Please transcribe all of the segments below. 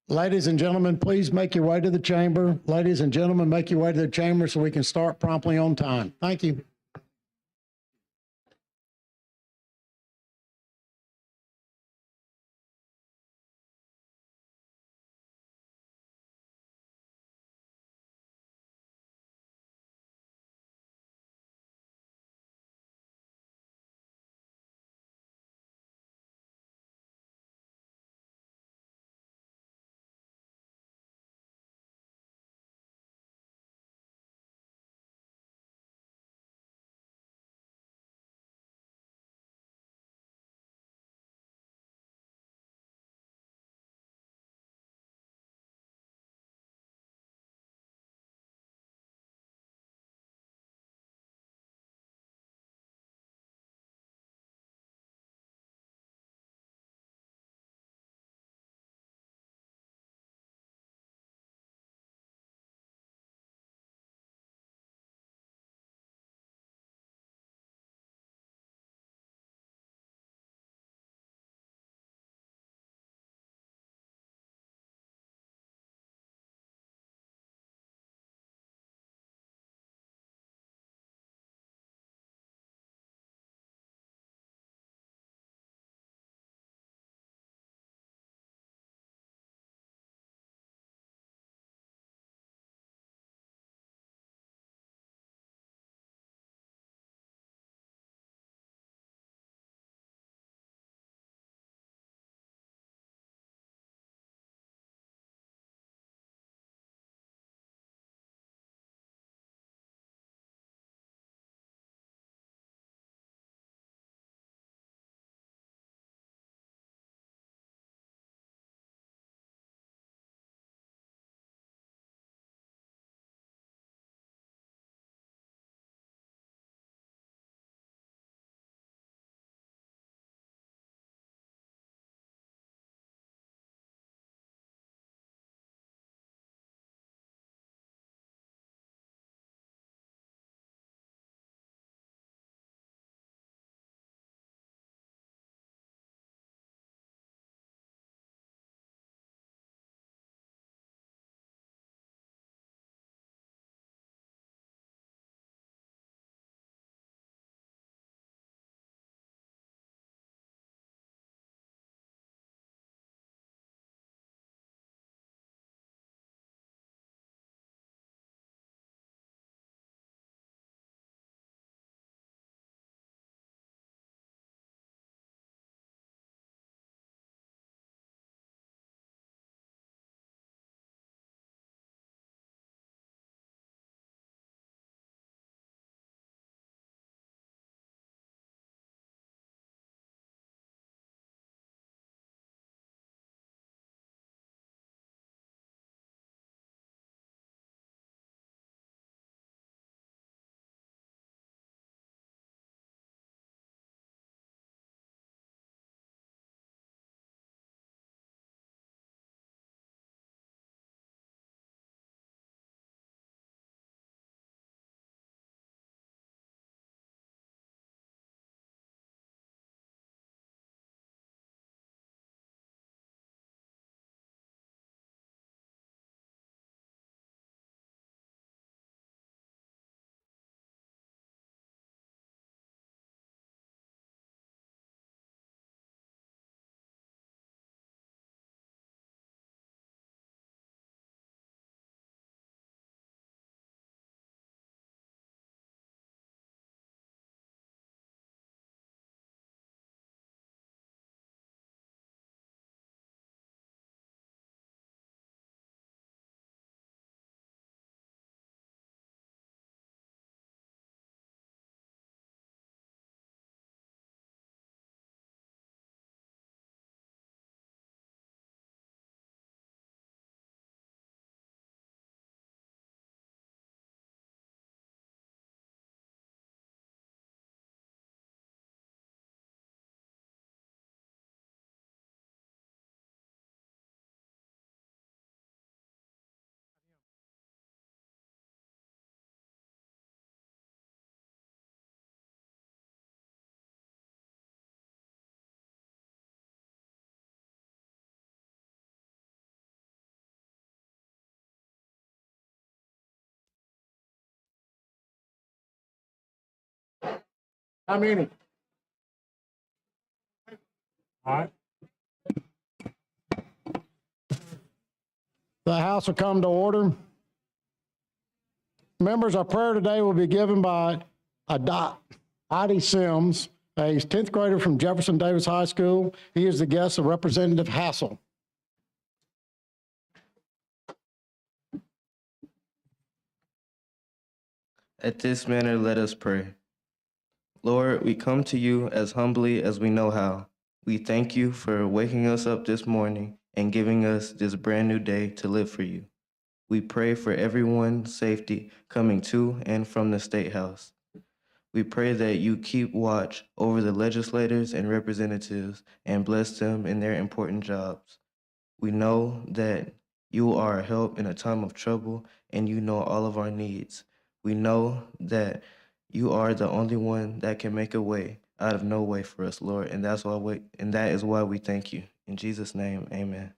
Ladies and gentlemen, please make your way to the chamber. Ladies and gentlemen, make your way to the chamber so we can start promptly on time. Thank you. How many? All right. The House will come to order. Members, our prayer today will be given by Adi Sims, a 10th grader from Jefferson Davis High School. He is the guest of Representative Hassel. At this manner, let us pray. Lord, we come to you as humbly as we know how. We thank you for waking us up this morning and giving us this brand new day to live for you. We pray for everyone's safety coming to and from the State House. We pray that you keep watch over the legislators and representatives and bless them in their important jobs. We know that you are a help in a time of trouble and you know all of our needs. We know that you are the only one that can make a way out of no way for us, Lord, and that is why we thank you. In Jesus' name, amen.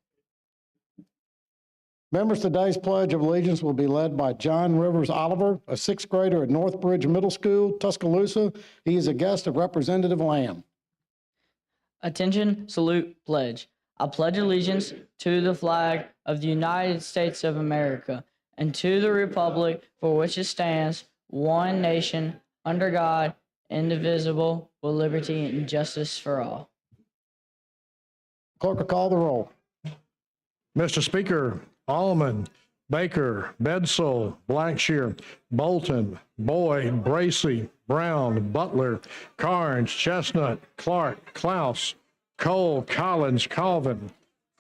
Members, today's Pledge of Allegiance will be led by John Rivers Oliver, a 6th grader at Northbridge Middle School, Tuscaloosa. He is a guest of Representative Lamb. Attention, salute, pledge. I pledge allegiance to the flag of the United States of America and to the republic for which it stands, one nation, under God, indivisible, with liberty and justice for all. Clerk will call the roll. Mr. Speaker, Allman, Baker, Bedsole, Blackshear, Bolton, Boyd, Bracy, Brown, Butler, Carnes, Chestnut, Clark, Klaus, Cole, Collins, Colvin,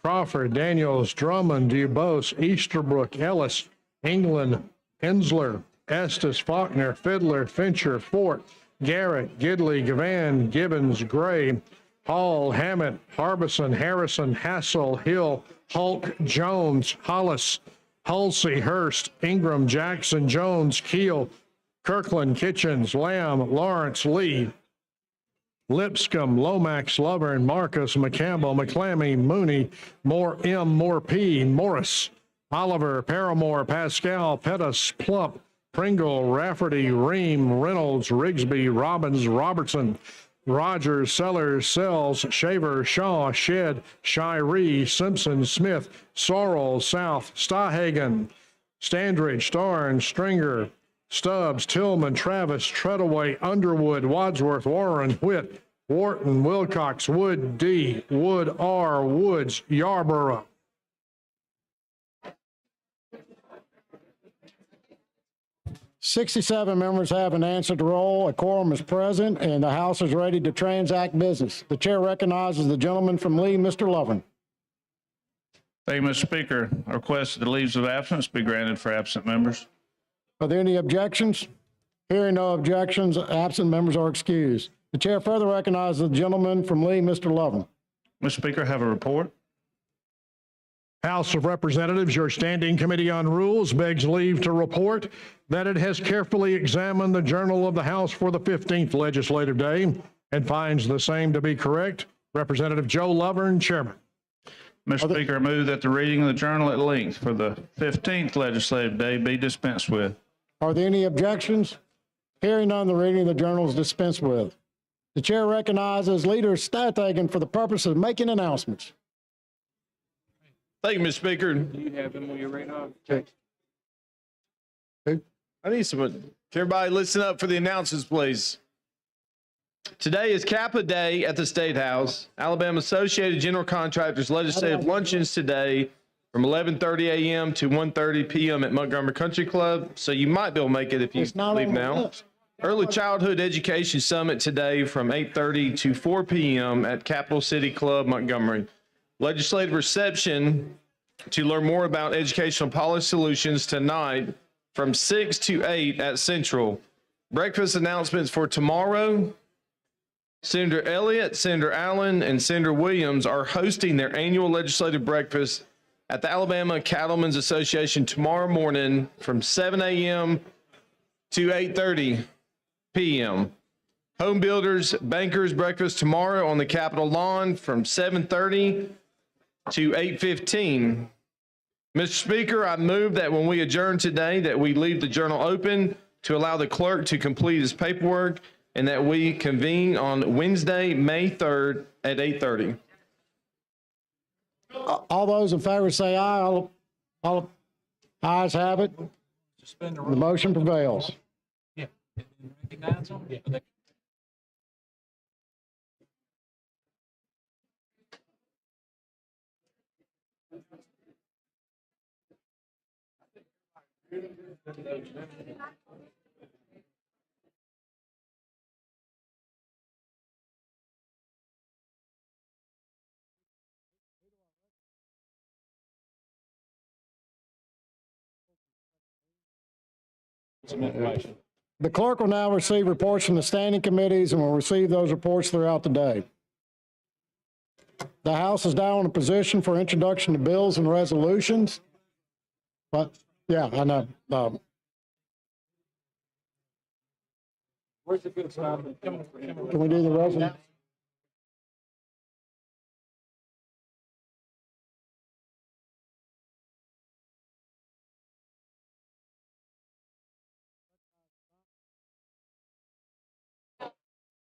Crawford, Daniels, Drummond, Dubose, Easterbrook, Ellis, England, Hensler, Estes, Faulkner, Fiddler, Fincher, Fort, Garrett, Gidley, Gavan, Gibbons, Gray, Hall, Hammett, Harbison, Harrison, Hassel, Hill, Hulk, Jones, Hollis, Hulsey, Hurst, Ingram, Jackson, Jones, Keel, Kirkland, Kitchens, Lamb, Lawrence, Lee, Lipscomb, Lomax, Lovern, Marcus, McCampbell, McClammy, Mooney, Moore M, Moore P, Morris, Oliver, Paramore, Pascal, Pettis, Plump, Pringle, Rafferty, Ream, Reynolds, Rigsby, Robbins, Robertson, Rogers, Sellers, Sells, Shaver, Shaw, Shed, Shiree, Simpson, Smith, Sorrell, South, Stahagen, Standridge, Starn, Stringer, Stubbs, Tillman, Travis, Treadaway, Underwood, Wadsworth, Warren, Whit, Wharton, Wilcox, Wood D, Wood R, Woods, Yarborough. "67 members have an answered roll. A quorum is present, and the House is ready to transact business. The chair recognizes the gentleman from Lee, Mr. Lovern. Thank you, Mr. Speaker. I request that the leaves of absence be granted for absent members. Are there any objections? Hearing no objections, absent members are excused. The chair further recognizes the gentleman from Lee, Mr. Lovern. Mr. Speaker, I have a report. House of Representatives, your Standing Committee on Rules begs leave to report that it has carefully examined the Journal of the House for the 15th legislative day and finds the same to be correct. Representative Joe Lovern, Chairman. Mr. Speaker, I move that the reading of the journal at length for the 15th legislative day be dispensed with. Are there any objections? Hearing none, the reading of the journal is dispensed with. The chair recognizes Leader Stadthagen for the purpose of making announcements. Thank you, Mr. Speaker. Do you have them when you're ready on? I need someone. Can everybody listen up for the announcements, please? Today is Kappa Day at the State House. Alabama Associated General Contractors Legislative Luncheons today from 11:30 a.m. to 1:30 p.m. at Montgomery Country Club, so you might be able to make it if you leave now. Early Childhood Education Summit today from 8:30 to 4 p.m. at Capital City Club, Montgomery. Legislative reception to learn more about educational policy solutions tonight from 6 to 8 at Central. Breakfast announcements for tomorrow. Senator Elliott, Senator Allen, and Senator Williams are hosting their annual legislative breakfast at the Alabama Cattlemen's Association tomorrow morning from 7 a.m. to 8:30 p.m. Home Builders Bankers Breakfast tomorrow on the Capitol lawn from 7:30 to 8:15. Mr. Speaker, I move that when we adjourn today that we leave the journal open to allow the clerk to complete his paperwork and that we convene on Wednesday, May 3rd at 8:30. All those in favor say aye. All ayes have it. The motion prevails. The clerk will now receive reports from the standing committees and will receive those reports throughout the day. The House is now in a position for introduction to bills and resolutions. But, yeah, I know. Can we do the resolution?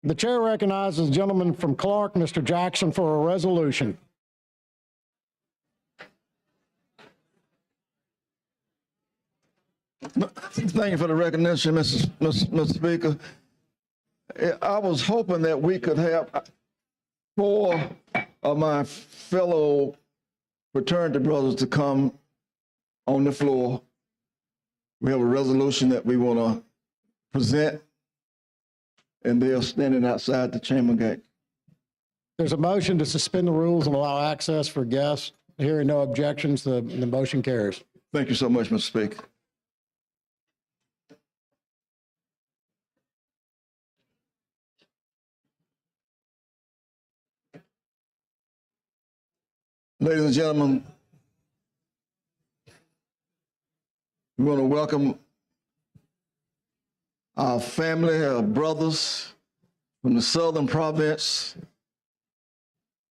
The chair recognizes the gentleman from Clark, Mr. Jackson, for a resolution. Thank you for the recognition, Mr. Speaker. I was hoping that we could have 4 of my fellow fraternity brothers to come on the floor. We have a resolution that we want to present, and they are standing outside the chamber gate. There's a motion to suspend the rules and allow access for guests. Hearing no objections, the motion carries. Thank you so much, Mr. Speaker. Ladies and gentlemen, we want to welcome our family, our brothers from the Southern Province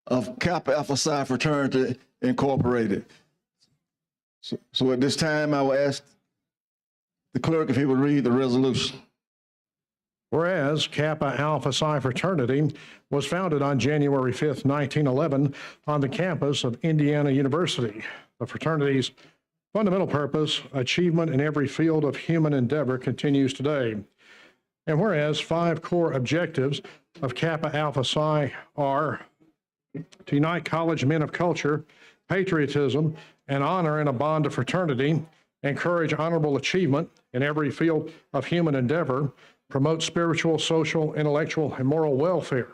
of Kappa Alpha Psi Fraternity Incorporated. So at this time, I will ask the clerk if he would read the resolution. Whereas Kappa Alpha Psi Fraternity was founded on January 5th, 1911 on the campus of Indiana University. The fraternity's fundamental purpose, achievement in every field of human endeavor, continues today. And whereas 5 core objectives of Kappa Alpha Psi are to unite college men of culture, patriotism, and honor in a bond of fraternity, encourage honorable achievement in every field of human endeavor, promote spiritual, social, intellectual, and moral welfare.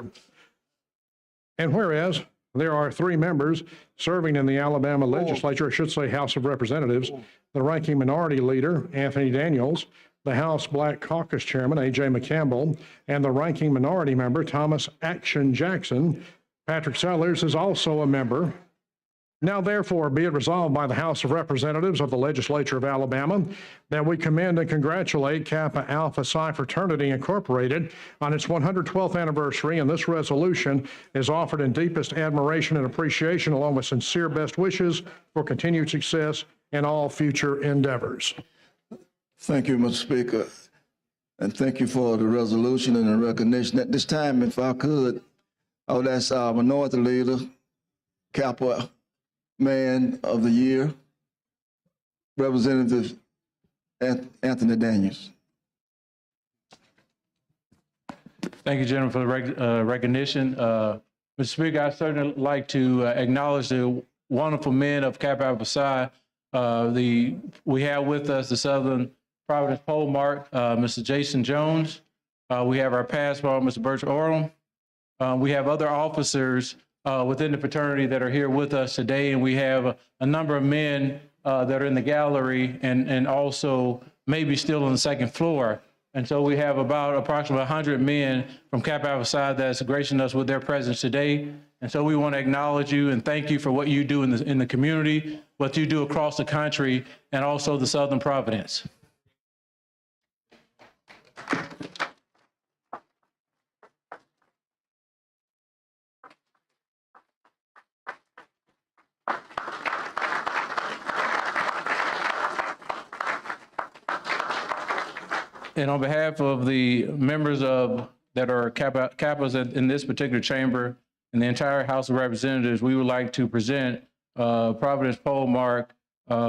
And whereas there are 3 members serving in the Alabama legislature, I should say House of Representatives, the ranking minority leader, Anthony Daniels, the House Black Caucus Chairman, A.J. McCampbell, and the ranking minority member, Thomas Action Jackson. Patrick Sellers is also a member. Now, therefore, be it resolved by the House of Representatives of the Legislature of Alabama that we commend and congratulate Kappa Alpha Psi Fraternity Incorporated on its 112th anniversary, and this resolution is offered in deepest admiration and appreciation, along with sincere best wishes for continued success in all future endeavors. Thank you, Mr. Speaker, and thank you for the resolution and the recognition. At this time, if I could, I would ask our minority leader, Kappa Man of the Year, Representative Anthony Daniels. Thank you, gentlemen, for the recognition. Mr. Speaker, I'd certainly like to acknowledge the wonderful men of Kappa Alpha Psi. We have with us the Southern Providence Pole Mark, Mr. Jason Jones. We have our passport, Mr. Birch Orlam. We have other officers within the fraternity that are here with us today, and we have a number of men that are in the gallery and also maybe still on the second floor. And so we have about approximately 100 men from Kappa Alpha Psi that's gracing us with their presence today. And so we want to acknowledge you and thank you for what you do in the community, what you do across the country, and also the Southern Providence. And on behalf of the members of the that are Kappas in this particular chamber and the entire House of Representatives, we would like to present Providence Polemark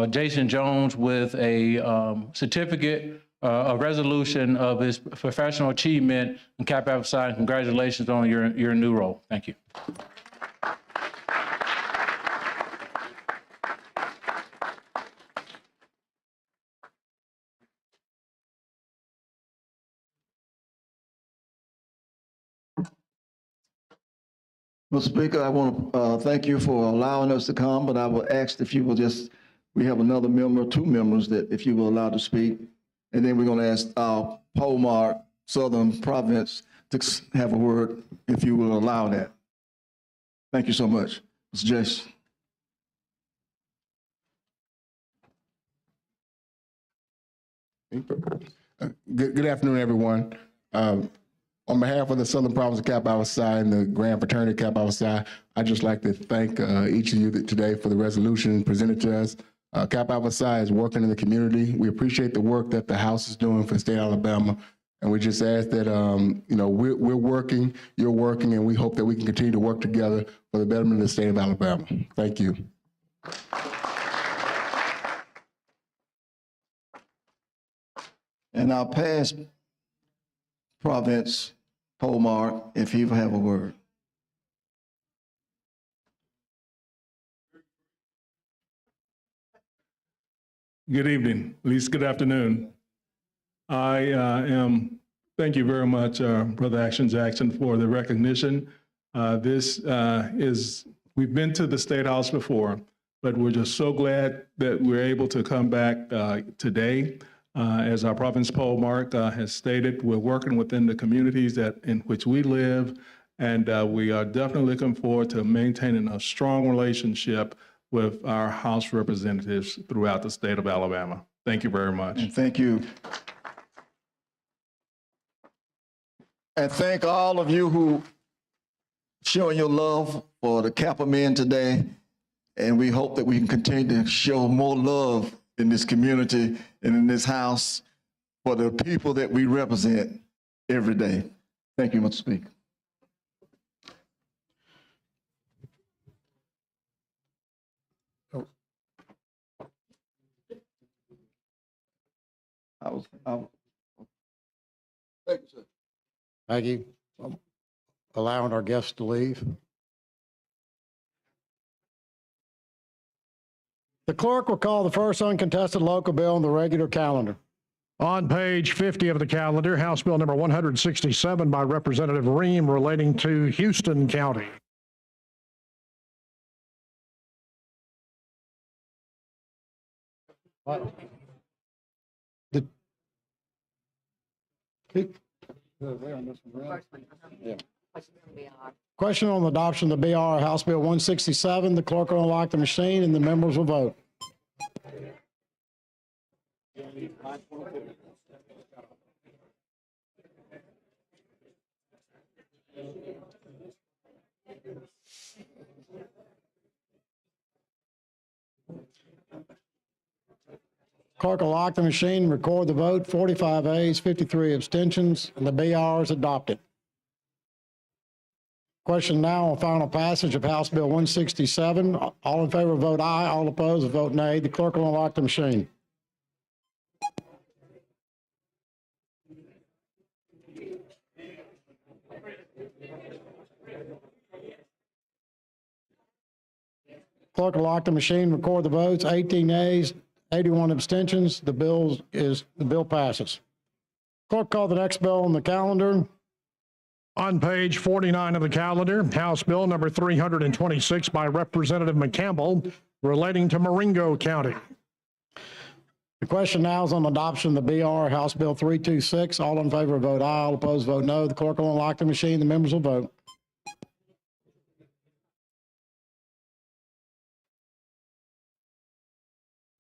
Jason Jones with a certificate, a resolution of his professional achievement in Kappa Alpha Psi. Congratulations on your new role. Thank you. Mr. Speaker, I want to thank you for allowing us to come, but I will ask if you will we have another member, two members that if you will allow to speak. And then we're going to ask our Polemark Southern Province to have a word, if you will allow that. Thank you so much. Mr. Jason. Good afternoon, everyone. On behalf of the Southern Province of Kappa Alpha Psi and the Grand Fraternity of Kappa Alpha Psi, I'd just like to thank each of you today for the resolution presented to us. Kappa Alpha Psi is working in the community. We appreciate the work that the House is doing for the state of Alabama. And we just ask that, we're working, you're working, and we hope that we can continue to work together for the betterment of the state of Alabama. Thank you. And our past Province Polemark, if he will have a word. Good evening, at least good afternoon. Thank you very much, Brother Action Jackson, for the recognition. We've been to the State House before, but we're just so glad that we're able to come back today. As our Province Polemark has stated, we're working within the communities in which we live, and we are definitely looking forward to maintaining a strong relationship with our House representatives throughout the state of Alabama. Thank you very much. And thank you. And thank all of you who showing your love for the Kappa men today. And we hope that we can continue to show more love in this community and in this house for the people that we represent every day. Thank you, Mr. Speaker. Thank you, sir. Thank you. Allowing our guests to leave. The clerk will call the first uncontested local bill on the regular calendar. On page 50 of the calendar, House Bill number 167 by Representative Ream relating to Houston County. Question on the adoption of the BR, House Bill 167. The clerk will unlock the machine and the members will vote. Clerk will lock the machine and record the vote. 45 ayes, 53 abstentions, and the BR is adopted. Question now on final passage of House Bill 167. All in favor vote aye. All opposed vote nay. The clerk will unlock the machine. Clerk will lock the machine, record the votes. 18 ayes, 81 abstentions. The bill passes. Clerk, call the next bill on the calendar. On page 49 of the calendar, House Bill number 326 by Representative McCampbell relating to Marengo County. The question now is on adoption of the BR, House Bill 326. All in favor vote aye. All opposed vote no. The clerk will unlock the machine. The members will vote.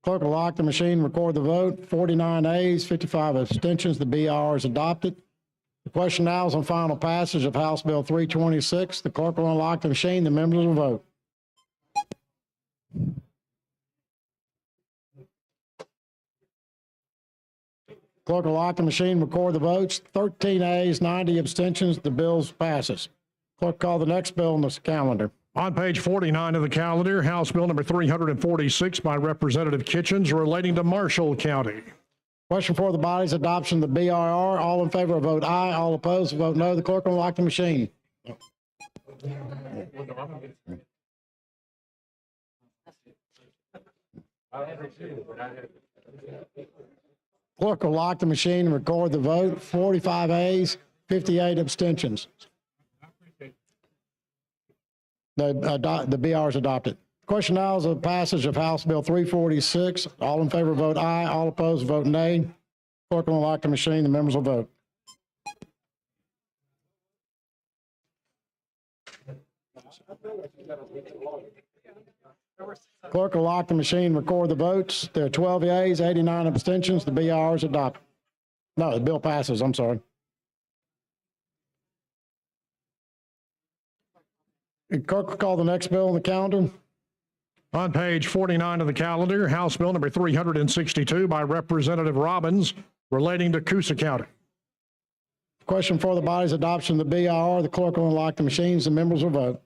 Clerk will lock the machine, record the vote. 49 ayes, 55 abstentions. The BR is adopted. The question now is on final passage of House Bill 326. The clerk will unlock the machine. The members will vote. Clerk will lock the machine, record the votes. 13 ayes, 90 abstentions. The bill passes. Clerk, call the next bill on this calendar. On page 49 of the calendar, House Bill number 346 by Representative Kitchens relating to Marshall County. Question for the body's adoption of the BRR. All in favor, vote aye. All opposed, vote no. The clerk will lock the machine. Clerk will lock the machine and record the vote. 45 ayes, 58 abstentions. The BR is adopted. Question now is the passage of House Bill 346. All in favor, vote aye. All opposed, vote nay. Clerk will lock the machine. The members will vote. Clerk will lock the machine, record the votes. There are 12 yeas, 89 abstentions. The BR is adopted. No, the bill passes. I'm sorry. Clerk will call the next bill on the calendar. On page 49 of the calendar, House Bill number 362 by Representative Robbins relating to Coosa County. Question for the body's adoption of the BR. The clerk will unlock the machines. The members will vote.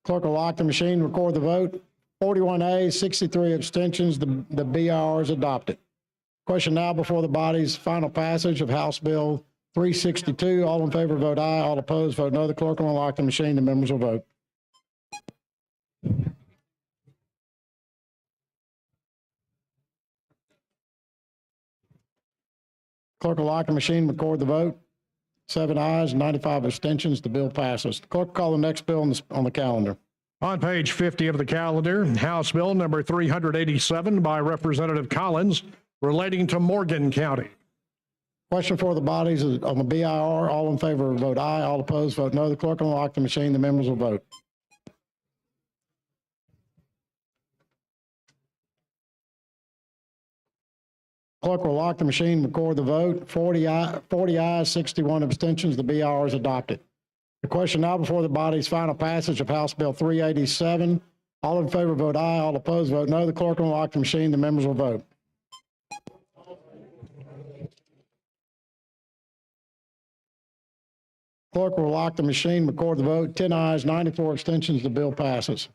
Clerk will lock the machine, record the vote. 41 ayes, 63 abstentions. The BR is adopted. Question now before the body's final passage of House Bill 362. All in favor, vote aye. All opposed, vote no. The clerk will unlock the machine. The members will vote. Clerk will lock the machine, record the vote. 7 ayes, 95 abstentions. The bill passes. Clerk will call the next bill on the calendar. On page 50 of the calendar, House Bill number 387 by Representative Collins relating to Morgan County. Question for the bodies on the BIR. All in favor, vote aye. All opposed, vote no. The clerk will unlock the machine. The members will vote. Clerk will lock the machine, record the vote. 40 ayes, 61 abstentions. The BR is adopted. The question now before the body's final passage of House Bill 387. All in favor, vote aye. All opposed, vote no. The clerk will unlock the machine. The members will vote. Clerk will lock the machine, record the vote. 10 ayes, 94 abstentions. The bill passes.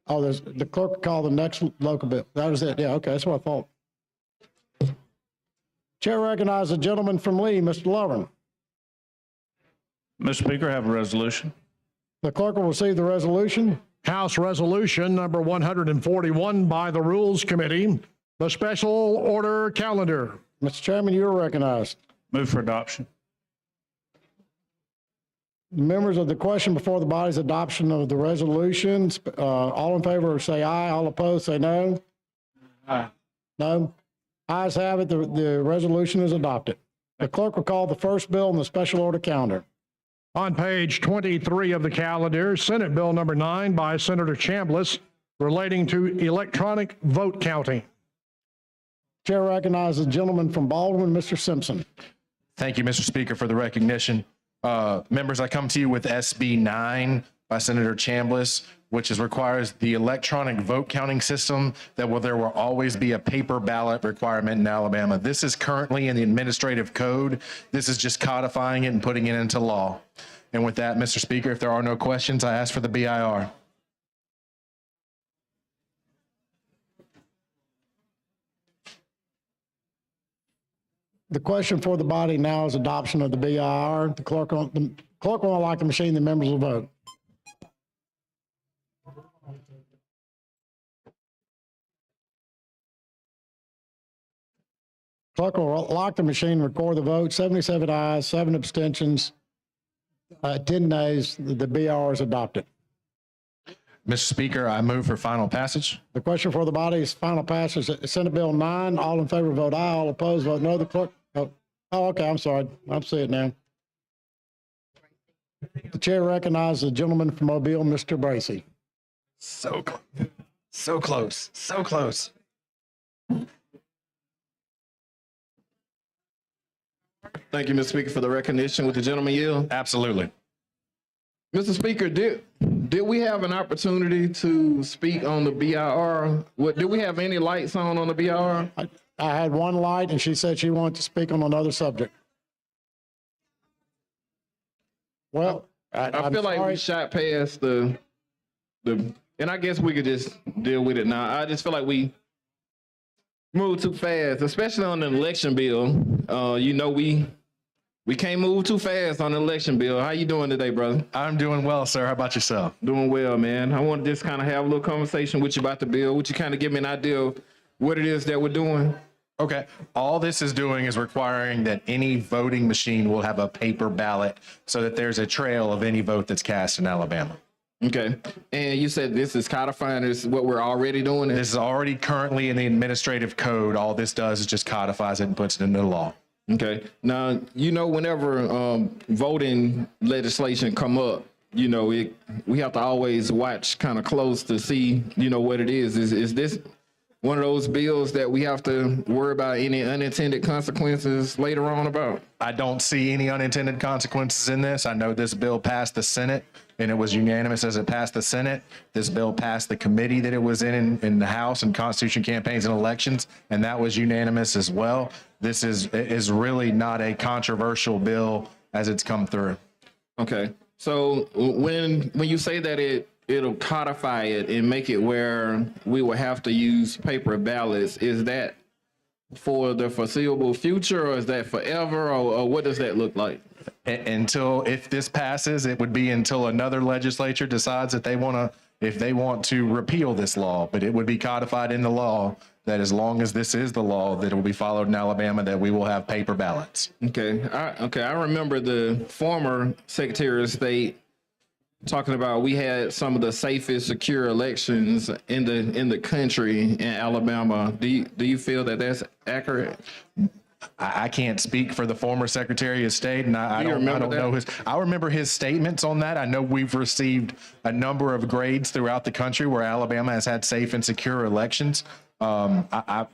Oh, the clerk will call the next local bill. That was it. Yeah, okay, that's what I thought. Chair recognizes the gentleman from Lee, Mr. Lovren. Mr. Speaker, I have a resolution. The clerk will receive the resolution. House Resolution number 141 by the Rules Committee, the special order calendar. Mr. Chairman, you are recognized. Move for adoption. Members of the question before the body's adoption of the resolutions, all in favor say aye, all opposed say no. Aye. No. Ayes have it, the resolution is adopted. The clerk will call the first bill on the special order calendar. On page 23 of the calendar, Senate Bill number 9 by Senator Chambliss relating to electronic vote counting. Chair recognizes the gentleman from Baldwin, Mr. Simpson. Thank you, Mr. Speaker, for the recognition. Members, I come to you with SB 9 by Senator Chambliss, which requires the electronic vote counting system there will always be a paper ballot requirement in Alabama. This is currently in the administrative code. This is just codifying it and putting it into law. And with that, Mr. Speaker, if there are no questions, I ask for the BIR. The question for the body now is adoption of the BIR. The clerk will unlock the machine. The members will vote. Clerk will lock the machine, record the vote. 77 ayes, 7 abstentions, 10 nays. The BR is adopted. Mr. Speaker, I move for final passage. The question for the body is final passage. Senate Bill 9. All in favor, vote aye. All opposed, vote no. The clerk. Oh, okay. I'm sorry. I'm seeing it now. The chair recognizes the gentleman from Mobile, Mr. Bracy. So close. So close. So close. Thank you, Mr. Speaker, for the recognition. With the gentleman yield. Absolutely. Mr. Speaker, did we have an opportunity to speak on the BIR? Did we have any lights on the BIR? I had one light, and she said she wanted to speak on another subject. Well, I feel like we shot past the, and I guess we could just deal with it now. I just feel like we moved too fast, especially on the election bill. We can't move too fast on the election bill. How you doing today, brother? I'm doing well, sir. How about yourself? Doing well, man. I want to just kind of have a little conversation with you about the bill. Would you kind of give me an idea of what it is that we're doing? Okay. All this is doing is requiring that any voting machine will have a paper ballot so that there's a trail of any vote that's cast in Alabama. Okay. And you said this is codifying this, what we're already doing? This is already currently in the administrative code. All this does is just codifies it and puts it into law. Okay. Now, whenever voting legislation come up, we have to always watch kind of close to see, what it is. Is this one of those bills that we have to worry about any unintended consequences later on about? I don't see any unintended consequences in this. I know this bill passed the Senate and it was unanimous as it passed the Senate. This bill passed the committee that it was in the House and Constitution Campaigns and Elections, and that was unanimous as well. This is really not a controversial bill as it's come through. Okay. So when you say that it'll codify it and make it where we will have to use paper ballots, is that for the foreseeable future, or is that forever, or what does that look like? If this passes, it would be until another legislature decides that if they want to repeal this law, but it would be codified in the law that as long as this is the law, that it will be followed in Alabama, that we will have paper ballots. Okay. I remember the former Secretary of State talking about we had some of the safest, secure elections in the country in Alabama. Do you feel that that's accurate? I can't speak for the former Secretary of State, and I don't know I remember his statements on that. I know we've received a number of grades throughout the country where Alabama has had safe and secure elections. I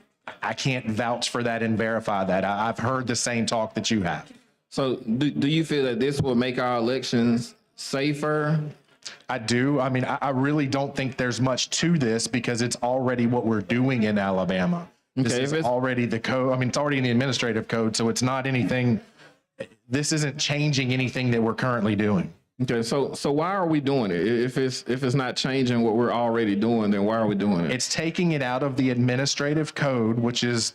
can't vouch for that and verify that. I've heard the same talk that you have. So do you feel that this will make our elections safer? I do. I mean, I really don't think there's much to this because it's already what we're doing in Alabama. This is already the code. I mean, it's already in the administrative code, so it's not anything. This isn't changing anything that we're currently doing. Okay, so why are we doing it? If it's not changing what we're already doing, then why are we doing it? It's taking it out of the administrative code, which is,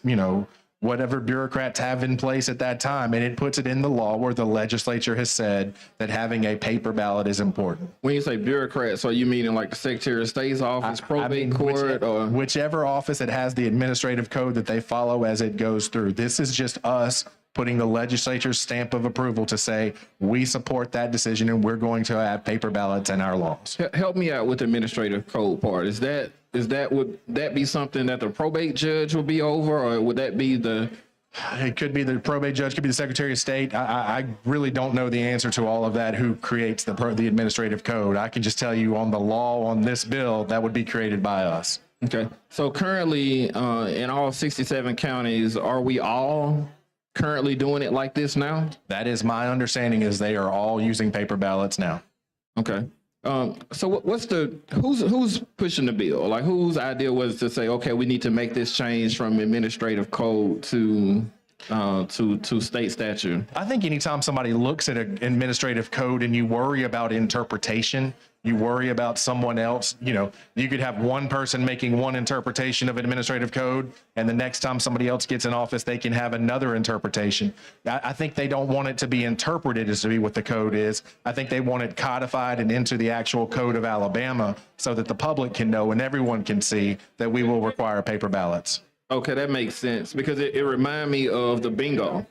whatever bureaucrats have in place at that time, and it puts it in the law where the legislature has said that having a paper ballot is important. When you say bureaucrats, are you meaning like the Secretary of State's office, probate court, or whichever office that has the administrative code that they follow as it goes through? This is just us putting the legislature's stamp of approval to say we support that decision and we're going to have paper ballots in our laws. Help me out with the administrative code part. Would that be something that the probate judge would be over, or would that be it could be the probate judge, could be the Secretary of State. I really don't know the answer to all of that, who creates the administrative code. I can just tell you on the law on this bill, that would be created by us. Okay. So currently in all 67 counties, are we all currently doing it like this now? That is my understanding, is they are all using paper ballots now. Okay. So who's pushing the bill? Like, whose idea was to say, okay, we need to make this change from administrative code to state statute? I think anytime somebody looks at an administrative code and you worry about interpretation, you worry about someone else, you could have one person making one interpretation of administrative code, and the next time somebody else gets in office, they can have another interpretation. I think they don't want it to be interpreted as to be what the code is. I think they want it codified and into the actual code of Alabama so that the public can know and everyone can see that we will require paper ballots. Okay, that makes sense, because it reminded me of the bingo,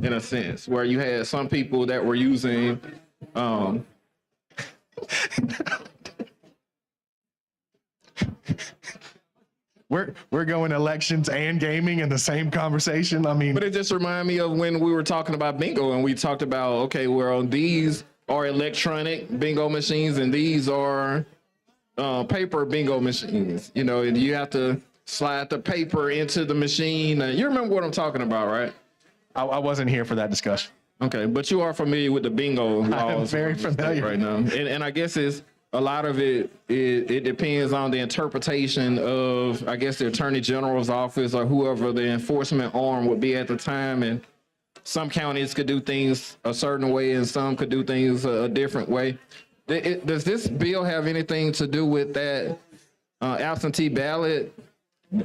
in a sense, where you had some people that were using We're going elections and gaming in the same conversation. I mean, but it just reminded me of when we were talking about bingo and we talked about, okay, well, these are electronic bingo machines and these are paper bingo machines. And you have to slide the paper into the machine. You remember what I'm talking about, right? I wasn't here for that discussion. Okay, but you are familiar with the bingo laws. very familiar. right now. And I guess it's a lot of it depends on the interpretation of, I guess, the Attorney General's office or whoever the enforcement arm would be at the time. And some counties could do things a certain way and some could do things a different way. Does this bill have anything to do with that absentee ballot?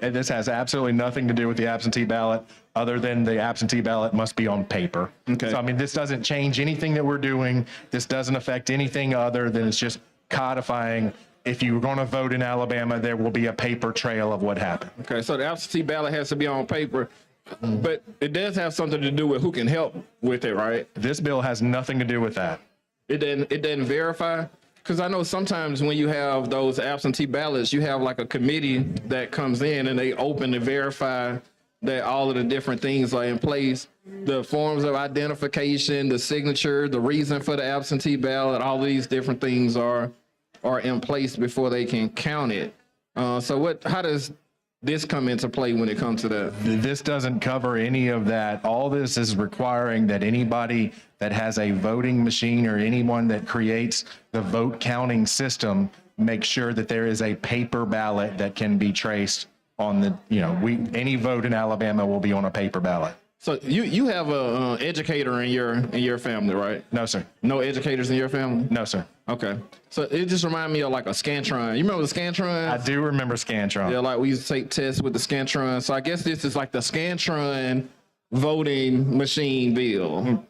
And this has absolutely nothing to do with the absentee ballot, other than the absentee ballot must be on paper. Okay. So, I mean, this doesn't change anything that we're doing. This doesn't affect anything other than it's just codifying. If you're going to vote in Alabama, there will be a paper trail of what happened. Okay, so the absentee ballot has to be on paper, but it does have something to do with who can help with it, right? This bill has nothing to do with that. It doesn't verify? Because I know sometimes when you have those absentee ballots, you have like a committee that comes in and they open to verify that all of the different things are in place. The forms of identification, the signature, the reason for the absentee ballot, all these different things are in place before they can count it. So how does this come into play when it comes to that? This doesn't cover any of that. All this is requiring that anybody that has a voting machine or anyone that creates the vote counting system make sure that there is a paper ballot that can be traced on the, any vote in Alabama will be on a paper ballot. So you have a educator in your family, right? No, sir. No educators in your family? No, sir. Okay. So it just reminded me of like a Scantron. You remember the Scantron? I do remember Scantron. Yeah, like we used to take tests with the Scantron. So I guess this is like the Scantron voting machine bill.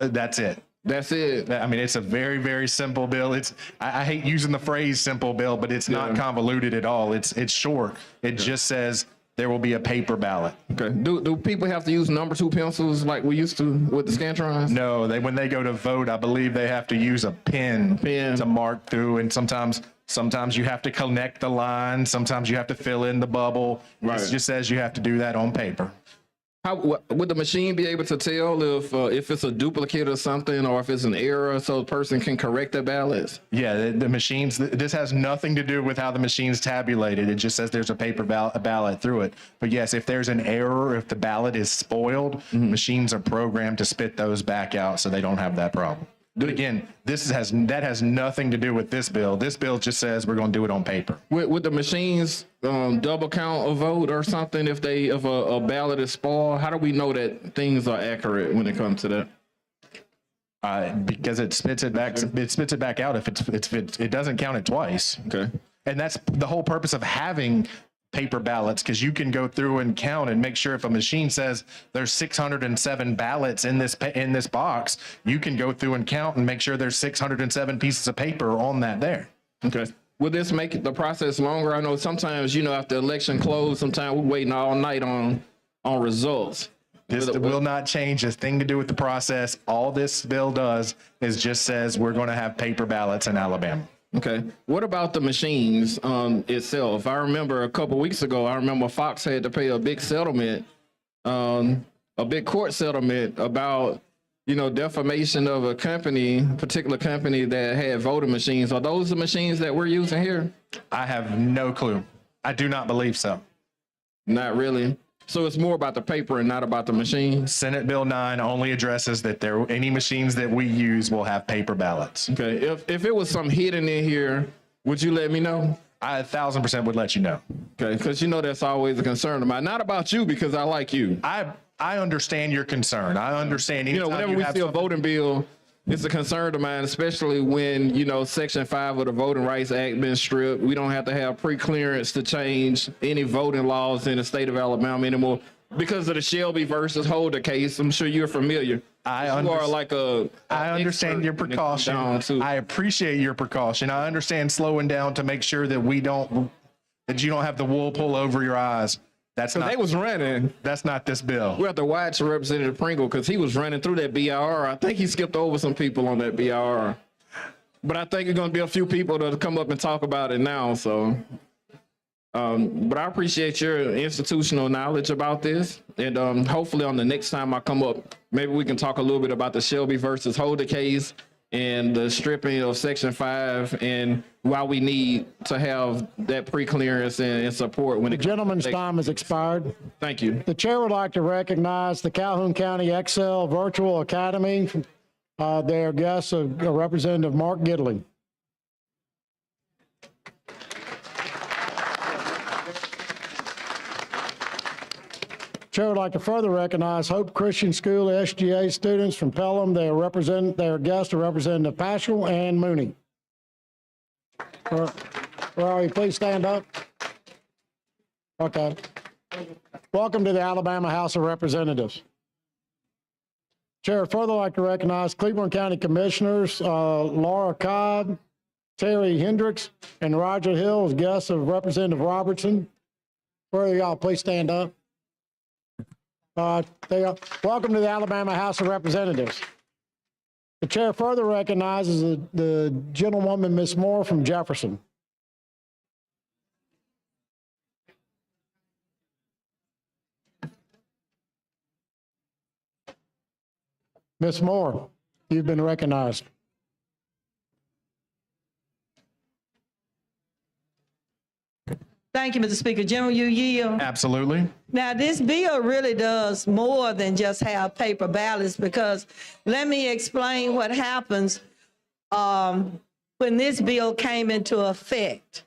That's it. That's it. I mean, it's a very, very simple bill. I hate using the phrase simple bill, but it's not convoluted at all. It's short. It just says there will be a paper ballot. Okay. Do people have to use number 2 pencils like we used to with the Scantrons? No, when they go to vote, I believe they have to use a pen to mark through, and sometimes you have to connect the line. Sometimes you have to fill in the bubble. Right. It just says you have to do that on paper. How would the machine be able to tell if it's a duplicate or something, or if it's an error, so the person can correct the ballots? Yeah, the machines. This has nothing to do with how the machine's tabulated. It just says there's a paper ballot through it. But yes, if there's an error, if the ballot is spoiled, machines are programmed to spit those back out, so they don't have that problem. But again, that has nothing to do with this bill. This bill just says we're going to do it on paper. Would the machines double count a vote or something if a ballot is spoiled? How do we know that things are accurate when it comes to that? Because it spits it back. It spits it back out if it doesn't count it twice. Okay. And that's the whole purpose of having paper ballots, because you can go through and count and make sure if a machine says there's 607 ballots in this box, you can go through and count and make sure there's 607 pieces of paper on that there. Okay. Would this make the process longer? I know sometimes, after election close, sometimes we're waiting all night on results. This will not change a thing to do with the process. All this bill does is just says we're going to have paper ballots in Alabama. Okay. What about the machines itself? I remember a couple weeks ago, Fox had to pay a big settlement, a big court settlement about, defamation of a particular company that had voting machines. Are those the machines that we're using here? I have no clue. I do not believe so. Not really. So it's more about the paper and not about the machine? Senate Bill 9 only addresses that any machines that we use will have paper ballots. Okay. If it was some hidden in here, would you let me know? I 1,000% would let you know. Okay, because that's always a concern of mine. Not about you, because I like you. I understand your concern. I understand. Whenever we see a voting bill, it's a concern of mine, especially when, Section 5 of the Voting Rights Act been stripped. We don't have to have pre-clearance to change any voting laws in the state of Alabama anymore because of the Shelby versus Holder case. I'm sure you're familiar. I understand your precaution. I appreciate your precaution. I understand slowing down to make sure that you don't have the wool pull over your eyes. They was running. That's not this bill. We have to watch Representative Pringle because he was running through that BIR. I think he skipped over some people on that BIR. But I think there's going to be a few people that'll come up and talk about it now. So, but I appreciate your institutional knowledge about this. And hopefully on the next time I come up, maybe we can talk a little bit about the Shelby versus Holder case and the stripping of Section 5 and why we need to have that pre-clearance and support when The gentleman's time has expired. Thank you. The chair would like to recognize the Calhoun County Excel Virtual Academy. Their guest, Representative Mark Gidley. Chair would like to further recognize Hope Christian School SGA students from Pelham. Their guests are Representative Paschal and Mooney. Where are you? Please stand up. Okay. Welcome to the Alabama House of Representatives. Chair would further like to recognize Cleveland County Commissioners Laura Cobb, Terry Hendricks, and Roger Hill as guests of Representative Robertson. Where are y'all? Please stand up. Welcome to the Alabama House of Representatives. The chair further recognizes the gentlewoman, Ms. Moore from Jefferson. Ms. Moore, you've been recognized. Thank you, Mr. Speaker. General, you yield? Absolutely. Now, this bill really does more than just have paper ballots, because let me explain what happens when this bill came into effect.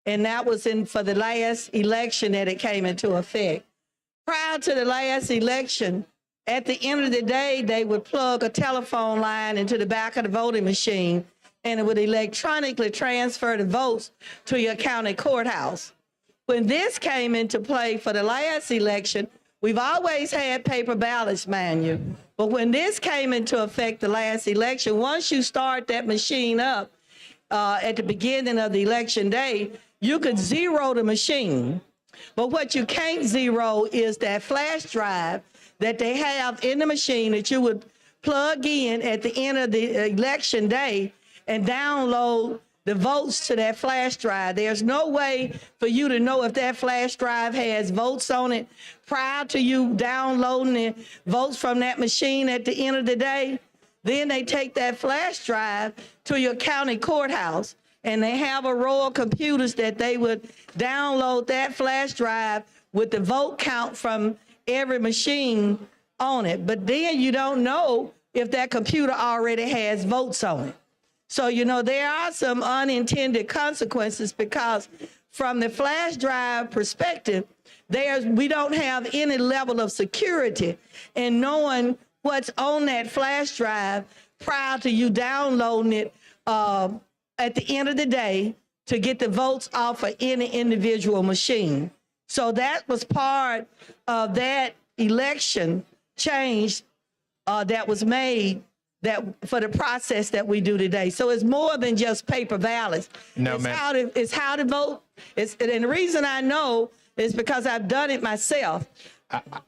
And that was for the last election that it came into effect. Prior to the last election, at the end of the day, they would plug a telephone line into the back of the voting machine, and it would electronically transfer the votes to your county courthouse. When this came into play for the last election, we've always had paper ballots, mind you. But when this came into effect the last election, once you start that machine up at the beginning of the election day, you could zero the machine. But what you can't zero is that flash drive that they have in the machine that you would plug in at the end of the election day and download the votes to that flash drive. There's no way for you to know if that flash drive has votes on it prior to you downloading the votes from that machine at the end of the day. Then they take that flash drive to your county courthouse, and they have a row of computers that they would download that flash drive with the vote count from every machine on it. But then you don't know if that computer already has votes on it. So, you know, there are some unintended consequences, because from the flash drive perspective, we don't have any level of security in knowing what's on that flash drive prior to you downloading it at the end of the day to get the votes off of any individual machine. So that was part of that election change that was made for the process that we do today. So it's more than just paper ballots. No, ma'am. It's how to vote. And the reason I know is because I've done it myself.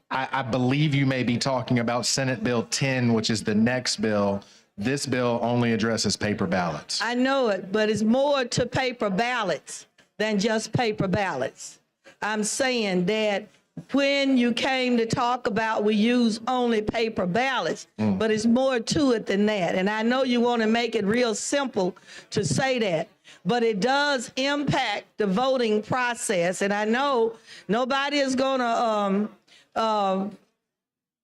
I believe you may be talking about Senate Bill 10, which is the next bill. This bill only addresses paper ballots. I know it, but it's more to paper ballots than just paper ballots. I'm saying that when you came to talk about we use only paper ballots, but it's more to it than that. And I know you want to make it real simple to say that, but it does impact the voting process. And I know nobody is going to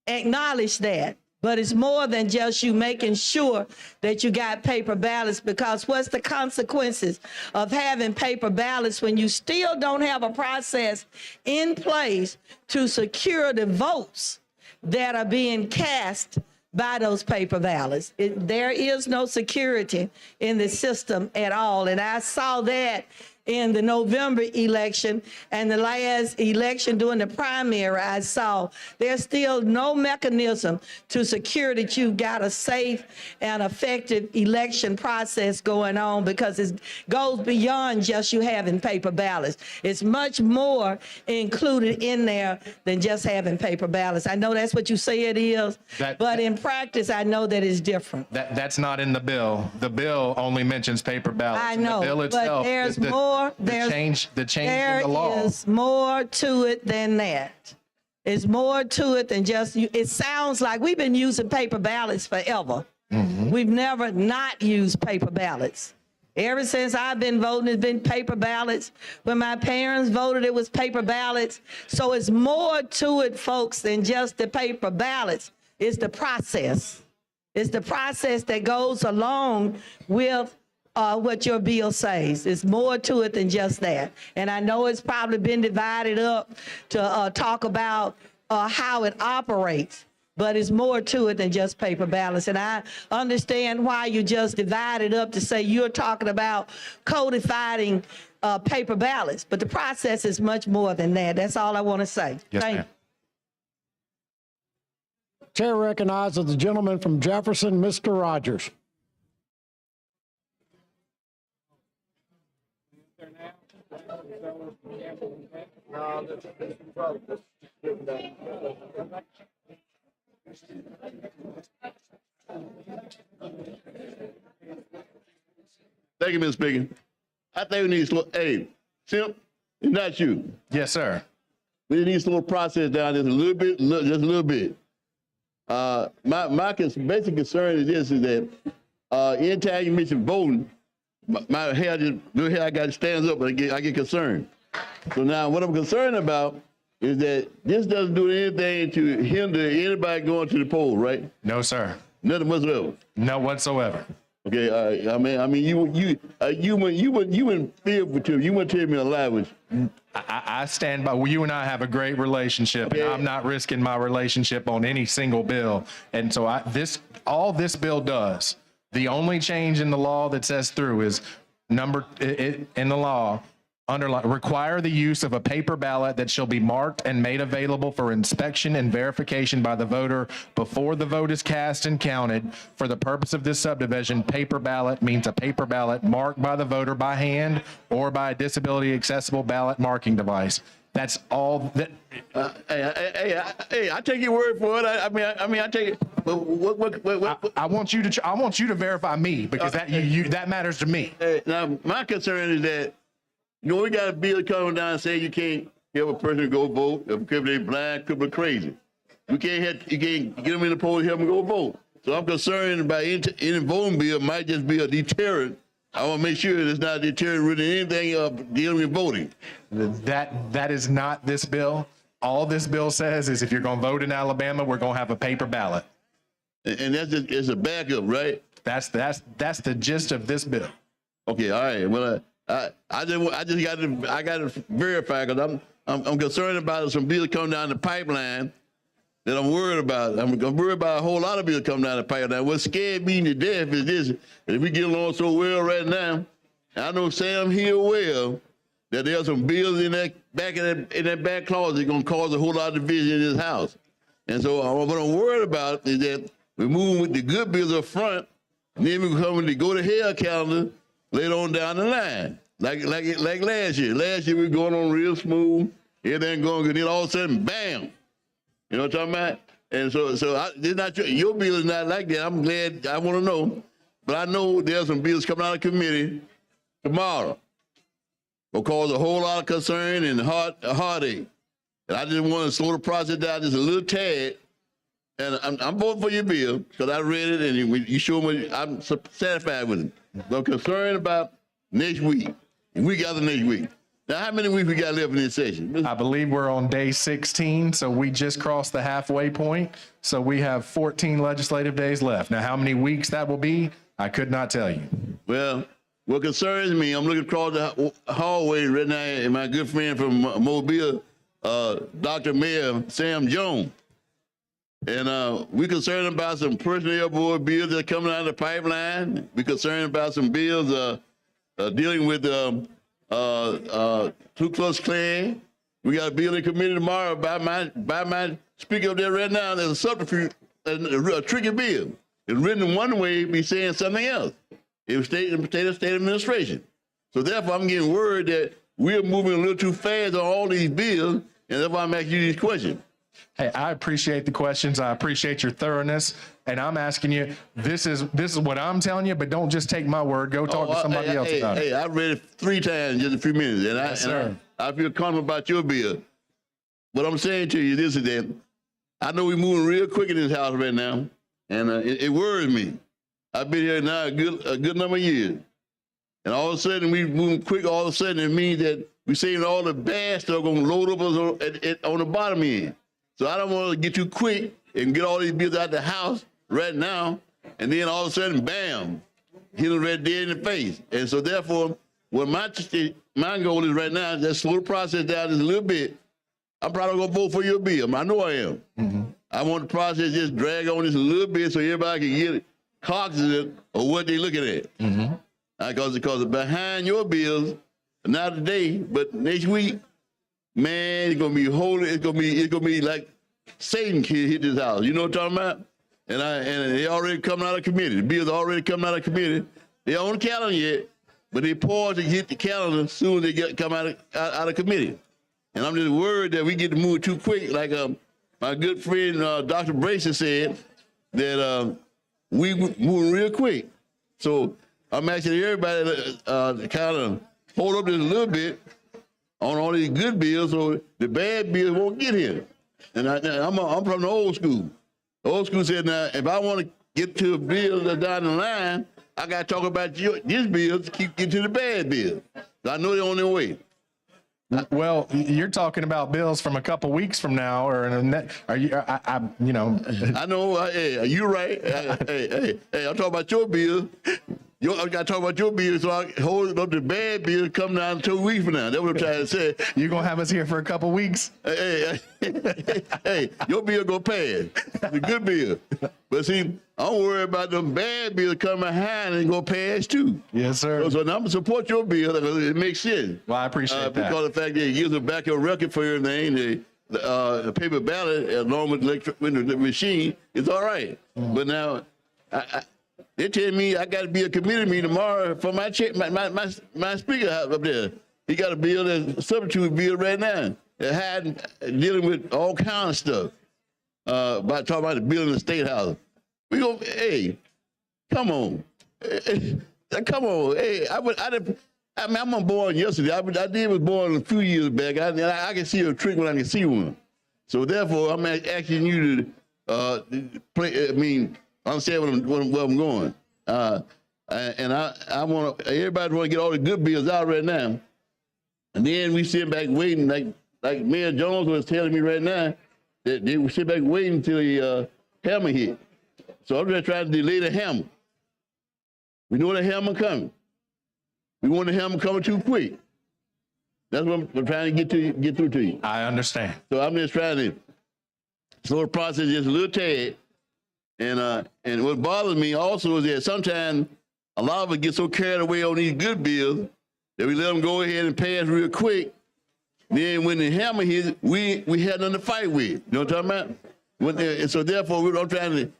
acknowledge that. But it's more than just you making sure that you got paper ballots, because what's the consequences of having paper ballots when you still don't have a process in place to secure the votes that are being cast by those paper ballots? There is no security in the system at all. And I saw that in the November election and the last election during the primary. I saw there's still no mechanism to secure that you got a safe and effective election process going on, because it goes beyond just you having paper ballots. It's much more included in there than just having paper ballots. I know that's what you say it is, but in practice, I know that it's different. That's not in the bill. The bill only mentions paper ballots. I know, the bill itself, but there's more. The change in the law. There is more to it than that. It's more to it than just, it sounds like we've been using paper ballots forever. We've never not used paper ballots. Ever since I've been voting, it's been paper ballots. When my parents voted, it was paper ballots. So it's more to it, folks, than just the paper ballots. It's the process. It's the process that goes along with what your bill says. It's more to it than just that. And I know it's probably been divided up to talk about how it operates. But it's more to it than just paper ballots. And I understand why you just divided up to say you're talking about codifying paper ballots. But the process is much more than that. That's all I want to say. Yes, Thank ma'am. you. Chair recognizes the gentleman from Jefferson, Mr. Rogers. Thank you, Mr. Speaker. I think we need to slow, hey, Simp, it's not you. Yes, sir. We need to slow the process down just a little bit, just a little bit. My basic concern is this, is that anytime you mention voting, my hair just, little hair I got stands up, but I get concerned. So now what I'm concerned about is that this doesn't do anything to hinder anybody going to the poll, right? No, sir. Nothing whatsoever. No whatsoever. Okay, I mean, you wouldn't feel with you. You wouldn't tell me a lie, which I stand by. Well, you and I have a great relationship, and I'm not risking my relationship on any single bill. And so all this bill does, the only change in the law that says through is in the law, require the use of a paper ballot that shall be marked and made available for inspection and verification by the voter before the vote is cast and counted. For the purpose of this subdivision, paper ballot means a paper ballot marked by the voter by hand or by a disability accessible ballot marking device. That's all that. Hey, I take your word for it. I mean, I take it. What? I want you to verify me, because that matters to me. Now, my concern is that, you know, we got a bill coming down and saying you can't have a person go vote if they're blind, crippled, or crazy. You can't get them in the poll and help them go vote. So I'm concerned about any voting bill might just be a deterrent. I want to make sure that it's not a deterrent really anything of dealing with voting. That is not this bill. All this bill says is if you're going to vote in Alabama, we're going to have a paper ballot. And that's just, it's a backup, right? That's the gist of this bill. Okay, all right. Well, I just got to verify, because I'm concerned about some bills coming down the pipeline that I'm worried about. I'm worried about a whole lot of bills coming down the pipeline. What scared me to death is this: if we get along so well right now, I know Sam Hill well that there's some bills in that back closet going to cause a whole lot of division in this house. And so what I'm worried about is that we're moving with the good bills up front, and then we're coming to go to hell calendar later on down the line, like last year. Last year we were going on real smooth, everything going good. Then all of a sudden, bam! You know what I'm talking about? And so it's not your bill is not like that. I'm glad. I want to know, but I know there's some bills coming out of committee tomorrow. Will cause a whole lot of concern and heartache. And I just want to slow the process down just a little tad. And I'm voting for your bill because I read it and you show me I'm satisfied with it. But I'm concerned about next week. And we got the next week. Now, how many weeks we got left in this session? I believe we're on day 16, so we just crossed the halfway point. So we have 14 legislative days left. Now, how many weeks that will be, I could not tell you. Well, what concerns me, I'm looking across the hallway right now, and my good friend from Mobile, Dr. Mayor Sam Jones. And we're concerned about some personnel board bills that are coming out of the pipeline. We're concerned about some bills dealing with Ku Klux Klan. We got a bill in committee tomorrow by my speaker up there right now. There's a subterfuge, a tricky bill. It's written one way, be saying something else. It was state administration. So therefore, I'm getting word that we're moving a little too fast on all these bills, and that's why I'm asking you these questions. Hey, I appreciate the questions. I appreciate your thoroughness. And I'm asking you, this is what I'm telling you, but don't just take my word. Go talk to somebody else about it. Hey, I read it 3 times in just a few minutes, and I feel confident about your bill. What I'm saying to you this is that I know we're moving real quick in this house right now, and it worries me. I've been here now a good number of years. And all of a sudden, we moving quick. All of a sudden, it means that we saving all the bad stuff going to load up us on the bottom end. So I don't want to get you quick and get all these bills out the house right now, and then all of a sudden, bam, hit them right dead in the face. And so therefore, what my goal is right now is just slow the process down just a little bit. I'm probably going to vote for your bill. I know I am. Mm-hmm. I want the process just drag on just a little bit so everybody can get cognizant of what they're looking at. Mm-hmm. Because behind your bills, not today, but next week, man, it's gonna be holy. It's gonna be like Satan kid hit this house. You know what I'm talking about? And they already coming out of committee. The bills already coming out of committee. They on the calendar yet, but they pause to hit the calendar as soon as they come out of committee. And I'm just worried that we get to move too quick. Like my good friend Dr. Bracer said that we moving real quick. So I'm asking everybody to kind of hold up just a little bit on all these good bills so the bad bills won't get here. And I'm from the old school. The old school said, now, if I want to get to a bill that's down the line, I got to talk about this bill to keep getting to the bad bill. So I know they're on their way. Well, you're talking about bills from a couple weeks from now, or are you? You know. I know. Hey, you're right. Hey, I'm talking about your bill. I got to talk about your bill, so I hold up the bad bill come down 2 weeks from now. That's what I'm trying to say. You're going to have us here for a couple weeks? Hey, your bill going to pass. It's a good bill. But see, I don't worry about them bad bills coming behind and going to pass too. Yes, sir. So now I'm going to support your bill because it makes sense. Well, I appreciate that. Because of the fact that it gives a backup record for everything, the paper ballot along with the machine is all right. Mm-hmm. But now, they tell me I got to be a committee meeting tomorrow for my speaker up there. He got a bill, that's a substitute bill right now. They're dealing with all kinds of stuff. About talking about the bill in the State House. We go, hey, come on. Come on. Hey, I'm born yesterday. I was born a few years back. I can see a trick when I can see one. So therefore, I'm asking you to understand where I'm going. And I want everybody want to get all the good bills out right now. And then we sit back waiting, like Mayor Jones was telling me right now, that they would sit back waiting until the hammer hit. So I'm just trying to delay the hammer. We know the hammer coming. We want the hammer coming too quick. That's what I'm trying to get through to you. I understand. So I'm just trying to slow the process just a little tad. And what bothers me also is that sometimes a lot of us get so carried away on these good bills that we let them go ahead and pass real quick. Then when the hammer hits, we had nothing to fight with. You know what I'm talking about? And so therefore, I'm trying to,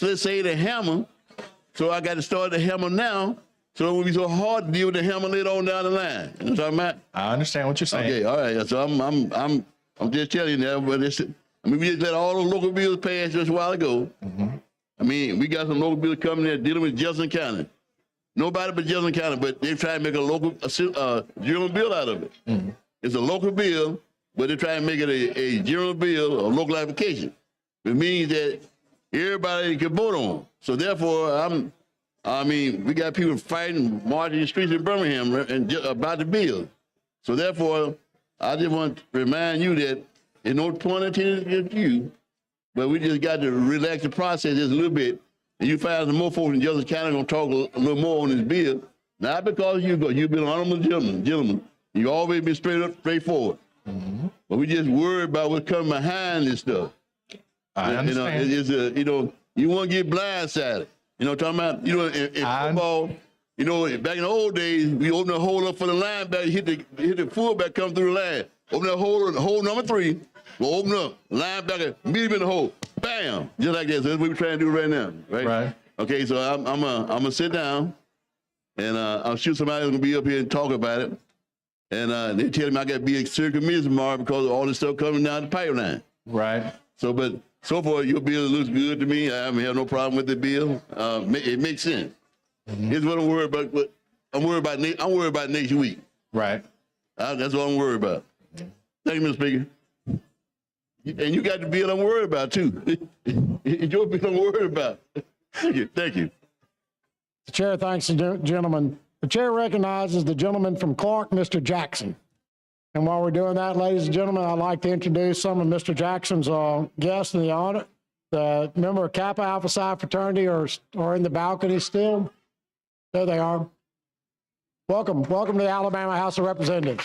let's say the hammer. So I got to start the hammer now. So it won't be so hard to deal with the hammer later on down the line. You know what I'm talking about? I understand what you're saying. Okay, all right. So I'm just telling you that. But we just let all those local bills pass just a while ago. Mm-hmm. I mean, we got some local bills coming there dealing with Jefferson County. Nobody but Jefferson County, but they're trying to make a local general bill out of it. Mm-hmm. It's a local bill, but they're trying to make it a general bill of local application. It means that everybody can vote on. So therefore, we got people fighting, marching the streets in Birmingham about the bill. So therefore, I just want to remind you that there's no point against you, but we just got to relax the process just a little bit. And you find some more folks in Jefferson County going to talk a little more on this bill. Not because you've been an honorable gentleman. You've always been straightforward. Mm-hmm. But we just worried about what's coming behind this stuff. I understand. You want to get blindsided. You know what I'm talking about? In football, back in the old days, we open the hole up for the linebacker, hit the fullback, come through the line. Open that hole number 3. We'll open up, linebacker, meet him in the hole. Bam! Just like that. So that's what we're trying to do right now. Right. Okay, so I'm gonna sit down and I'm sure somebody's gonna be up here and talk about it. And they're telling me I gotta be a circuit committee tomorrow because of all this stuff coming down the pipeline. Right. So, but so far your bill looks good to me. I haven't had no problem with the bill. It makes sense. Mm-hmm. Here's what I'm worried about. But I'm worried about next week. Right. That's what I'm worried about. Thank you, Mr. Speaker. And you got the bill I'm worried about too. It's your bill I'm worried about. Thank you. The chair thanks the gentleman. The chair recognizes the gentleman from Clark, Mr. Jackson. And while we're doing that, ladies and gentlemen, I'd like to introduce some of Mr. Jackson's guests in the honor. The member of Kappa Alpha Psi fraternity are in the balcony still. There they are. Welcome to the Alabama House of Representatives.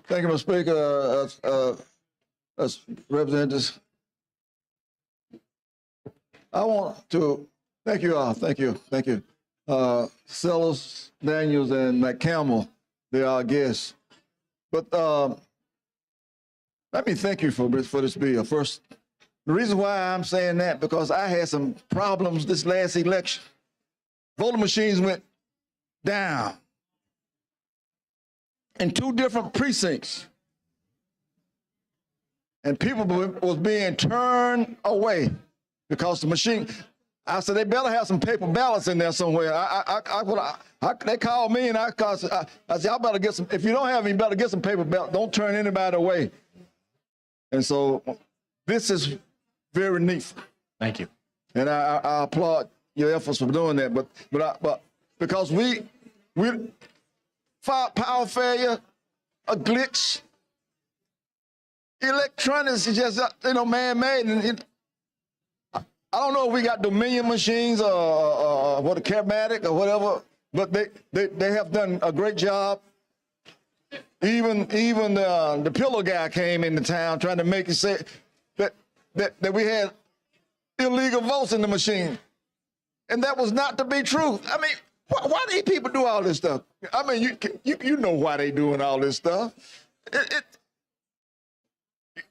Thank you, Mr. Speaker. As representatives, I want to thank you all. Thank you. Sellers, Daniels, and McCampbell, they are our guests. But let me thank you for this bill. First, the reason why I'm saying that, because I had some problems this last election. Voting machines went down in 2 different precincts. And people was being turned away because the machine, I said, they better have some paper ballots in there somewhere. They called me and I said, y'all better get some, if you don't have any, you better get some paper ballots. Don't turn anybody away. And so this is very neat. Thank you. And I applaud your efforts for doing that. But because we power failure, a glitch, electronics is just, man-made. And I don't know if we got Dominion machines or what, a Carmatic or whatever, but they have done a great job. Even the pillow guy came into town trying to make it say that we had illegal votes in the machine. And that was not to be true. I mean, why do these people do all this stuff? I mean, you know why they doing all this stuff.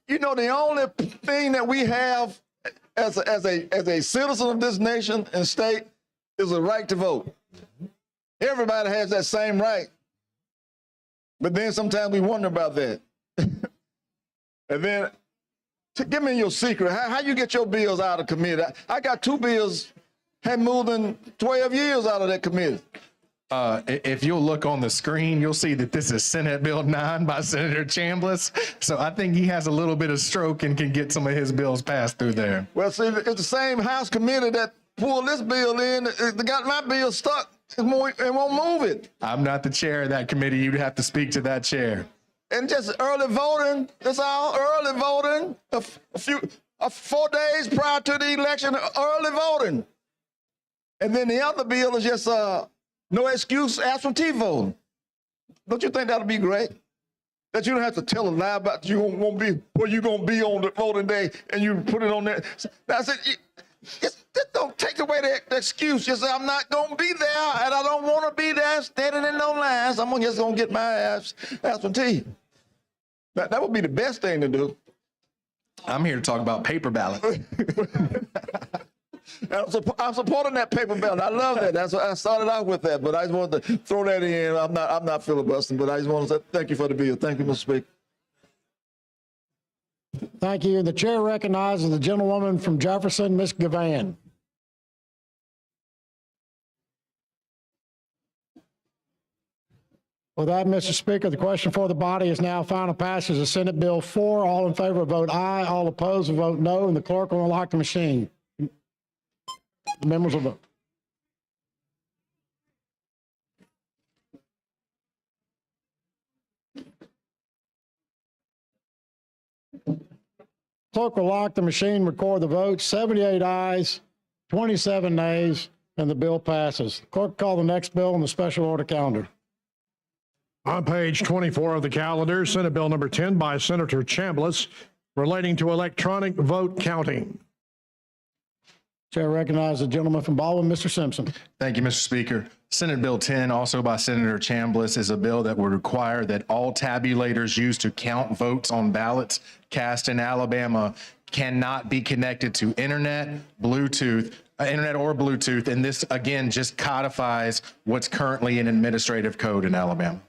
The only thing that we have as a citizen of this nation and state is a right to vote. Everybody has that same right. But then sometimes we wonder about that. And then, give me your secret. How you get your bills out of committee? I got 2 bills had more than 12 years out of that committee. If you'll look on the screen, you'll see that this is Senate Bill 9 by Senator Chambliss. So I think he has a little bit of stroke and can get some of his bills passed through there. Well, see, it's the same House committee that pulled this bill in. They got my bill stuck and won't move it. I'm not the chair of that committee. You'd have to speak to that chair. And just early voting, that's all, early voting, 4 days prior to the election, early voting. And then the other bill is just no excuse absentee voting. Don't you think that'll be great? That you don't have to tell a lie about you won't be where you gonna be on the voting day, and you put it on there. I said, just don't take away the excuse. Just say, I'm not gonna be there, and I don't want to be there standing in no lines. I'm just gonna get my absentee. That would be the best thing to do. I'm here to talk about paper ballots. I'm supporting that paper ballot. I love that. That's what I started out with that, but I just wanted to throw that in. I'm not filibustering, but I just want to say thank you for the bill. Thank you, Mr. Speaker. Thank you. The chair recognizes the gentlewoman from Jefferson, Ms. Gavan. With that, Mr. Speaker, the question for the body is now final passage of Senate Bill 4. All in favor vote aye. All opposed vote no, and the clerk will unlock the machine. The members will vote. Clerk will lock the machine, record the vote. 78 ayes, 27 nays, and the bill passes. Clerk, call the next bill on the special order calendar. On page 24 of the calendar, Senate Bill number 10 by Senator Chambliss relating to electronic vote counting. Chair recognizes the gentleman from Baldwin, Mr. Simpson. Thank you, Mr. Speaker. Senate Bill 10, also by Senator Chambliss, is a bill that would require that all tabulators used to count votes on ballots cast in Alabama cannot be connected to internet or Bluetooth. And this, again, just codifies what's currently in administrative code in Alabama.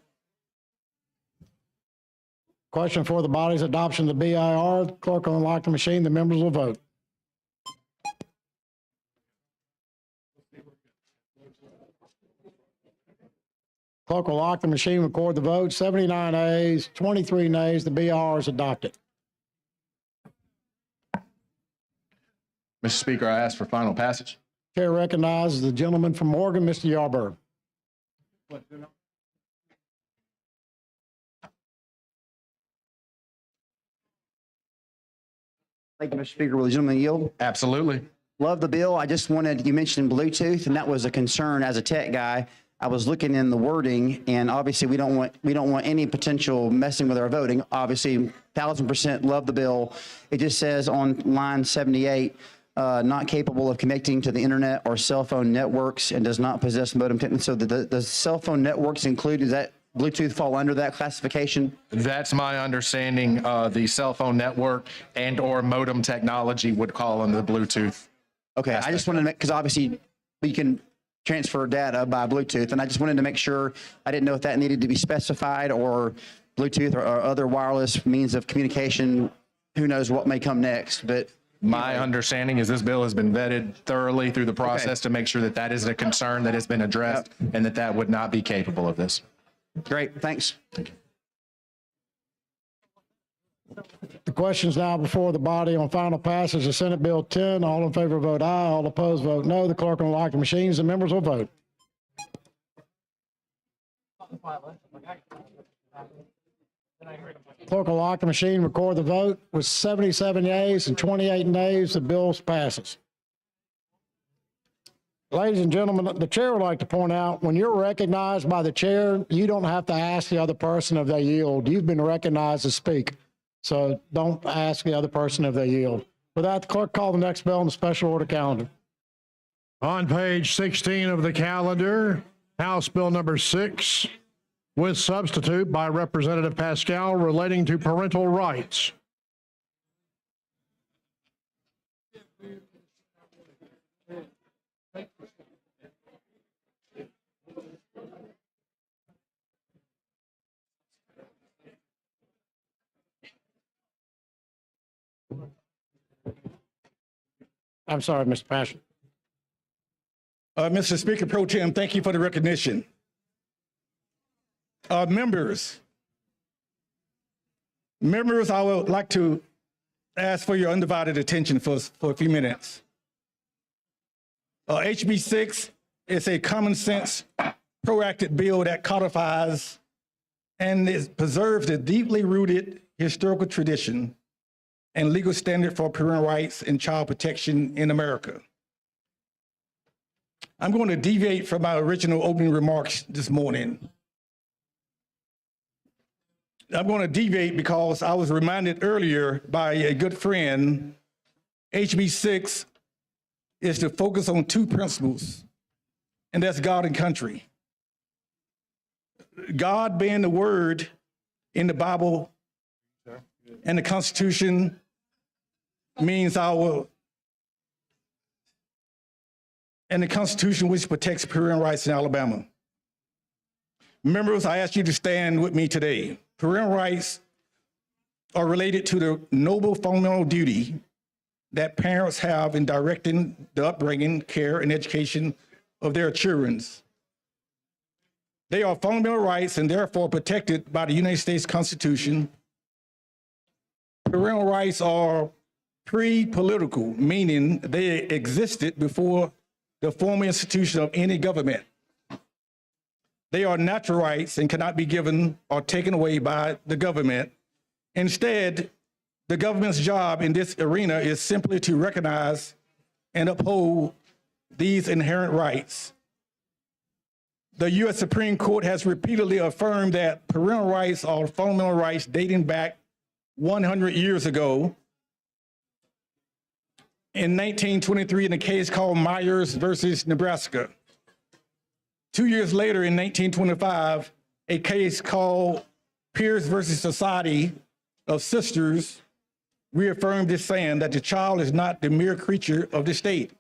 Question for the body's adoption of the BIR. Clerk will unlock the machine. The members will vote. Clerk will lock the machine, record the vote. 79 ayes, 23 nays. The BR is adopted. Mr. Speaker, I ask for final passage. Chair recognizes the gentleman from Morgan, Mr. Yarborough. Thank you, Mr. Speaker. Will the gentleman yield? Absolutely. Love the bill. I just wanted, you mentioned Bluetooth, and that was a concern as a tech guy. I was looking in the wording, and obviously we don't want any potential messing with our voting. Obviously, 1000% love the bill. It just says on line 78, not capable of connecting to the internet or cell phone networks and does not possess modem technology. So the cell phone networks included, does that Bluetooth fall under that classification? That's my understanding. The cell phone network and or modem technology would call under the Bluetooth. Okay, I just wanted to make, because obviously we can transfer data by Bluetooth, and I just wanted to make sure, I didn't know if that needed to be specified or Bluetooth or other wireless means of communication. Who knows what may come next, but. My understanding is this bill has been vetted thoroughly through the process to make sure that that isn't a concern that has been addressed and that that would not be capable of this. Great, thanks. The question is now before the body on final passage of Senate Bill 10. All in favor vote aye. All opposed vote no. The clerk will unlock the machines and members will vote. Clerk will lock the machine, record the vote. With 77 yeas and 28 nays, the bill passes. Ladies and gentlemen, the chair would like to point out, when you're recognized by the chair, you don't have to ask the other person if they yield. You've been recognized to speak. So don't ask the other person if they yield. With that, the clerk call the next bill on the special order calendar. On page 16 of the calendar, House Bill number 6, with substitute by Representative Pascal, relating to parental rights. I'm sorry, Mr. Passion. Mr. Speaker Pro Tem, thank you for the recognition. Members, I would like to ask for your undivided attention for a few minutes. HB 6 is a common sense, proactive bill that codifies and preserves the deeply rooted historical tradition and legal standard for parental rights and child protection in America. I'm going to deviate from my original opening remarks this morning. I'm going to deviate because I was reminded earlier by a good friend, HB 6 is to focus on two principles, and that's God and country. God being the word in the Bible and the Constitution means and the Constitution which protects parental rights in Alabama. Members, I ask you to stand with me today. Parental rights are related to the noble fundamental duty that parents have in directing the upbringing, care, and education of their children. They are fundamental rights and therefore protected by the United States Constitution. Parental rights are pre-political, meaning they existed before the formal institution of any government. They are natural rights and cannot be given or taken away by the government. Instead, the government's job in this arena is simply to recognize and uphold these inherent rights. The U.S. Supreme Court has repeatedly affirmed that parental rights are fundamental rights dating back 100 years ago. In 1923, in a case called Myers versus Nebraska. 2 years later, in 1925, a case called Pierce versus Society of Sisters reaffirmed this, saying that the child is not the mere creature of the state.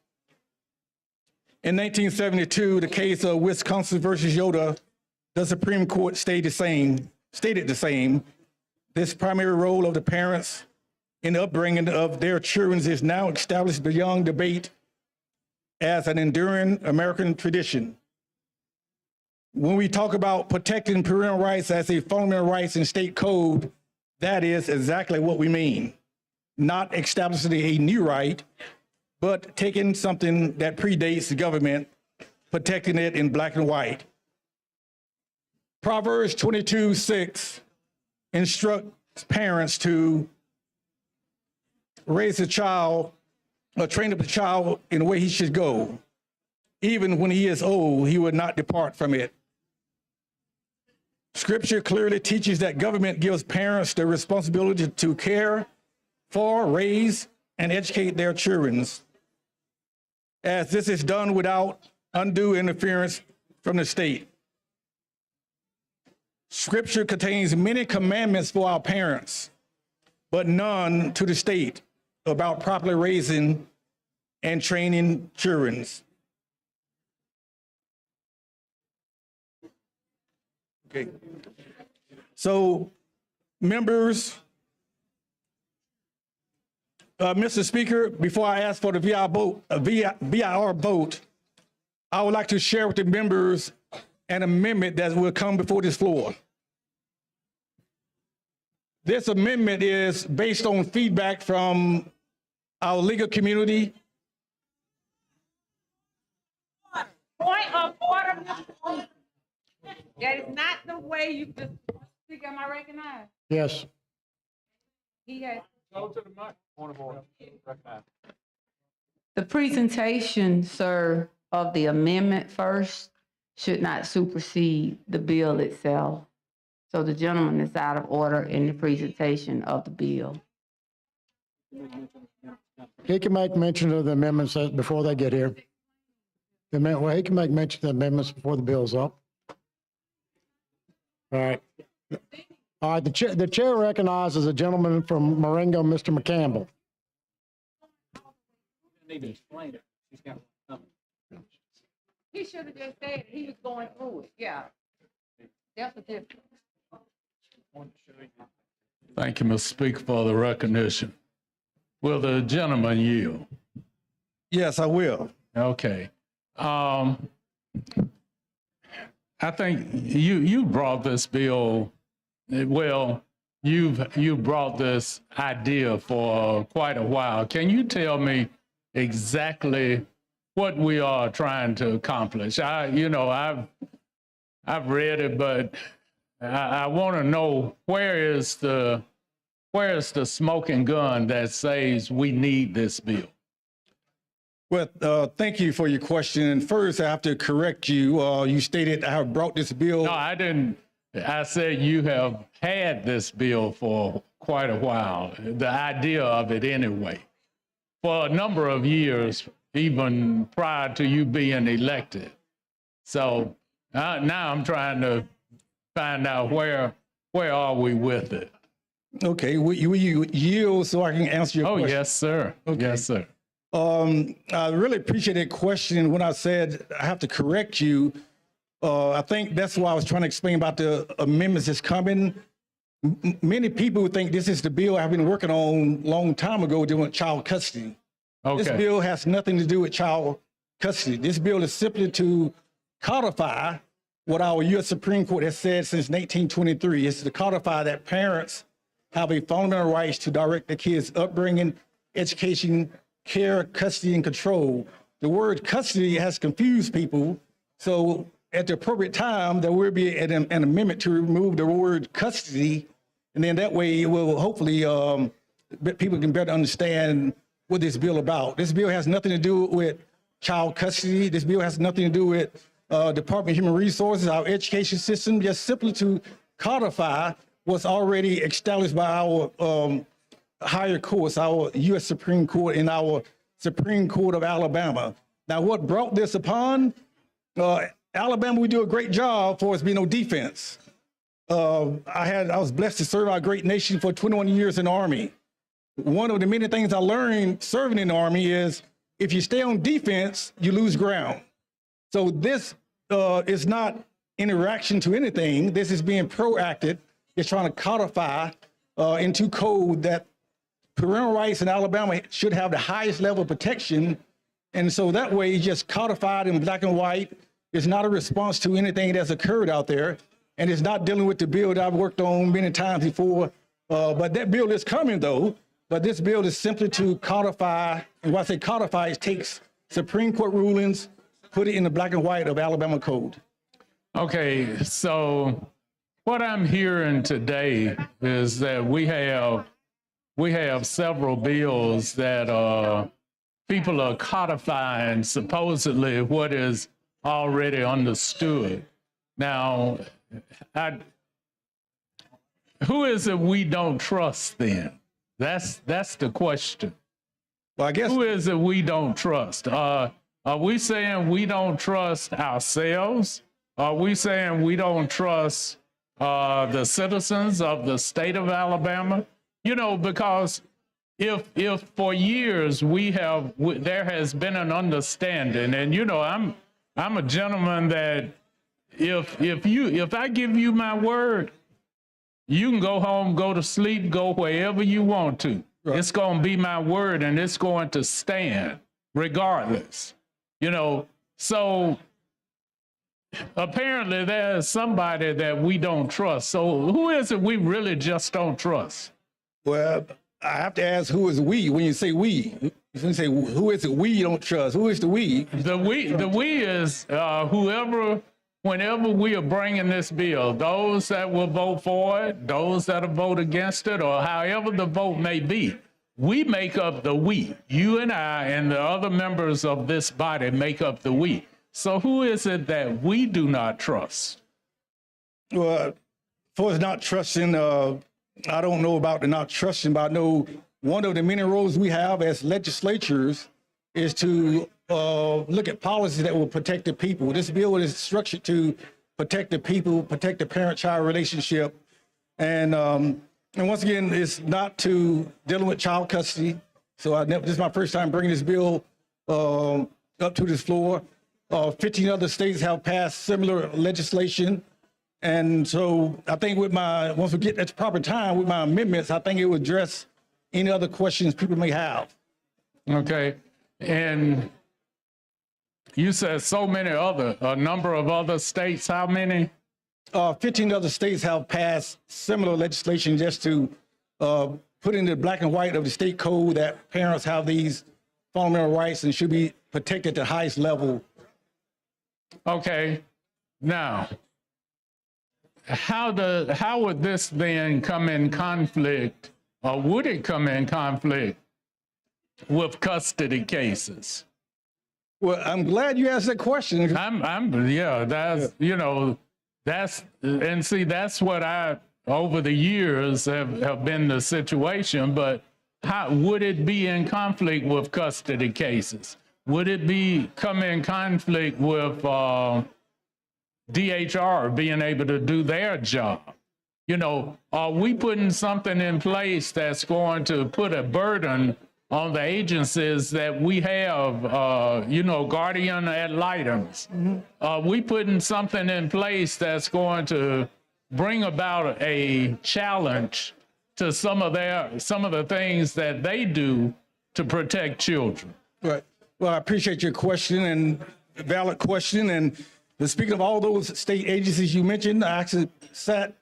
In 1972, the case of Wisconsin versus Yoda, the Supreme Court stated the same. This primary role of the parents in the upbringing of their children is now established beyond debate as an enduring American tradition. When we talk about protecting parental rights as a fundamental rights in state code, that is exactly what we mean. Not establishing a new right, but taking something that predates the government, protecting it in black and white. Proverbs 22:6 instructs parents to raise a child or train up a child in the way he should go. Even when he is old, he would not depart from it. Scripture clearly teaches that government gives parents the responsibility to care for, raise, and educate their children, as this is done without undue interference from the state. Scripture contains many commandments for our parents, but none to the state about properly raising and training children. Okay. So, members, Mr. Speaker, before I ask for the VIR vote, I would like to share with the members an amendment that will come before this floor. This amendment is based on feedback from our legal community. Point of order, Mr. That is not the way you just speak. Am I recognized? Yes. He has. Go to the mic. Point of order. The presentation, sir, of the amendment first should not supersede the bill itself. So the gentleman is out of order in the presentation of the bill. He can make mention of the amendments before they get here. Well, he can make mention of the amendments before the bill's up. All right. All right, the chair recognizes a gentleman from Marengo, Mr. McCampbell. He should have just said he was going through it. Yeah. That's a difference. Thank you, Mr. Speaker, for the recognition. Will the gentleman yield? Yes, I will. Okay. I think you brought this bill, well, you've brought this idea for quite a while. Can you tell me exactly what we are trying to accomplish? I've read it, but I want to know where is the smoking gun that says we need this bill? Well, thank you for your question. And first, I have to correct you. You stated I have brought this bill. No, I didn't. I said you have had this bill for quite a while, the idea of it anyway, for a number of years, even prior to you being elected. So now I'm trying to find out where are we with it? Okay, will you yield so I can answer your question? Oh, yes, sir. Okay. Yes, sir. I really appreciate that question. When I said I have to correct you, I think that's why I was trying to explain about the amendments that's coming. Many people would think this is the bill I've been working on a long time ago doing child custody. Okay. This bill has nothing to do with child custody. This bill is simply to codify what our U.S. Supreme Court has said since 1923. It's to codify that parents have a fundamental right to direct their kids' upbringing, education, care, custody, and control. The word custody has confused people. So at the appropriate time, there will be an amendment to remove the word custody. And then that way it will hopefully people can better understand what this bill about. This bill has nothing to do with child custody. This bill has nothing to do with Department of Human Resources, our education system, just simply to codify what's already established by our higher courts, our U.S. Supreme Court and our Supreme Court of Alabama. Now, what brought this upon? Alabama, we do a great job for us being no defense. I was blessed to serve our great nation for 21 years in the Army. One of the many things I learned serving in the Army is if you stay on defense, you lose ground. So this is not interaction to anything. This is being proactive. It's trying to codify into code that parental rights in Alabama should have the highest level of protection. And so that way it's just codified in black and white. It's not a response to anything that's occurred out there. And it's not dealing with the bill that I've worked on many times before. But that bill is coming though. But this bill is simply to codify, and when I say codify, it takes Supreme Court rulings, put it in the black and white of Alabama code. Okay, so what I'm hearing today is that we have several bills that people are codifying supposedly what is already understood. Now, who is it we don't trust then? That's the question. Well, I guess. Who is it we don't trust? Are we saying we don't trust ourselves? Are we saying we don't trust the citizens of the state of Alabama? You know, because if for years there has been an understanding, and you know, I'm a gentleman that if I give you my word, you can go home, go to sleep, go wherever you want to. Right. It's going to be my word, and it's going to stand regardless. You know, so apparently there's somebody that we don't trust. So who is it we really just don't trust? Well, I have to ask, who is we? When you say we, when you say who is it we you don't trust? Who is the we? The we is whenever we are bringing this bill, those that will vote for it, those that will vote against it, or however the vote may be, we make up the we. You and I and the other members of this body make up the we. So who is it that we do not trust? Well, for not trusting, I don't know about the not trusting, but I know one of the many roles we have as legislatures is to look at policies that will protect the people. This bill is structured to protect the people, protect the parent-child relationship. And once again, it's not to dealing with child custody. So this is my first time bringing this bill up to this floor. 15 other states have passed similar legislation. And so I think once we get at the proper time with my amendments, I think it would address any other questions people may have. Okay. And you said a number of other states, how many? 15 other states have passed similar legislation just to put in the black and white of the state code that parents have these fundamental rights and should be protected at the highest level. Okay. Now, how would this then come in conflict, or would it come in conflict with custody cases? Well, I'm glad you asked that question. That's what over the years have been the situation, but how would it be in conflict with custody cases? Would it come in conflict with DHR being able to do their job? You know, are we putting something in place that's going to put a burden on the agencies that we have, guardian ad litems? Are we putting something in place that's going to bring about a challenge to some of the things that they do to protect children? Right. Well, I appreciate your question, and valid question. And speaking of all those state agencies you mentioned, I actually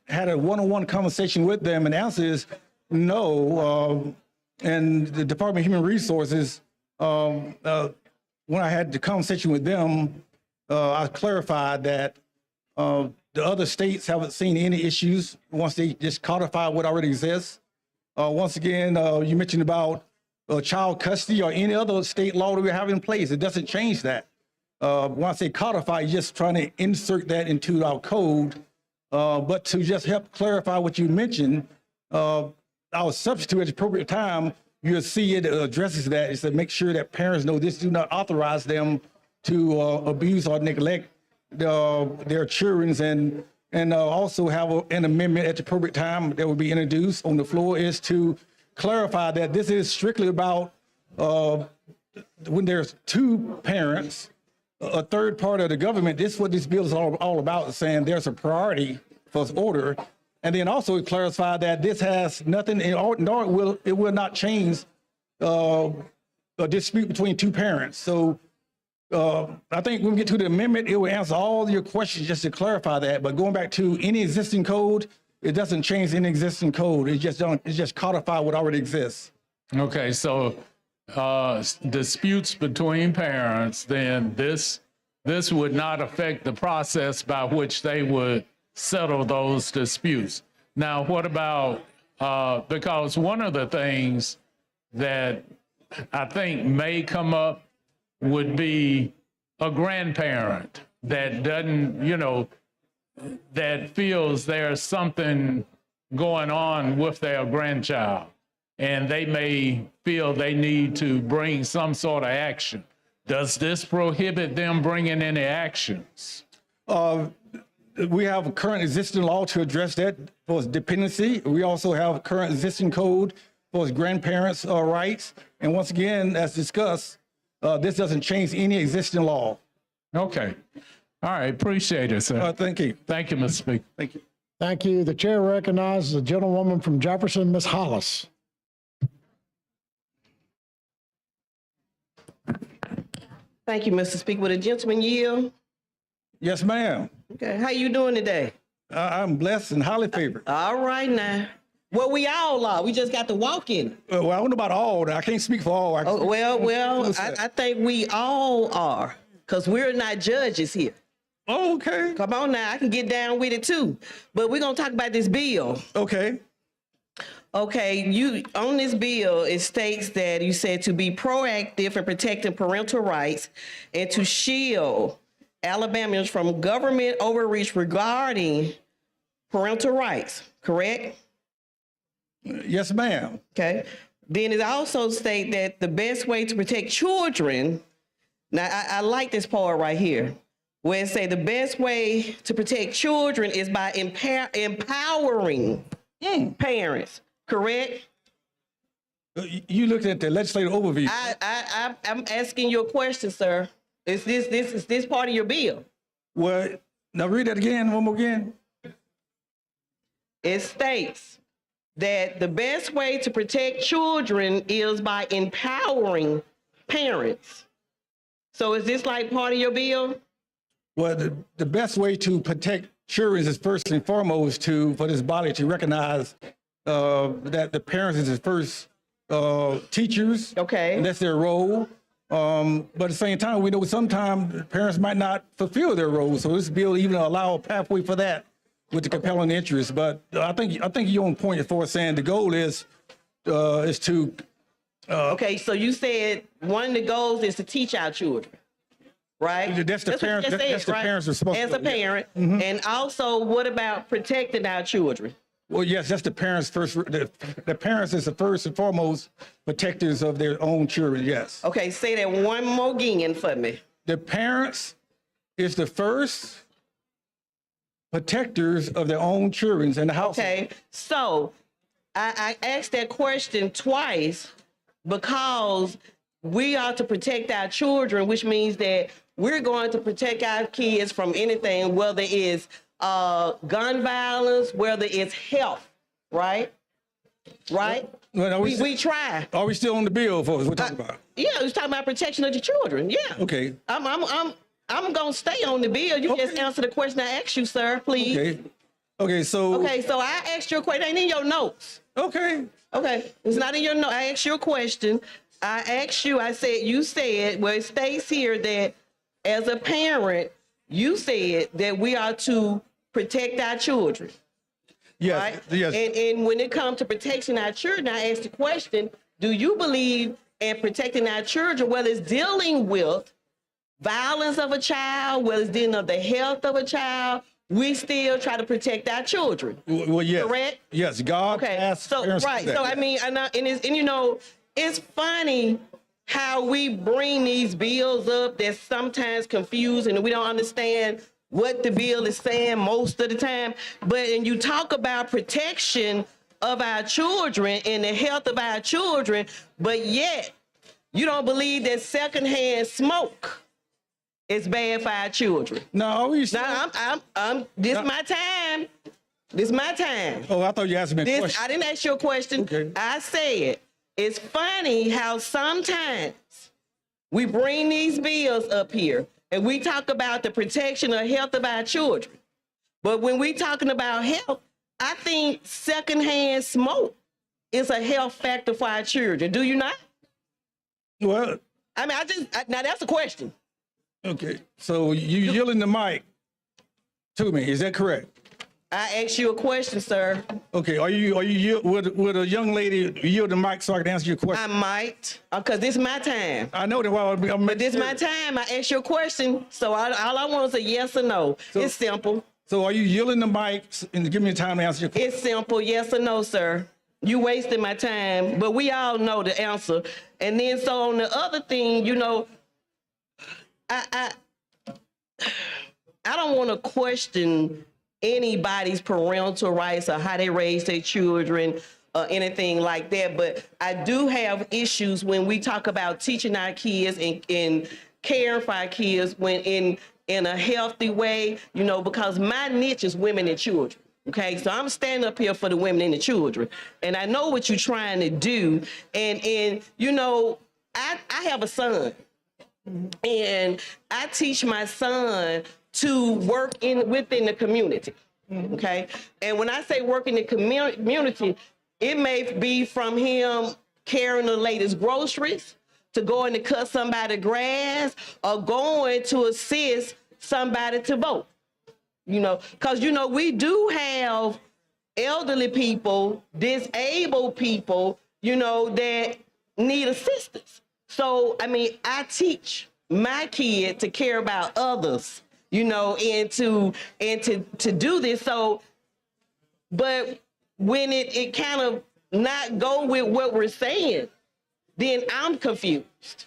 had a one-on-one conversation with them, and the answer is no. And the Department of Human Resources, when I had the conversation with them, I clarified that the other states haven't seen any issues once they just codify what already exists. Once again, you mentioned about child custody or any other state law that we have in place. It doesn't change that. When I say codify, you're just trying to insert that into our code. But to just help clarify what you mentioned, our substitute at the appropriate time, you'll see it addresses that. It's to make sure that parents know this do not authorize them to abuse or neglect their children, and also have an amendment at the appropriate time that will be introduced on the floor is to clarify that this is strictly about when there's two parents, a third part of the government. This is what this bill is all about, saying there's a priority for order. And then also clarify that this has nothing, nor it will not change a dispute between two parents. So I think when we get to the amendment, it will answer all your questions just to clarify that. But going back to any existing code, it doesn't change any existing code. It just codify what already exists. Okay, so disputes between parents, then this would not affect the process by which they would settle those disputes. Now, what about, because one of the things that I think may come up would be a grandparent that doesn't, that feels there's something going on with their grandchild, and they may feel they need to bring some sort of action. Does this prohibit them bringing any actions? We have a current existing law to address that for dependency. We also have a current existing code for grandparents' rights. And once again, as discussed, this doesn't change any existing law. Okay. All right. Appreciate it, sir. Thank you. Thank you, Mr. Speaker. Thank you. Thank you. The chair recognizes the gentlewoman from Jefferson, Ms. Hollis. Thank you, Mr. Speaker. Would a gentleman yield? Yes, ma'am. Okay, how you doing today? I'm blessed and highly favored. All right now. Well, we all are. We just got to walk in. Well, I don't know about all. I can't speak for all. I think we all are, because we're not judges here. Oh, okay. Come on now, I can get down with it too. But we're going to talk about this bill. Okay. Okay, on this bill, it states that you said to be proactive in protecting parental rights and to shield Alabamians from government overreach regarding parental rights, correct? Yes, ma'am. Okay. Then it also states that the best way to protect children, now I like this part right here, where it say the best way to protect children is by empowering parents, correct? You looked at the legislative overview. I'm asking you a question, sir. Is this part of your bill? Well, now read that again, one more again. It states that the best way to protect children is by empowering parents. So is this like part of your bill? Well, the best way to protect children is first and foremost for this body to recognize that the parents is the first teachers. Okay. And that's their role. But at the same time, we know sometimes parents might not fulfill their role. So this bill even allow a pathway for that with the compelling interest. But I think you're on point as far as saying the goal is to. Okay, so you said one of the goals is to teach our children, right? That's the parents. That's the parents' responsibility. As a parent, and also what about protecting our children? Well, yes, that's the parents first. The parents is the first and foremost protectors of their own children. Yes. Okay, say that one more again for me. The parents is the first protectors of their own children in the house. Okay, so I asked that question twice because we are to protect our children, which means that we're going to protect our kids from anything, whether it's gun violence, whether it's health, right? Right? Well, we try. Are we still on the bill for us? We're talking about. Yeah, we're talking about protection of the children. Yeah. Okay. I'm gonna stay on the bill. You just answer the question I asked you, sir, please. Okay. Okay, so I asked you a question. It ain't in your notes. Okay. Okay. It's not in your notes. I asked you a question. I asked you, you said, well, it states here that as a parent, you said that we are to protect our children. Yes. Right? Yes. And when it comes to protecting our children, I asked the question, do you believe in protecting our children, whether it's dealing with violence of a child, whether it's dealing with the health of a child, we still try to protect our children. Well, yes. Correct? Yes, God asked parents to do that. So I mean, it's funny how we bring these bills up that's sometimes confusing and we don't understand what the bill is saying most of the time. But when you talk about protection of our children and the health of our children, but yet you don't believe that secondhand smoke is bad for our children. No, this my time. This my time. Oh, I thought you asked me a question. I didn't ask you a question. Okay. I said, it's funny how sometimes we bring these bills up here and we talk about the protection of health of our children. But when we talking about health, I think secondhand smoke is a health factor for our children. Do you not? Well, I mean, now that's a question. okay, so you yielding the mic to me, is that correct? I asked you a question, sir. Okay, would a young lady yield the mic so I can answer your question? I might, because this is my time. I know that. Well, but this is my time. I asked you a question, so all I want is a yes or no. It's simple. So are you yielding the mic and give me time to answer your question? It's simple, yes or no, sir. You wasted my time, but we all know the answer. And then so on the other thing, you know, I don't want to question anybody's parental rights or how they raise their children or anything like that. But I do have issues when we talk about teaching our kids and caring for our kids when in a healthy way, you know, because my niche is women and children. Okay, so I'm standing up here for the women and the children. And I know what you're trying to do. And you know, I have a son. And I teach my son to work within the community, okay? And when I say work in the community, it may be from him carrying the latest groceries, to going to cut somebody's grass, or going to assist somebody to vote. You know, because, you know, we do have elderly people, disabled people, you know, that need assistance. So, I mean, I teach my kid to care about others, you know, and to do this. So, but when it kind of not go with what we're saying, then I'm confused.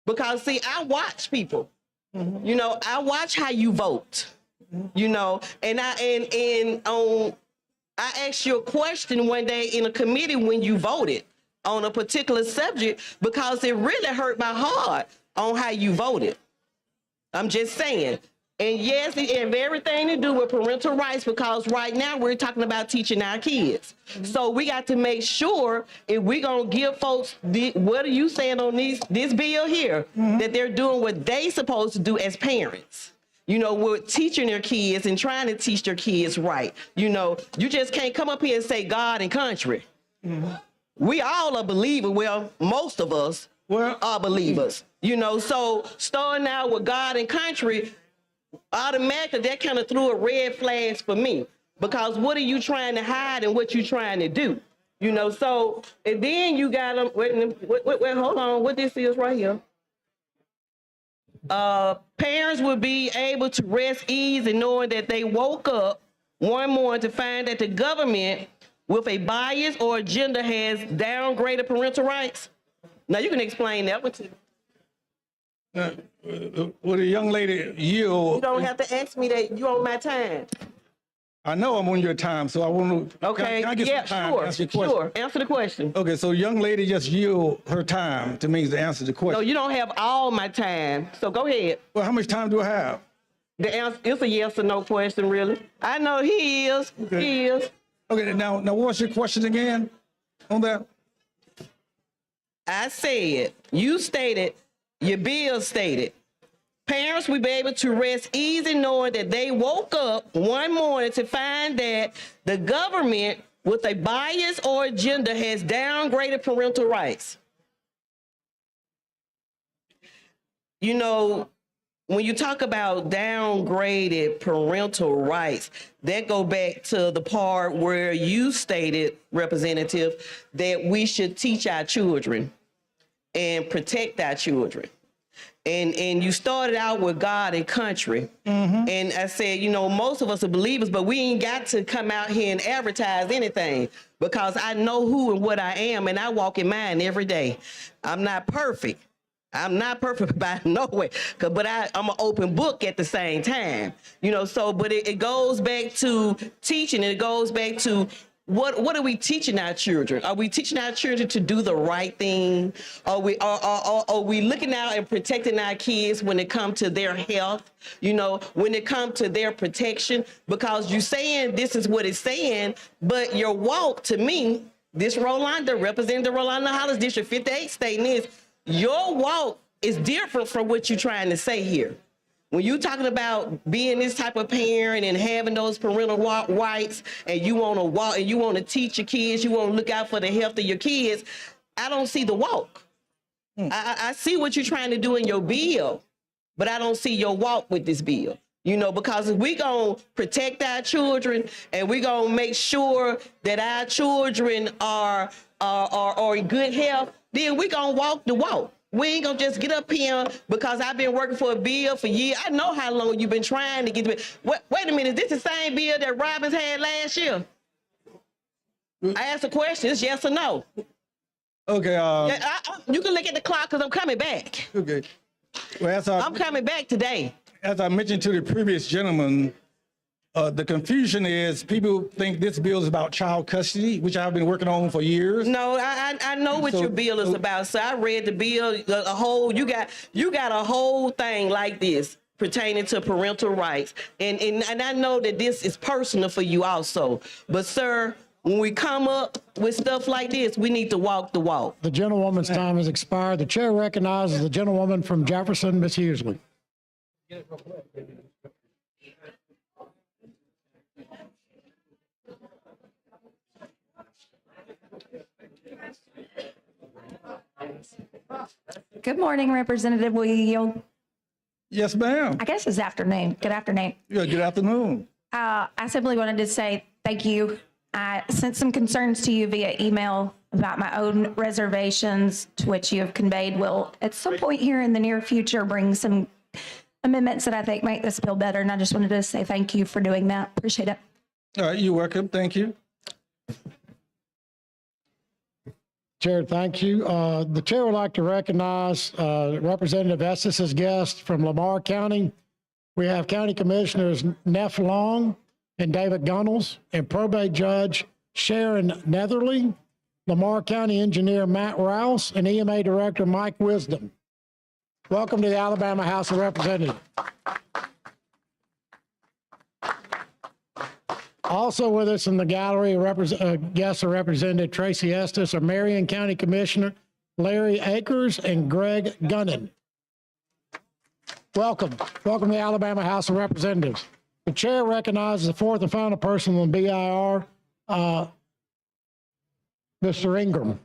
Because see, I watch people, you know, I watch how you vote, you know, and I asked you a question one day in a committee when you voted on a particular subject, because it really hurt my heart on how you voted. I'm just saying. And yes, it have everything to do with parental rights, because right now we're talking about teaching our kids. So we got to make sure if we're going to give folks, what are you saying on this bill here, that they're doing what they supposed to do as parents. You know, we're teaching their kids and trying to teach their kids right. You know, you just can't come up here and say God and country. We all are believers. Well, most of us are believers, you know, so starting out with God and country, automatically that kind of threw a red flag for me, because what are you trying to hide and what you trying to do, you know? So, and then you got them, wait, hold on, what this is right here. Parents would be able to rest easy knowing that they woke up one morning to find that the government with a bias or agenda has downgraded parental rights. Now you can explain that one too. Would a young lady yield? You don't have to ask me that. You on my time. I know I'm on your time, so I want to. Okay. Can I get Yeah, some time sure. to answer your question? Sure. Answer the question. Okay, so young lady just yield her time to me to answer the question. No, you don't have all my time. So go ahead. Well, how much time do I have? The answer is a yes or no question, really. I know he is. Okay. He is. Okay, now what's your question again on that? I said, you stated, your bill stated, parents will be able to rest easy knowing that they woke up one morning to find that the government with a bias or agenda has downgraded parental rights. You know, when you talk about downgraded parental rights, that go back to the part where you stated, Representative, that we should teach our children and protect our children. And you started out with God and country. And I said, you know, most of us are believers, but we ain't got to come out here and advertise anything, because I know who and what I am, and I walk in mine every day. I'm not perfect. I'm not perfect by no way, but I'm an open book at the same time, you know. So, but it goes back to teaching, and it goes back to what are we teaching our children? Are we teaching our children to do the right thing? Are we looking out and protecting our kids when it comes to their health? You know, when it comes to their protection? Because you're saying this is what it's saying, but your walk to me, this Rolanda, Representative Rolanda Hollis, District 58 stating this. Your walk is different from what you're trying to say here. When you talking about being this type of parent and having those parental rights, and you want to walk and you want to teach your kids, you want to look out for the health of your kids, I don't see the walk. I see what you're trying to do in your bill, but I don't see your walk with this bill. You know, because if we gonna protect our children and we gonna make sure that our children are in good health, then we gonna walk the walk. We ain't gonna just get up here because I've been working for a bill for years. I know how long you've been trying to get to it. Wait a minute, is this the same bill that Robbins had last year? I asked a question, it's yes or no. Okay. You can look at the clock because I'm coming back. Okay. Well, I'm coming back today. As I mentioned to the previous gentleman, the confusion is people think this bill is about child custody, which I've been working on for years. No, I know what your bill is about. So I read the bill, a whole, you got a whole thing like this pertaining to parental rights. And I know that this is personal for you also. But sir, when we come up with stuff like this, we need to walk the walk. The gentlewoman's time has expired. The chair recognizes the gentlewoman from Jefferson, Ms. Hughley. Good morning, Representative. Will you yield? Yes, ma'am. I guess it's afternoon. Good afternoon. Yeah, good afternoon. I simply wanted to say thank you. I sent some concerns to you via email about my own reservations, to which you have conveyed will at some point here in the near future bring some amendments that I think make this bill better. And I just wanted to say thank you for doing that. Appreciate it. All right, you're welcome. Thank you. Chair, thank you. The chair would like to recognize Representative Estes' guest from Lamar County. We have County Commissioners Neff Long and David Gunnels, and Probate Judge Sharon Netherly, Lamar County Engineer Matt Rouse, and EMA Director Mike Wisdom. Welcome to the Alabama House of Representatives. Also with us in the gallery, guests are Representative Tracy Estes, our Marion County Commissioner Larry Akers, and Greg Gunnan. Welcome. Welcome to the Alabama House of Representatives. The chair recognizes the fourth and final person on BIR, Mr. Ingram.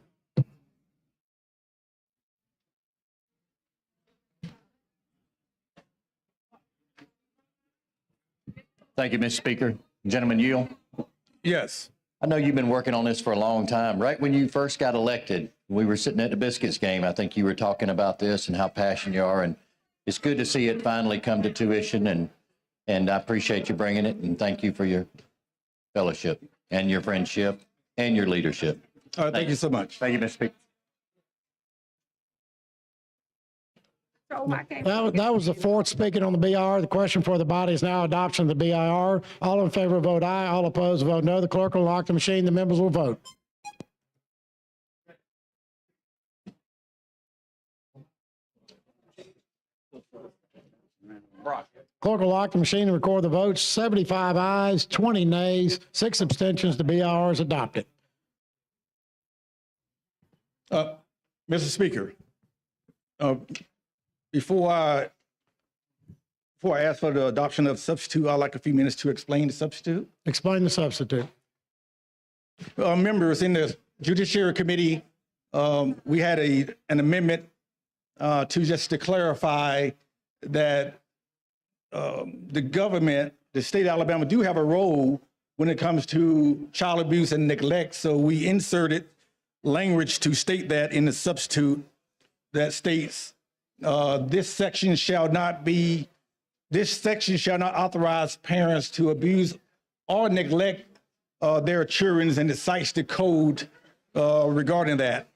Thank you, Mr. Speaker. Gentleman Yield. Yes. I know you've been working on this for a long time. Right when you first got elected, we were sitting at the Biscuits game. I think you were talking about this and how passionate you are. And it's good to see it finally come to tuition. And I appreciate you bringing it. And thank you for your fellowship and your friendship and your leadership. All right, thank you so much. Thank you, Mr. Speaker. That was the fourth speaking on the BIR. The question for the body is now adoption of the BIR. All in favor vote aye. All opposed vote no. The clerk will lock the machine. The members will vote. Clerk will lock the machine and record the votes. 75 ayes, 20 nays, 6 abstentions. The BIR is adopted. Mr. Speaker, before I ask for the adoption of substitute, I'd like a few minutes to explain the substitute. Explain the substitute. Members in the Judiciary Committee, we had an amendment to clarify that the government, the state of Alabama, do have a role when it comes to child abuse and neglect. So we inserted language to state that in the substitute that states this section shall not authorize parents to abuse or neglect their children, and it cites the code regarding that.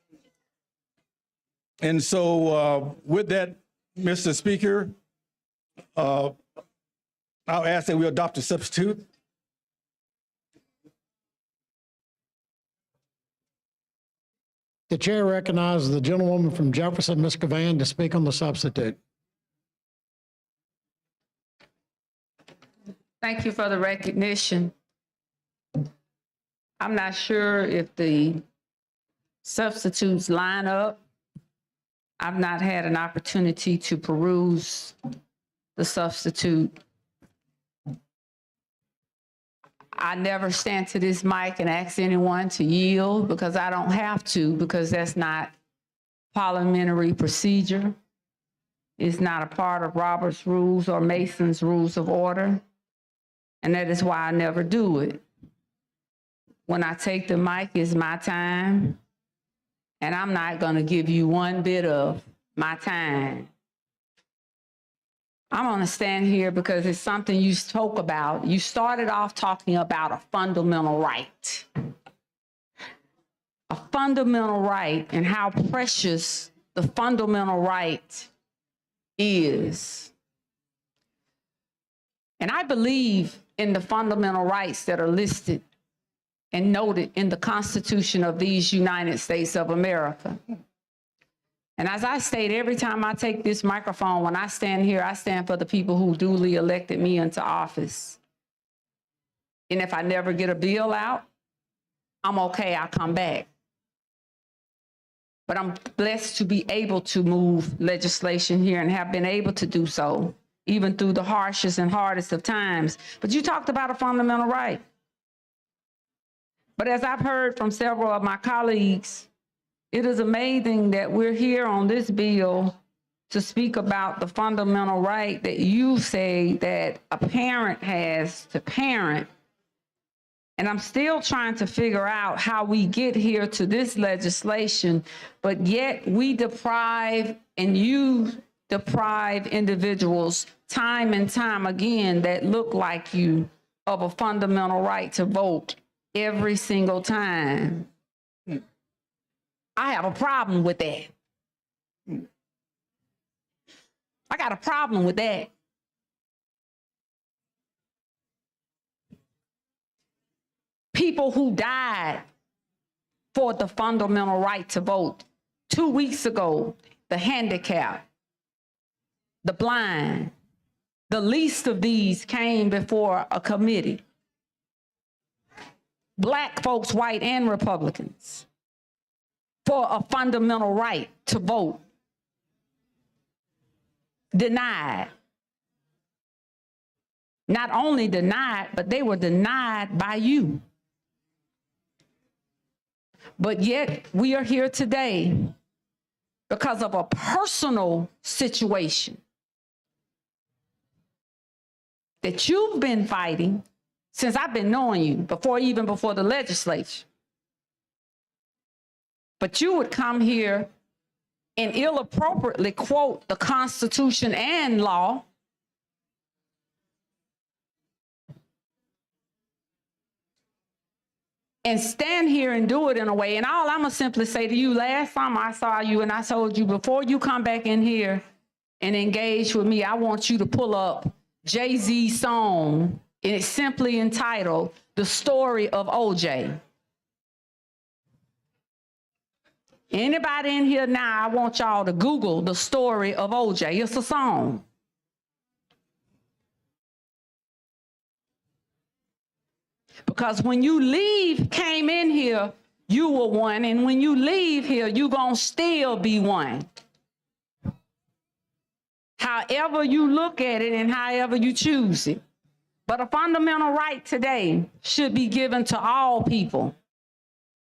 And so with that, Mr. Speaker, I'll ask that we adopt a substitute. The chair recognizes the gentlewoman from Jefferson, Ms. Cavan, to speak on the substitute. Thank you for the recognition. I'm not sure if the substitutes line up. I've not had an opportunity to peruse the substitute. I never stand to this mic and ask anyone to yield because I don't have to, because that's not parliamentary procedure. It's not a part of Robert's rules or Mason's rules of order. And that is why I never do it. When I take the mic, it's my time. And I'm not going to give you one bit of my time. I'm going to stand here because it's something you spoke about. You started off talking about a fundamental right. A fundamental right, and how precious the fundamental right is. And I believe in the fundamental rights that are listed and noted in the Constitution of these United States of America. And as I state every time I take this microphone, when I stand here, I stand for the people who duly elected me into office. And if I never get a bill out, I'm okay, I'll come back. But I'm blessed to be able to move legislation here and have been able to do so, even through the harshest and hardest of times. But you talked about a fundamental right. But as I've heard from several of my colleagues, it is amazing that we're here on this bill to speak about the fundamental right that you say that a parent has to parent. And I'm still trying to figure out how we get here to this legislation, but yet we deprive and you deprive individuals time and time again that look like you of a fundamental right to vote every single time. I have a problem with that. I got a problem with that. People who died for the fundamental right to vote 2 weeks ago, the handicapped, the blind, the least of these came before a committee. Black folks, white and Republicans, for a fundamental right to vote. Denied. Not only denied, but they were denied by you. But yet we are here today because of a personal situation that you've been fighting since I've been knowing you, even before the legislature. But you would come here and inappropriately quote the Constitution and law and stand here and do it in a way. And all I'm gonna simply say to you, last time I saw you and I told you, before you come back in here and engage with me, I want you to pull up Jay-Z's song, and it's simply entitled, The Story of OJ. Anybody in here now, I want y'all to Google The Story of OJ. It's a song. Because when you came in here, you were one, and when you leave here, you're gonna still be one. However you look at it and however you choose it. But a fundamental right today should be given to all people.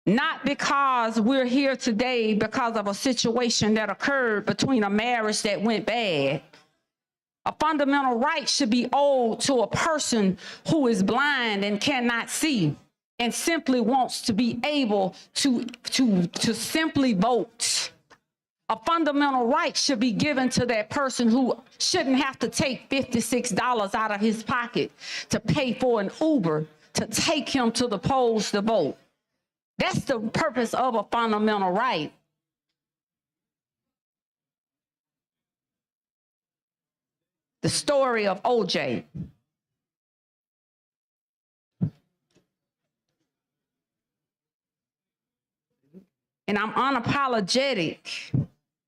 Not because we're here today because of a situation that occurred between a marriage that went bad. A fundamental right should be owed to a person who is blind and cannot see and simply wants to be able to simply vote. A fundamental right should be given to that person who shouldn't have to take $56 out of his pocket to pay for an Uber to take him to the polls to vote. That's the purpose of a fundamental right. The story of OJ. And I'm unapologetic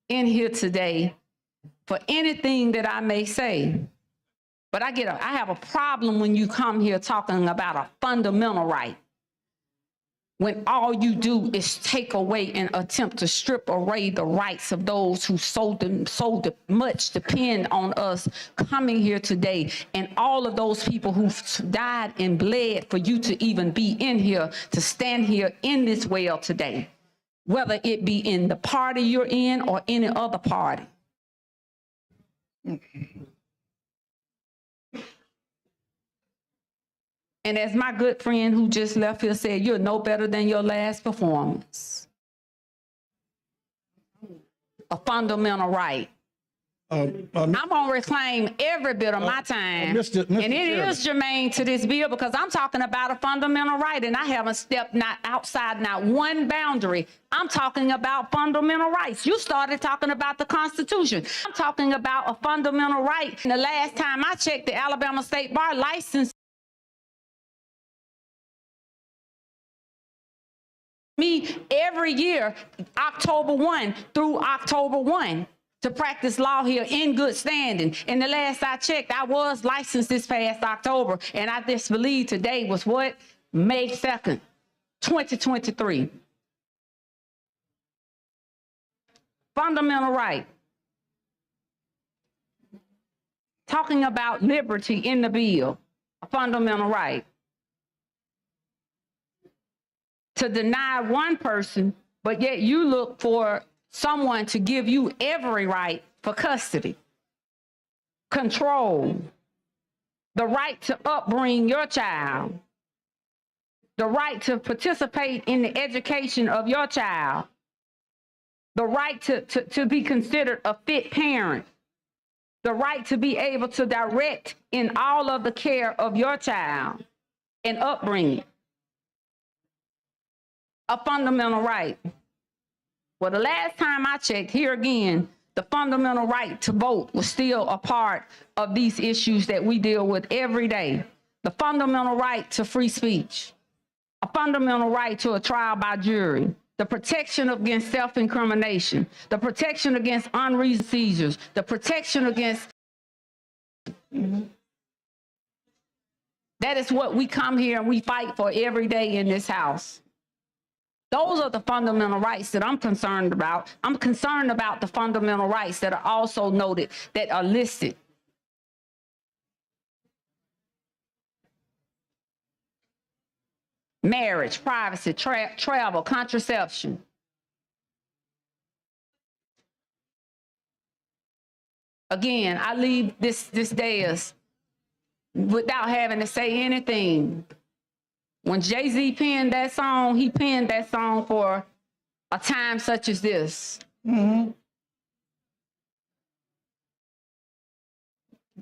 in here today for anything that I may say. But I have a problem when you come here talking about a fundamental right. when all you do is take away and attempt to strip away the rights of those who so much depend on us coming here today, and all of those people who died and bled for you to even be in here, to stand here in this well today, whether it be in the party you're in or any other party. And as my good friend who just left here said, you're no better than your last performance. A fundamental right. I'm gonna reclaim every bit of my time. And it is germane to this bill because I'm talking about a fundamental right, and I haven't stepped not outside not one boundary. I'm talking about fundamental rights. You started talking about the Constitution. I'm talking about a fundamental right. And the last time I checked, the Alabama State Bar license me every year, October 1 through October 1, to practice law here in good standing. And the last I checked, I was licensed this past October, and I just believe today was what? May 2nd, 2023. Fundamental right. Talking about liberty in the bill, a fundamental right. To deny one person, but yet you look for someone to give you every right for custody, control, the right to upbring your child, the right to participate in the education of your child, the right to be considered a fit parent, the right to be able to direct in all of the care of your child and upbringing. A fundamental right. Well, the last time I checked, here again, the fundamental right to vote was still a part of these issues that we deal with every day. The fundamental right to free speech, a fundamental right to a trial by jury, the protection against self-incrimination, the protection against unreasonable seizures, the protection against... That is what we come here and we fight for every day in this house. Those are the fundamental rights that I'm concerned about. I'm concerned about the fundamental rights that are also noted, that are listed. Marriage, privacy, travel, contraception. Again, I leave this dais without having to say anything. When Jay-Z penned that song, he penned that song for a time such as this. You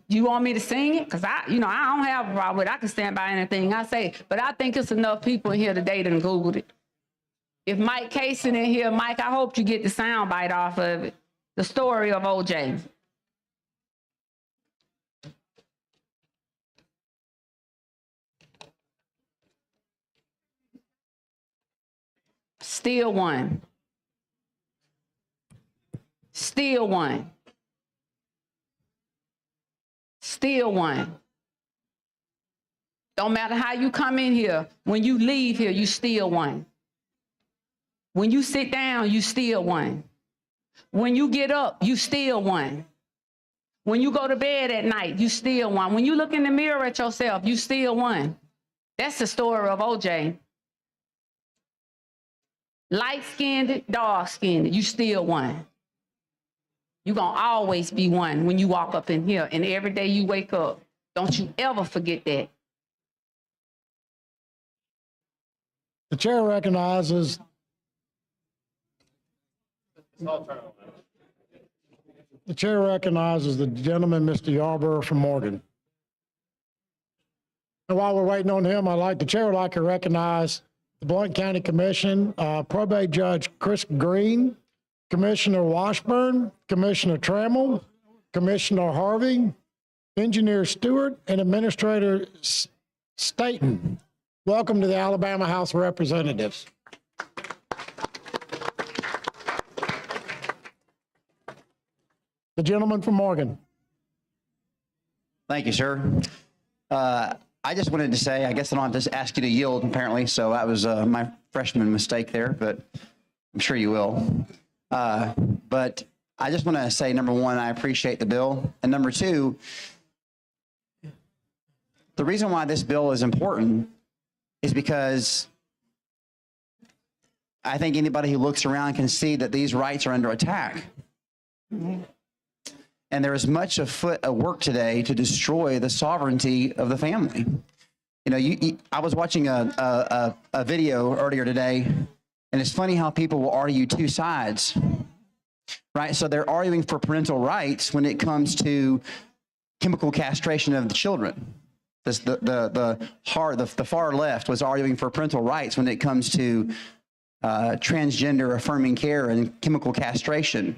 want me to sing it? Because I don't have a problem with it. I can stand by anything I say. But I think it's enough people in here today that Googled it. If Mike Kaysen in here, Mike, I hope you get the sound bite off of it. The story of OJ. Still one. Still one. Still one. Don't matter how you come in here. When you leave here, you still one. When you sit down, you still one. When you get up, you still one. When you go to bed at night, you still one. When you look in the mirror at yourself, you still one. That's the story of OJ. Light-skinned, dark-skinned, you still one. You're going to always be one when you walk up in here, and every day you wake up. Don't you ever forget that. The chair recognizes the gentleman, Mr. Yarborough from Morgan. And while we're waiting on him, the chair would like to recognize the Blount County Commission, Probate Judge Chris Green, Commissioner Washburn, Commissioner Trammell, Commissioner Harvey, Engineer Stewart, and Administrator Staten. Welcome to the Alabama House of Representatives. The gentleman from Morgan. Thank you, sir. I just wanted to say, I guess I don't have to ask you to yield apparently, so that was my freshman mistake there, but I'm sure you will. But I just want to say, number one, I appreciate the bill. And number two, the reason why this bill is important is because I think anybody who looks around can see that these rights are under attack. And there is much afoot of work today to destroy the sovereignty of the family. You know, I was watching a video earlier today, and it's funny how people will argue two sides, right? So they're arguing for parental rights when it comes to chemical castration of the children. The far left was arguing for parental rights when it comes to transgender affirming care and chemical castration.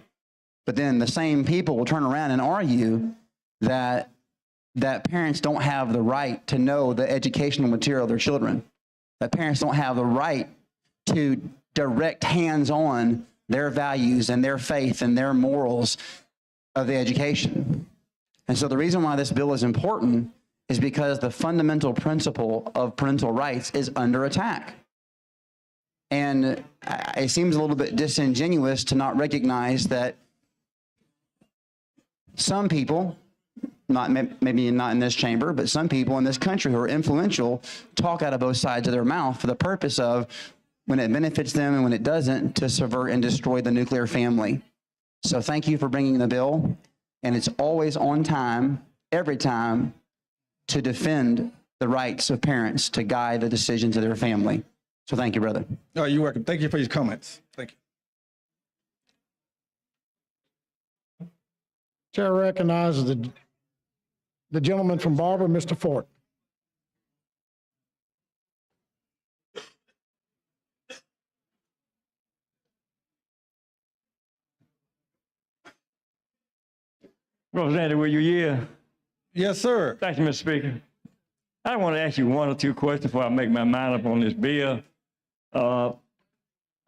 But then the same people will turn around and argue that parents don't have the right to know the educational material of their children, that parents don't have the right to direct hands-on their values and their faith and their morals of the education. And so the reason why this bill is important is because the fundamental principle of parental rights is under attack. And it seems a little bit disingenuous to not recognize that some people, maybe not in this chamber, but some people in this country who are influential talk out of both sides of their mouth for the purpose of, when it benefits them and when it doesn't, to subvert and destroy the nuclear family. So thank you for bringing the bill. And it's always on time, every time, to defend the rights of parents to guide the decisions of their family. So thank you, brother. Oh, you're welcome. Thank you for your comments. Thank you. Chair recognizes the gentleman from Barber, Mr. Fort. Rosanna, will you yield? Yes, sir. Thank you, Mr. Speaker. I want to ask you one or two questions before I make my mind up on this bill. I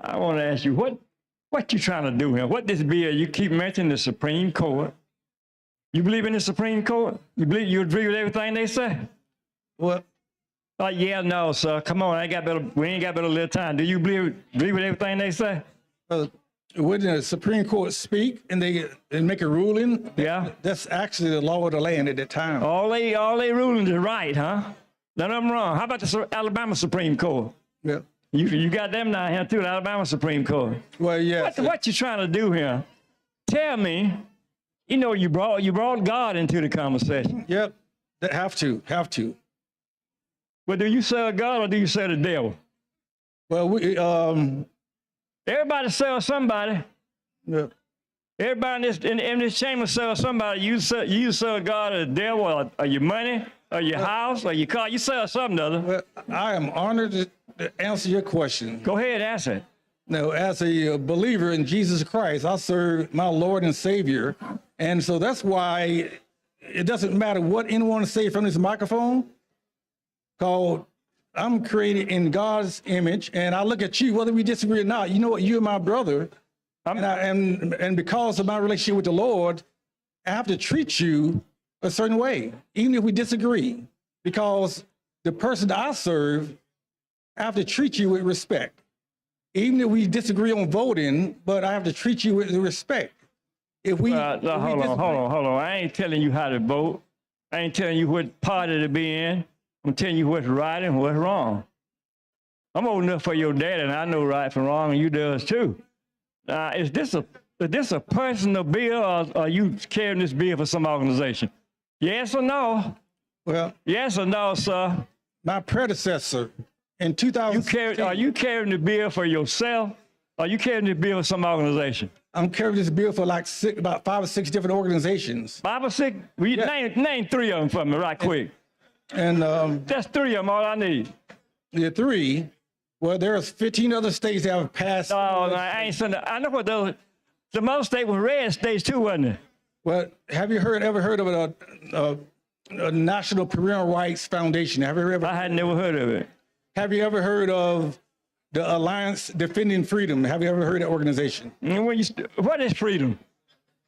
want to ask you, what you trying to do here? What this bill, you keep mentioning the Supreme Court. You believe in the Supreme Court? You agree with everything they say? What? Yeah, no, sir. Come on, we ain't got but a little time. Do you agree with everything they say? When the Supreme Court speak and they make a ruling, yeah, that's actually the law of the land at that time. All they rulings is right, huh? None of them wrong. How about the Alabama Supreme Court? Yeah. You got them down here too, the Alabama Supreme Court. Well, yeah. What you trying to do here? Tell me. You know, you brought God into the conversation. Yep. Have to. Well, do you serve God or do you serve the devil? Well, everybody serves somebody. Yeah. Everybody in this chamber serves somebody. You serve God or the devil or your money or your house or your car. You serve something other. Well, I am honored to answer your question. Go ahead, answer it. No, as a believer in Jesus Christ, I serve my Lord and Savior. And so that's why it doesn't matter what anyone say from this microphone, because I'm created in God's image, and I look at you, whether we disagree or not. You know what? You're my brother, and because of my relationship with the Lord, I have to treat you a certain way, even if we disagree, because the person I serve, I have to treat you with respect. Even if we disagree on voting, but I have to treat you with respect. If we hold on. I ain't telling you how to vote. I ain't telling you what party to be in. I'm telling you what's right and what's wrong. I'm old enough for your dad, and I know right from wrong, and you does too. Is this a personal bill, or are you carrying this bill for some organization? Yes or no? Well, yes or no, sir? My predecessor in 2016. Are you carrying the bill for yourself? Or are you carrying the bill for some organization? I'm carrying this bill for about 5 or 6 different organizations. 5 or 6? Well, name 3 of them for me right quick. And that's 3 of them, all I need. Yeah, 3. Well, there's 15 other states that have passed. No, I ain't saying that. I know what the most state was red states too, wasn't it? Well, have you ever heard of a National Parental Rights Foundation? Have you ever? I had never heard of it. Have you ever heard of the Alliance Defending Freedom? Have you ever heard of that organization? What is freedom?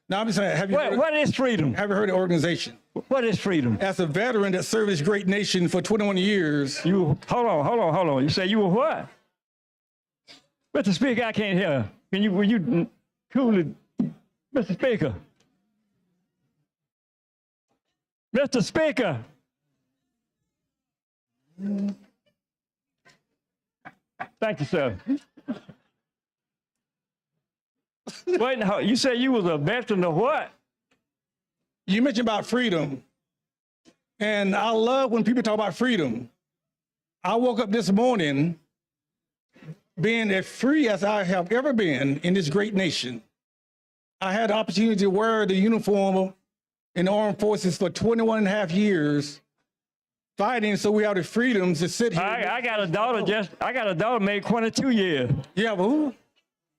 Now, I'm just saying, have you What is freedom? Have you heard of the organization? What is freedom? As a veteran that served this great nation for 21 years. Hold on. You say you were what? Mr. Speaker, I can't hear. Will you cool it? Mr. Speaker. Mr. Speaker. Thank you, sir. Wait, you said you was a veteran of what? You mentioned about freedom. And I love when people talk about freedom. I woke up this morning being as free as I have ever been in this great nation. I had the opportunity to wear the uniform in the armed forces for 21 and a half years, fighting so we have the freedoms to sit here. I got a daughter made 22 years. You have who?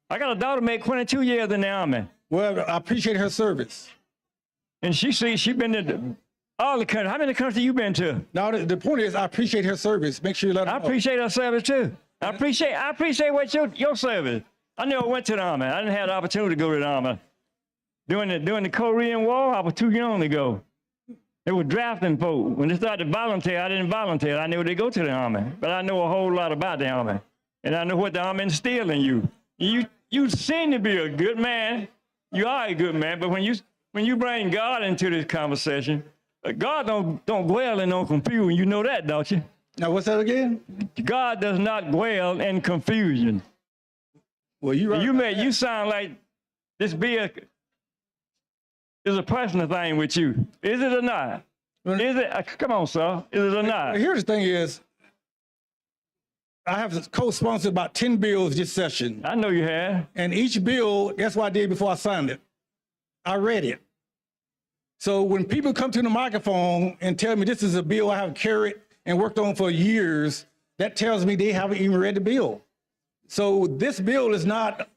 I got a daughter made 22 years in the Army. Well, I appreciate her service. And she been to all the countries. How many countries you been to? Now, the point is, I appreciate her service. Make sure you let her know. I appreciate her service too. I appreciate what your service. I never went to the Army. I didn't have the opportunity to go to the Army. During the Korean War, I was too young to go. They were drafting folk. When they started to volunteer, I didn't volunteer. I knew they go to the Army. But I know a whole lot about the Army. And I know what the Army instilled in you. You seem to be a good man. You are a good man. But when you bring God into this conversation, God don't dwell in no confusion. You know that, don't you? Now, what's that again? God does not dwell in confusion. Well, you sound like this bill is a personal thing with you. Is it or not? Is it? Come on, sir. Is it or not? Here's the thing is, I have co-sponsored about 10 bills this session. I know you have. And each bill, that's what I did before I signed it. I read it. So when people come to the microphone and tell me this is a bill I have carried and worked on for years, that tells me they haven't even read the bill. So this is not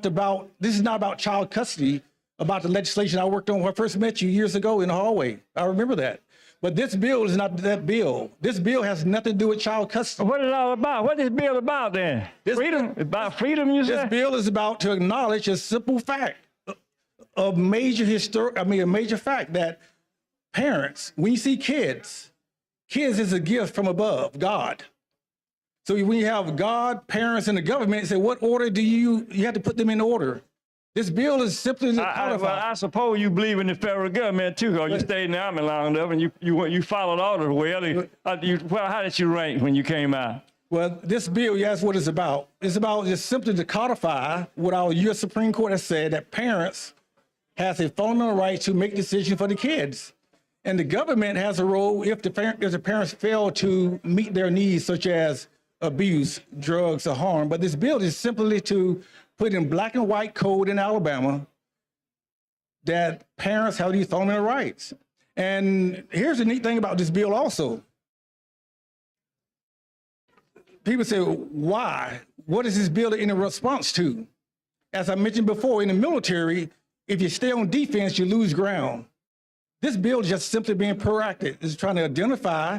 about child custody, about the legislation I worked on when I first met you years ago in the hallway. I remember that. But this bill is not that bill. This bill has nothing to do with child custody. What is it all about? What is this bill about then? Freedom? About freedom, you say? This bill is about to acknowledge a simple fact, a major fact that parents, when you see kids is a gift from above, God. So when you have God, parents, and the government, say, what order do you have to put them in order? This bill is simply to codify. Well, I suppose you believe in the federal government too, because you stayed in the Army long enough and you followed orders well. How did you rank when you came out? Well, this bill, you asked what it's about. It's about just simply to codify what our U.S. Supreme Court has said, that parents has a fundamental right to make decisions for the kids. And the government has a role if the parents fail to meet their needs, such as abuse, drugs, or harm. But this bill is simply to put in black and white code in Alabama that parents have these fundamental rights. And here's the neat thing about this bill also. People say, why? What is this bill in response to? As I mentioned before, in the military, if you stay on defense, you lose ground. This bill is just simply being proactive. It's trying to identify,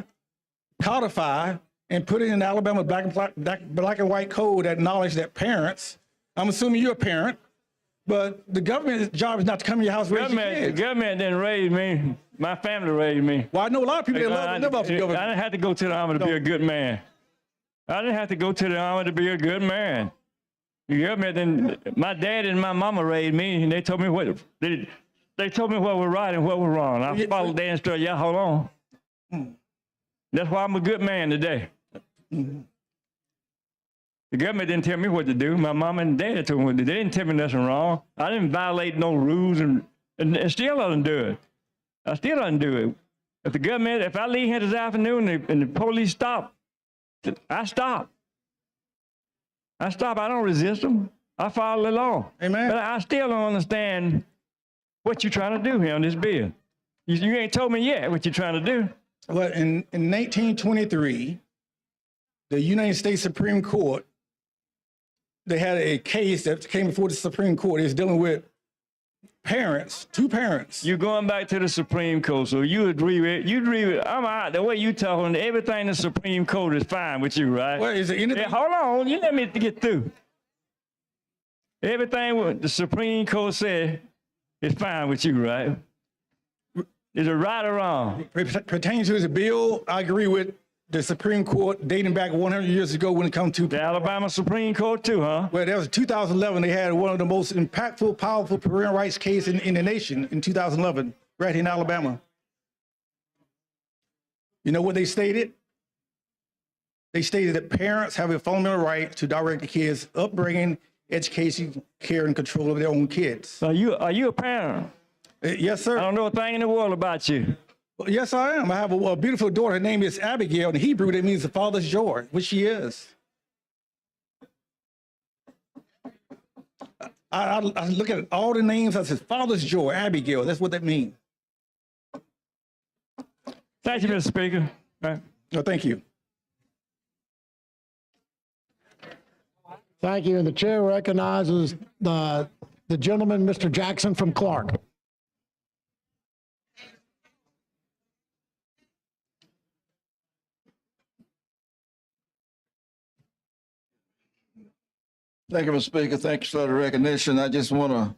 codify, and put it in Alabama black and white code that acknowledge that parents, I'm assuming you're a parent, but the government's job is not to come in your house and raise your kids. The government didn't raise me. My family raised me. Well, I know a lot of people that love and live off the government. I didn't have to go to the Army to be a good man. I didn't have to go to the Army to be a good man. The government, my dad and my mama raised me, and they told me what was right and what was wrong. I followed their instructions. Yeah, hold on. That's why I'm a good man today. The government didn't tell me what to do. My mom and dad told me what to do. They didn't tell me nothing wrong. I didn't violate no rules and still I didn't do it. I still didn't do it. If I leave here this afternoon and the police stop, I stop. I don't resist them. I follow the law. Amen. But I still don't understand what you're trying to do here on this bill. You ain't told me yet what you're trying to do. Well, in 1923, the United States Supreme Court, they had a case that came before the Supreme Court. It's dealing with parents, two parents. You're going back to the Supreme Court, so you agree with, I'm out, the way you talking, everything in the Supreme Court is fine with you, right? Well, is there anything? Yeah, hold on, you let me get through. Everything the Supreme Court said It's fine with you, right? Is it right or wrong? Pertaining to the bill, I agree with the Supreme Court dating back 100 years ago when it comes to the Alabama Supreme Court too, huh? Well, that was 2011. They had one of the most impactful, powerful parental rights case in the nation in 2011, right here in Alabama. You know what they stated? They stated that parents have a fundamental right to direct the kids' upbringing, education, care, and control of their own kids. Are you a parent? Yes, sir. I don't know a thing in the world about you. Well, yes, I am. I have a beautiful daughter. Her name is Abigail. In Hebrew, that means the father's joy, which she is. I look at all the names. I said, father's joy, Abigail. That's what that means. Thank you, Mr. Speaker. No, thank you. Thank you. And the chair recognizes the gentleman, Mr. Jackson from Clark. Thank you, Mr. Speaker. Thank you for the recognition. I just want to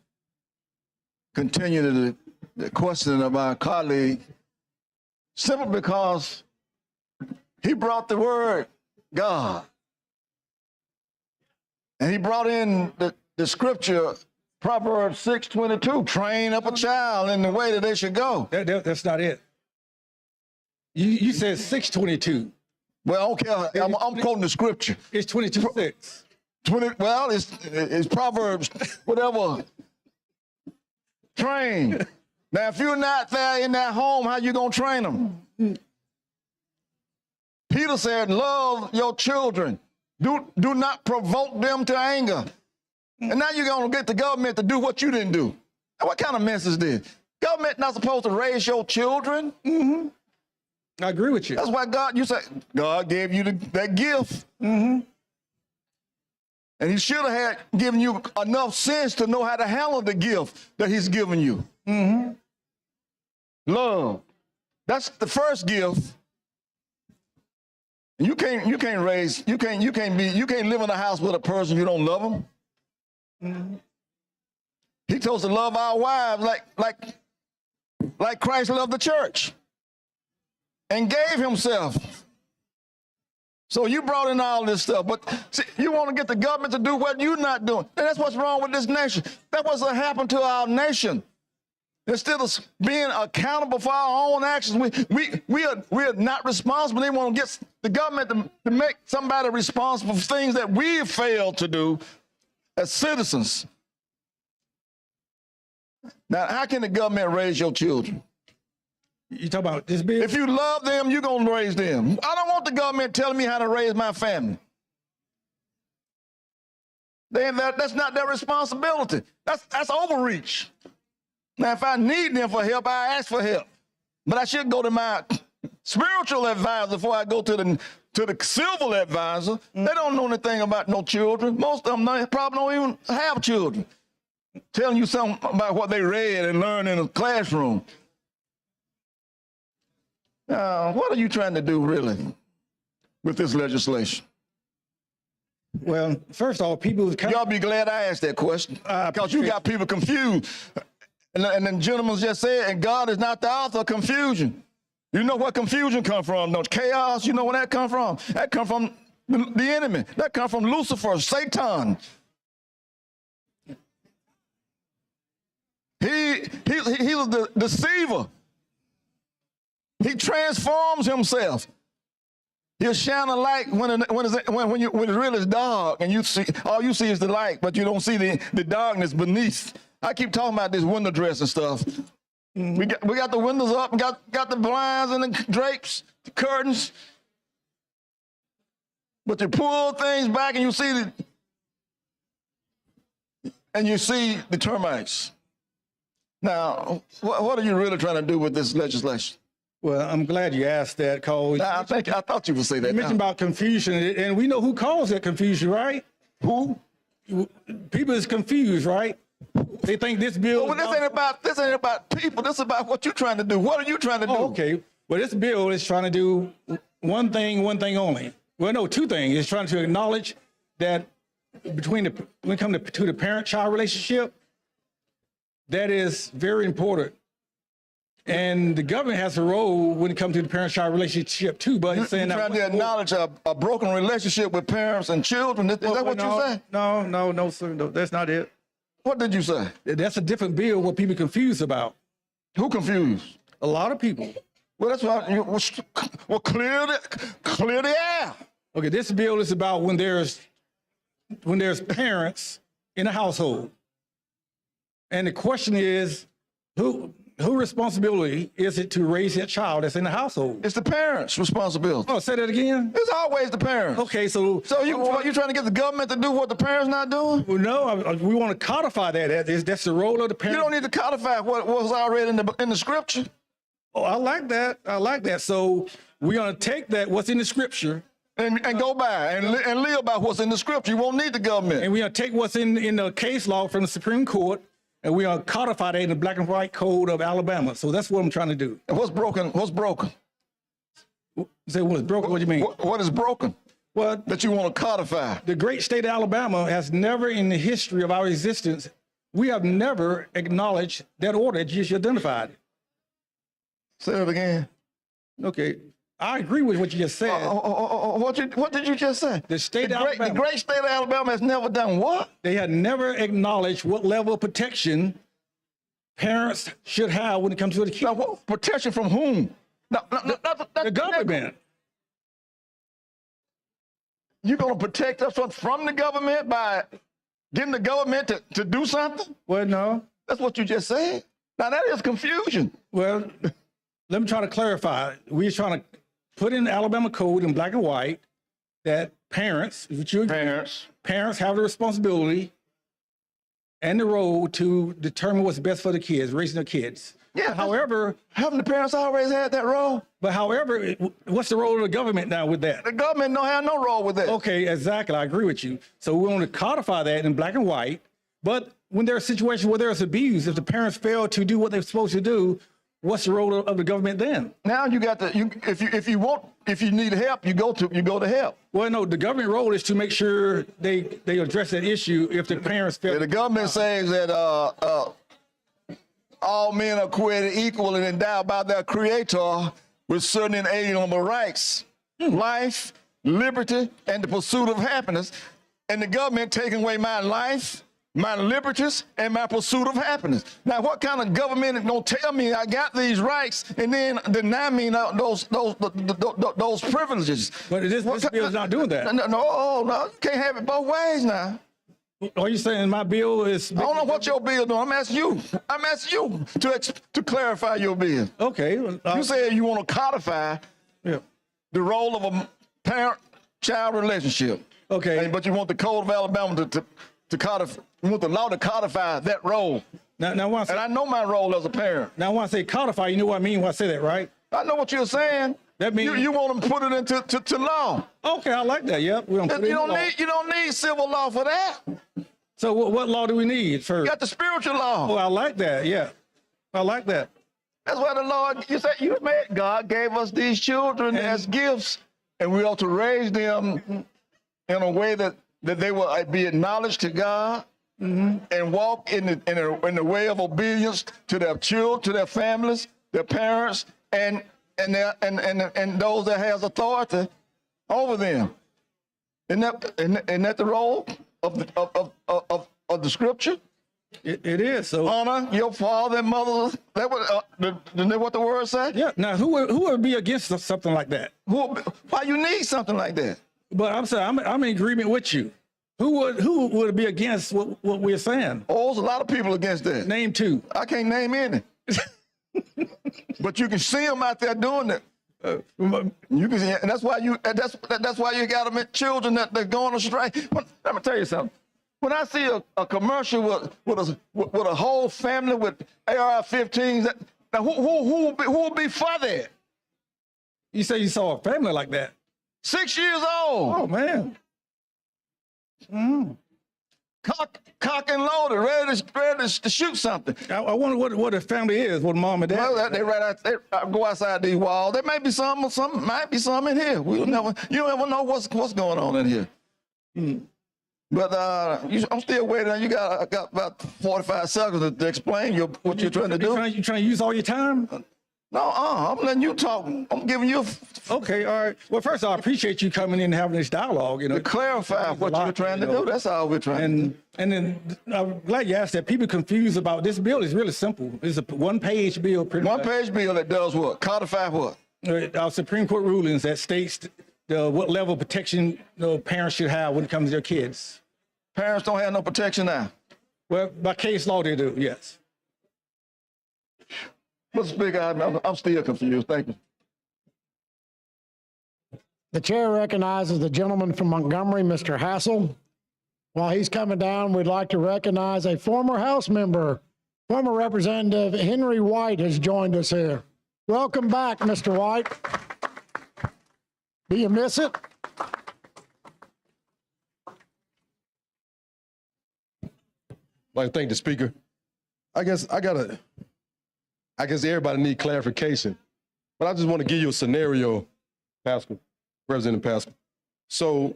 continue to the question of our colleague, simply because he brought the word God. And he brought in the scripture, Proverbs 6:22, train up a child in the way that they should go. That's not it. You said 6:22. Well, okay, I'm quoting the scripture. It's 22:6. 20, well, it's Proverbs, whatever. Train. Now, if you're not there in that home, how you gonna train them? Peter said, love your children. Do not provoke them to anger. And now you're gonna get the government to do what you didn't do. What kind of mess is this? Government not supposed to raise your children. Mm-hmm. I agree with you. That's why you said God gave you that gift. Mm-hmm. And he should have had given you enough sense to know how to handle the gift that he's given you. Mm-hmm. Love. That's the first gift. You can't live in a house with a person you don't love them. Mm-hmm. He told us to love our wives like Christ loved the church and gave himself. So you brought in all this stuff, but see, you want to get the government to do what you're not doing. And that's what's wrong with this nation. That's what's happened to our nation. Instead of being accountable for our own actions, we are not responsible. They want to get the government to make somebody responsible for things that we failed to do as citizens. Now, how can the government raise your children? You talk about this bill? If you love them, you're going to raise them. I don't want the government telling me how to raise my family. That's not their responsibility. That's overreach. Now, if I need them for help, I ask for help. But I should go to my spiritual advisor before I go to the civil advisor. They don't know anything about no children. Most of them probably don't even have children. Telling you something about what they read and learned in a classroom. What are you trying to do, really, with this legislation? Well, first of all, people... Y'all be glad I asked that question, because you got people confused. And the gentleman just said, and God is not the author of confusion. You know where confusion come from, don't you? Chaos, you know where that come from? That come from the enemy. That come from Lucifer, Satan. He was the deceiver. He transforms himself. He'll shine a light when it really is dark, and you see all you see is the light, but you don't see the darkness beneath. I keep talking about this window dress and stuff. Mm-hmm. We got the windows up, and got the blinds and the drapes, the curtains. But you pull things back, and you see the termites. Now, what are you really trying to do with this legislation? Well, I'm glad you asked that, Cole. I thought you would say that. You mentioned about confusion, and we know who caused that confusion, right? Who? People is confused, right? They think this bill. Well, this ain't about people. This is about what you're trying to do. What are you trying to do? Okay. Well, this bill is trying to do one thing only. Well, no, two things. It's trying to acknowledge that when it comes to the parent-child relationship, That is very important. And the government has a role when it comes to the parent-child relationship too, but it's saying You're that. trying to acknowledge a broken relationship with parents and children. Is that what you say? No, sir. No, that's not it. What did you say? That's a different bill what people confused about. Who confused? A lot of people. Well, that's why. Well, clear the air. Okay, this bill is about when there's parents in a household. And the question is, who responsibility is it to raise that child that's in the household? It's the parents' responsibility. Oh, say that again? It's always the parents. Okay, so you trying to get the government to do what the parents not doing? Well, no, we want to codify that. That's the role of the parent. You don't need to codify what was already in the scripture. Oh, I like that. I like that. So we're gonna take that what's in the scripture and go by and live by what's in the scripture. You won't need the government. And we're gonna take what's in the case law from the Supreme Court, and we're gonna codify that in the black and white code of Alabama. So that's what I'm trying to do. And what's broken? What's broken? Say what's broken? What do you mean? What is broken? Well, that you want to codify. The great state of Alabama has never, in the history of our existence, we have never acknowledged that order that you just identified. Say it again. Okay, I agree with what you just said. What did you just say? The great state of Alabama has never done what? They had never acknowledged what level of protection parents should have when it comes to the kids. Now, what protection from whom? The government. You're going to protect us from the government by getting the government to do something? Well, no. That's what you just said. Now, that is confusion. Well, let me try to clarify. We're trying to put in the Alabama code in black and white that parents have the responsibility and the role to determine what's best for the kids, raising their kids. Yeah. However, haven't the parents always had that role? But however, what's the role of the government now with that? The government don't have no role with that. Okay, exactly. I agree with you. So we want to codify that in black and white. But when there are situations where there's abuse, if the parents fail to do what they're supposed to do, what's the role of the government then? Now you got to if you need help, you go to help. Well, no, the government role is to make sure they address that issue if the parents fail. Yeah, the government says that all men are created equal and endowed by their creator with certain inalienable rights, life, liberty, and the pursuit of happiness. And the government taking away my life, my liberties, and my pursuit of happiness. Now, what kind of government is gonna tell me I got these rights and then deny me those privileges? But this bill is not doing that. No, you can't have it both ways now. Are you saying my bill is? I don't know what your bill doing. I'm asking you. To clarify your bill. Okay. You said you want to codify the role of a parent-child relationship. Okay. But you want the Code of Alabama to codify. You want the law to codify that role. Now, and I know my role as a parent. Now, when I say codify, you know what I mean when I say that, right? I know what you're saying. That means you want them to put it into law. Okay, I like that. Yep. You don't need civil law for that. So what law do we need first? You got the spiritual law. Oh, I like that. Yeah, I like that. That's why the Lord, God gave us these children as gifts, and we ought to raise them in a way that they will be acknowledged to God and walk in the way of obedience to their children, to their families, their parents, and those that has authority over them. Isn't that the role of the scripture? It is. So honor your father and mother. Isn't that what the word says? Yeah. Now, who would be against something like that? Why you need something like that? But I'm saying I'm in agreement with you. Who would be against what we're saying? Oh, there's a lot of people against that. Name two. I can't name any. But you can see them out there doing it. You can see, and that's why you got them in children that they're going astray. Let me tell you something. When I see a commercial with a whole family with AR-15s, now who will be for that? You say you saw a family like that? 6 years old. Oh man. Cock and loaded, ready to shoot something. I wonder what a family is. What mom and dad? Well, they right out. They go outside these walls. There may be some might be some in here. You never know what's going on in here. But I'm still waiting. You got about 45 seconds to explain what you're trying to do. You trying to use all your time? No, I'm letting you talk. I'm giving you. Okay, all right. Well, first, I appreciate you coming in and having this dialogue. You know, to clarify what you're trying to do. That's all we're trying to do. And then I'm glad you asked that. People confused about this bill. Is really simple. It's a one-page bill. One-page bill that does what? Codify what? Our Supreme Court rulings that states what level of protection parents should have when it comes to their kids. Parents don't have no protection now. Well, by case law, they do. Yes. Mr. Speaker, I'm still confused. Thank you. The chair recognizes the gentleman from Montgomery, Mr. Hassel. While he's coming down, we'd like to recognize a former House member, former Representative Henry White has joined us here. Welcome back, Mr. White. Do you miss it? I'd like to thank the speaker. I guess everybody need clarification, but I just want to give you a scenario, Pascal, President Pascal. So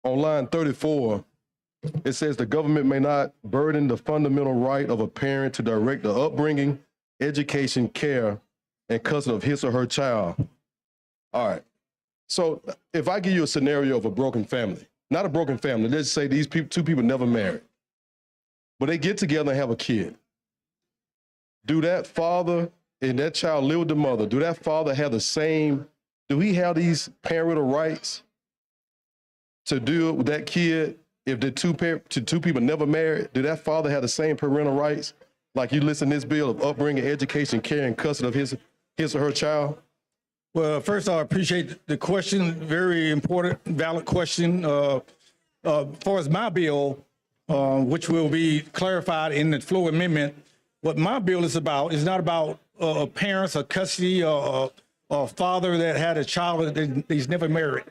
on line 34, it says the government may not burden the fundamental right of a parent to direct the upbringing, education, care, and custody of his or her child. All right. So if I give you a scenario of a broken family, not a broken family, let's say these two people never married, but they get together and have a kid. Do that father and that child live with the mother? Do that father have do he have these parental rights to deal with that kid if the two people never married? Do that father have the same parental rights like you listen to this bill of upbringing, education, care, and custody of his or her child? Well, first, I appreciate the question. Very important, valid question. As far as my bill, which will be clarified in the floor amendment, what my bill is about is not about parents or custody or a father that had a child that he's never married.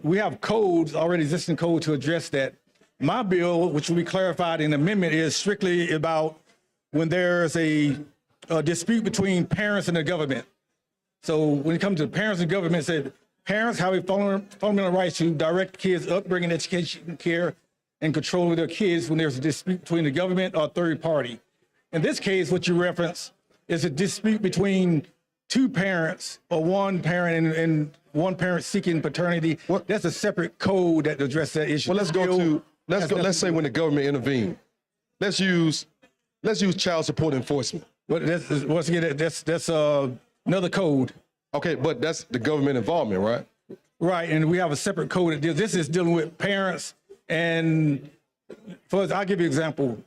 We have codes, already existing code to address that. My bill, which will be clarified in the amendment, is strictly about when there's a dispute between parents and the government. So when it comes to parents and government, it said parents have a fundamental right to direct kids' upbringing, education, care, and control of their kids when there's a dispute between the government or third party. In this case, what you reference is a dispute between two parents or one parent and one parent seeking paternity. That's a separate code that addresses that issue. Well, let's say when the government intervened. Let's use child support enforcement. But once again, that's another code. Okay, but that's the government involvement, right? Right, and we have a separate code that deals. This is dealing with parents, and I'll give you an example.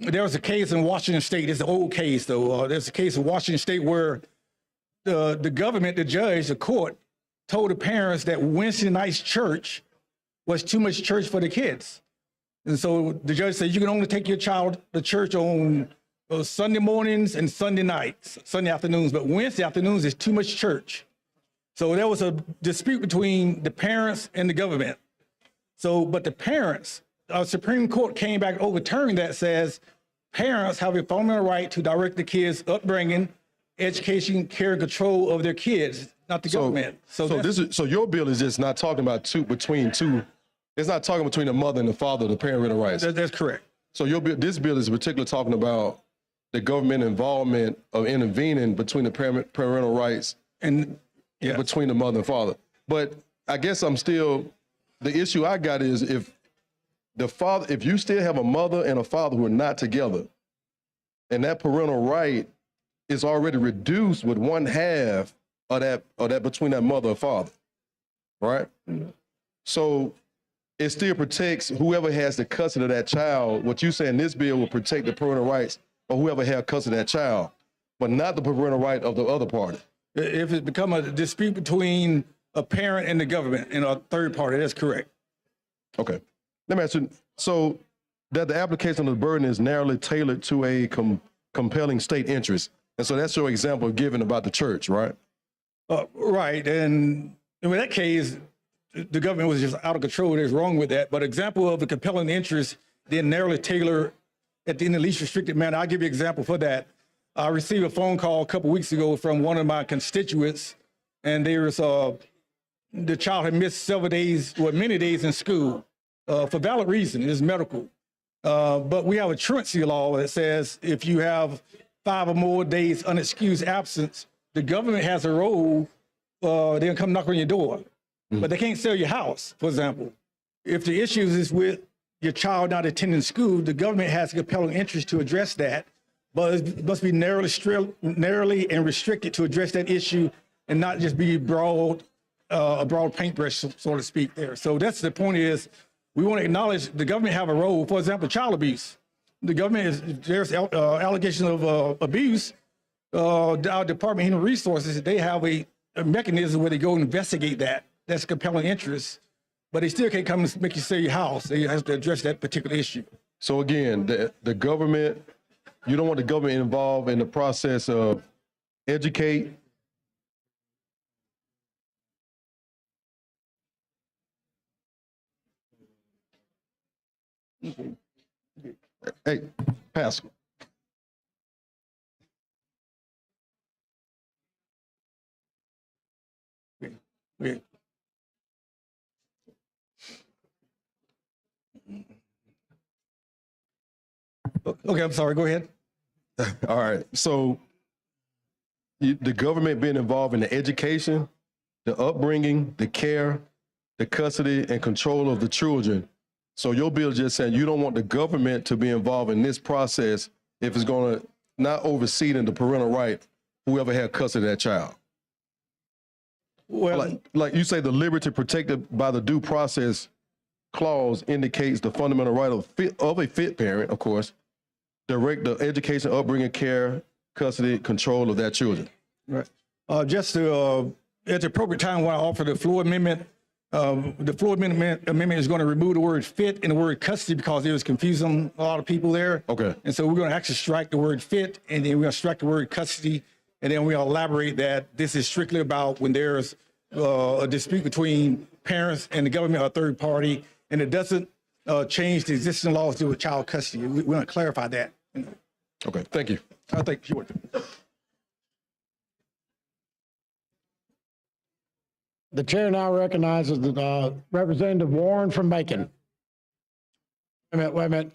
There was a case in Washington State. It's an old case, though. There's a case in Washington State where the government, the judge, the court, told the parents that Wednesday night's church was too much church for the kids. And so the judge said, you can only take your child to church on Sunday mornings and Sunday nights, Sunday afternoons, but Wednesday afternoons is too much church. So there was a dispute between the parents and the government. So, but the parents, our Supreme Court came back overturning that, says parents have a fundamental right to direct the kids' upbringing, education, care, and control of their kids, not the government. So your bill is just not talking about between two. It's not talking between the mother and the father, the parental rights. That's correct. So this bill is particularly talking about the government involvement of intervening between the parental rights and between the mother and father. But I guess the issue I got is if you still have a mother and a father who are not together, and that parental right is already reduced with one half of that between that mother and father, right? So it still protects whoever has the custody of that child. What you saying this bill will protect the parental rights of whoever has custody of that child, but not the parental right of the other party. If it become a dispute between a parent and the government and a third party, that's correct. Okay. Let me ask you, so that the application of the burden is narrowly tailored to a compelling state interest. And so that's your example given about the church, right? Right. And in that case, the government was just out of control. There's wrong with that. But example of the compelling interest, then narrowly tailored in the least restricted manner. I'll give you an example for that. I received a phone call a couple weeks ago from one of my constituents, and there was the child had missed several days or many days in school for valid reason, it's medical. But we have a truancy law that says if you have 5 or more days unexcused absence, the government has a role, they'll come knock on your door. But they can't sell your house, for example. If the issues is with your child not attending school, the government has a compelling interest to address that, but it must be narrowly and restricted to address that issue and not just be a broad paintbrush, so to speak there. So that's the point is, we want to acknowledge the government have a role. For example, child abuse. The government there's allegations of abuse. Our Department of Human Resources, they have a mechanism where they go investigate that. That's a compelling interest, but they still can't come and make you sell your house. They have to address that particular issue. So again, the government, you don't want the government involved in the process of educate. Hey, Pascal. Yeah. Okay, I'm sorry, go ahead. All right, so the government being involved in the education, the upbringing, the care, the custody and control of the children. So your bill just saying you don't want the government to be involved in this process if it's going to not oversee the parental right, whoever had custody of that child. Well, like you say, the liberty protected by the due process clause indicates the fundamental right of a fit parent, of course, direct the education, upbringing, care, custody, control of their children. Right. Just to, at the appropriate time, when I offer the floor amendment, the floor amendment is going to remove the word fit and the word custody because it was confusing a lot of people there. Okay. And so we're going to actually strike the word fit, and then we're going to strike the word custody, and then we'll elaborate that this is strictly about when there's a dispute between parents and the government or a third party, and it doesn't change the existing laws to do with child custody. We want to clarify that. Okay, thank you. I think sure. The chair now recognizes the Representative Warren from Macon. Wait a minute.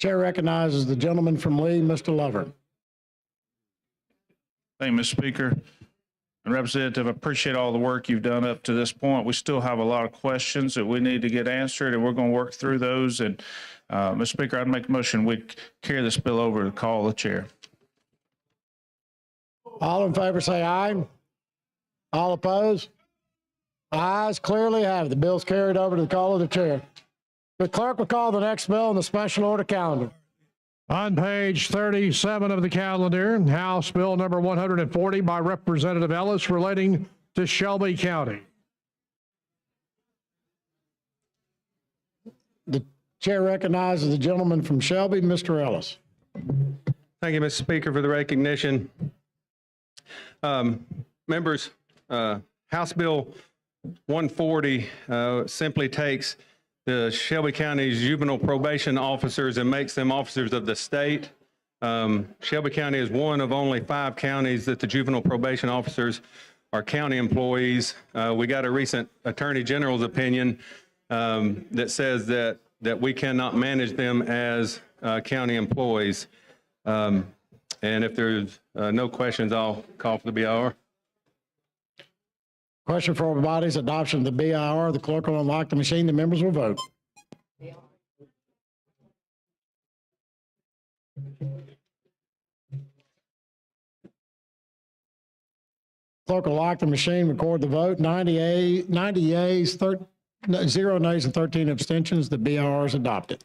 Chair recognizes the gentleman from Lee, Mr. Lover. Thank you, Mr. Speaker. And Representative, I appreciate all the work you've done up to this point. We still have a lot of questions that we need to get answered, and we're going to work through those. And Mr. Speaker, I'd make a motion we carry this bill over to call the chair. All in favor say aye. All opposed? Ayes clearly have. The bill's carried over to the call of the chair. The clerk will call the next bill on the special order calendar. On page 37 of the calendar, House Bill number 140 by Representative Ellis relating to Shelby County. The chair recognizes the gentleman from Shelby, Mr. Ellis. Thank you, Mr. Speaker, for the recognition. Members, House Bill 140 simply takes the Shelby County's juvenile probation officers and makes them officers of the state. Shelby County is one of only 5 counties that the juvenile probation officers are county employees. We got a recent Attorney General's opinion that says that we cannot manage them as county employees. And if there's no questions, I'll call for the BIR. Question for all bodies, adoption of the BIR. The clerk will unlock the machine. The members will vote. Clerk will lock the machine, record the vote. 90 yeas, 0 nays, and 13 abstentions. The BIR is adopted.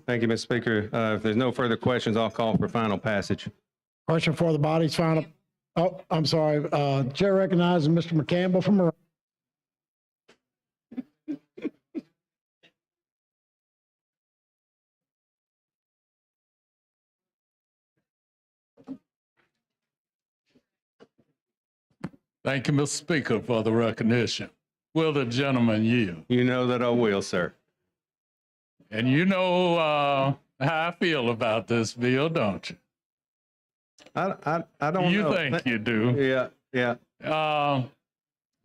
Thank you, Mr. Speaker. If there's no further questions, I'll call for final passage. Question for the body's final. Oh, I'm sorry. Chair recognizes Mr. McCampbell from Moran. Thank you, Mr. Speaker, for the recognition. Will the gentleman yield? You know that I will, sir. And you know how I feel about this bill, don't you? I don't know. You think you do. Yeah.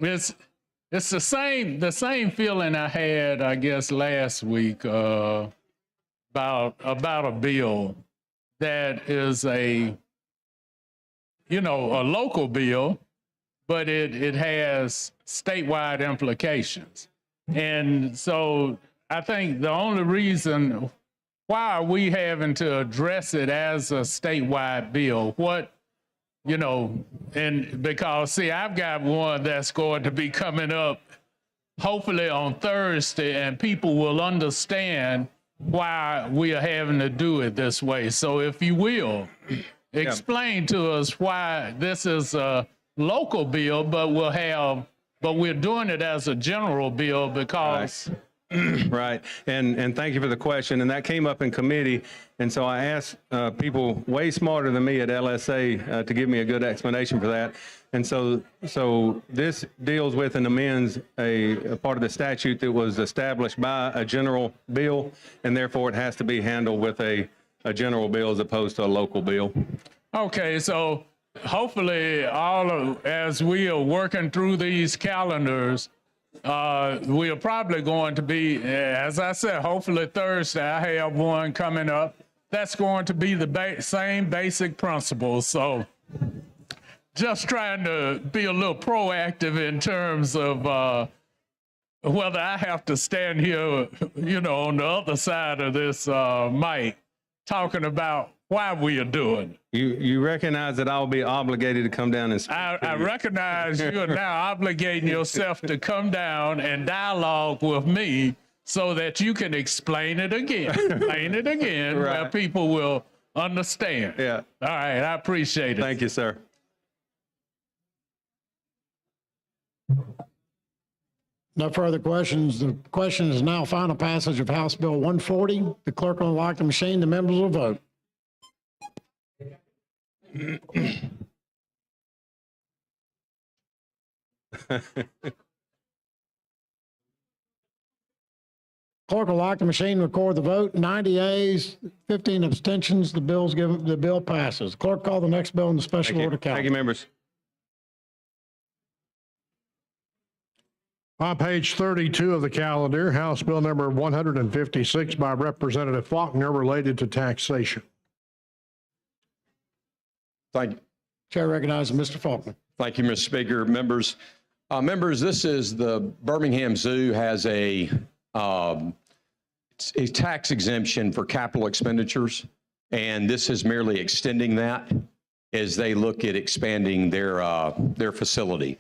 It's it's the same feeling I had, I guess, last week about a bill that is a local bill, but it has statewide implications. And so I think the only reason why are we having to address it as a statewide bill? And because, see, I've got one that's going to be coming up hopefully on Thursday, and people will understand why we are having to do it this way. So if you will, explain to us why this is a local bill, but we're doing it as a general bill because... Right. And thank you for the question. And that came up in committee. And so I asked people way smarter than me at LSA to give me a good explanation for that. And so this deals with and amends a part of the statute that was established by a general bill, and therefore it has to be handled with a general bill as opposed to a local bill. Okay, so hopefully as we are working through these calendars, we are probably going to be, as I said, hopefully Thursday, I have one coming up. That's going to be the same basic principles. So just trying to be a little proactive in terms of whether I have to stand here, on the other side of this mic talking about why we are doing it. You recognize that I'll be obligated to come down and speak. I recognize you are now obligating yourself to come down and dialogue with me so that you can explain it again, Right. where people will understand. Yeah. All right, I appreciate it. Thank you, sir. No further questions. The question is now final passage of House Bill 140. The clerk will unlock the machine. The members will vote. Clerk will lock the machine, record the vote. 90 yeas, 15 abstentions. The bill passes. Clerk, call the next bill in the special order count. Thank you, members. On page 32 of the calendar, House Bill number 156 by Representative Faulkner related to taxation. Thank you. Chair recognizes Mr. Faulkner. Thank you, Mr. Speaker. Members, this is the Birmingham Zoo has a tax exemption for capital expenditures, and this is merely extending that as they look at expanding their facility.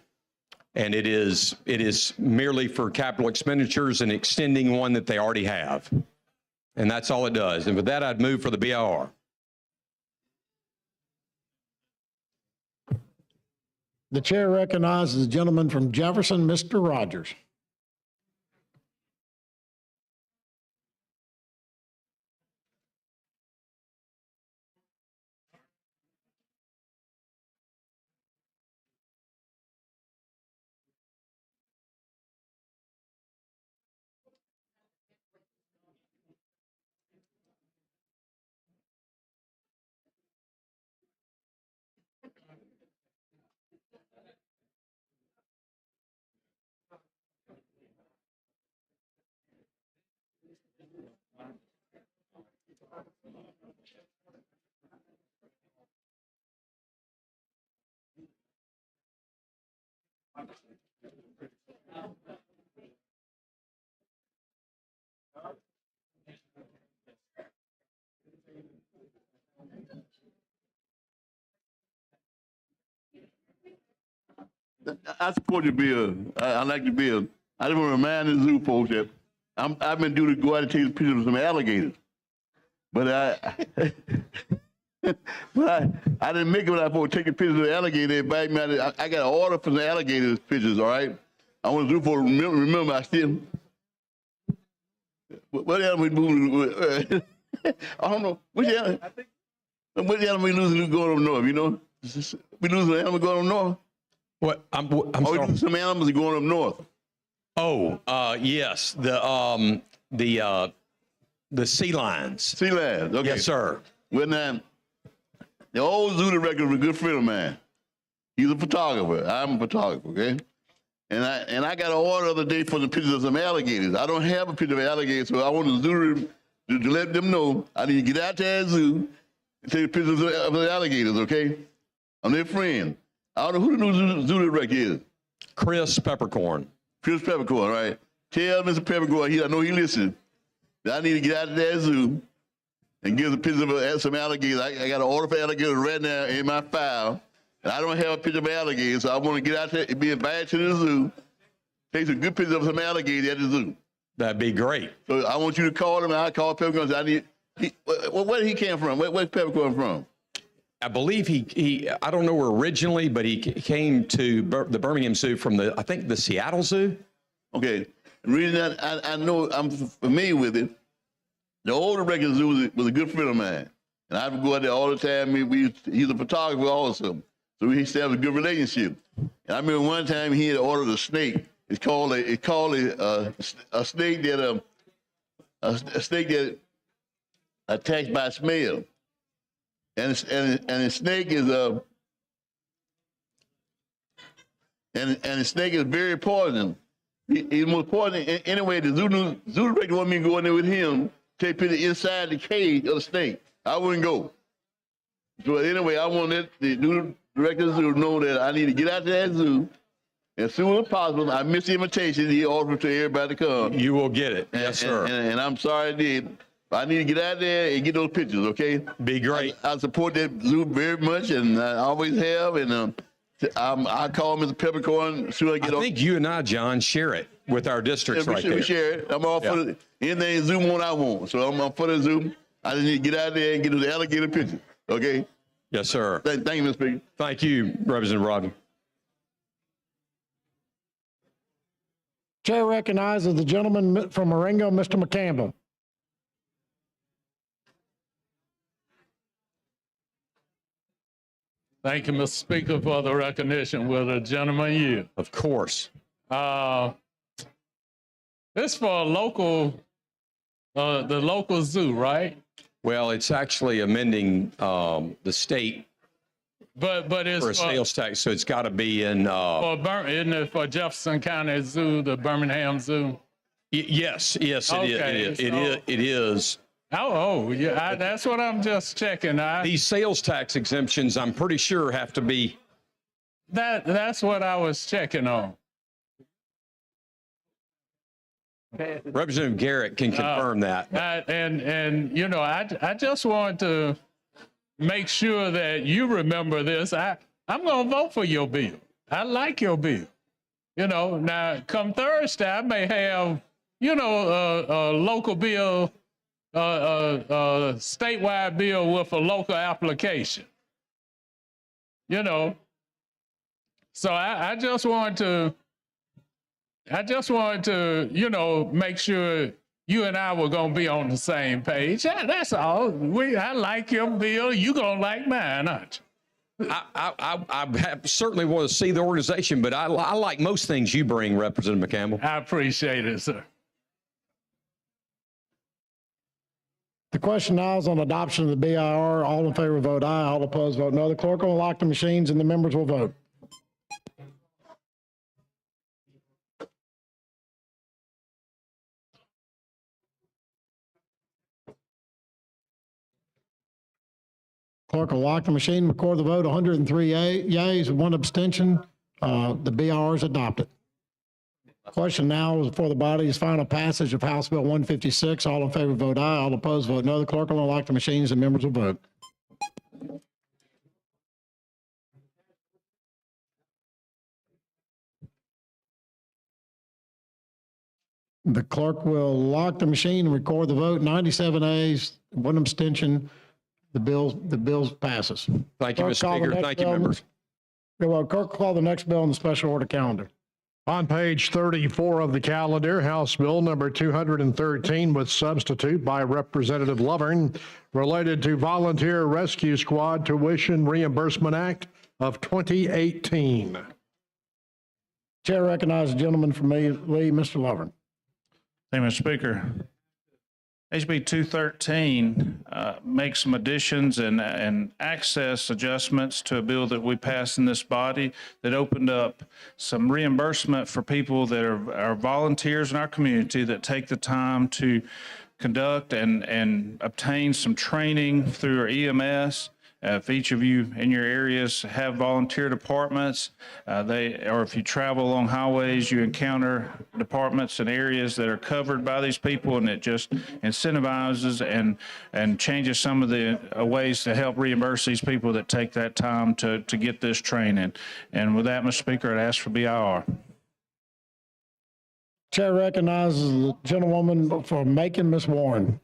And it is merely for capital expenditures and extending one that they already have. And that's all it does. And with that, I'd move for the BIR. The chair recognizes the gentleman from Jefferson, Mr. Rogers. I support your bill. I like your bill. I just want to remind the zoo folks that I've been due to go out and take pictures of some alligators, but I didn't make it when I supposed to take a picture of the alligator. They invited me out. I got an order for the alligators pictures. All right. I want the zoo folks to remember I still. What animal we moving? I don't know. Which animal? Which animal we losing going up north? You know, we losing an animal going up north. What? I'm we losing some animals going up north. Oh, yes. The sea lions. Sea lions. Okay. Yes, sir. Well, now, the old zoo director was a good friend of mine. He's a photographer. I'm a photographer. Okay. And I got an order the other day for the pictures of some alligators. I don't have a picture of alligators, so I want the zoo to let them know I need to get out to that zoo and take pictures of the alligators, okay? I'm their friend. I don't know who the new zoo director is. Chris Peppercorn. Chris Peppercorn, right? Tell Mr. Peppercorn, I know he listens, that I need to get out to that zoo and give the pictures of some alligators. I got an order for alligators right now in my file, and I don't have a picture of alligators, so I want to get out there and be invited to the zoo, take some good pictures of some alligators at the zoo. That'd be great. So I want you to call him, and I call Peppercorn and say, where he came from? Where's Peppercorn from? I believe he I don't know where originally, but he came to the Birmingham Zoo from I think the Seattle Zoo. Okay. The reason that I know I'm familiar with it, the old director zoo was a good friend of mine. And I would go out there all the time. He's a photographer also. So we used to have a good relationship. And I remember one time he had ordered a snake. It's called a snake that a snake that attacks by smell. And the snake is and the snake is very poisonous. He's more poisonous. Anyway, the zoo director wanted me to go in there with him, take pictures inside the cage of the snake. I wouldn't go. So anyway, I wanted the zoo director of the zoo to know that I need to get out to that zoo as soon as possible. I missed the invitation. He offered to everybody to come. You will get it. Yes, sir. And I'm sorry I did. I need to get out there and get those pictures, okay? Be great. I support that zoo very much, and I always have. And I call Mr. Peppercorn as soon as I get on. I think you and I, John, share it with our districts right there. We share it. I'm all for anything zoo want, I want. So I'm for the zoo. I just need to get out there and get those alligator pictures, okay? Yes, sir. Thank you, Mr. Speaker. Thank you, Representative Rodney. Chair recognizes the gentleman from Marengo, Mr. McCampbell. Thank you, Mr. Speaker, for the recognition. Will the gentleman yield? Of course. This for local, the local zoo, right? Well, it's actually amending the state but it's for a sales tax, so it's got to be in. Isn't it for Jefferson County Zoo, the Birmingham Zoo? Yes, Okay, it is. Yeah, that's what I'm just checking. These sales tax exemptions, I'm pretty sure, have to be. That's what I was checking on. Representative Garrett can confirm that. And you know, I just want to make sure that you remember this. I'm going to vote for your bill. I like your bill. You know, now come Thursday, I may have, you know, a local bill, a statewide bill with a local application. You know, so I just want to, you know, make sure you and I were gonna be on the same page. That's all. I like your bill. You gonna like mine, aren't you? I certainly want to see the organization, but I like most things you bring, Representative McCampbell. I appreciate it, sir. The question now is on adoption of the BIR. All in favor vote aye. All opposed vote no. The clerk will lock the machines and the members will vote. Clerk will lock the machine, record the vote, 103 yeas, one abstention. The BR is adopted. Question now is for the body's final passage of House Bill 156. All in favor vote aye. All opposed vote no. The clerk will unlock the machines and members will vote. The clerk will lock the machine and record the vote. 97 ayes, one abstention. The bill passes. Thank you, Mr. Speaker. Thank you, members. Well, clerk will call the next bill on the special order calendar. On page 34 of the calendar, House Bill number 213 with substitute by Representative Lovern related to Volunteer Rescue Squad Tuition Reimbursement Act of 2018. Chair recognizes the gentleman from Lee, Mr. Lovern. Thank you, Mr. Speaker. HB 213 makes some additions and access adjustments to a bill that we passed in this body that opened up some reimbursement for people that are volunteers in our community that take the time to conduct and obtain some training through our EMS. If each of you in your areas have volunteer departments, or if you travel along highways, you encounter departments and areas that are covered by these people, and it just incentivizes and changes some of the ways to help reimburse these people that take that time to get this training. And with that, Mr. Speaker, I'd ask for BIR. Chair recognizes the gentlewoman for Macon, Ms. Warren.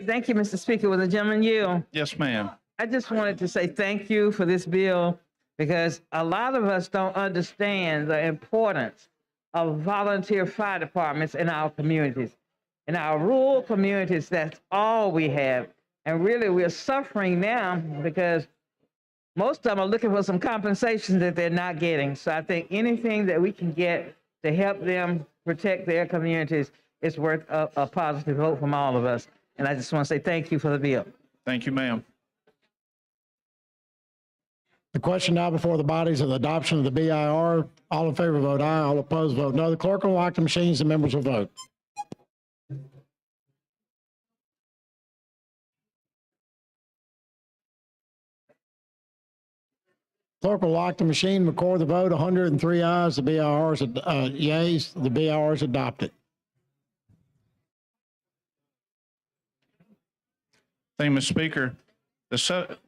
Thank you, Mr. Speaker. Will the gentleman yield? Yes, ma'am. I just wanted to say thank you for this bill because a lot of us don't understand the importance of volunteer fire departments in our communities. In our rural communities, that's all we have. And really, we're suffering now because most of them are looking for some compensation that they're not getting. So I think anything that we can get to help them protect their communities is worth a positive vote from all of us. And I just want to say thank you for the bill. Thank you, ma'am. The question now before the body is the adoption of the BIR. All in favor vote aye. All opposed vote no. The clerk will lock the machines. The members will vote. Clerk will lock the machine, record the vote. 103 ayes. The BIR is yeas. The BIR is adopted. Thank you, Mr. Speaker.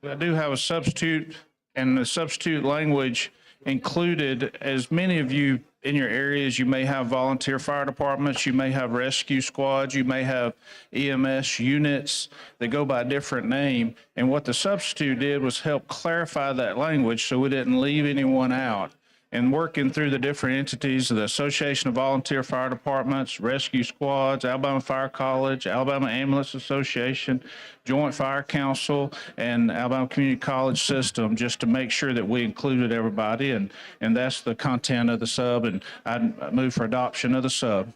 I do have a substitute, and the substitute language included, as many of you in your areas, you may have volunteer fire departments, you may have rescue squads, you may have EMS units that go by a different name. And what the substitute did was help clarify that language so we didn't leave anyone out. And working through the different entities of the Association of Volunteer Fire Departments, Rescue Squads, Alabama Fire College, Alabama Ambulance Association, Joint Fire Council, and Alabama Community College System, just to make sure that we included everybody. And that's the content of the sub, and I move for adoption of the sub.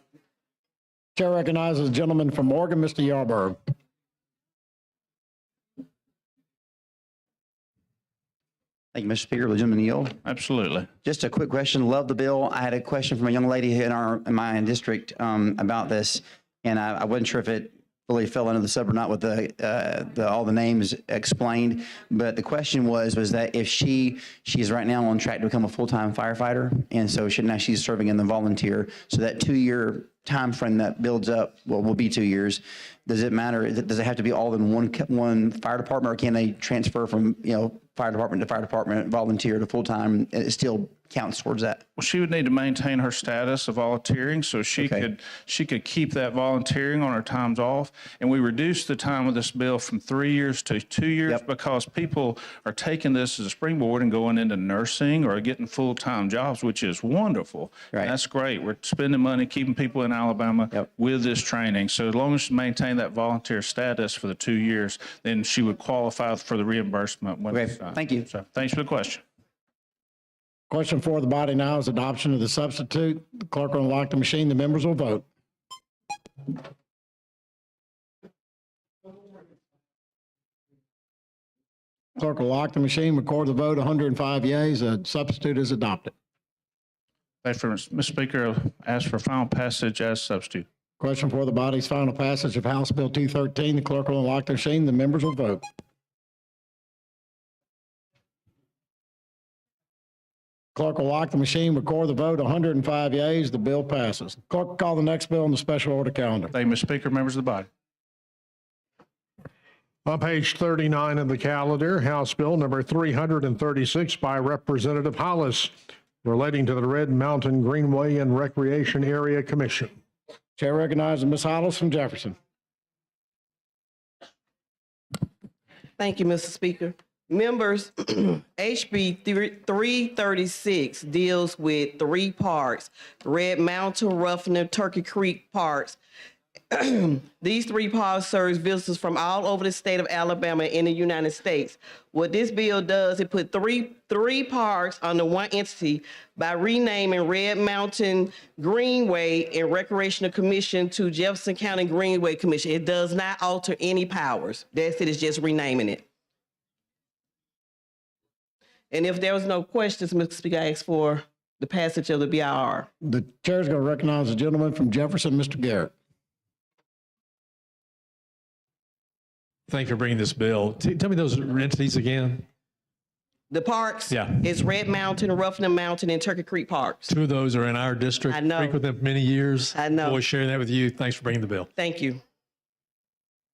Chair recognizes the gentleman from Morgan, Mr. Yarborough. Thank you, Mr. Speaker. Will the gentleman yield? Absolutely. Just a quick question. Love the bill. I had a question from a young lady here in my district about this, and I wasn't sure if it really fell under the sub or not with all the names explained. But the question was that if she's right now on track to become a full-time firefighter, and so now she's serving in the volunteer. So that 2-year time frame that builds up, well, will be 2 years. Does it matter? Does it have to be all in one fire department, or can they transfer from fire department to fire department, volunteer to full-time? It still counts towards that. Well, she would need to maintain her status of volunteering, so she could keep that volunteering on her times off. And we reduced the time of this bill from 3 years to 2 years because people are taking this as a springboard and going into nursing or getting full-time jobs, which is wonderful. Right. That's great. We're spending money keeping people in Alabama with this training. So as long as she maintained that volunteer status for the 2 years, then she would qualify for the reimbursement. Thank you. So thanks for the question. Question for the body now is adoption of the substitute. The clerk will unlock the machine. The members will vote. Clerk will lock the machine, record the vote. 105 yeas. The substitute is adopted. Thank you, Mr. Speaker. I ask for final passage as substitute. Question for the body's final passage of House Bill 213. The clerk will unlock the machine. The members will vote. Clerk will lock the machine, record the vote. 105 yeas. The bill passes. Clerk will call the next bill on the special order calendar. Thank you, Mr. Speaker, members of the body. On page 39 of the calendar, House Bill number 336 by Representative Hollis, relating to the Red Mountain Greenway and Recreation Area Commission. Chair recognizes Ms. Hollis from Jefferson. Thank you, Mr. Speaker. Members, HB 336 deals with 3 parks, Red Mountain, Ruffin, Turkey Creek parks. These 3 parks serve visitors from all over the state of Alabama in the United States. What this bill does, it put three parks under one entity by renaming Red Mountain Greenway and Recreational Commission to Jefferson County Greenway Commission. It does not alter any powers. That's it, it's just renaming it. And if there was no questions, Mr. Speaker, I ask for the passage of the BIR. The chair is going to recognize the gentleman from Jefferson, Mr. Garrett. Thank you for bringing this bill. Tell me those entities again. The parks? Yeah. It's Red Mountain, Ruffin Mountain, and Turkey Creek Parks. 2 of those are in our district. I know. Frequent them for many years. I know. Always sharing that with you. Thanks for bringing the bill. Thank you.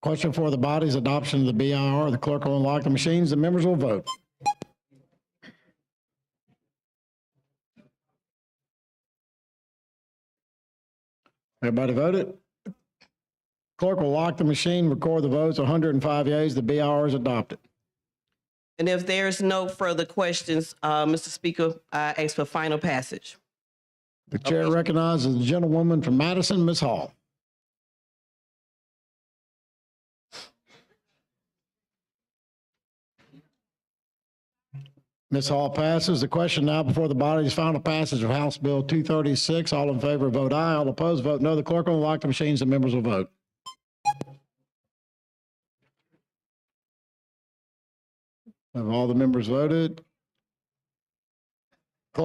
Question for the body's adoption of the BIR. The clerk will unlock the machines. The members will vote. Everybody voted? Clerk will lock the machine, record the votes. 105 yeas. The BIR is adopted. And if there's no further questions, Mr. Speaker, I ask for final passage. The chair recognizes the gentlewoman from Madison, Ms. Hall. Ms. Hall passes. The question now before the body is final passage of House Bill 236. All in favor vote aye. All opposed vote no. The clerk will unlock the machines and members will vote. Have all the members voted? The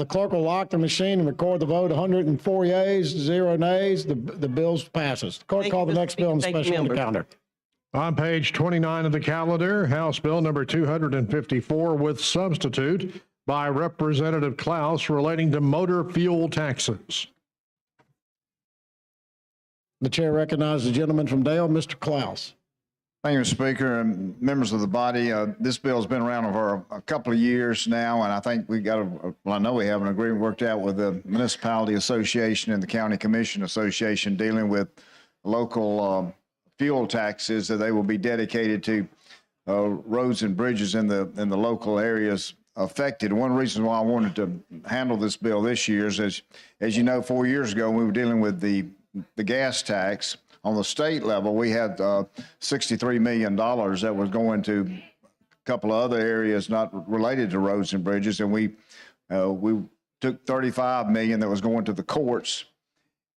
clerk will lock the machine and record the vote. 104 yeas, 0 nays. The bill passes. Clerk, call the next bill and special on the calendar. On page 29 of the calendar, House Bill number 254 with substitute by Representative Klaus relating to motor fuel taxes. The chair recognizes the gentleman from Dale, Mr. Klaus. Thank you, Mr. Speaker, and members of the body. This bill has been around for a couple of years now, and I think we got I know we have an agreement worked out with the Municipality Association and the County Commission Association dealing with local fuel taxes that they will be dedicated to roads and bridges in the local areas affected. One reason why I wanted to handle this bill this year is, as you know, 4 years ago, we were dealing with the gas tax. On the state level, we had $63 million that was going to a couple of other areas not related to roads and bridges, and we took $35 million that was going to the courts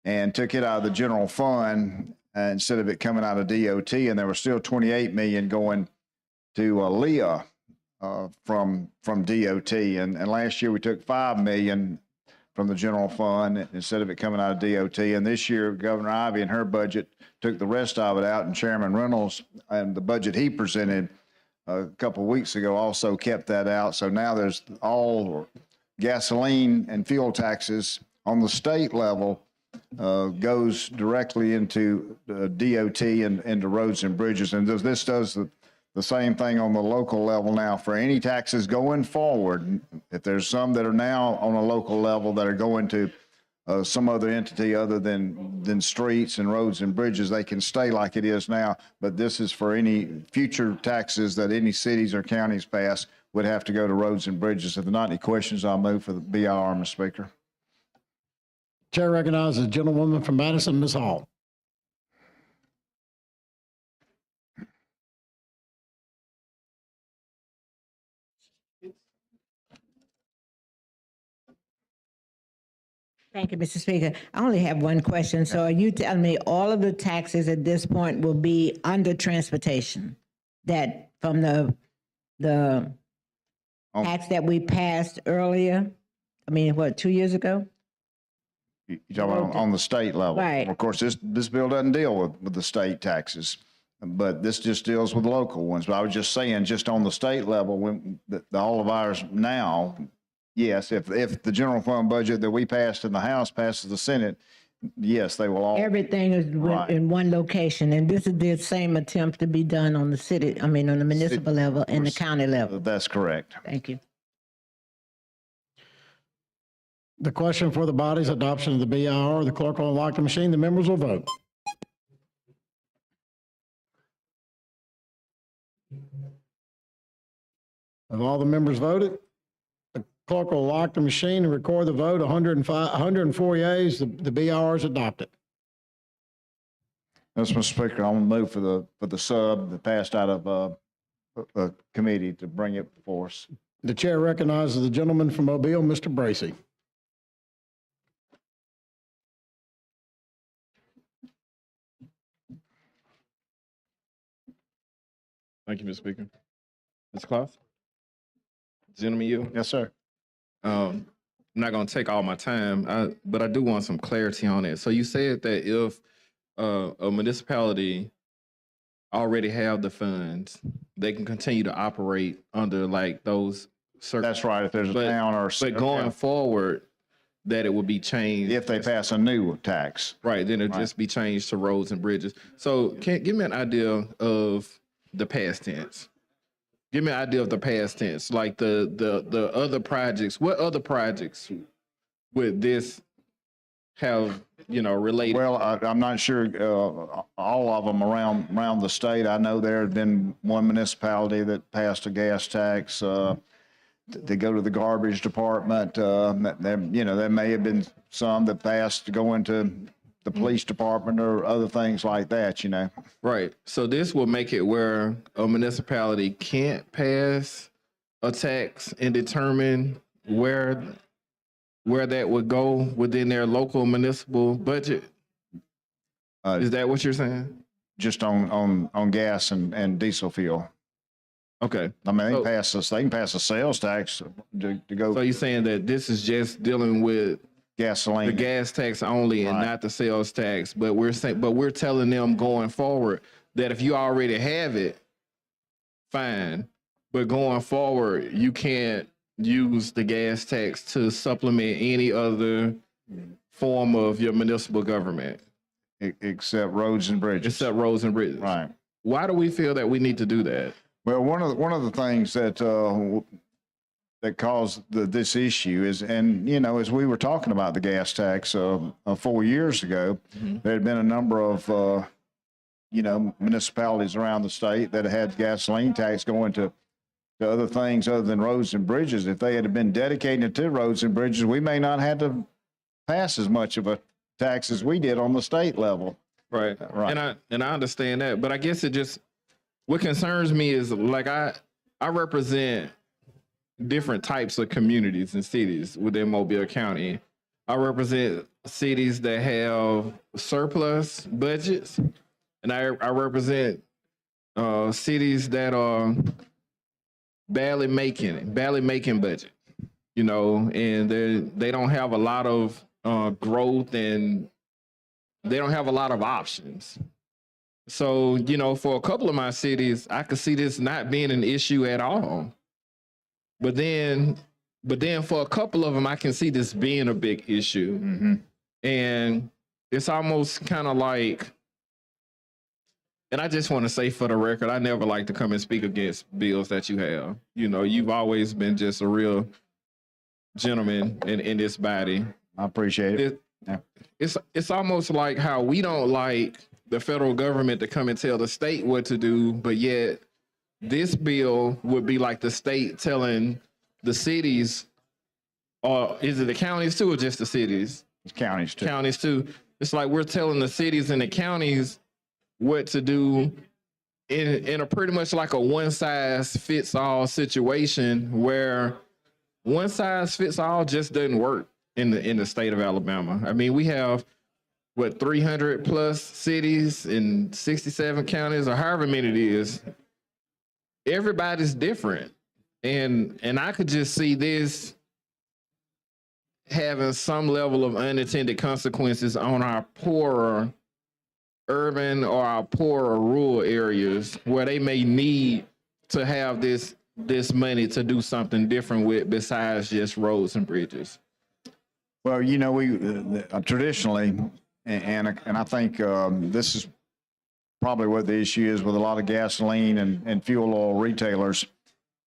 and took it out of the general fund instead of it coming out of DOT, and there was still $28 million going to Leah from DOT, and last year we took $5 million from the general fund instead of it coming out of DOT. And this year, Governor Ivey in her budget took the rest of it out, and Chairman Reynolds and the budget he presented a couple of weeks ago also kept that out. So now there's all gasoline and fuel taxes on the state level goes directly into DOT and into roads and bridges. And this does the same thing on the local level now for any taxes going forward. If there's some that are now on a local level that are going to some other entity other than streets and roads and bridges, they can stay like it is now. But this is for any future taxes that any cities or counties pass would have to go to roads and bridges. If there are not any questions, I'll move for the BIR, Mr. Speaker. Chair recognizes the gentlewoman from Madison, Ms. Hall. Thank you, Mr. Speaker. I only have one question. So are you telling me all of the taxes at this point will be under transportation? That from the tax that we passed earlier? I mean, what, 2 years ago? You're talking about on the state level. Right. Of course, this bill doesn't deal with the state taxes, but this just deals with local ones. But I was just saying, just on the state level, when all of ours now, yes, if the general fund budget that we passed in the House passes the Senate, yes, they will all. Everything is in one location, and this is the same attempt to be done on the city, I mean, on the municipal level and the county level. That's correct. Thank you. The question for the body's adoption of the BIR. The clerk will unlock the machine. The members will vote. Have all the members voted? The clerk will lock the machine and record the vote. 104 yeas, the BR is adopted. Yes, Mr. Speaker, I'm gonna move for the sub that passed out of committee to bring it before us. The chair recognizes the gentleman from Mobile, Mr. Bracy. Thank you, Mr. Speaker. Mr. Klaus? Gentleman, you? Yes, sir. I'm not going to take all my time, but I do want some clarity on it. So you said that if a municipality already have the funds, they can continue to operate under like those circumstances. That's right. If there's a town or but going forward, that it would be changed. if they pass a new tax. Right, then it'd just be changed to roads and bridges. So give me an idea of the past tense. Give me an idea of the past tense, like the other projects. What other projects would this have, related? Well, I'm not sure, all of them around the state. I know there had been one municipality that passed a gas tax, to go to the garbage department. There may have been some that passed to go into the police department or other things like that, Right. So this will make it where a municipality can't pass a tax and determine where that would go within their local municipal budget. Is that what you're saying? Just on gas and diesel fuel. Okay. I mean, they can pass a sales tax to go. So you're saying that this is just dealing with gasoline, the gas tax only, and not the sales tax. But we're telling them going forward that if you already have it, fine. But going forward, you can't use the gas tax to supplement any other form of your municipal government. Except roads and bridges. Except roads and bridges. Right. Why do we feel that we need to do that? Well, one of the things that caused this issue is, and as we were talking about the gas tax 4 years ago, there had been a number of municipalities around the state that had gasoline tax going to other things other than roads and bridges. If they had been dedicated to roads and bridges, we may not have to pass as much of a tax as we did on the state level. Right. And I understand that, but I guess what concerns me is, like, I represent different types of communities and cities within Mobile County. I represent cities that have surplus budgets, and I represent cities that are barely making budget, and they don't have a lot of growth, and they don't have a lot of options. So, for a couple of my cities, I could see this not being an issue at all. But then for a couple of them, I can see this being a big issue. And it's almost kind of like, and I just want to say for the record, I never like to come and speak against bills that you have. You've always been just a real gentleman in this body. I appreciate it. It's almost like how we don't like the federal government to come and tell the state what to do, but yet this bill would be like the state telling the cities, or is it the counties too, or just the cities? It's counties too. Counties too. It's like we're telling the cities and the counties what to do in a pretty much like a one-size-fits-all situation, where one-size-fits-all just doesn't work in the state of Alabama. I mean, we have 300 plus cities in 67 counties, or however many it is. Everybody's different. And I could just see this having some level of unintended consequences on our poorer urban or our poorer rural areas, where they may need to have this money to do something different with besides just roads and bridges. Well, we traditionally, and I think this is probably what the issue is with a lot of gasoline and fuel oil retailers,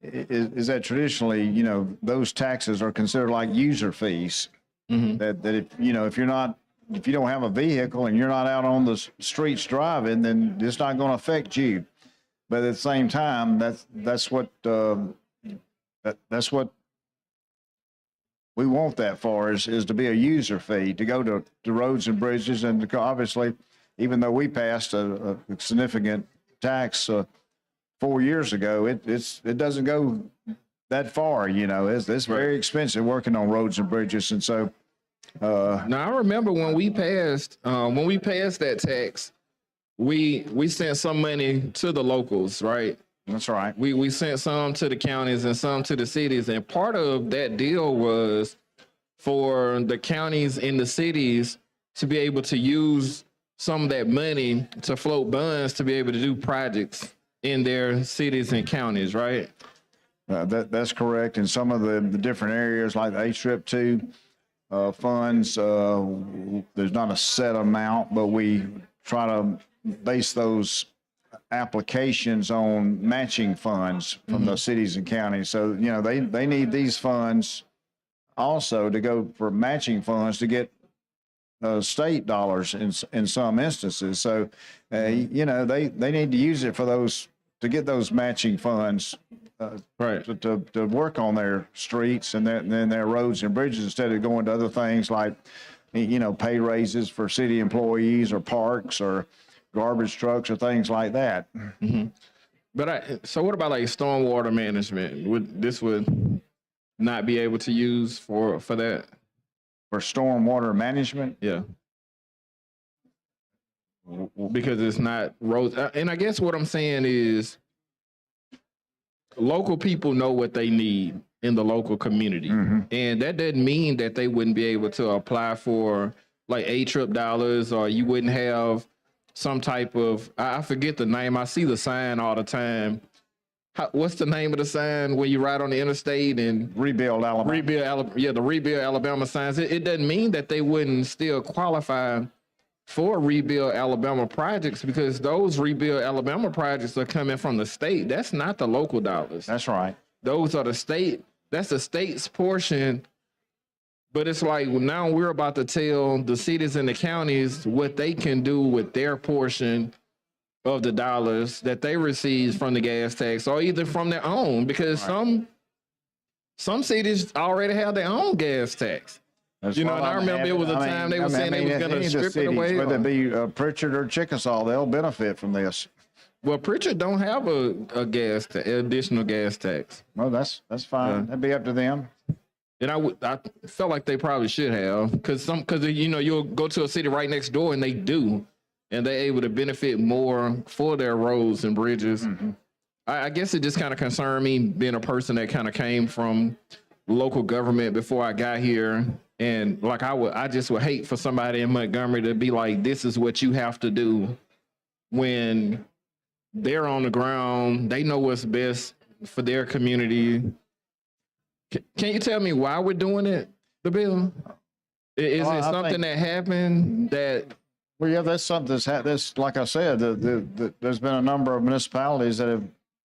is that traditionally, those taxes are considered like user fees. That if you don't have a vehicle and you're not out on the streets driving, then it's not going to affect you. But at the same time, that's what That's what we want that for, is to be a user fee, to go to roads and bridges. And obviously, even though we passed a significant tax 4 years ago, it doesn't go that far, you know. It's very expensive working on roads and bridges. And so now I remember when we passed that tax, we sent some money to the locals, right? That's right. We sent some to the counties and some to the cities, and part of that deal was for the counties and the cities to be able to use some of that money to float bonds to be able to do projects in their cities and counties, right? That's correct. In some of the different areas, like the HRIP 2 funds, there's not a set amount, but we try to base those applications on matching funds from the cities and counties. So, you know, they need these funds also to go for matching funds to get state dollars in some instances. So, you know, they need to use it for those, to get those matching funds to work on their streets and their roads and bridges, instead of going to other things like, you know, pay raises for city employees or parks or garbage trucks or things like that. Mm-hmm. But so what about like stormwater management? Would not be able to use for that? For stormwater management? Yeah. Because it's not roads. And I guess what I'm saying is local people know what they need in the local community. And that doesn't mean that they wouldn't be able to apply for like HRIP dollars, or you wouldn't have some type of, I forget the name. I see the sign all the time. What's the name of the sign when you ride on the interstate and Rebuild Alabama? Yeah, the Rebuild Alabama signs. It doesn't mean that they wouldn't still qualify for Rebuild Alabama projects, because those Rebuild Alabama projects are coming from the state. That's not the local dollars. That's right. Those are the state. That's the state's portion. But it's like now we're about to tell the cities and the counties what they can do with their portion of the dollars that they receive from the gas tax, or either from their own, because some cities already have their own gas tax. That's you know, and I remember it was a time they were saying they was going to strip it away. Whether it be Pritchard or Chickasaw, they'll benefit from this. Well, Pritchard don't have a additional gas tax. Well, that's fine. That'd be up to them. And I felt like they probably should have, because you know, you'll go to a city right next door and they do, and they're able to benefit more for their roads and bridges. I guess it just kind of concerned me, being a person that kind of came from local government before I got here. And like I just would hate for somebody in Montgomery to be like, this is what you have to do, when they're on the ground, they know what's best for their community. Can you tell me why we're doing it, the bill? Is it something that happened that? Well, yeah, that's something that's like I said, there's been a number of municipalities that have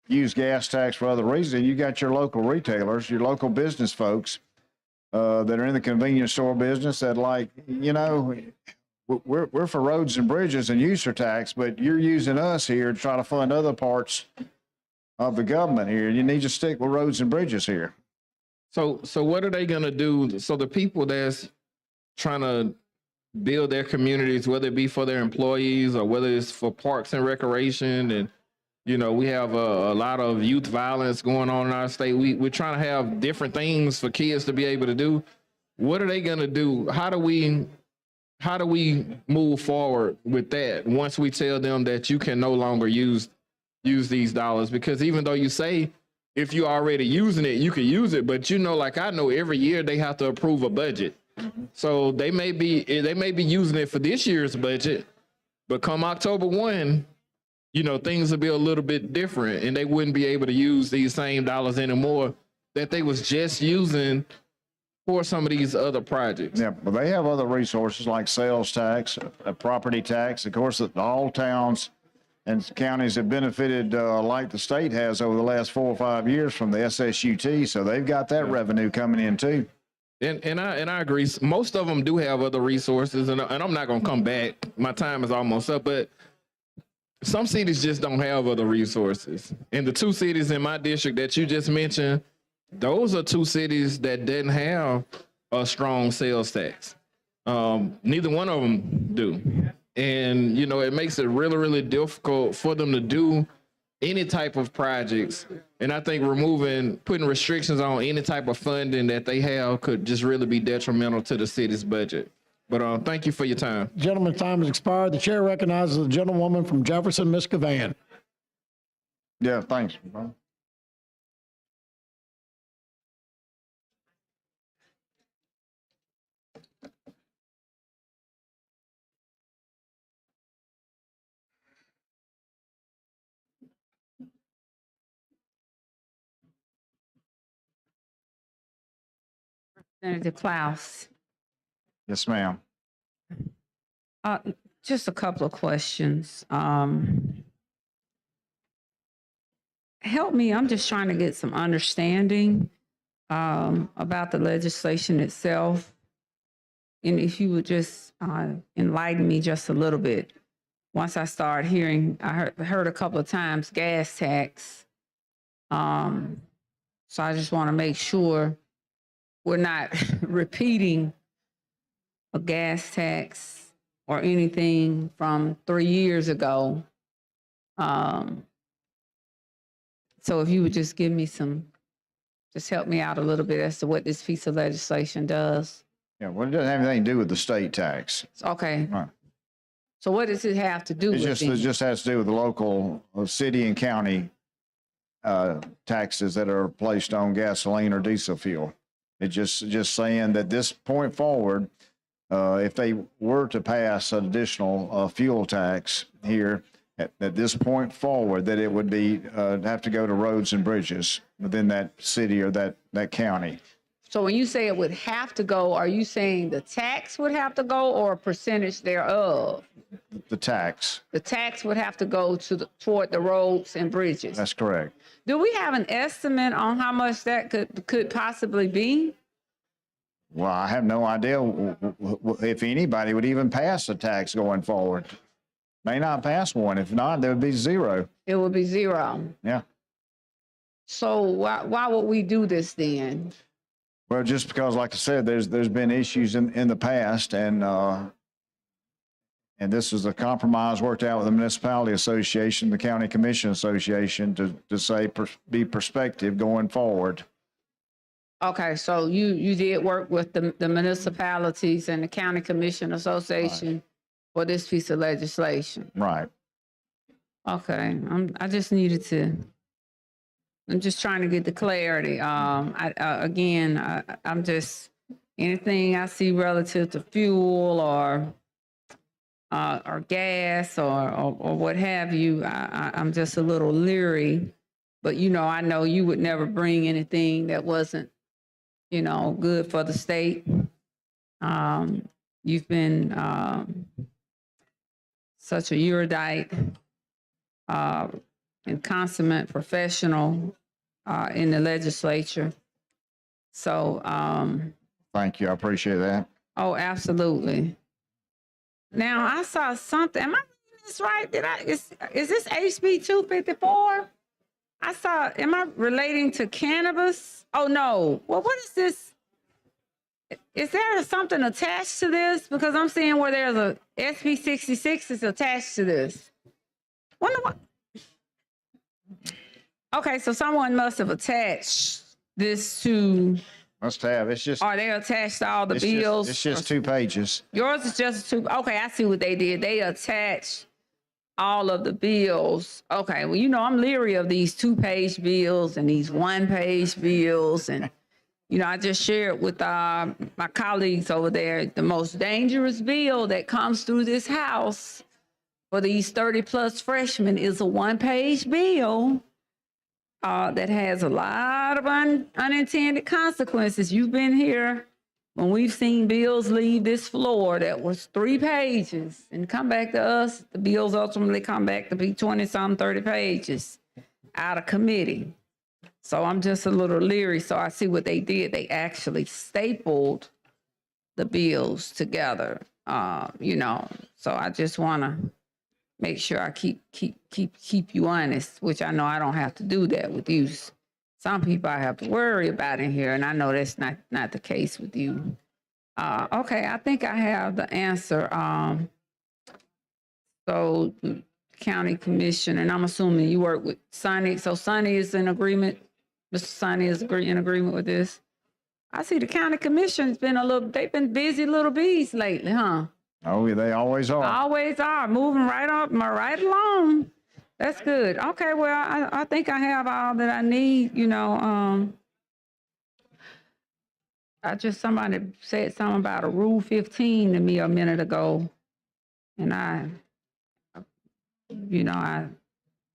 used gas tax for other reasons. You got your local retailers, your local business folks that are in the convenience store business that, like, you know, we're for roads and bridges and user tax, but you're using us here to try to fund other parts of the government here. You need to stick with roads and bridges here. So what are they going to do? So the people that's trying to build their communities, whether it be for their employees or whether it's for parks and recreation, and, you know, we have a lot of youth violence going on in our state. We're trying to have different things for kids to be able to do. What are they going to do? How do we move forward with that once we tell them that you can no longer use these dollars? Because even though you say, if you're already using it, you can use it. But, you know, like I know every year they have to approve a budget. So they may be using it for this year's budget, but come October 1, you know, things will be a little bit different, and they wouldn't be able to use these same dollars anymore that they was just using for some of these other projects. Yeah, but they have other resources like sales tax, property tax. Of course, all towns and counties have benefited like the state has over the last 4 or 5 years from the SSUT. So they've got that revenue coming in too. And I agree. Most of them do have other resources, and I'm not going to come back. My time is almost up, but some cities just don't have other resources. And the 2 cities in my district that you just mentioned, those are two cities that didn't have a strong sales tax. Neither one of them do. And, you know, it makes it really, really difficult for them to do any type of projects. And I think putting restrictions on any type of funding that they have could just really be detrimental to the city's budget. But thank you for your time. Gentleman's time has expired. The chair recognizes the gentlewoman from Jefferson, Ms. Cavan. Yeah, thanks. Senator Klaus. Yes, ma'am. Just a couple of questions. Help me, I'm just trying to get some understanding about the legislation itself. And if you would just enlighten me just a little bit. Once I start hearing, I heard a couple of times gas tax. So I just want to make sure we're not repeating a gas tax or anything from 3 years ago. So if you would just give me just help me out a little bit as to what this piece of legislation does. Yeah, well, it doesn't have anything to do with the state tax. Okay. Right. So what does it have to do It with just has to do with the local city and county taxes that are placed on gasoline or diesel fuel. It's just saying that this point forward, if they were to pass an additional fuel tax here at this point forward, that it would be have to go to roads and bridges within that city or that county. So when you say it would have to go, are you saying the tax would have to go or a percentage thereof? The tax. The tax would have to go toward the roads and bridges. That's correct. Do we have an estimate on how much that could possibly be? Well, I have no idea if anybody would even pass a tax going forward. May not pass one. If not, there would be zero. It would be zero. Yeah. So why would we do this then? Well, just because, like I said, there's been issues in the past, and this is a compromise worked out with the Municipality Association, the County Commission Association, to say be perspective going forward. Okay, so you did work with the municipalities and the County Commission Association for this piece of legislation. Right. Okay, I'm just trying to get the clarity. I'm just, anything I see relative to fuel or gas or what have you, I'm just a little leery. But, I know you would never bring anything that wasn't, good for the state. You've been such a erudite and consummate professional in the legislature. So, thank you. I appreciate that. Oh, absolutely. Now I saw something. Am I reading this right? Is this HB 254? I saw, am I relating to cannabis? Oh no. Well, what is this? Is there something attached to this? Because I'm seeing where there's a SB 66 is attached to this. Wonder what? Okay, so someone must have attached this to. Must have. It's just. Are they attached to all the bills? It's just 2 pages. Yours is just 2. Okay, I see what they did. They attached all of the bills. Okay, well, I'm leery of these 2-page bills and these 1-page bills. And, I just shared with my colleagues over there, the most dangerous bill that comes through this house for these 30-plus freshmen is a 1-page bill that has a lot of unintended consequences. You've been here when we've seen bills leave this floor that was 3 pages and come back to us. The bills ultimately come back to be 20-some, 30 pages out of committee. So I'm just a little leery. So I see what they did. They actually stapled the bills together, So I just want to make sure I keep you honest, which I know I don't have to do that with you some people I have to worry about in here, and I know that's not the case with you. Okay, I think I have the answer. So county commission, and I'm assuming you work with Sonny. So Sonny is in agreement. Mr. Sonny is in agreement with this. I see the county commission's been they've been busy little bees lately, huh? Oh, yeah, they always are. Always are, moving right along. That's good. Okay, well, I think I have all that I need, somebody said something about a Rule 15 to me a minute ago. And I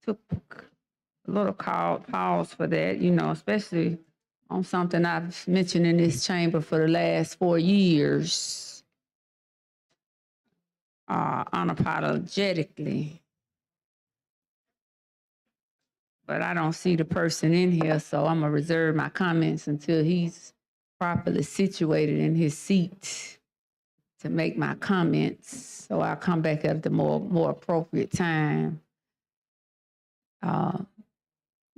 took a little pause for that, especially on something I've mentioned in this chamber for the last 4 years, unapologetically. But I don't see the person in here, so I'm gonna reserve my comments until he's properly situated in his seat to make my comments. So I'll come back at the more appropriate time. Mr.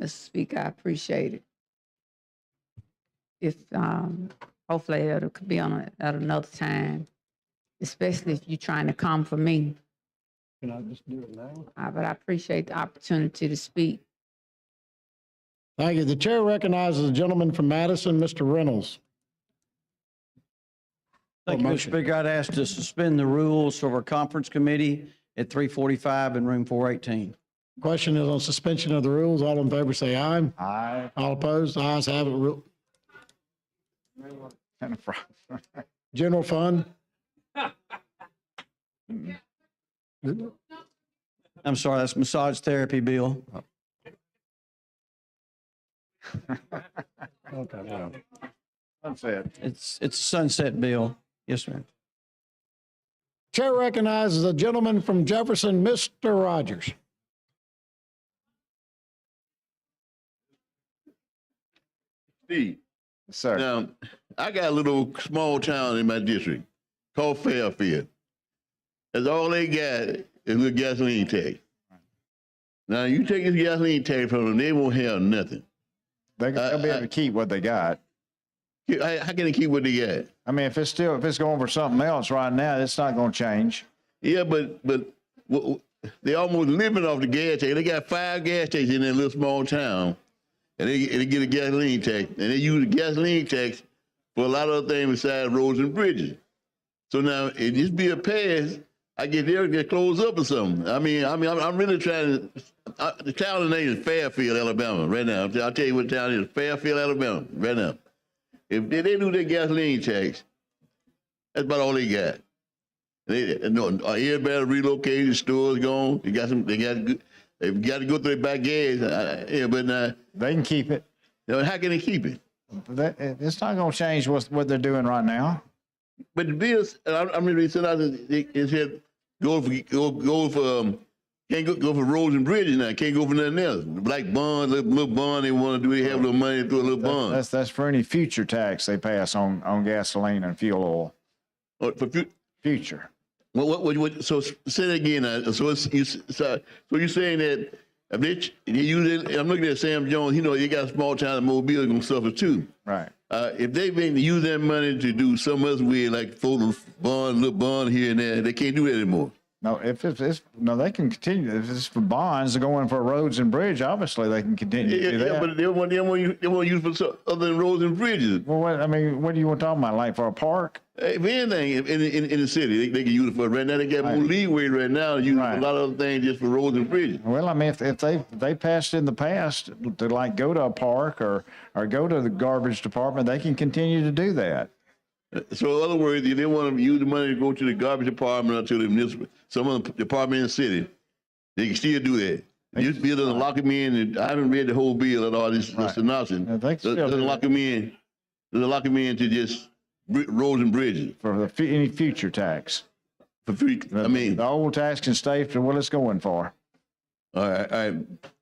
Speaker, I appreciate it. If hopefully it could be on at another time, especially if you're trying to come for me. Can I just do it now? But I appreciate the opportunity to speak. Thank you. The chair recognizes the gentleman from Madison, Mr. Reynolds. Thank you, Mr. Speaker. I'd ask to suspend the rules for our conference committee at 3:45 in room 418. Question is on suspension of the rules. All in favor say aye. Aye. All opposed? Ayes have it. General fund. I'm sorry, that's massage therapy bill. Okay, yeah. Sunset. It's a sunset bill. Yes, ma'am. Chair recognizes the gentleman from Jefferson, Mr. Rogers. Steve. Sir. Now, I got a little small town in my district called Fairfield. That's all they got is a gasoline tax. Now, you take this gasoline tax from them, they won't have nothing. They'll be able to keep what they got. How can they keep what they got? I mean, if it's going for something else right now, it's not going to change. Yeah, but they almost living off the gas tax. They got 5 gas stations in that little small town, and they get a gasoline tax, and they use the gasoline tax for a lot of other things besides roads and bridges. So now, if this bill passed, I guess they'll get closed up or something. I'm really trying to. The town name is Fairfield, Alabama, right now. I'll tell you what the town is, Fairfield, Alabama, right now. If they do their gasoline tax, that's about all they got. Everybody relocated, stores gone. They've got to go through their back gas. But now they can keep it. How can they keep it? It's not going to change what they're doing right now. But the bills, I'm really saying it said go for can't go for roads and bridges now. Can't go for nothing else. Like bonds, little bond they want to do. They have a little money through a little bond. That's for any future tax they pass on gasoline and fuel oil. For future. What? So say that again. So you're saying that if they use it, I'm looking at Sam Jones. You got a small town in Mobile going to suffer too. Right. If they've been use that money to do some other way, like photo bond, little bond here and there, they can't do that anymore. No, they can continue. If it's for bonds going for roads and bridge, obviously they can continue to do that. Yeah, but they want to use for other than roads and bridges. Well, what do you want to talk about? Like for a park? If anything, in the city, they can use it for. Right now, they got more leeway right now to use a lot of other things just for roads and bridges. Well, I mean, if they passed in the past to like go to a park or go to the garbage department, they can continue to do that. So in other words, if they want to use the money to go to the garbage department or to the municipal, some other department in the city, they can still do that. This bill doesn't lock them in. And I haven't read the whole bill at all. This synopsis. Doesn't lock them in. Doesn't lock them in to just roads and bridges for any future tax. For future, the old tax can stay for what it's going for. All right.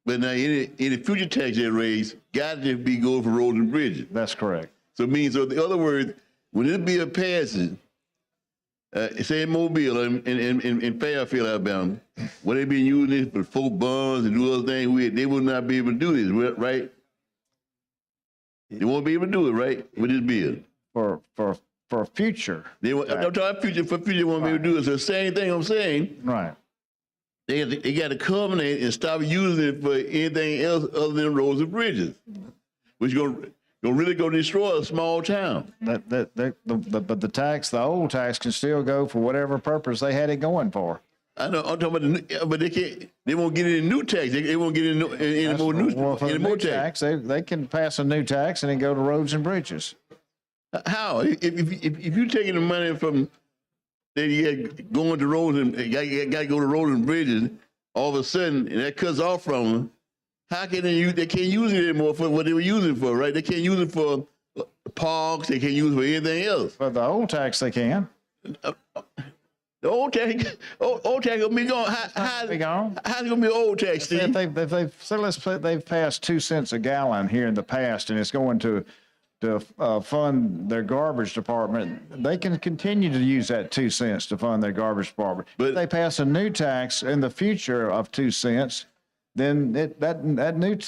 But now any future tax they raise got to be going for roads and bridges. That's correct. So it means, in other words, when this bill passes, say in Mobile in Fairfield, Alabama, where they been using this for folk bonds and do other things with, they will not be able to do this, right? They won't be able to do it, right, with this bill. For future. I'm talking about future, for future, they won't be able to do it. So the same thing I'm saying. Right. They got to covenant and stop using it for anything else other than roads and bridges, which is gonna really go destroy a small town. But the tax, the old tax, can still go for whatever purpose they had it going for. I know. I'm talking about, but they can't. They won't get any new tax. They won't get any more tax. They can pass a new tax and then go to roads and bridges. How? If you're taking the money from that you got going to roads and got to go to roads and bridges, all of a sudden, and that cuts off from them, how can they use? They can't use it anymore for what they were using it for, right? They can't use it for parks. They can't use it for anything else. But the old tax they can. The old tax gonna be gone. How's it gonna be old tax, Steve? They've passed 2 cents a gallon here in the past, and it's going to fund their garbage department. They can continue to use that 2 cents to fund their garbage department. But if they pass a new tax in the future of 2 cents, then that new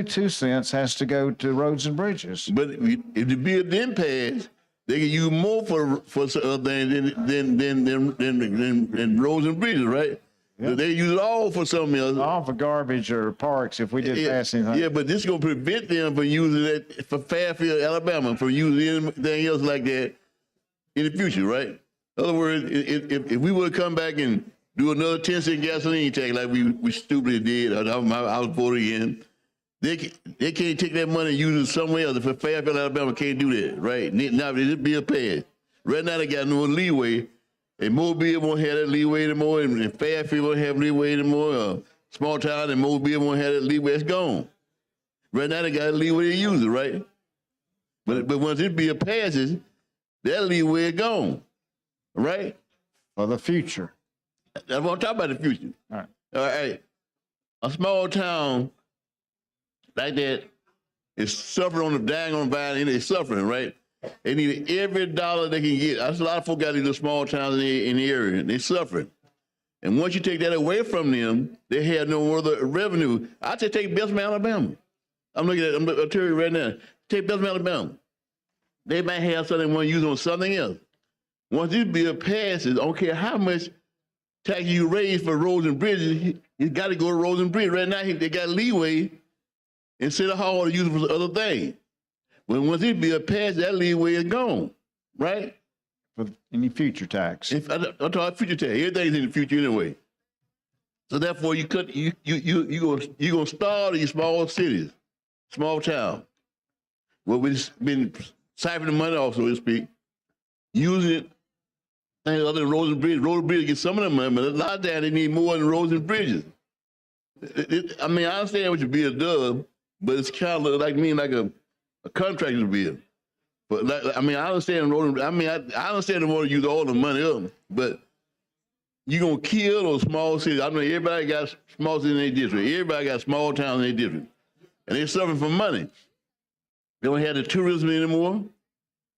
2 cents has to go to roads and bridges. But if the bill didn't pass, they can use more for things than roads and bridges, right? Yep. They use it all for something else. All for garbage or parks if we did pass anything. Yeah, but this is going to prevent them from using that for Fairfield, Alabama, from using anything else like that in the future, right? In other words, if we were to come back and do another 10-cent gasoline tax like we stupidly did, I was voting again, they can't take that money and use it somewhere else. If Fairfield, Alabama can't do that, right? Now, this bill passed. Right now, they got no leeway. And Mobile won't have that leeway anymore, and Fairfield won't have leeway anymore. Small town and Mobile won't have that leeway. It's gone. Right now, they got leeway to use it, right? But once this bill passes, that leeway is gone, right? For the future. That's what I'm talking about, the future. All right. A small town like that is suffering on the dang on vine, and they're suffering, right? They need every dollar they can get. That's a lot of folk got these little small towns in the area, and they're suffering. And once you take that away from them, they have no other revenue. I just take Bessemer, Alabama. I'm I'll tell you right now. Take Bessemer, Alabama. They might have something they want to use on something else. Once this bill passes, I don't care how much tax you raise for roads and bridges, you got to go to roads and bridges. Right now, they got leeway instead of Hall to use it for other things. When once this bill passed, that leeway is gone, right? For any future tax. I'm talking about future tax. Everything's in the future anyway. So therefore, you're gonna starve these small cities, small towns, where we've been siphoning money off, so to speak, using it things other than roads and bridges. Roads and bridges get some of the money, but a lot of that they need more than roads and bridges. I mean, I understand what your bill does, but it's kind of like a contractor's bill. But I understand I understand they want to use all the money up, but you're gonna kill those small cities. I know everybody got small cities in their district. Everybody got small towns in their district. And they're suffering from money. They don't have the tourism anymore.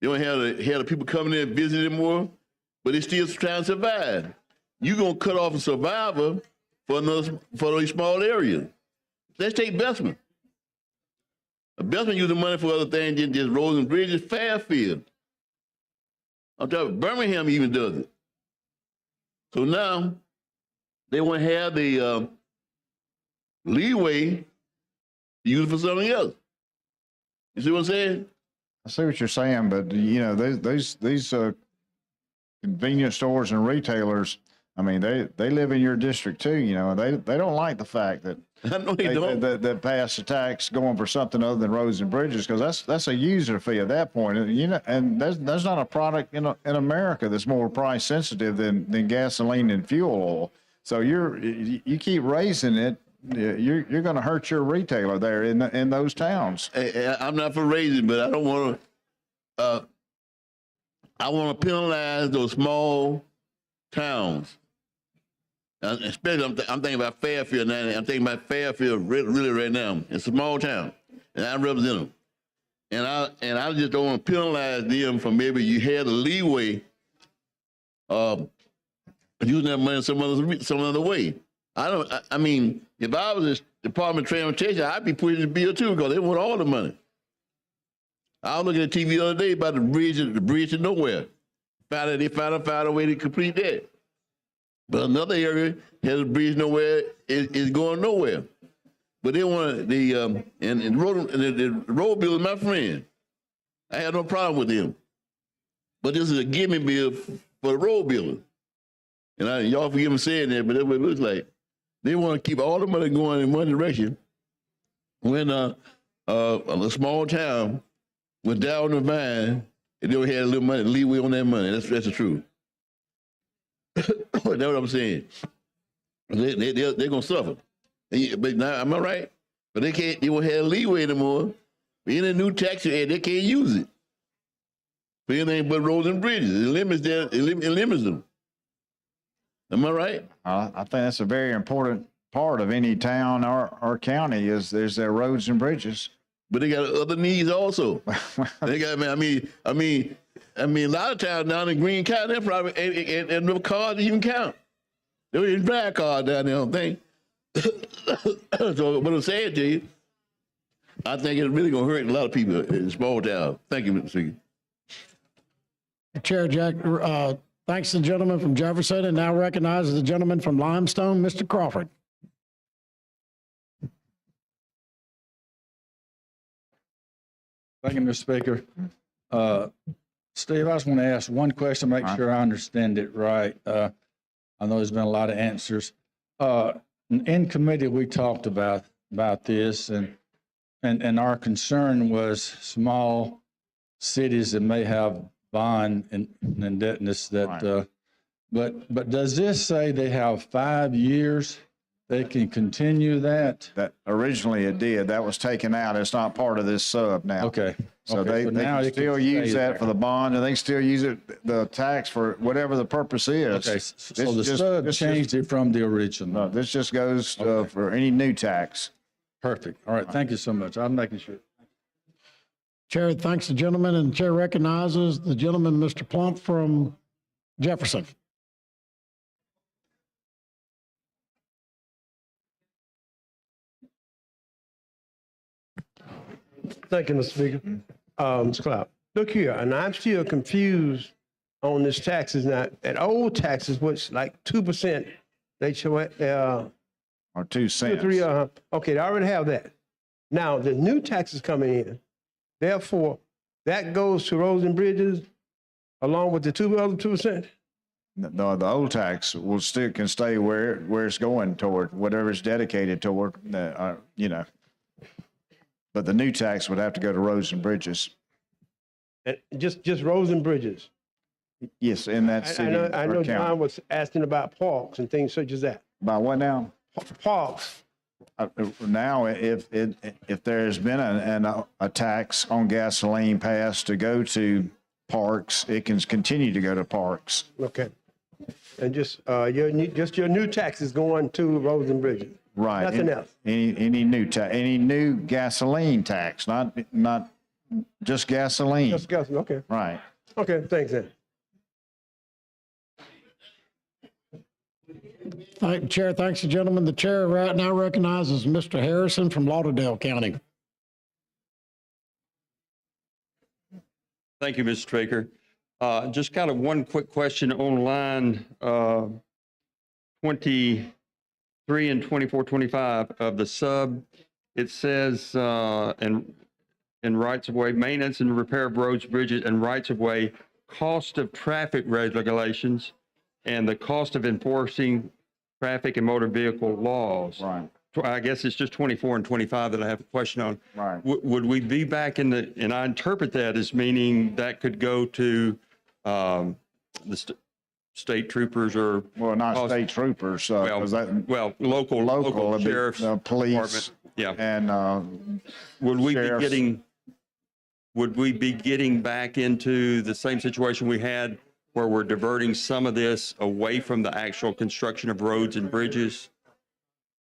They don't have the people coming in and visiting anymore, but they still trying to survive. You're gonna cut off a survivor for those small areas. Let's take Bessemer. Bessemer using money for other things than just roads and bridges. Fairfield. I'm talking Birmingham even does it. So now they won't have the leeway to use it for something else. You see what I'm saying? I see what you're saying, but these convenience stores and retailers, I mean, they live in your district too. They don't like the fact that that pass a tax going for something other than roads and bridges, because that's a user fee at that point. And there's not a product in America that's more price sensitive than gasoline and fuel oil. So you keep raising it, you're going to hurt your retailer there in those towns. I'm not for raising, but I don't want to. I want to penalize those small towns. Especially, I'm thinking about Fairfield now. I'm thinking about Fairfield really right now. It's a small town, and I represent them. And I just don't want to penalize them for maybe you had a leeway using that money some other way. I mean, if I was the Department of Transportation, I'd be pushing the bill too, because they want all the money. I was looking at TV the other day about the bridge to nowhere. They found a way to complete that. But another area has a bridge nowhere, is going nowhere. But they want the road bill is my friend. I have no problem with him. But this is a gimme bill for the road builder. And y'all forgive me saying that, but that's what it looks like. They want to keep all the money going in one direction when a small town was down the vine and they had a little money, leeway on that money. That's the truth. That's what I'm saying. They're going to suffer. But now, am I right? But they won't have leeway anymore. In a new tax area, they can't use it for anything but roads and bridges. It limits them. Am I right? I think that's a very important part of any town or county is there's their roads and bridges. But they got other needs also. They got, I mean, a lot of towns down in Greene County, they're probably and no cars to even count. They don't even drive cars down there, I don't think. So, what I'm saying to you, I think it's really going to hurt a lot of people in small towns. Thank you, Mr. Speaker. Chair Jack, thanks to the gentleman from Jefferson, and now recognizes the gentleman from Limestone, Mr. Crawford. Thank you, Mr. Speaker. Steve, I just want to ask one question, make sure I understand it right. I know there's been a lot of answers. In committee, we talked about this, and our concern was small cities that may have bond indebtedness that, but does this say they have 5 years? They can continue that? That originally it did. That was taken out. It's not part of this sub now. Okay. So Okay, they now can it can still use stay that there. for the bond, and they can still use it, the tax for whatever the purpose is. Okay, so the sub changed it from the original. No, this just goes for any new tax. Perfect. All right, thank you so much. I'm making sure. Chair thanks the gentleman, and the chair recognizes the gentleman, Mr. Plump from Jefferson. Thank you, Mr. Speaker. Mr. Cloud, look here, and I'm still confused on this taxes now. At old taxes, which like 2%, they show it, Or 2 cents. 2 or 3, okay, they already have that. Now, the new taxes coming in, therefore, that goes to roads and bridges along with the other 2%? No, the old tax will still can stay where it's going toward, whatever it's dedicated toward, you know. But the new tax would have to go to roads and bridges. And just roads and bridges? Yes, in that city or I know county. John was asking about parks and things such as that. About what now? Parks. Now, if there's been a tax on gasoline passed to go to parks, it can continue to go to parks. Okay. And just your new tax is going to roads and bridges? Right. Nothing else? Any new gasoline tax, not just gasoline. Just gasoline, okay. Right. Okay, thanks then. Chair thanks the gentleman. The chair right now recognizes Mr. Harrison from Lauderdale County. Thank you, Mr. Speaker. Just kind of one quick question on line 23 and 2425 of the sub. It says in rights of way, maintenance and repair of roads, bridges, and rights of way, cost of traffic regulations, and the cost of enforcing traffic and motor vehicle laws. Right. I guess it's just 24 and 25 that I have a question on. Right. Would we be back in the, and I interpret that as meaning that could go to the state troopers or. Well, not state troopers, local sheriff's police. department. Yeah. And would we sheriffs. would we be getting back into the same situation we had where we're diverting some of this away from the actual construction of roads and bridges?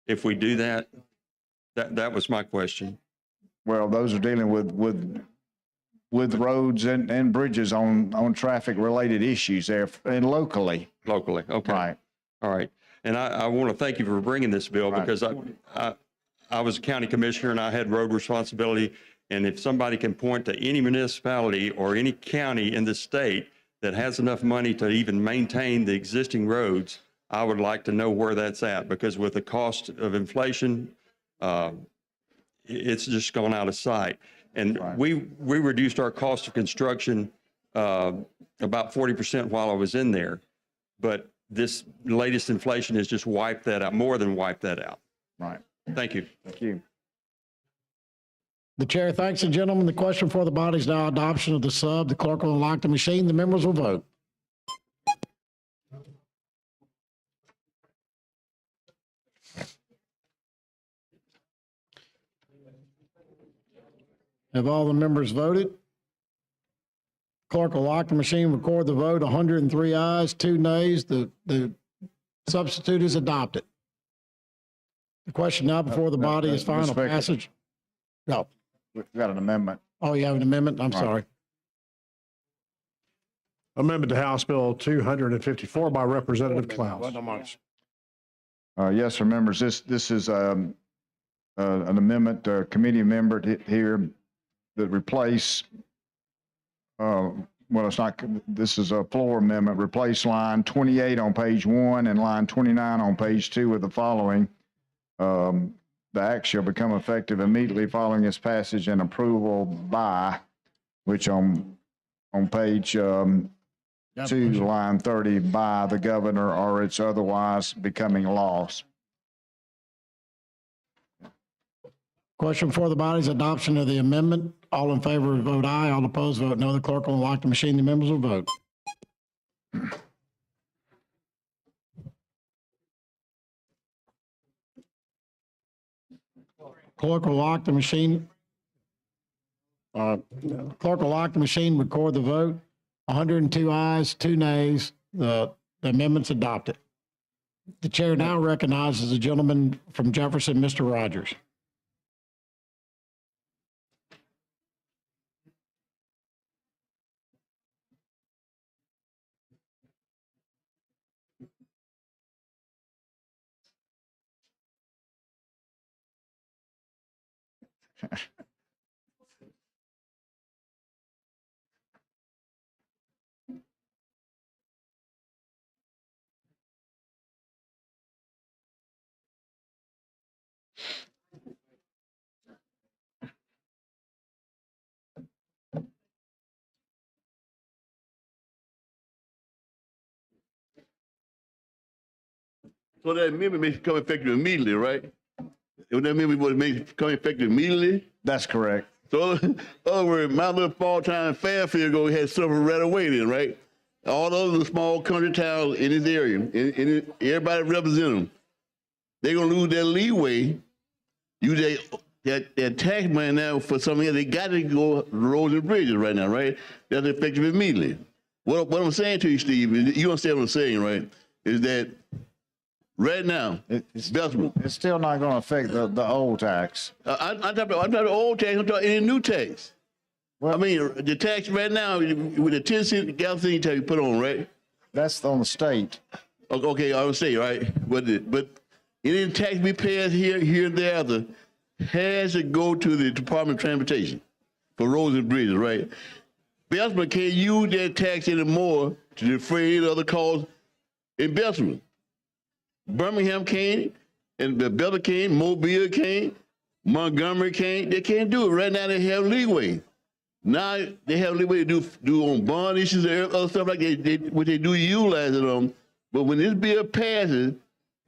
If we do that, that was my question. Well, those are dealing with roads and bridges on traffic related issues there and locally. Locally, okay. Right. All right. And I want to thank you for bringing this bill because I was a county commissioner and I had road responsibility And if somebody can point to any municipality or any county in the state that has enough money to even maintain the existing roads, I would like to know where that's at, because with the cost of inflation, it's just gone out of sight. And we reduced our cost of construction about 40% while I was in there. But this latest inflation has just wiped that out, more than wiped that out. Right. Thank you. Thank you. The chair thanks the gentleman. The question for the body is now adoption of the sub. The clerk will unlock the machine. The members will vote. Have all the members voted? Clerk will lock the machine, record the vote. 103 ayes, 2 nays. The substitute is adopted. The question now before the body is final Mr. Speaker. passage. No. We've got an amendment. Oh, you have an amendment? I'm Right. sorry. Amendment to House Bill 254 by Representative Klaus. Yes, sir, members, this is an amendment, committee member here that replace, well, it's not, this is a floor amendment, replace line 28 on page 1 and line 29 on page 2 with the following. The act shall become effective immediately following its passage and approval by, which on page 2, line 30, by the governor or it's otherwise becoming laws. Question for the body's adoption of the amendment. All in favor vote aye. All opposed vote no. The clerk will unlock the machine. The members will vote. Clerk will lock the machine. Clerk will lock the machine, record the vote. 102 ayes, 2 nays. The amendment's adopted. The chair now recognizes the gentleman from Jefferson, Mr. Rogers. So that amendment makes it come effective immediately, right? Would that amendment would make it come effective immediately? That's correct. So, in other words, my little small town Fairfield go had suffered right away then, right? All those little small country towns in this area, everybody represent them. They're gonna lose their leeway. Use that tax money now for something else. They got to go roads and bridges right now, right? That's effective immediately. What I'm saying to you, Steve, is you understand what I'm saying, right? Is that right now, it's still not going to affect the old tax. I'm talking about old tax. I'm talking any new tax. Well, I mean, the tax right now with the 10-cent gasoline tax you put on, right? That's on the state. Okay, I would say, right? But any tax we pay here and there has to go to the Department of Transportation for roads and bridges, right? Bessemer can't use that tax anymore to defray other costs in Bessemer. Birmingham can't, and Bella can't, Mobile can't, Montgomery can't. They can't do it. Right now they have leeway. Now they have leeway to do on bond issues and other stuff like that, what they do utilize it on. But when this bill passes,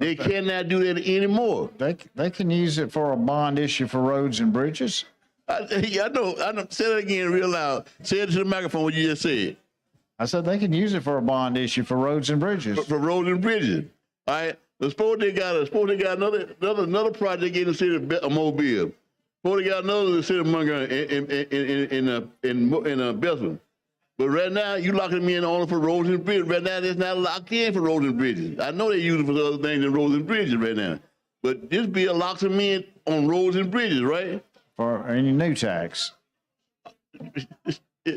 they cannot do that anymore. They can use it for a bond issue for roads and bridges. I know. Say that again real loud. Say it to the microphone what you just said. I said they can use it for a bond issue for roads and bridges. For roads and bridges. All right. Suppose they got another project in the city of Mobile. Suppose they got another in the city of Montgomery in Bessemer. But right now, you locking them in only for roads and bridges. Right now, it's not locked in for roads and bridges. I know they use it for other things than roads and bridges right now. But this bill locks them in on roads and bridges, right? For any new tax.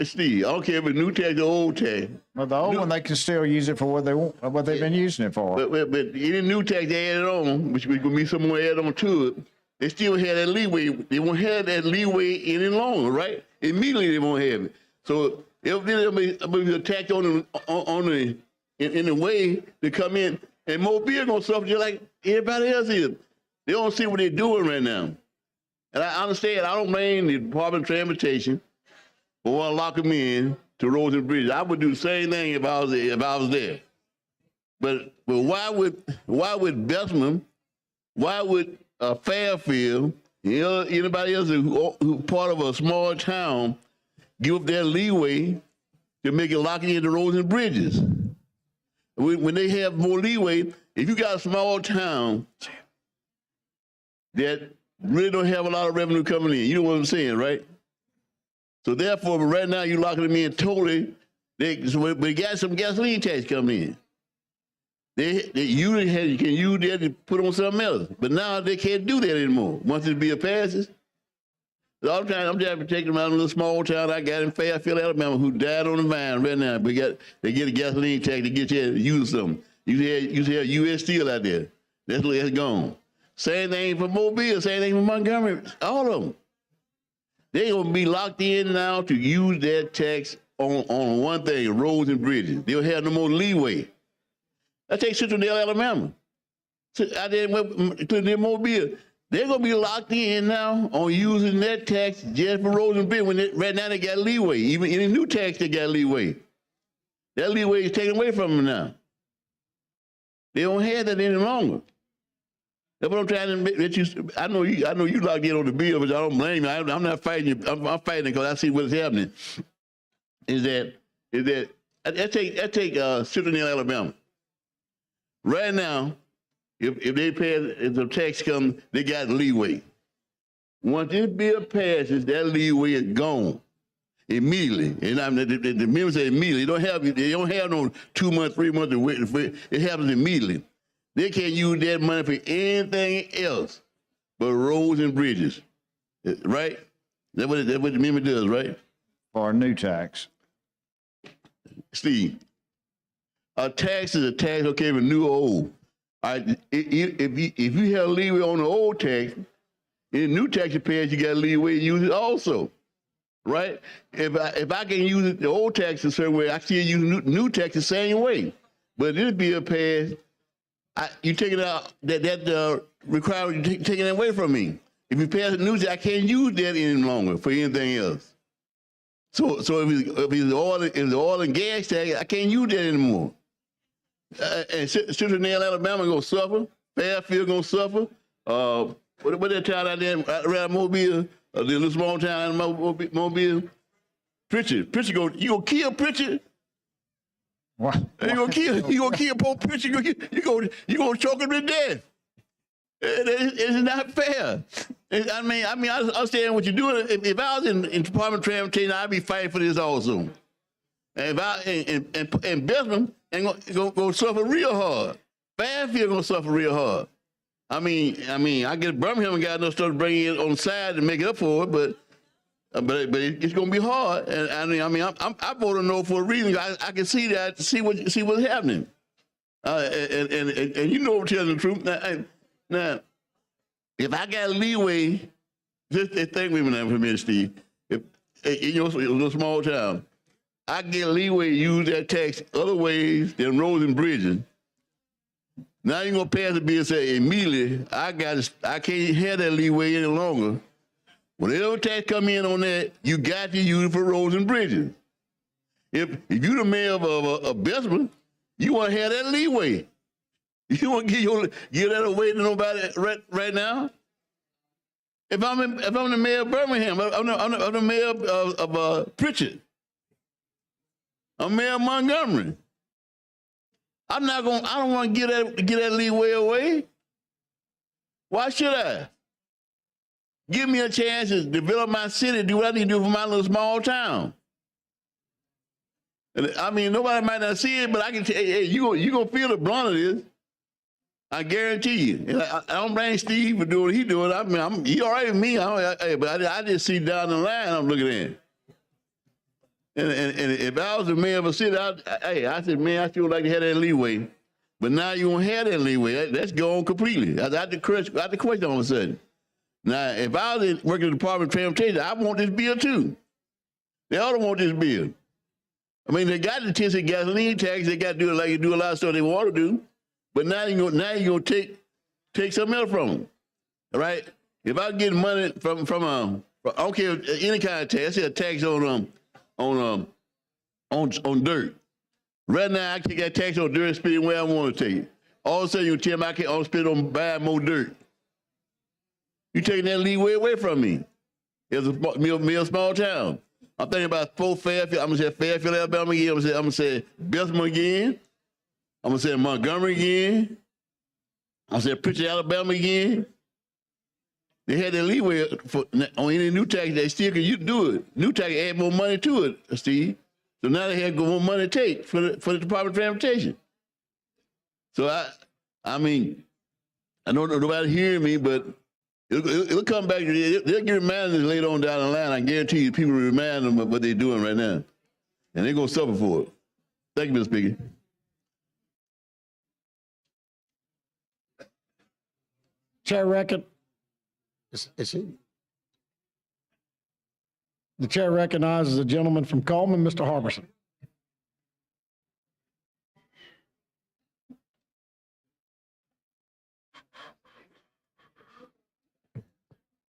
Steve, I don't care if it's new tax or old tax. Well, the old one, they can still use it for what they want, what they've been using it for. But any new tax they added on, which would be some more added on to it, they still have that leeway. They won't have that leeway any longer, right? Immediately they won't have it. So if they'll be attacked in a way to come in, and Mobile gonna suffer just like everybody else is. They don't see what they're doing right now. And I understand, I don't blame the Department of Transportation for wanting to lock them in to roads and bridges. I would do the same thing if I was there. But why would Bessemer, why would Fairfield, anybody else who part of a small town give up their leeway to make it lock in the roads and bridges? When they have more leeway, if you got a small town that really don't have a lot of revenue coming in, you know what I'm saying, right? So therefore, right now you're locking them in totally. So they got some gasoline tax coming in. They usually can use that to put on something else, but now they can't do that anymore. Once this bill passes, so I'm trying to protect them out of a little small town I got in Fairfield, Alabama, who died on the vine right now. They get a gasoline tax to get you to use something. You have U.S. Steel out there. That's gone. Same thing for Mobile, same thing for Montgomery, all of them. They're going to be locked in now to use that tax on one thing, roads and bridges. They'll have no more leeway. I take Central Dale, Alabama. I didn't put in Mobile. They're going to be locked in now on using that tax just for roads and bridges. Right now they got leeway. Even any new tax, they got leeway. That leeway is taken away from them now. They don't have that any longer. That's what I'm trying to make you. I know you locked in on the bill, but I don't blame you. I'm not fighting you. I'm fighting because I see what's happening. I take Central Dale, Alabama. Right now, if the tax comes, they got leeway. Once this bill passes, that leeway is gone immediately. And the members say immediately. They don't have no 2 months, 3 months to wait. It happens immediately. They can't use that money for anything else but roads and bridges, right? That's what the amendment does, right? For a new tax. Steve, a tax is a tax, okay, but new or old. If you have leeway on the old tax, in the new tax you pay, you got leeway to use it also, right? If I can use it, the old tax a certain way, I still use new tax the same way. But this bill passed, you taking out that requirement, you taking it away from me. If you pass the new tax, I can't use that any longer for anything else. So if it's oil and gas tax, I can't use that anymore. And Central Dale, Alabama gonna suffer. Fairfield gonna suffer. What that town out there around Mobile, the little small town in Mobile? Pritchard, you gonna kill Pritchard? What? You gonna kill poor Pritchard? You gonna choke him to death? It's not fair. I understand what you're doing. If I was in Department of Transportation, I'd be fighting for this also. And Bessemer ain't gonna suffer real hard. Fairfield gonna suffer real hard. I guess Birmingham got enough stuff to bring in on the side to make it up for it, but it's gonna be hard. And I voted no for a reason. I can see that, see what's happening. And you know I'm telling the truth. Now, if I got leeway, just think with me now for a minute, Steve. If in your little small town, I get leeway to use that tax other ways than roads and bridges. Now you're gonna pass the bill and say immediately, I can't have that leeway any longer. Whatever tax come in on that, you got to use it for roads and bridges. If you're the mayor of Bessemer, you want to have that leeway. You want to give that away to nobody right now? If I'm the mayor of Birmingham, I'm the mayor of Pritchard. I'm mayor of Montgomery. I don't want to give that leeway away. Why should I? Give me a chance to develop my city, do what I need to do for my little small town. And nobody might not see it, but I can tell you, hey, you gonna feel the brunt of this. I guarantee you. And I don't blame Steve for doing what he's doing. He all right with me. But I just see down the line I'm looking at. And if I was the mayor of a city, I said, man, I still like to have that leeway. But now you won't have that leeway. That's gone completely. I had the question all of a sudden. Now, if I was working in the Department of Transportation, I want this bill too. They ought to want this bill. I mean, they got the Tennessee gasoline tax. They got to do it like you do a lot of stuff they want to do. But now you're gonna take something else from them, all right? If I get money from I don't care any kind of tax. I say a tax on dirt. Right now, I can take that tax on dirt and spend it where I want to take it. All of a sudden, you tell me I can't spend it on buying more dirt. You taking that leeway away from me. It's a small town. I'm thinking about Fairfield. I'm gonna say Fairfield, Alabama again. I'm gonna say Bessemer again. I'm gonna say Montgomery again. I'm gonna say Pritchard, Alabama again. They had that leeway on any new tax. They still can do it. New tax add more money to it, Steve. So now they have more money to take for the Department of Transportation. So I mean, I know nobody hearing me, but it'll come back. They'll get reminded later on down the line. I guarantee you, people will remind them of what they're doing right now, and they're gonna suffer for it. Thank you, Mr. Speaker. Chair The chair recognizes the gentleman from Coleman, Mr. Harbison.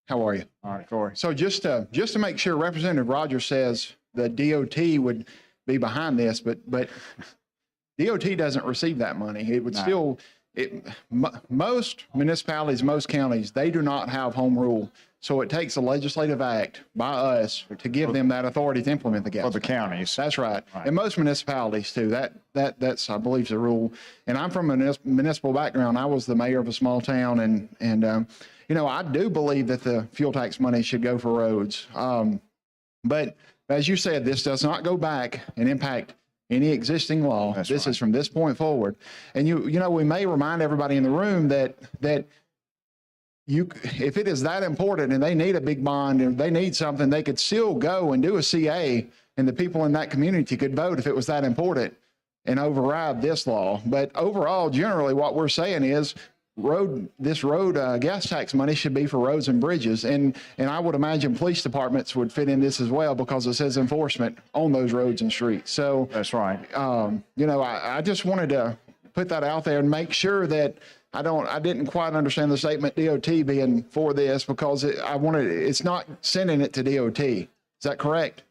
How are you? All right, Corey. So just to make sure, Representative Rogers says the DOT would be behind this, but DOT doesn't receive that money. It would still, most municipalities, most counties, they do not have home rule. So it takes a legislative act by us to give them that authority to implement the gas. For the counties. That's right. And most municipalities too. That's, I believe, the rule. And I'm from a municipal background. I was the mayor of a small town, and you know, I do believe that the fuel tax money should go for roads. But as you said, this does not go back and impact any existing law. This is from this point forward. And you know, we may remind everybody in the room that if it is that important and they need a big bond or they need something, they could still go and do a CA, and the people in that community could vote if it was that important and override this law. But overall, generally, what we're saying is this road gas tax money should be for roads and bridges. And I would imagine police departments would fit in this as well, because it says enforcement on those roads and streets. So that's right. You know, I just wanted to put that out there and make sure that I didn't quite understand the statement DOT being for this, because it's not sending it to DOT. Is that correct?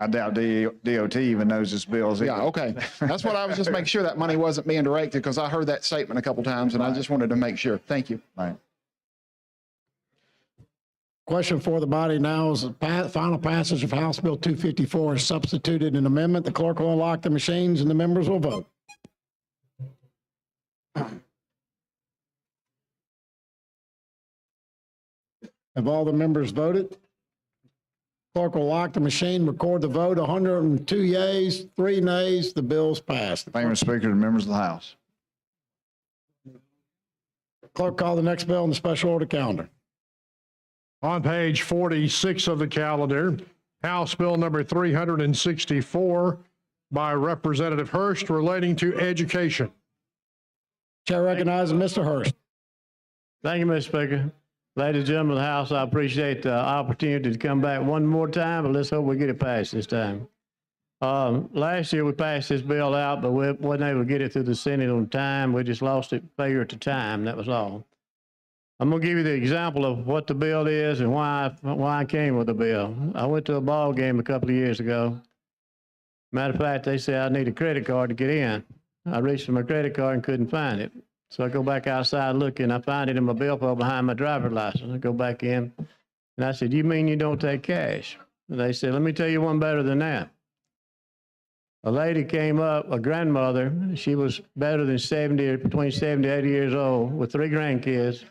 I doubt DOT even knows this bill is. Yeah, okay. That's what I was just making sure that money wasn't being directed, because I heard that statement a couple times, and I just wanted to make sure. Thank you. Right. Question for the body now is the final passage of House Bill 254 is substituted an amendment. The clerk will unlock the machines and the members will vote. Have all the members voted? Clerk will lock the machine, record the vote. 102 yeas, 3 nays. The bill's passed. Thank you, Mr. Speaker, and members of the House. Clerk, call the next bill on the special order calendar. On page 46 of the calendar, House Bill number 364 by Representative Hurst relating to education. Chair recognizes Mr. Hurst. Thank you, Mr. Speaker. Ladies and gentlemen of the House, I appreciate the opportunity to come back one more time, but let's hope we get it passed this time. Last year we passed this bill out, but we wasn't able to get it through the Senate on time. We just lost it failure to time. That was all. I'm going to give you the example of what the bill is and why I came with the bill. I went to a ball game a couple of years ago. Matter of fact, they said I need a credit card to get in. I reached for my credit card and couldn't find it. So I go back outside looking. I find it in my billfold behind my driver's license. I go back in, and I said, "You mean you don't take cash?" And they said, "Let me tell you one better than that." A lady came up, a grandmother. She was better than 70, between 70 and 80 years old, with 3 grandkids.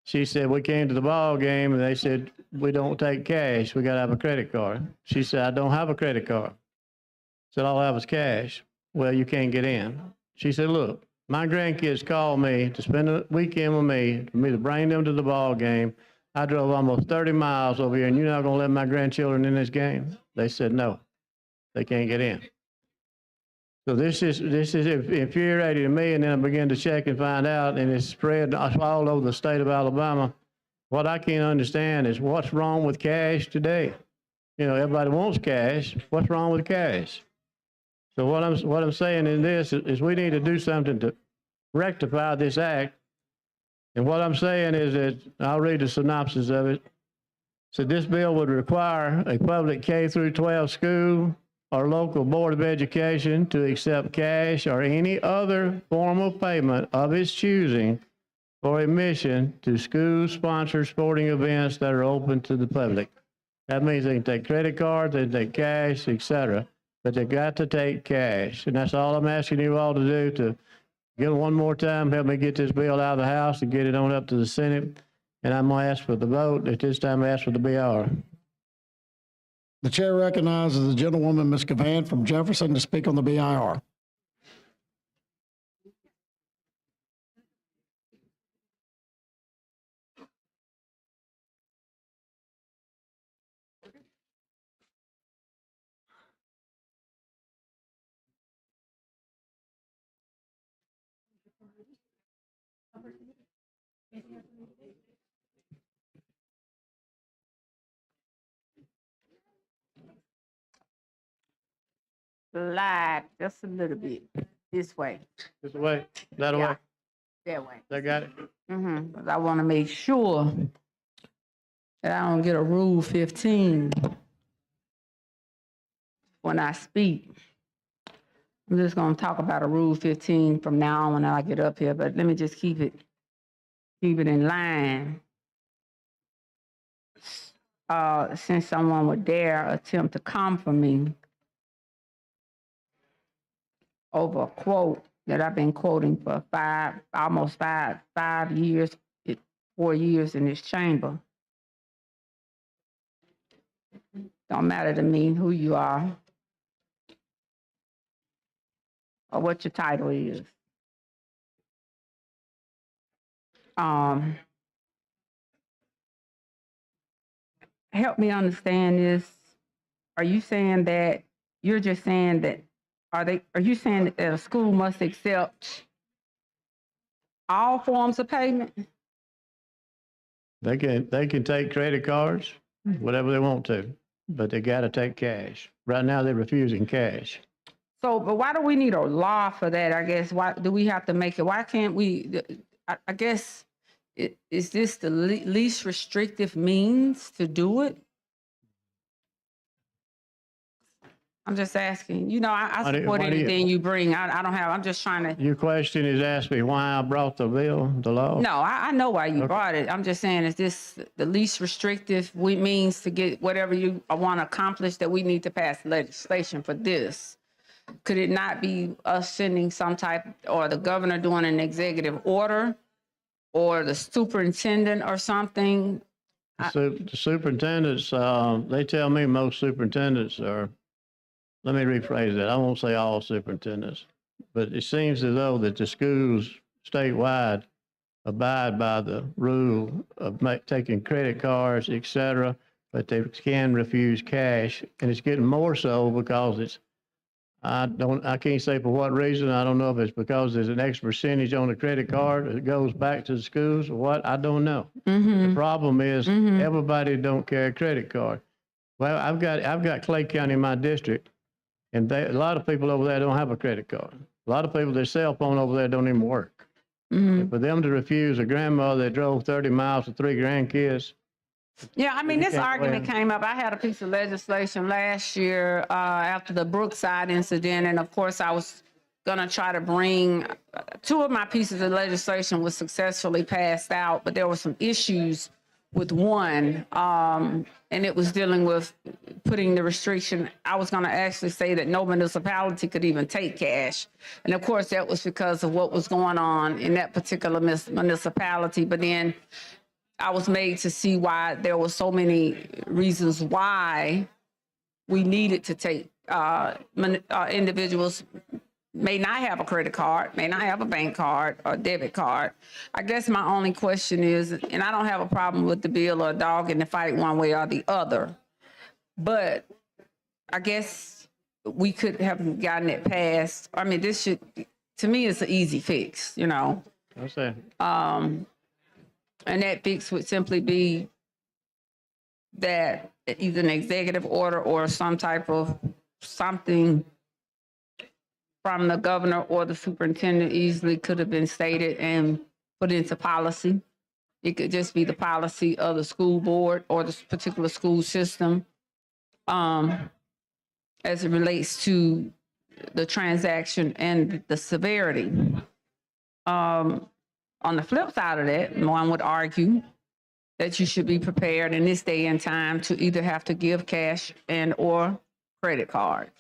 She said, "We came to the ball game, and they said, we don't take cash. We got to have a credit card." She said, "I don't have a credit card." I said, "All I have is cash." "Well, you can't get in." She said, "Look, my grandkids called me to spend a weekend with me, for me to bring them to the ball game. I drove almost 30 miles over here, and you're not going to let my grandchildren in this game?" They said, "No, they can't get in." So this is infuriating to me, and then I began to check and find out, and it's spread all over the state of Alabama. what I can't understand is what's wrong with cash today? You know, everybody wants cash. What's wrong with cash? So what I'm saying in this is we need to do something to rectify this act. And what I'm saying is that, I'll read the synopsis of it. So this bill would require a public K through 12 school or local board of education to accept cash or any other form of payment of its choosing for admission to school-sponsored sporting events that are open to the public. That means they can take credit cards, they can take cash, etc., but they got to take cash. And that's all I'm asking you all to do, to get one more time, help me get this bill out of the House and get it on up to the Senate. And I'm going to ask for the vote. At this time, I ask for the BR. The chair recognizes the gentlewoman, Ms. Cavan from Jefferson, to speak on the BIR. Slide just a little bit this way. This way, that Yeah. way. That way. They got it? Because I want to make sure that I don't get a Rule 15 when I speak. I'm just going to talk about a Rule 15 from now on when I get up here, but let me just keep it in line. Since someone would dare attempt to come for me over a quote that I've been quoting for almost five years, 4 years in this chamber. Don't matter to me who you are or what your title is. Help me understand this. Are you saying that you're just saying that are you saying that a school must accept all forms of payment? They can take credit cards, whatever they want to, but they got to take cash. Right now, they're refusing cash. So, but why do we need a law for that? I guess, why do we have to make it? Why can't we, I guess, is this the least restrictive means to do it? I'm just asking. You know, I support anything you bring. I don't have, I'm just trying to. Your question is asking me why I brought the bill, the law? No, I know why you brought it. I'm just saying, is this the least restrictive means to get whatever you want to accomplish, that we need to pass legislation for this? Could it not be us sending some type, or the governor doing an executive order, or the superintendent or something? The superintendents, they tell me most superintendents are, let me rephrase that. I won't say all superintendents, but it seems as though that the schools statewide abide by the rule of taking credit cards, et cetera, but they can refuse cash. And it's getting more so because I can't say for what reason. I don't know if it's because there's an extra percentage on the credit card that goes back to the schools or what. I don't know. The problem is everybody don't carry a credit card. Well, I've got Clay County in my district, and a lot of people over there don't have a credit card. A lot of people, their cell phone over there don't even work. And for them to refuse a grandmother that drove 30 miles with 3 grandkids. Yeah, I mean, this argument came up. I had a piece of legislation last year after the Brookside incident, and of course I was going to try to bring 2 of my pieces of legislation was successfully passed out, but there were some issues with one, and it was dealing with putting the restriction. I was going to actually say that no municipality could even take cash, and of course that was because of what was going on in that particular municipality. But then I was made to see why there were so many reasons why we needed to take individuals may not have a credit card, may not have a bank card or debit card. I guess my only question is, and I don't have a problem with the bill or a dog in the fight one way or the other, but I guess we could have gotten it passed. I mean, this should, to me, it's an easy fix, you know. What's that? And that fix would simply be that either an executive order or some type of something from the governor or the superintendent easily could have been stated and put into policy. It could just be the policy of the school board or the particular school system as it relates to the transaction and the severity. On the flip side of that, one would argue that you should be prepared in this day and time to either have to give cash and or credit cards.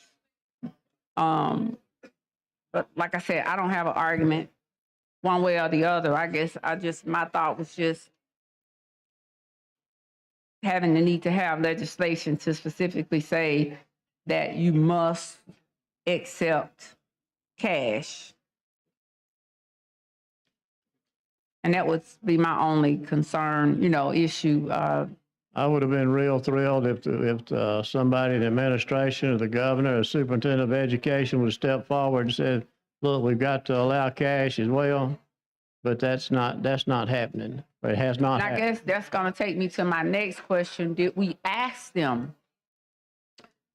But like I said, I don't have an argument one way or the other. I guess my thought was just having the need to have legislation to specifically say that you must accept cash. And that would be my only concern, issue. I would have been real thrilled if somebody in the administration or the governor or superintendent of education would have stepped forward and said, look, we've got to allow cash as well. But that's not happening. It has not And I happened. guess that's going to take me to my next question. Did we ask them?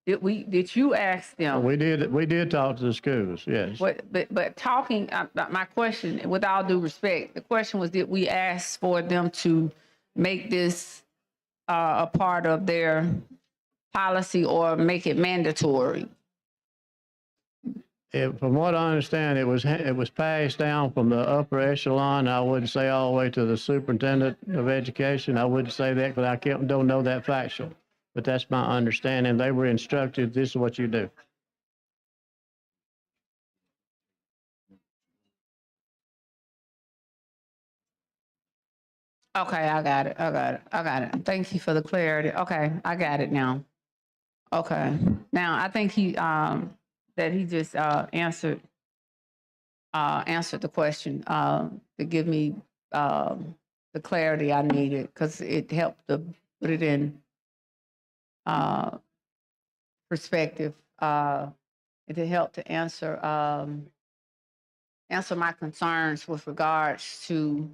Did you ask them? We did talk to the schools, yes. But talking, my question, with all due respect, the question was, did we ask for them to make this a part of their policy or make it mandatory? From what I understand, it was passed down from the upper echelon. I wouldn't say all the way to the superintendent of education. I wouldn't say that because I don't know that factual. But that's my understanding. They were instructed, this is what you do. Okay, I got it. Thank you for the clarity. Okay, I got it now. Okay, now I think that he just answered the question to give me the clarity I needed, because it helped to put it in perspective. It helped to answer my concerns with regards to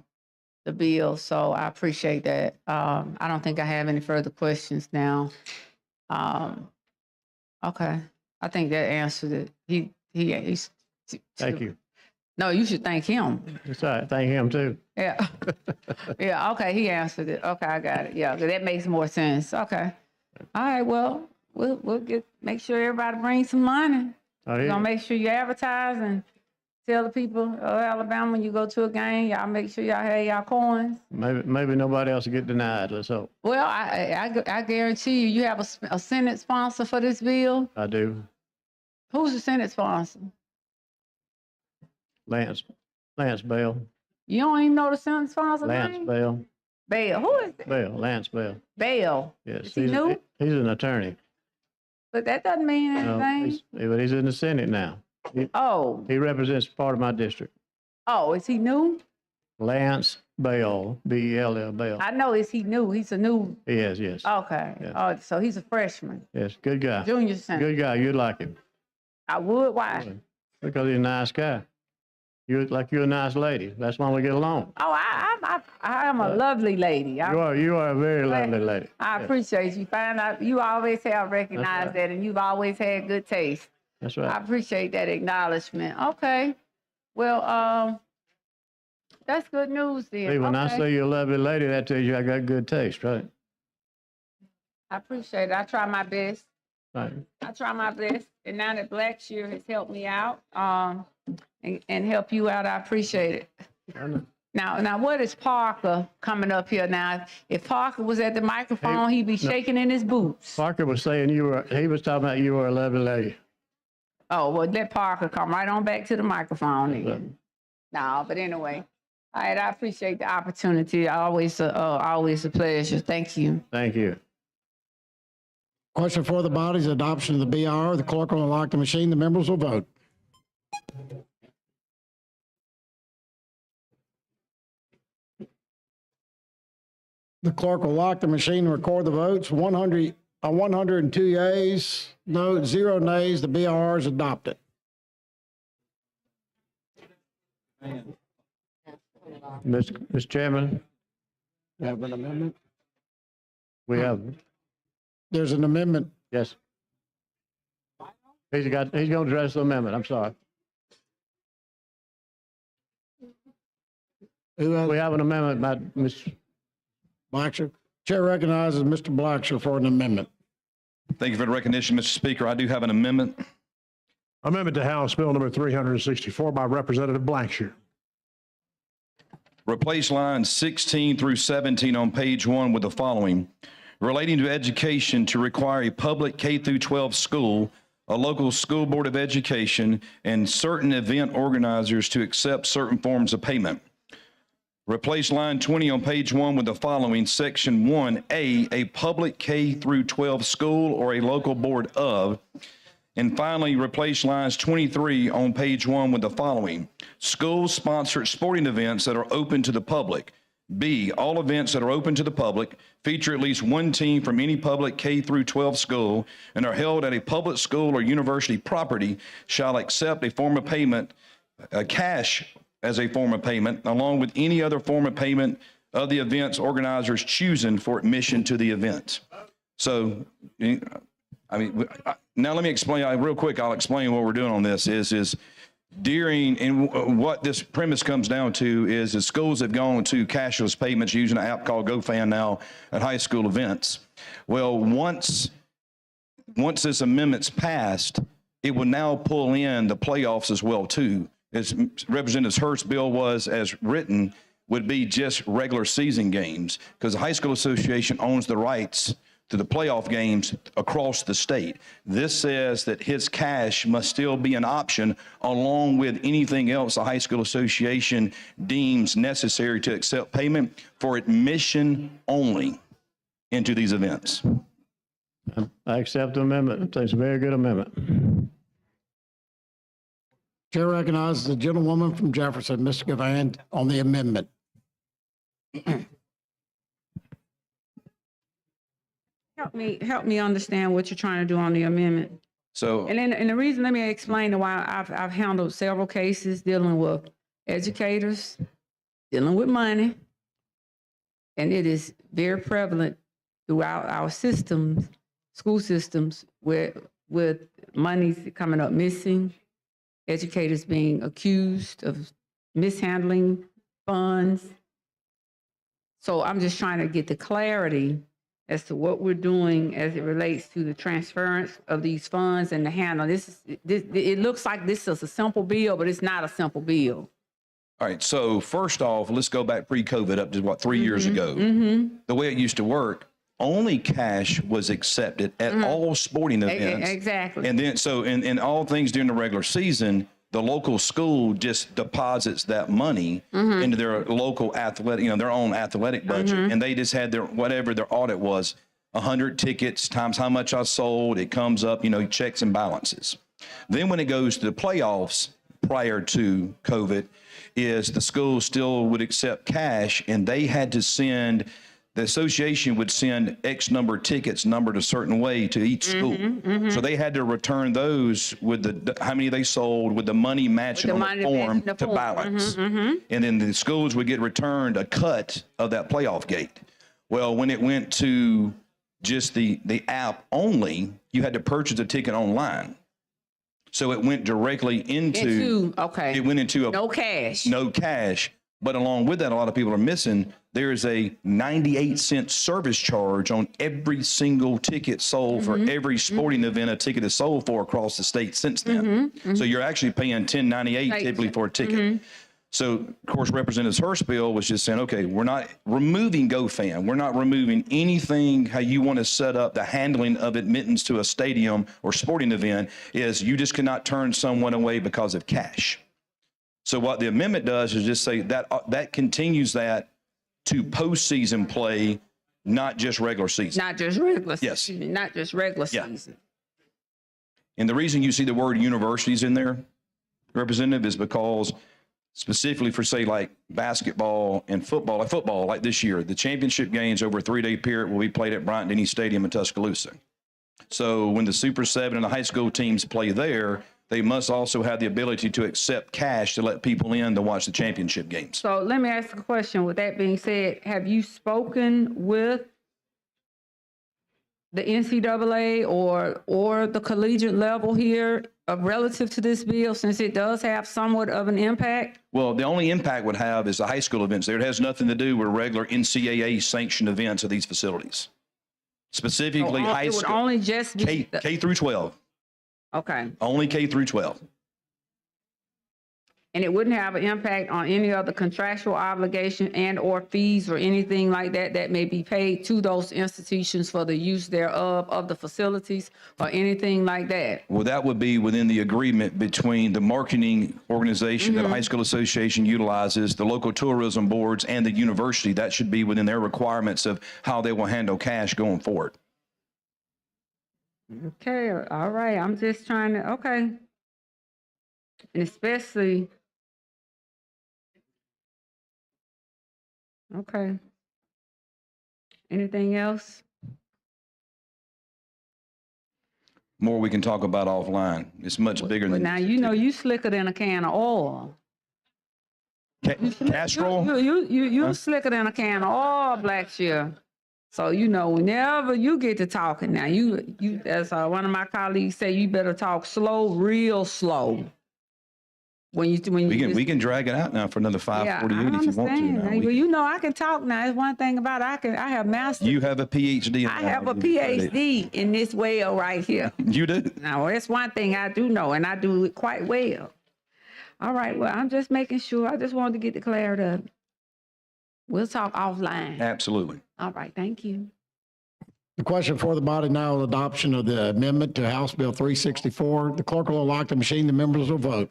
the bill. So I appreciate that. I don't think I have any further questions now. Okay, I think that answered it. He's Thank you. No, you should thank him. That's all right. Thank him too. Yeah. Yeah, okay, he answered it. Okay, I got it. Yeah, that makes more sense. Okay. All right, well, we'll make sure everybody brings some money. Oh, We're yeah. gonna make sure you advertise and tell the people of Alabama when you go to a game, y'all make sure y'all have y'all coins. Maybe nobody else will get denied. Let's hope. Well, I guarantee you have a Senate sponsor for this bill. I do. Who's the Senate sponsor? Lance Bell. You don't even know the Senate sponsor Lance name? Bell. Bell. Who is it? Lance Bell. Bell. Yes. Is he new? He's an attorney. But that doesn't mean No, anything. but he's in the Senate now. He represents part of my district. Oh, is he new? Lance Bell, B-E-L-L, Bell. I know, is he new? He's a new, He is, yes. okay. Yeah. Oh, so he's a freshman, Yes, good guy. junior senator. Good guy. You'd like him I would, why? because he's a nice guy. You're a nice lady. That's why we get along. Oh, I am a lovely lady. You are a very lovely lady. I appreciate you. Find out, you always have recognized that, and you've always had good taste. That's I right. appreciate that acknowledgement. Okay. Well, that's good news then. See, when I Okay. say you're a lovely lady, that tells you I got good taste, right? I appreciate it. I try my best. Right. I try my best. And now that Blackshear has helped me out, and help you out, I appreciate it. Now, what is Parker coming up here now? If Parker was at the microphone, he'd be shaking in his boots. Parker was saying he was talking about you were a lovely lady. Oh, well, let Parker come right on back to the microphone then. No, but anyway. All right, I appreciate the opportunity. Always a pleasure. Thank you. Thank you. Question for the body is adoption of the BR. The clerk will unlock the machine. The members will vote. The clerk will lock the machine and record the votes. 102 yeas, no, 0 nays. The BR is adopted. Mr. Chairman, You have an amendment? We have, There's an amendment. yes. He's going to address the amendment, I'm sorry. Who has? We have an amendment by Ms. Blacksher. Chair recognizes Mr. Blacksher for an amendment. Thank you for the recognition, Mr. Speaker. I do have an amendment. Amendment to House Bill number 364 by Representative Blackshear. Replace lines 16 through 17 on page 1 with the following. Relating to education to require a public K through 12 school, a local school board of education, and certain event organizers to accept certain forms of payment. Replace line 20 on page 1 with the following. Section 1A, a public K through 12 school or a local board of. And finally, replace lines 23 on page 1 with the following. School-sponsored sporting events that are open to the public. B, all events that are open to the public feature at least one team from any public K through 12 school and are held at a public school or university property shall accept a form of payment, cash as a form of payment, along with any other form of payment of the event's organizers choosing for admission to the event. So, I mean, now let me explain real quick. I'll explain what we're doing on this is during, and what this premise comes down to is that schools have gone to cashless payments using an app called GoFan now at high school events. Well, once this amendment's passed, it will now pull in the playoffs as well too. As Representative Hurst's bill was as written, would be just regular season games because the high school association owns the rights to the playoff games across the state. This says that his cash must still be an option along with anything else the high school association deems necessary to accept payment for admission only into these events. I accept the amendment. I think it's a very good amendment. Chair recognizes the gentlewoman from Jefferson, Ms. Gavin, on the amendment. Help me understand what you're trying to do on the amendment. So, And the reason, let me explain why I've handled several cases dealing with educators, dealing with money. And it is very prevalent throughout our systems, school systems, with monies coming up missing, educators being accused of mishandling funds. So I'm just trying to get the clarity as to what we're doing as it relates to the transference of these funds and the handle. It looks like this is a simple bill, but it's not a simple bill. all right, so first off, let's go back pre-COVID up to what, 3 years ago. The way it used to work, only cash was accepted at all sporting events. Exactly. And then, so in all things during the regular season, the local school just deposits that money into their local athletic, their own athletic budget. And they just had their, whatever their audit was, 100 tickets times how much I sold, it comes up, checks and balances. Then when it goes to the playoffs prior to COVID, is the school still would accept cash, and they had to send, the association would send X number of tickets numbered a certain way to each school. So they had to return those with the how many they sold with the money matching on the form to balance. And then the schools would get returned a cut of that playoff gate. Well, when it went to just the app only, you had to purchase a ticket online. So it went directly into okay. It went into no cash. No cash. But along with that, a lot of people are missing, there is a 98-cent service charge on every single ticket sold for every sporting event a ticket is sold for across the state since then. So you're actually paying $10.98 typically for a ticket. So, of course, Representative Hurst's bill was just saying, okay, we're not removing GoFan. We're not removing anything how you want to set up the handling of admittance to a stadium or sporting event is you just cannot turn someone away because of cash. So what the amendment does is just say that that continues that to postseason play, not just regular season. Not just regular Yes. season. Not just regular season. And the reason you see the word universities in there, Representative, is because specifically for, say, like basketball and football, like this year, the championship games over a 3-day period will be played at Bryant-Denny Stadium in Tuscaloosa. So when the Super 7 and the high school teams play there, they must also have the ability to accept cash to let people in to watch the championship games. So let me ask a question. With that being said, have you spoken with the NCAA or the collegiate level here relative to this bill, since it does have somewhat of an impact? Well, the only impact would have is the high school events there. It has nothing to do with regular NCAA sanctioned events of these facilities. Specifically, So high it would school, only just be K through 12, okay, only K through 12. and it wouldn't have an impact on any other contractual obligation and or fees or anything like that that may be paid to those institutions for the use thereof of the facilities or anything like that. Well, that would be within the agreement between the marketing organization that the high school association utilizes, the local tourism boards, and the university. That should be within their requirements of how they will handle cash going forward. Okay, all right. I'm just trying to, okay. And especially, okay. Anything else? More we can talk about offline. It's much bigger But than now, you know, you slicker than a can of oil. Castrol. You slicker than a can of oil, Blackshear. So, you know, whenever you get to talking now, you as one of my colleagues say, you better talk slow, real slow. We can drag it out now for another 548 if you want to. Now. Well, you know, I can talk now. It's one thing about it. I have mastered. You have a PhD. I have a PhD in this well right here. You do? Now, that's one thing I do know, and I do it quite well. All right, well, I'm just making sure. I just wanted to get the clarity of it. We'll talk offline. Absolutely. All right, thank you. The question for the body now is adoption of the amendment to House Bill 364. The clerk will lock the machine. The members will vote.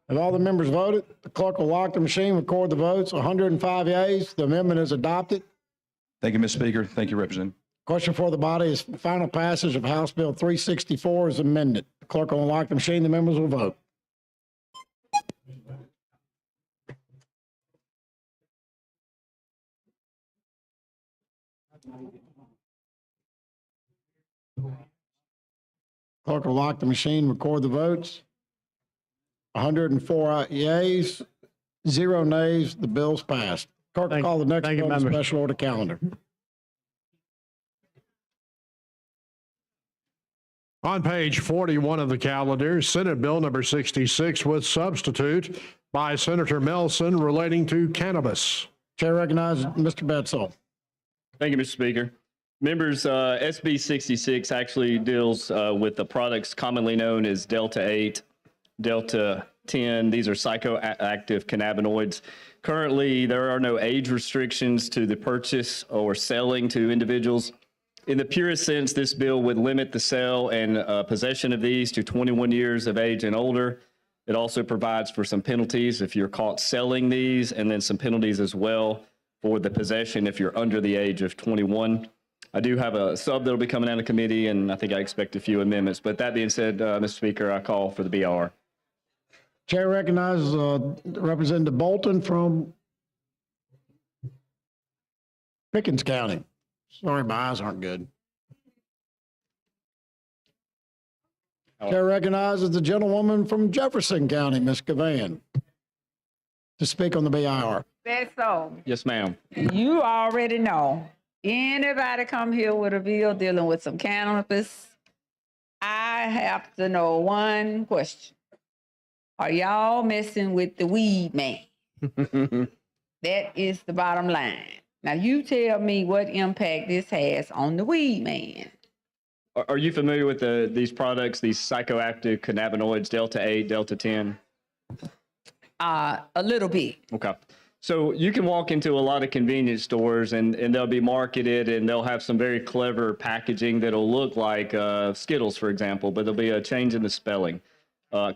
Have all the members voted? The clerk will lock the machine, record the votes. 105 yeas. The amendment is adopted. Thank you, Mr. Speaker. Thank you, Representative. Question for the body is final passage of House Bill 364 is amended. The clerk will unlock the machine. The members will vote. Clerk will lock the machine, record the votes. 104 yeas, 0 nays. The bill's passed. Clerk will call the next vote on the special order calendar. On page 41 of the calendar, Senate Bill number 66 with substitute by Senator Melson relating to cannabis. Chair recognizes Mr. Bedsole. Thank you, Mr. Speaker. Members, SB 66 actually deals with the products commonly known as Delta 8, Delta 10. These are psychoactive cannabinoids. Currently, there are no age restrictions to the purchase or selling to individuals. In the purest sense, this bill would limit the sale and possession of these to 21 years of age and older. It also provides for some penalties if you're caught selling these, and then some penalties as well for the possession if you're under the age of 21. I do have a sub that'll be coming out of committee, and I think I expect a few amendments. But that being said, Mr. Speaker, I call for the BR. Chair recognizes Representative Bolton from Pickens County. Sorry, my eyes aren't good. Chair recognizes the gentlewoman from Jefferson County, Ms. Gavan, to speak on the BIR. That's so. Yes, ma'am. You already know. Anybody come here with a bill dealing with some cannabis, I have to know one question. Are y'all messing with the weed man? That is the bottom line. Now you tell me what impact this has on the weed man. Are you familiar with these products, these psychoactive cannabinoids, Delta 8, Delta 10? A little bit. Okay. So you can walk into a lot of convenience stores and they'll be marketed and they'll have some very clever packaging that'll look like Skittles, for example, but there'll be a change in the spelling.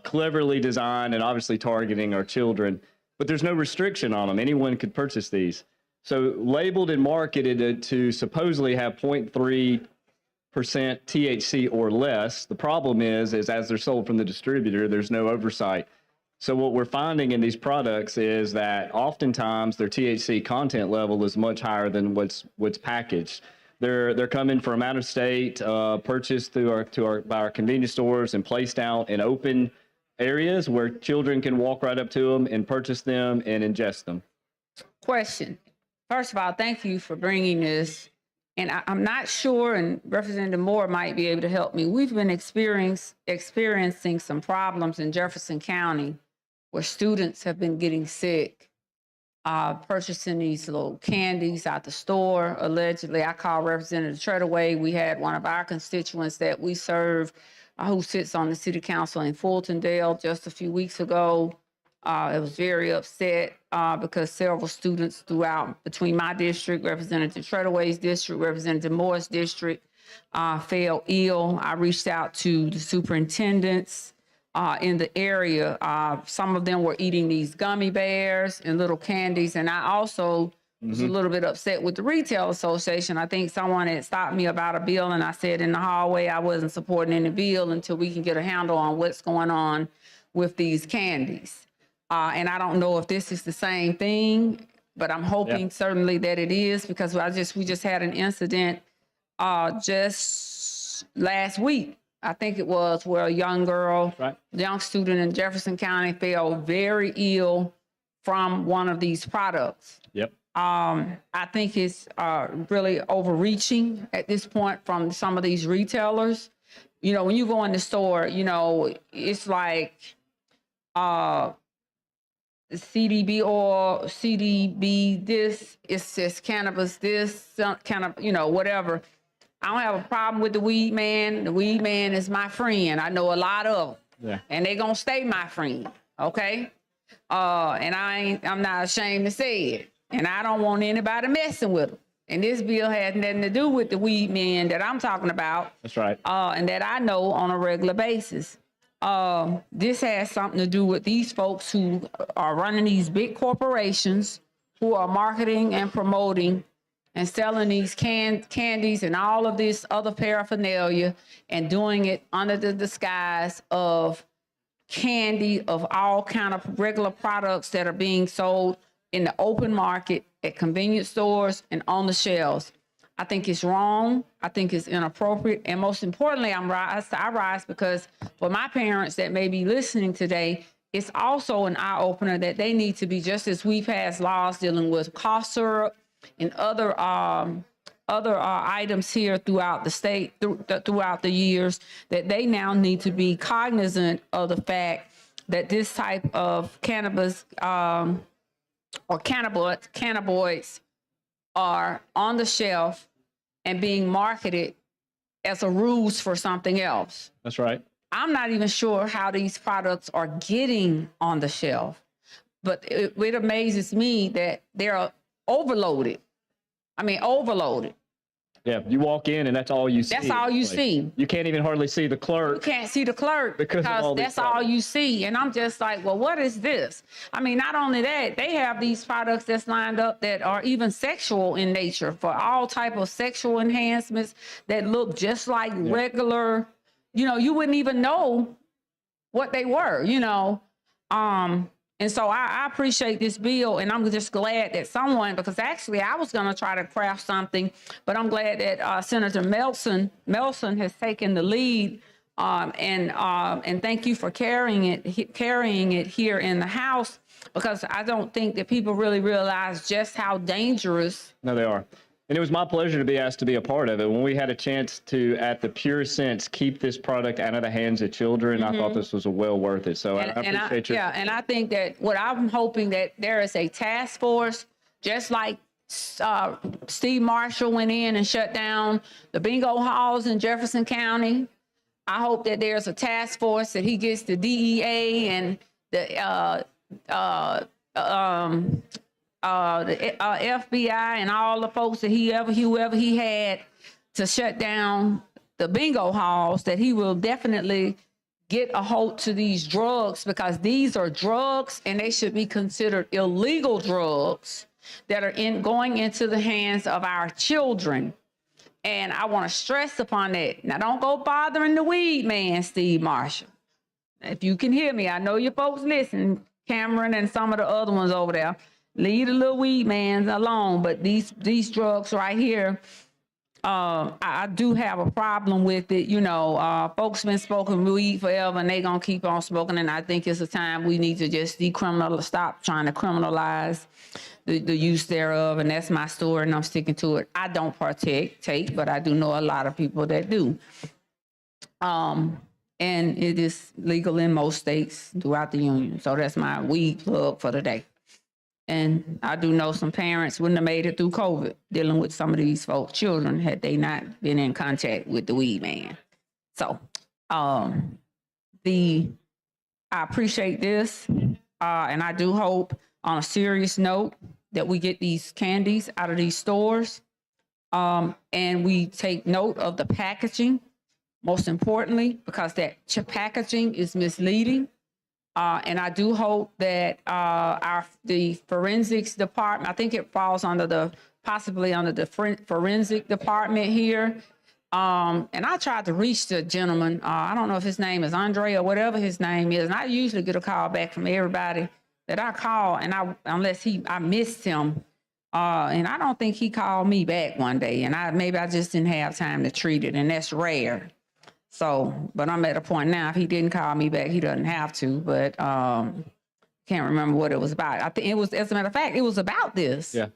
Cleverly designed and obviously targeting our children, but there's no restriction on them. Anyone could purchase these. So labeled and marketed to supposedly have 0.3% THC or less. The problem is as they're sold from the distributor, there's no oversight. So what we're finding in these products is that oftentimes their THC content level is much higher than what's packaged. They're coming from out of state, purchased by our convenience stores and placed out in open areas where children can walk right up to them and purchase them and ingest them. Question. First of all, thank you for bringing this. And I'm not sure, and Representative Moore might be able to help me. We've been experiencing some problems in Jefferson County where students have been getting sick, purchasing these little candies out the store. Allegedly, I called Representative Treadaway. We had one of our constituents that we serve who sits on the city council in Fultondale just a few weeks ago. It was very upset because several students throughout between my district, Representative Treadaway's district, Representative Moore's district, fell ill. I reached out to the superintendents in the area. Some of them were eating these gummy bears and little candies. And I also was a little bit upset with the Retail Association. I think someone had stopped me about a bill, and I said in the hallway I wasn't supporting any bill until we can get a handle on what's going on with these candies. And I don't know if this is the same thing, but I'm hoping certainly that it is, because we just had an incident just last week, I think it was, where a young girl, young student in Jefferson County fell very ill from one of these products. Yep. I think it's really overreaching at this point from some of these retailers. You know, when you go in the store, you know, it's like CDB oil, CDB this, it's just cannabis this, some kind of, you know, whatever. I don't have a problem with the weed man. The weed man is my friend. I know a lot of them. Yeah. And they gonna stay my friend, okay? And I'm not ashamed to say it. And I don't want anybody messing with them. And this bill has nothing to do with the weed men that I'm talking about. That's right. And that I know on a regular basis. This has something to do with these folks who are running these big corporations who are marketing and promoting and selling these candies and all of this other paraphernalia and doing it under the disguise of candy, of all kind of regular products that are being sold in the open market at convenience stores and on the shelves. I think it's wrong. I think it's inappropriate. And most importantly, I rise because for my parents that may be listening today, it's also an eye opener that they need to be, just as we've passed laws dealing with cough syrup and other items here throughout the state, throughout the years, that they now need to be cognizant of the fact that this type of cannabis or cannabinoids are on the shelf and being marketed as a ruse for something else. That's right. I'm not even sure how these products are getting on the shelf, but it amazes me that they're overloaded. I mean, overloaded. Yeah, you walk in and that's all you see. That's all you see. You can't even hardly see the clerk. You can't see the clerk because that's all you see. And I'm just like, well, what is this? I mean, not only that, they have these products that's lined up that are even sexual in nature for all type of sexual enhancements that look just like regular, you know, you wouldn't even know what they were, you know. And so I appreciate this bill, and I'm just glad that someone, because actually I was going to try to craft something, but I'm glad that Senator Melson has taken the lead, and thank you for carrying it here in the House, because I don't think that people really realize just how dangerous. No, they are. And it was my pleasure to be asked to be a part of it. When we had a chance to, at the pure sense, keep this product out of the hands of children, I thought this was well worth it. So I appreciate you. Yeah, and I think that what I'm hoping that there is a task force, just like Steve Marshall went in and shut down the bingo halls in Jefferson County. I hope that there's a task force that he gets the DEA and the FBI and all the folks that whoever he had to shut down the bingo halls, that he will definitely get a hold to these drugs, because these are drugs and they should be considered illegal drugs that are going into the hands of our children. And I want to stress upon that. Now, don't go bothering the weed man, Steve Marshall. if you can hear me, I know you folks listen, Cameron and some of the other ones over there. Leave the little weed man alone, but these drugs right here, I do have a problem with it. You know, folks been smoking weed forever and they gonna keep on smoking. And I think it's a time we need to just stop trying to criminalize the use thereof. And that's my story and I'm sticking to it. I don't take, but I do know a lot of people that do. And it is legal in most states throughout the union. So that's my weed plug for the day. And I do know some parents wouldn't have made it through COVID dealing with some of these folks' children had they not been in contact with the weed man. So I appreciate this. And I do hope on a serious note that we get these candies out of these stores. And we take note of the packaging, most importantly, because that packaging is misleading. And I do hope that the forensics department, I think it falls under possibly under the forensic department here. And I tried to reach the gentleman. I don't know if his name is Andre or whatever his name is. And I usually get a call back from everybody that I call, and unless I missed him. And I don't think he called me back one day. And maybe I just didn't have time to treat it, and that's rare. So, but I'm at a point now, if he didn't call me back, he doesn't have to, but can't remember what it was about. I think it was, as a matter of fact, it was about this. Yeah.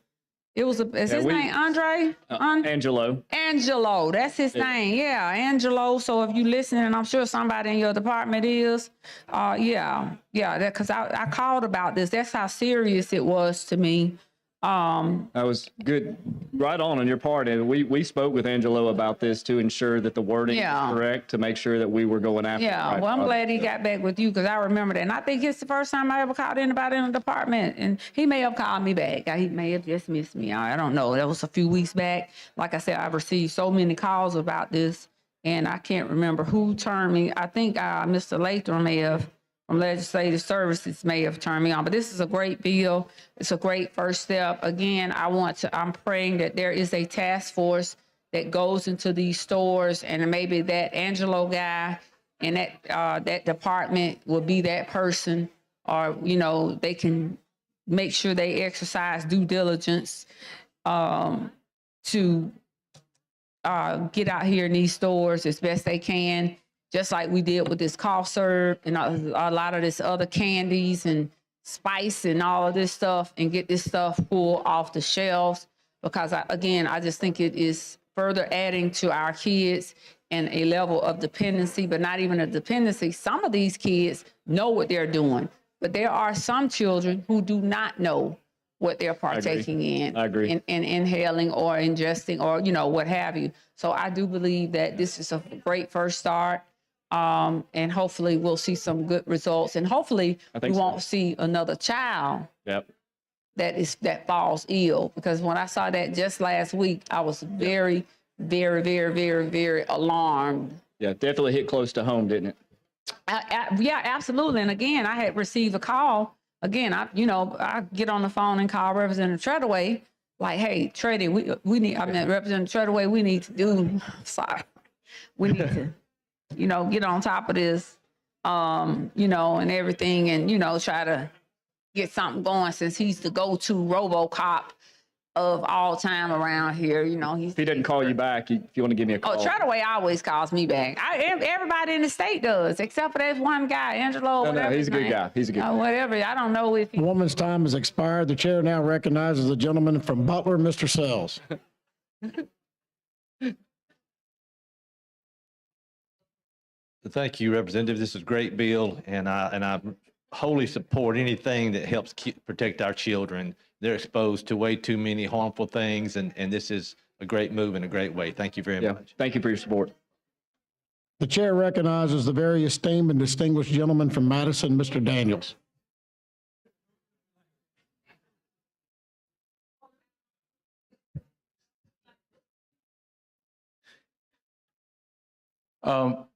It was, is his name Andre? Angelo. Angelo, that's his name. Yeah, Angelo. So if you listening, and I'm sure somebody in your department is, because I called about this. That's how serious it was to me. That was good, right on your part. And we spoke with Angelo about this to ensure that the wording is correct, to make sure that we were going after. Yeah, well, I'm glad he got back with you because I remember that. And I think it's the first time I ever called anybody in the department. And he may have called me back. He may have just missed me. I don't know. That was a few weeks back. Like I said, I've received so many calls about this, and I can't remember who turned me. I think Mr. Latham may have, from Legislative Services, may have turned me on. But this is a great bill. It's a great first step. Again, I'm praying that there is a task force that goes into these stores, and maybe that Angelo guy and that department will be that person, or, you know, they can make sure they exercise due diligence to get out here in these stores as best they can. Just like we did with this cough syrup and a lot of this other candies and spice and all of this stuff, and get this stuff pulled off the shelves. Because I just think it is further adding to our kids and a level of dependency, but not even a dependency. Some of these kids know what they're doing, but there are some children who do not know what they're partaking in. I agree. In inhaling or ingesting or, you know, what have you. So I do believe that this is a great first start. And hopefully we'll see some good results, and hopefully we won't see another child that falls ill, because when I saw that just last week, I was very, very, very, very, very alarmed. Yeah, definitely hit close to home, didn't it? Yeah, absolutely. And again, I had received a call. Again, I get on the phone and call Representative Treadaway, like, hey, Treadie, we need, Representative Treadaway, we need to do, we need to, get on top of this, and everything, and, try to get something going, since he's the go-to RoboCop of all time around here. If he doesn't call you back, if you want to give me a call. Oh, Treadaway always calls me back. Everybody in the state does, except for that one guy, Angelo. No, he's a good guy. He's a good guy. Whatever. I don't know if he... The woman's time has expired. The chair now recognizes the gentleman from Butler, Mr. Sells. Thank you, Representative. This is a great bill, and I wholly support anything that helps protect our children. They're exposed to way too many harmful things, and this is a great move in a great way. Thank you very much. Thank you for your support. The chair recognizes the very esteemed and distinguished gentleman from Madison, Mr. Daniels. Some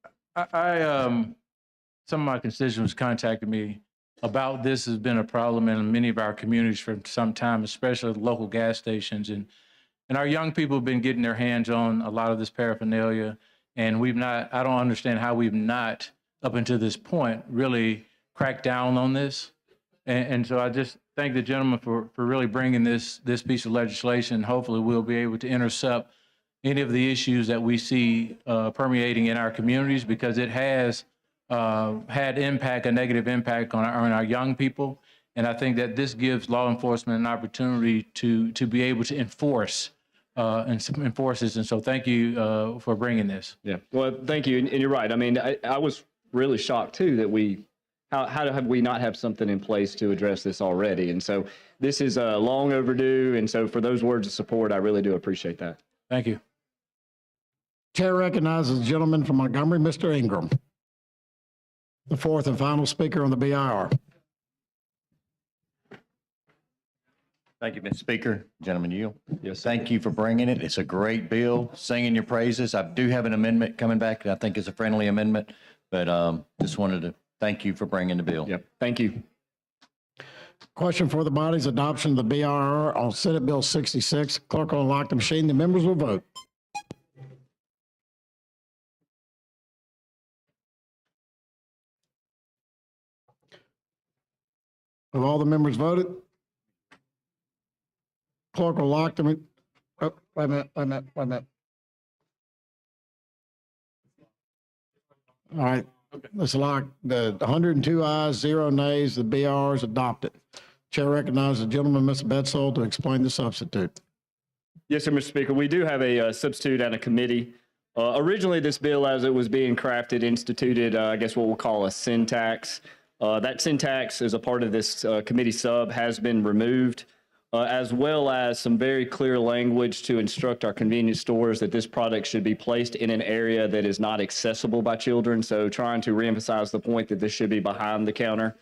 of my constituents contacted me about this. Has been a problem in many of our communities for some time, especially the local gas stations. And our young people have been getting their hands on a lot of this paraphernalia. And I don't understand how we've not up until this point, really cracked down on this. And so I just thank the gentleman for really bringing this piece of legislation. Hopefully, we'll be able to intercept any of the issues that we see permeating in our communities, because it has had a negative impact on our young people. And I think that this gives law enforcement an opportunity to be able to enforce this. And so thank you for bringing this. Yeah, well, thank you. And you're right. I mean, I was really shocked too that how have we not have something in place to address this already? And so this is long overdue. And so for those words of support, I really do appreciate that. Thank you. Chair recognizes the gentleman from Montgomery, Mr. Ingram, the fourth and final speaker on the BIR. Thank you, Mr. Speaker. Gentleman Yield. Yes. Thank you for bringing it. It's a great bill, singing your praises. I do have an amendment coming back that I think is a friendly amendment, but just wanted to thank you for bringing the bill. Yep. Thank you. Question for the body's adoption of the BIR on Senate Bill 66. Clerk will unlock the machine. The members will vote. Have all the members voted? Clerk will lock them. Oh, wait a minute. All right, let's lock the 102 ayes, 0 nays. The BR is adopted. Chair recognizes the gentleman, Mr. Bedsole, to explain the substitute. Yes, sir, Mr. Speaker. We do have a substitute and a committee. Originally, this bill, as it was being crafted, instituted, I guess what we'll call a sin tax. That sin tax, as a part of this committee sub, has been removed, as well as some very clear language to instruct our convenience stores that this product should be placed in an area that is not accessible by children. So trying to reemphasize the point that this should be behind the counter,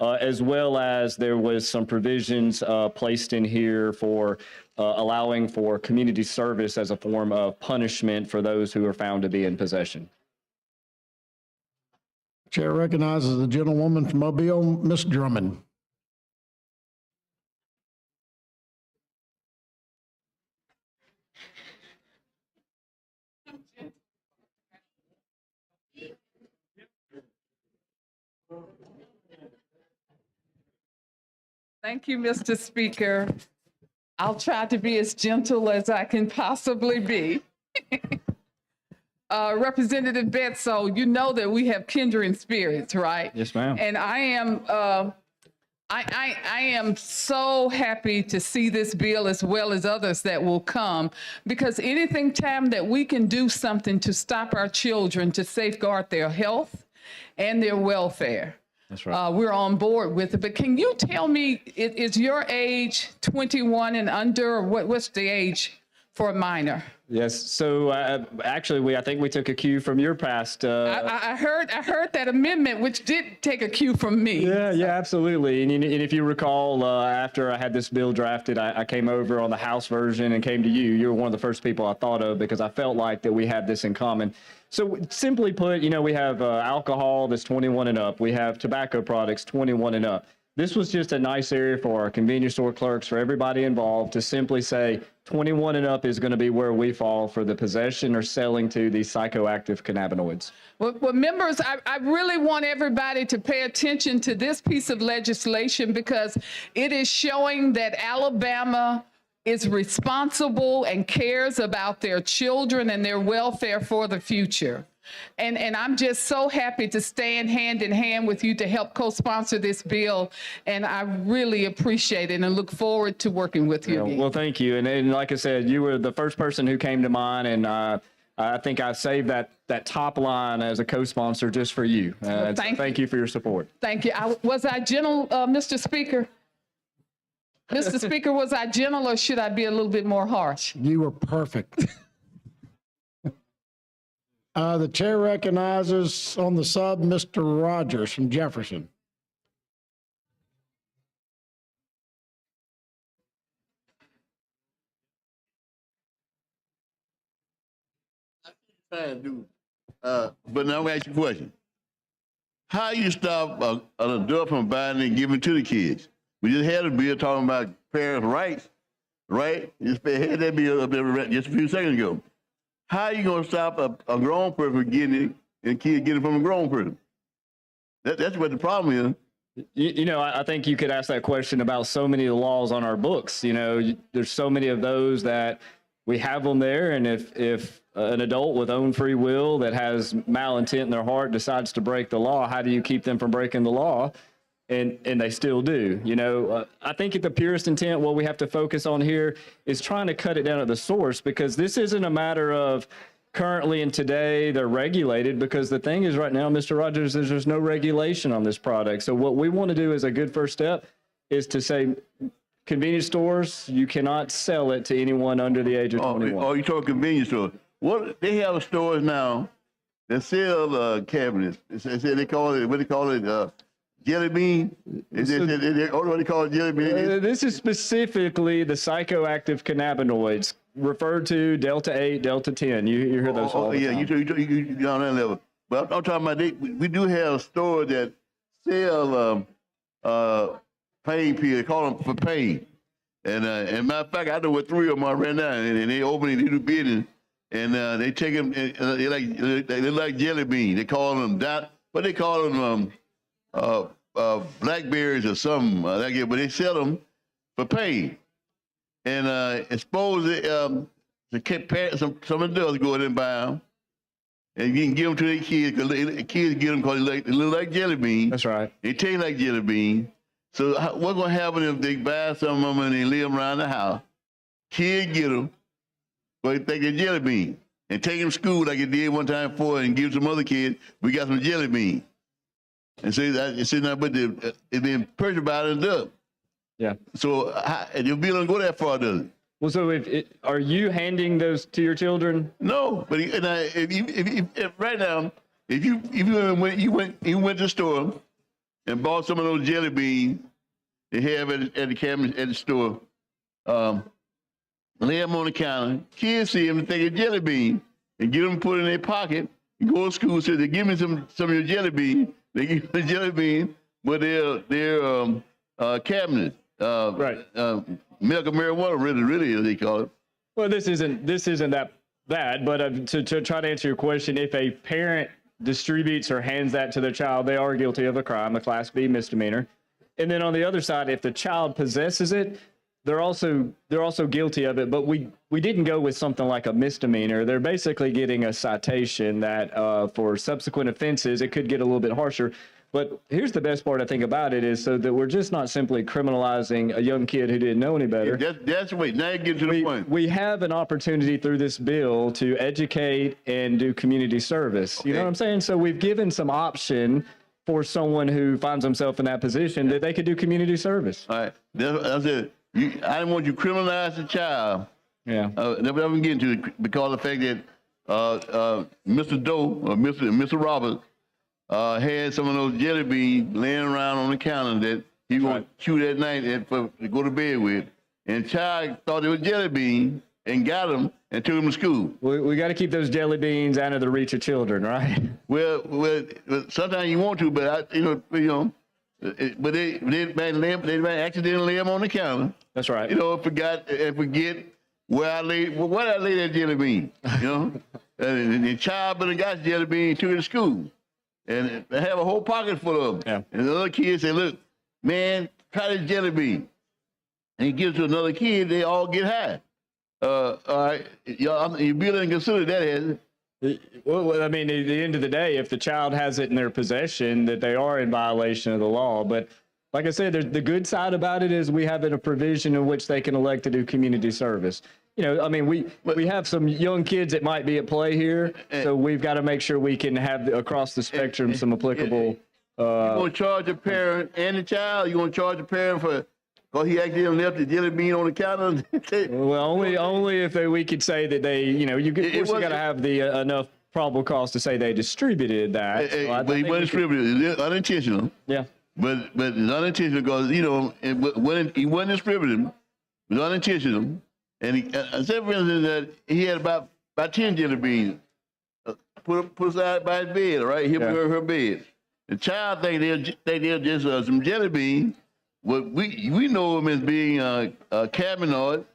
as well as there was some provisions placed in here for allowing for community service as a form of punishment for those who are found to be in possession. Chair recognizes the gentlewoman from Mobile, Ms. Drummond. Thank you, Mr. Speaker. I'll try to be as gentle as I can possibly be. Representative Bedsole, you know that we have kindred spirits, right? Yes, ma'am. And I am so happy to see this bill as well as others that will come, because anything time that we can do something to stop our children, to safeguard their health and their welfare. That's right. We're on board with it. But can you tell me, is your age 21 and under, or what's the age for a minor? Yes. So actually, I think we took a cue from your past. I heard that amendment, which did take a cue from me. Yeah, absolutely. And if you recall, after I had this bill drafted, I came over on the House version and came to you. You were one of the first people I thought of, because I felt like that we had this in common. So simply put, we have alcohol that's 21 and up. We have tobacco products 21 and up. This was just a nice area for our convenience store clerks, for everybody involved, to simply say 21 and up is going to be where we fall for the possession or selling to these psychoactive cannabinoids. Well, members, I really want everybody to pay attention to this piece of legislation, because it is showing that Alabama is responsible and cares about their children and their welfare for the future. And I'm just so happy to stand hand in hand with you to help co-sponsor this bill. And I really appreciate it and look forward to working with you. Well, thank you. And like I said, you were the first person who came to mind. And I think I saved that top line as a co-sponsor just for you. Thank you for your support. Thank you. Was I gentle, Mr. Speaker? Mr. Speaker, was I gentle, or should I be a little bit more harsh? You were perfect. The chair recognizes on the sub, Mr. Rogers from Jefferson. But now I'm gonna ask you a question. How you stop an adult from buying and giving to the kids? We just had a bill talking about parents' rights, right? You just had that bill up there just a few seconds ago. How you gonna stop a grown person from getting it and a kid getting it from a grown person? That's what the problem is. You know, I think you could ask that question about so many of the laws on our books. You know, there's so many of those that we have them there, and if an adult with own free will that has malintent in their heart decides to break the law, how do you keep them from breaking the law? And they still do. You know, I think at the purest intent, what we have to focus on here is trying to cut it down at the source, because this isn't a matter of currently and today they're regulated, because the thing is right now, Mr. Rogers, there's no regulation on this product. So what we want to do as a good first step is to say, convenience stores, you cannot sell it to anyone under the age of 21. Oh, you talking convenience store? What they have stores now that sell cabinets. They call it, what they call it, jelly bean. What do they call it, jelly bean? This is specifically the psychoactive cannabinoids, referred to Delta 8, Delta 10. You hear those all the time. You on that level. But I'm talking about we do have stores that sell pain pills. They call them for pain. And matter of fact, I know what 3 of them are right now, and they open a little business, and they take them. They like jelly beans. They call them what they call them blackberries or something like that. But they sell them for pain. And expose it, some adults go in and buy them, and you can give them to their kids, because the kids get them because they look like jelly beans. That's right. They taste like jelly beans. So what's going to happen if they buy some of them and they leave them around the house? Kids get them, but they think they're jelly beans, and take them to school like it did one time before, and give some other kids, we got some jelly beans. And say that it's not, but it's been purchased by an adult. Yeah. So your bill don't go that far, does it? Well, so are you handing those to your children? No, but if right now, if you went to the store and bought some of those jelly beans they have at the cabinet at the store, lay them on the counter, kids see them and think it's jelly beans, and get them put in their pocket, and go to school, say, they give me some of your jelly beans. They give me the jelly beans with their cabinet. Right. Milk of marijuana, really, as they call it. Well, this isn't that bad, but to try to answer your question, if a parent distributes or hands that to their child, they are guilty of a crime, a Class B misdemeanor. And then on the other side, if the child possesses it, they're also guilty of it. But we didn't go with something like a misdemeanor. They're basically getting a citation that for subsequent offenses, it could get a little bit harsher. But here's the best part I think about it is so that we're just not simply criminalizing a young kid who didn't know any better. That's the way. Now you get to the point. We have an opportunity through this bill to educate and do community service. Okay. You know what I'm saying? So we've given some option for someone who finds himself in that position that they could do community service. All right. That's it. I didn't want you to criminalize the child. Yeah. That's what I'm getting to, because of the fact that Mr. Doe or Mr. Roberts had some of those jelly beans laying around on the counter that he was going to chew that night to go to bed with. And child thought it was jelly beans and got them and took them to school. We got to keep those jelly beans out of the reach of children, right? Well, sometimes you want to, but but they accidentally lay them on the counter. That's right. Forget where I laid that jelly bean. And the child but got jelly bean and took it to school. And they have a whole pocket full of them. Yeah. And the other kid say, look, man, try this jelly bean. And he gives it to another kid, they all get high. All right, you bill didn't consider that, has it? Well, I mean, at the end of the day, if the child has it in their possession, that they are in violation of the law. But like I said, the good side about it is we have a provision in which they can elect to do community service. I mean, we have some young kids that might be at play here, so we've got to make sure we can have across the spectrum some applicable. You going to charge a parent and the child? You going to charge a parent because he actually left the jelly bean on the counter? Well, only if we could say that they, you got to have the enough probable cause to say they distributed that. But he wasn't distributed. It's unintentional. Yeah. But it's unintentional because, when he wasn't distributing, it was unintentional. And I said, for instance, that he had about 10 jelly beans put aside by his bed, right? Her bed. The child think they're just some jelly beans. Well, we know them as being cannabinoid.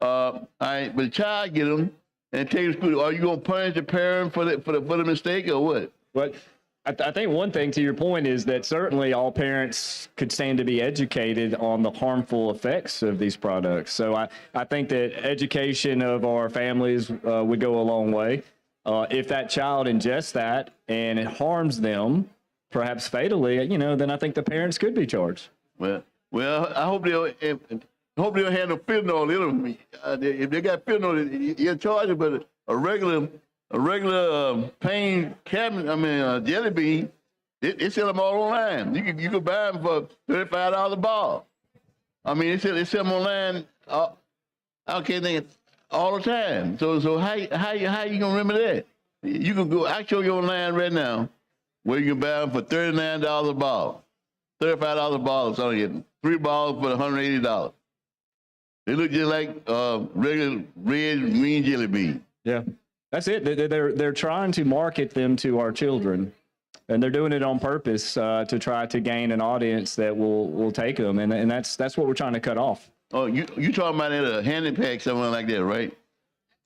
All right, but the child get them and take them to school. Are you going to punish the parent for the mistake or what? But I think one thing to your point is that certainly all parents could stand to be educated on the harmful effects of these products. So I think that education of our families would go a long way. If that child ingests that and it harms them, perhaps fatally, then I think the parents could be charged. Well, I hope they'll have no fentanyl in them. If they got fentanyl, you're charged, but a regular pain cabinet, jelly bean, they sell them all online. You can buy them for $35 a ball. I mean, they sell them online. I can't think all the time. So how you gonna remember that? You can go. I show you online right now where you can buy them for $39 a ball, $35 a ball. So you get 3 balls for $180. They look just like regular red green jelly bean. Yeah. That's it. They're trying to market them to our children, and they're doing it on purpose to try to gain an audience that will take them, and that's what we're trying to cut off. Oh, you talking about at a handy pack, something like that, right?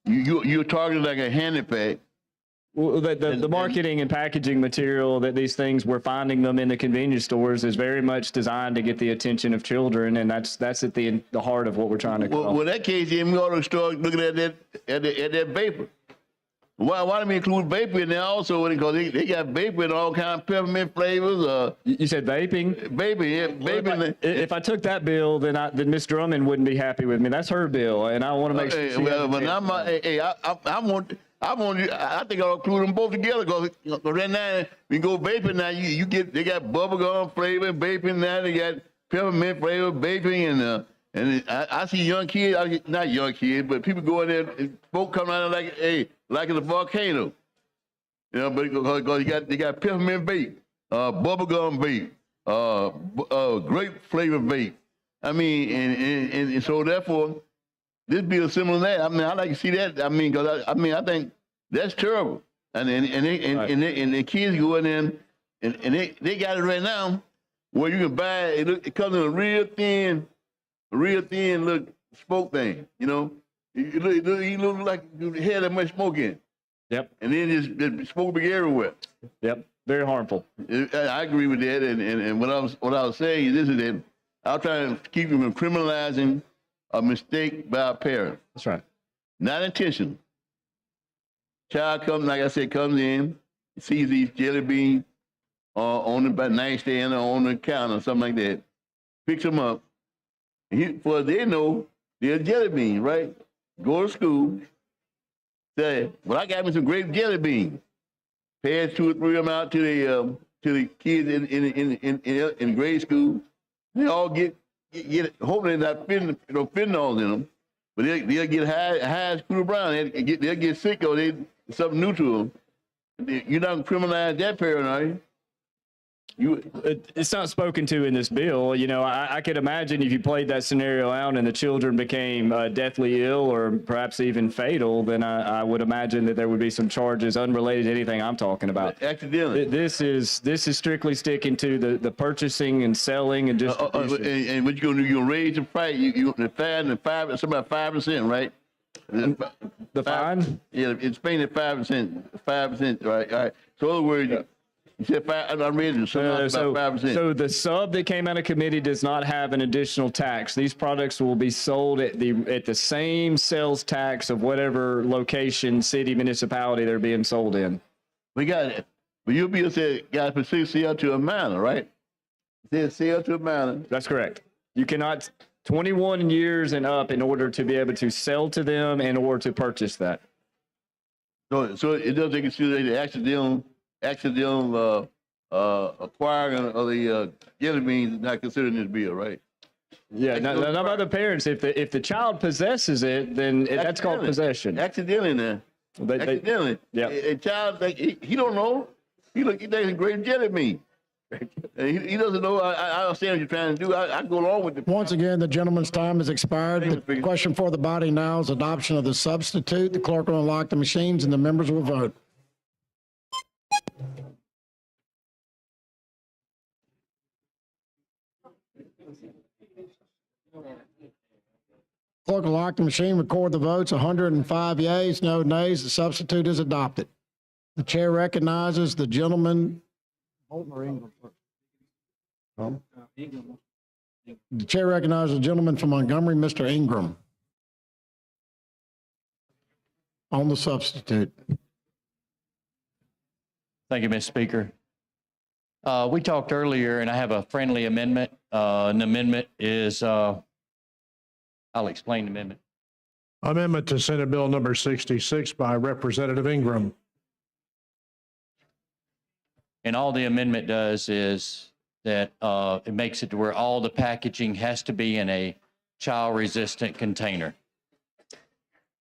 You're targeting like a handy pack. Well, the marketing and packaging material that these things, we're finding them in the convenience stores, is very much designed to get the attention of children, and that's at the heart of what we're trying to cut off. Well, that case, then we ought to start looking at that vapor. Why don't we include vapor in there also? Because they got vapor in all kinds of peppermint flavors. You said vaping? Vaping, yeah, vaping. If I took that bill, then Ms. Drummond wouldn't be happy with me. That's her bill, and I want to make sure. I think I'll include them both together because right now we go vaping now. They got bubblegum flavor vaping now. They got peppermint flavor vaping and I see young kids, not young kids, but people go in there and folk come out like it's a volcano. But because they got peppermint vape, bubblegum vape, grape flavor vape. I mean, and so therefore, this bill similar to that. I mean, I like to see that. I mean, because I think that's terrible. And the kids go in there and they got it right now where you can buy it. It comes in a real thin look smoke thing. It look like you had that much smoke in. Yep. And then just smoke be everywhere. Yep. Very harmful. I agree with that. And what I was saying is that I'm trying to keep you from criminalizing a mistake by a parent. That's right. Not intentional. Child comes, like I said, comes in, sees these jelly beans on the nightstand or on the counter or something like that, picks them up. For they know they're jelly beans, right? Go to school, say, well, I got me some grape jelly beans. Pass 2 or 3 of them out to the kids in grade school. They all get hopefully they're not fentanyl in them, but they'll get high as Scooter Brown. They'll get sick or something new to them. You're not criminalize that parent, are you? It's not spoken to in this bill. I could imagine if you played that scenario out and the children became deathly ill or perhaps even fatal, then I would imagine that there would be some charges unrelated to anything I'm talking about. Accidentally. This is strictly sticking to the purchasing and selling and distribution. And what you're gonna do? You're gonna raise the price. You the fine and 5%, about 5%, right? The fine? Yeah, it's paying at 5%. 5%, right? All right. So in other words. You said 5. I read it. So 5%. So the sub that came out of committee does not have an additional tax. These products will be sold at the same sales tax of whatever location, city, municipality they're being sold in. We got it. But you'll be able to got to sell to a minor, right? Sell to a minor. That's correct. You cannot 21 years and up in order to be able to sell to them and or to purchase that. So it doesn't consider the accidental acquiring of the jelly beans is not considered in this bill, right? Yeah, none of other parents. If the child possesses it, then that's called possession. Accidentally, then. Accidentally. Yeah. A child, he don't know. He thinks it's grape jelly bean. He doesn't know. I understand what you're trying to do. I go along with it. Once again, the gentleman's time has expired. The question for the body now is adoption of the substitute. The clerk will unlock the machines and the members will vote. Clerk will lock the machine, record the votes, 105 yeas, no nays. The substitute is adopted. The chair recognizes the gentleman Bolton or Ingram? The chair recognizes the gentleman from Montgomery, Mr. Ingram. On the substitute. Thank you, Mr. Speaker. We talked earlier, and I have a friendly amendment. An amendment is, I'll explain the amendment. Amendment to Senate Bill number 66 by Representative Ingram. And all the amendment does is that it makes it to where all the packaging has to be in a child-resistant container.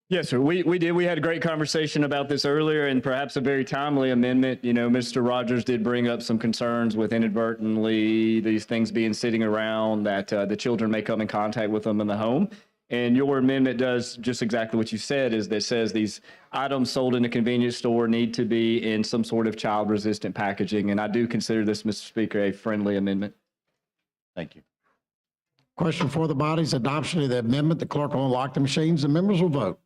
Yes, sir. We did. We had a great conversation about this earlier, and perhaps a very timely amendment. You know, Mr. Rogers did bring up some concerns with inadvertently these things being sitting around, that the children may come in contact with them in the home. And your amendment does just exactly what you said, is that says these items sold in a convenience store need to be in some sort of child-resistant packaging. And I do consider this, Mr. Speaker, a friendly amendment. Thank you. Question for the body's adoption of the amendment. The clerk will unlock the machines. The members will vote.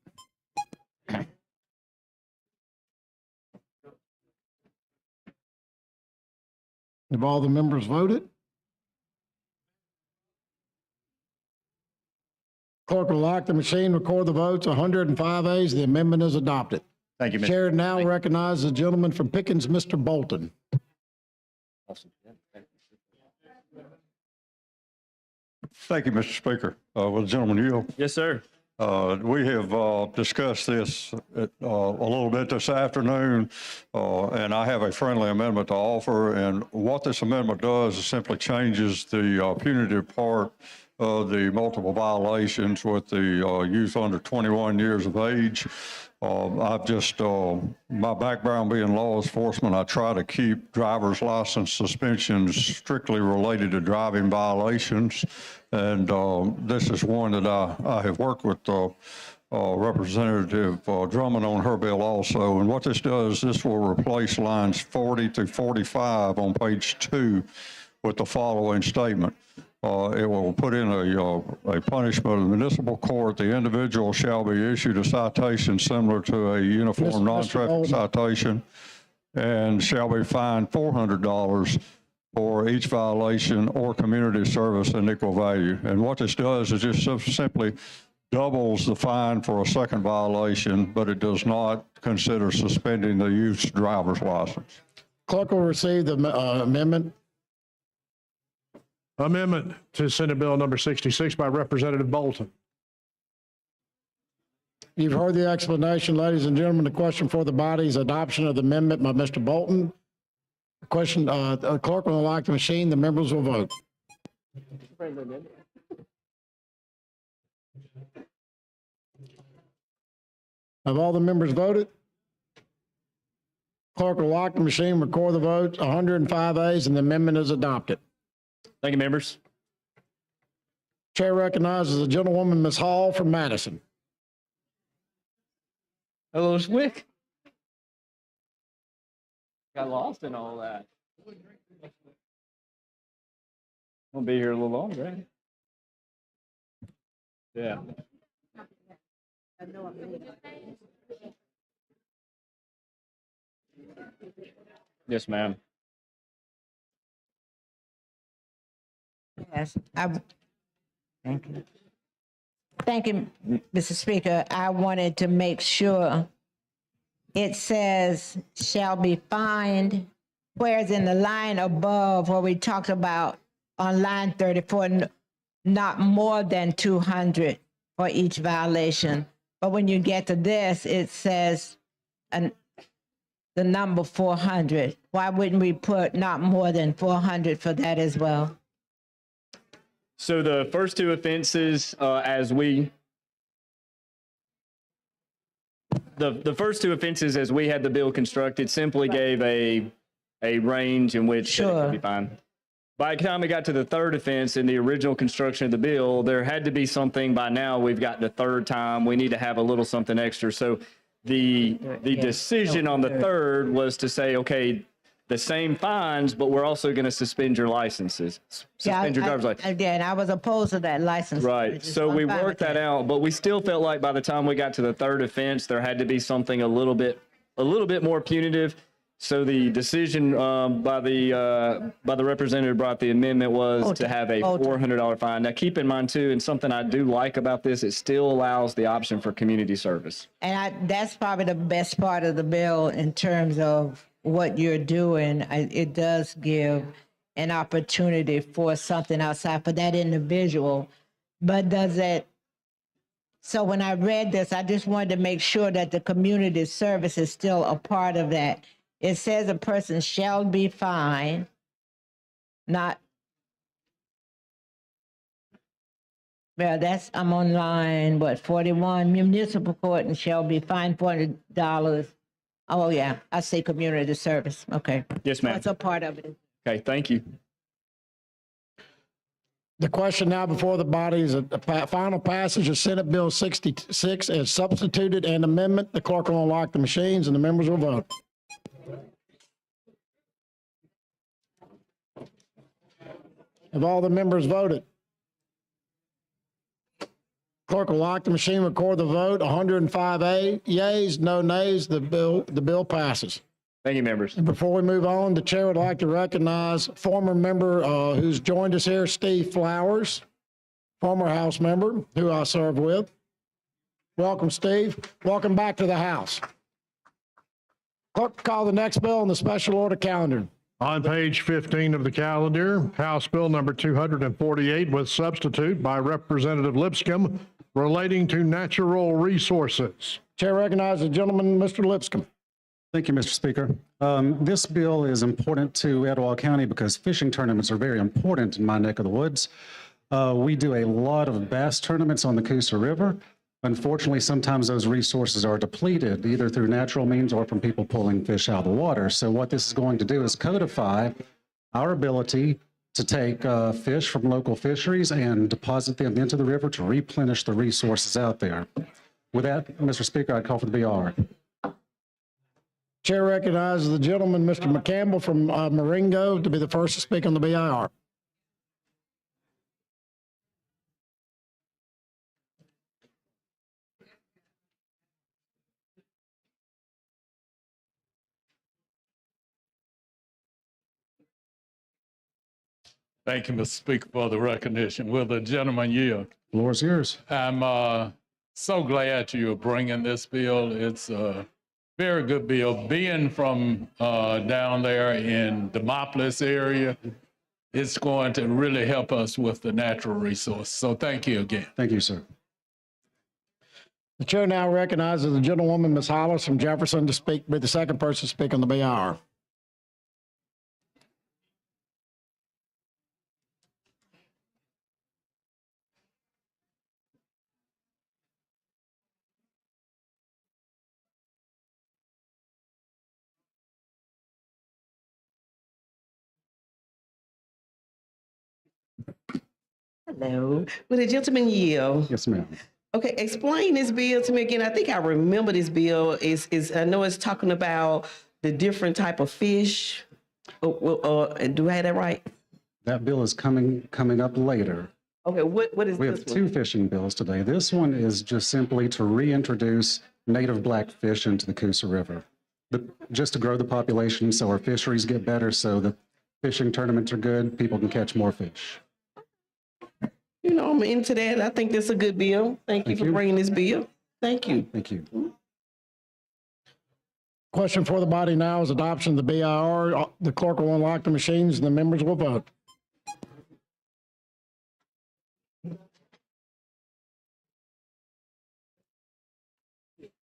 Have all the members voted? Clerk will lock the machine, record the votes. 105 ayes. The amendment is adopted. Thank you, Mr. Chair now recognizes the gentleman from Pickens, Mr. Bolton. Awesome. Thank you, Mr. Speaker. Will the gentleman yield? Yes, sir. We have discussed this a little bit this afternoon, and I have a friendly amendment to offer. And what this amendment does is simply changes the punitive part of the multiple violations with the youth under 21 years of age. I've just, my background being law enforcement, I try to keep driver's license suspensions strictly related to driving violations. And this is one that I have worked with Representative Drummond on her bill also. And what this does, this will replace lines 40 to 45 on page 2 with the following statement. It will put in a punishment of the municipal court. The individual shall be issued a citation similar to a uniform non-traffic citation and shall be fined $400 for each violation or community service in equal value. And what this does is just simply doubles the fine for a second violation, but it does not consider suspending the youth's driver's license. Clerk will receive the amendment. Amendment to Senate Bill number 66 by Representative Bolton. You've heard the explanation, ladies and gentlemen. The question for the body is adoption of the amendment by Mr. Bolton. The question, the clerk will unlock the machine. The members will vote. Have all the members voted? Clerk will lock the machine, record the votes. 105 ayes, and the amendment is adopted. Thank you, members. Chair recognizes the gentlewoman, Ms. Hall from Madison. Hello, Swick. Got lost in all that. I'll be here a little longer, right? Yeah. Yes, ma'am. Yes, thank you. Thank you, Mr. Speaker. I wanted to make sure it says shall be fined, whereas in the line above where we talked about on line 34, not more than 200 for each violation. But when you get to this, it says the number 400. Why wouldn't we put not more than 400 for that as well? So the first two offenses, the first two offenses as we had the bill constructed simply gave a range in which it could be fine. By the time we got to the third offense in the original construction of the bill, there had to be something. By now we've got the third time. We need to have a little something extra. So the decision on the third was to say, okay, the same fines, but we're also going to suspend your licenses, suspend your driver's license. Again, I was opposed to that license. Right. So we worked that out, but we still felt like by the time we got to the third offense, there had to be something a little bit more punitive. So the decision by the representative brought the amendment was to have a $400 fine. Now, keep in mind too, and something I do like about this, it still allows the option for community service. And that's probably the best part of the bill in terms of what you're doing. It does give an opportunity for something outside for that individual. But does it, so when I read this, I just wanted to make sure that the community service is still a part of that. It says a person shall be fined, not, well, that's, I'm on line, 41, municipal court and shall be fined $400. Oh, yeah, I say community service, okay. Yes, ma'am. That's a part of it. Okay, thank you. The question now before the body is a final passage of Senate Bill 66 as substituted and amendment. The clerk will unlock the machines and the members will vote. Have all the members voted? Clerk will lock the machine, record the vote. 105 yeas, no nays. The bill passes. Thank you, members. And before we move on, the chair would like to recognize former member who's joined us here, Steve Flowers, former House member who I served with. Welcome, Steve. Welcome back to the House. Clerk, call the next bill on the special order calendar. On page 15 of the calendar, House Bill number 248 with substitute by Representative Lipscomb relating to natural resources. Chair recognizes the gentleman, Mr. Lipscomb. Thank you, Mr. Speaker. This bill is important to Etowah County because fishing tournaments are very important in my neck of the woods. We do a lot of bass tournaments on the Coosa River. Unfortunately, sometimes those resources are depleted either through natural means or from people pulling fish out of the water. So what this is going to do is codify our ability to take fish from local fisheries and deposit them into the river to replenish the resources out there. With that, Mr. Speaker, I'd call for the BR. Chair recognizes the gentleman, Mr. McCampbell from Marengo, to be the first to speak on the BIR. Thank you, Mr. Speaker, for the recognition. Will the gentleman yield? Floor is yours. I'm so glad you are bringing this bill. It's a very good bill. Being from down there in the Demopolis area, it's going to really help us with the natural resource. So thank you again. Thank you, sir. The chair now recognizes the gentlewoman, Ms. Hollis from Jefferson, to speak, be the second person to speak on the BIR. Hello. Will the gentleman yield? Yes, ma'am. Okay, explain this bill to me again. I think I remember this bill. Is I know it's talking about the different type of fish. Do I have that right? That bill is coming up later. Okay, what is We this have one? two fishing bills today. This one is just simply to reintroduce native blackfish into the Coosa River, just to grow the population so our fisheries get better, so the fishing tournaments are good, people can catch more fish. You know, I'm into that. I think this is a good bill. Thank you for bringing this bill. Thank you. Thank you. Question for the body now is adoption of the BIR. The clerk will unlock the machines and the members will vote.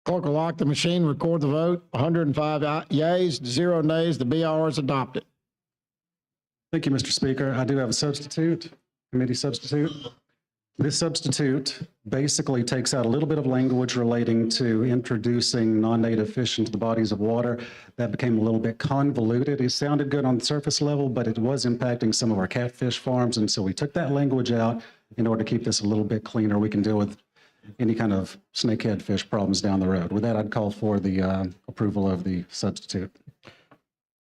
Clerk will lock the machine, record the vote. 105 yeas, 0 nays. The BIR is adopted. Thank you, Mr. Speaker. I do have a substitute, committee substitute. This substitute basically takes out a little bit of language relating to introducing non-native fish into the bodies of water. That became a little bit convoluted. It sounded good on the surface level, but it was impacting some of our catfish farms. And so we took that language out in order to keep this a little bit cleaner. We can deal with any kind of snakehead fish problems down the road. With that, I'd call for the approval of the substitute.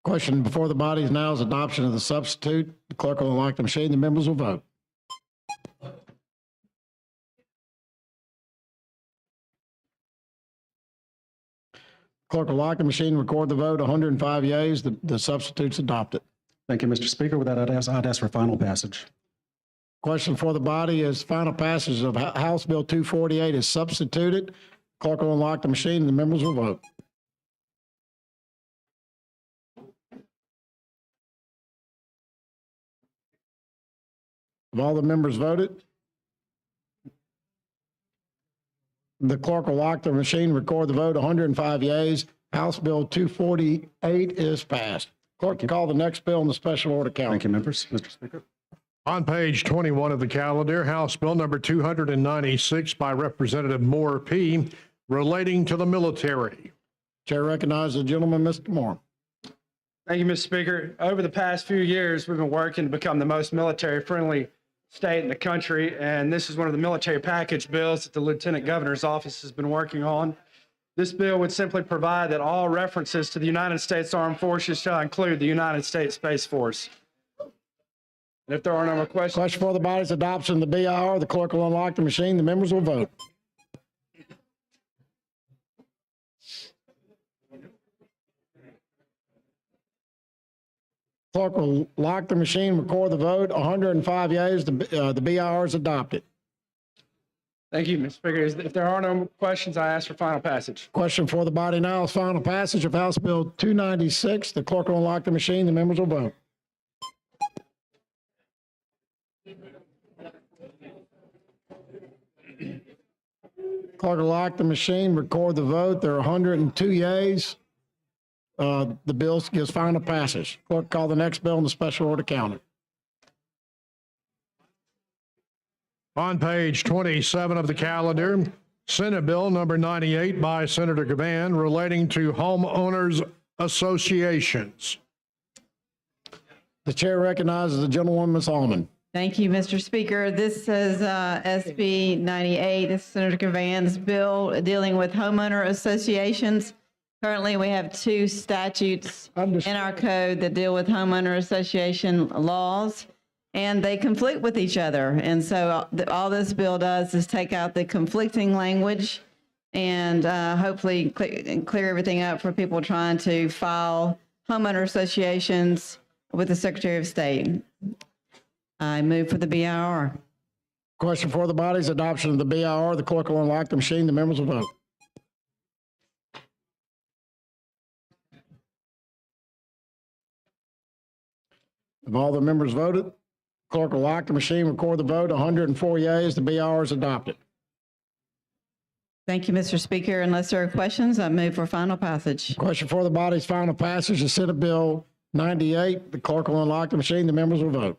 Question before the body now is adoption of the substitute. The clerk will unlock the machine. The members will vote. Clerk will lock the machine, record the vote. 105 yeas. The substitute's adopted. Thank you, Mr. Speaker. With that, I'd ask for final passage. Question for the body is final passage of House Bill 248 is substituted. Clerk will unlock the machine and the members will vote. Have all the members voted? The clerk will lock the machine, record the vote. 105 yeas. House Bill 248 is passed. Clerk, call the next bill in the special order count. Thank you, members. Mr. Speaker. On page 21 of the calendar, House Bill number 296 by Representative Moore P. relating to the military. Chair recognizes the gentleman, Mr. Moore. Thank you, Mr. Speaker. Over the past few years, we've been working to become the most military-friendly state in the country, and this is one of the military package bills that the Lieutenant Governor's office has been working on. This bill would simply provide that all references to the United States Armed Forces shall include the United States Space Force. And if there are no more questions. Question for the body's adoption of the BIR. The clerk will unlock the machine. The members will vote. Clerk will lock the machine, record the vote. 105 yeas. The BIR is adopted. Thank you, Mr. Speaker. If there are no questions, I ask for final passage. Question for the body now is final passage of House Bill 296. The clerk will unlock the machine. The members will vote. Clerk will lock the machine, record the vote. There are 102 yeas. The bill gives final passage. Clerk, call the next bill in the special order counted. On page 27 of the calendar, Senate Bill number 98 by Senator Gavan relating to homeowners associations. The chair recognizes the gentlewoman, Ms. Almond. Thank you, Mr. Speaker. This is SB 98. This is Senator Gavan's bill dealing with homeowner associations. Currently, we have two statutes in our code that deal with homeowner association laws, and they conflict with each other. And so all this bill does is take out the conflicting language and hopefully clear everything up for people trying to file homeowner associations with the Secretary of State. I move for the BIR. Question for the body's adoption of the BIR. The clerk will unlock the machine. The members will vote. Have all the members voted? Clerk will lock the machine, record the vote. 104 yeas. The BIR is adopted. Thank you, Mr. Speaker. Unless there are questions, I move for final passage. Question for the body's final passage is Senate Bill 98. The clerk will unlock the machine. The members will vote.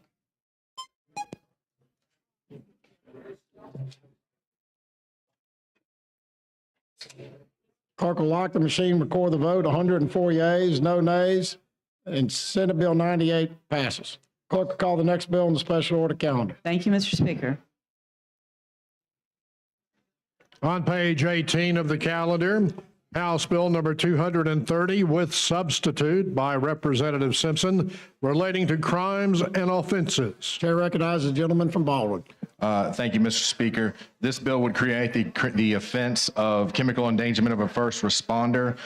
Clerk will lock the machine, record the vote. 104 yeas, no nays, and Senate Bill 98 passes. Clerk will call the next bill in the special order calendar. Thank you, Mr. Speaker. On page 18 of the calendar, House Bill number 230 with substitute by Representative Simpson relating to crimes and offenses. Chair recognizes the gentleman from Baldwin. Thank you, Mr. Speaker. This bill would create the offense of chemical endangerment of a first responder.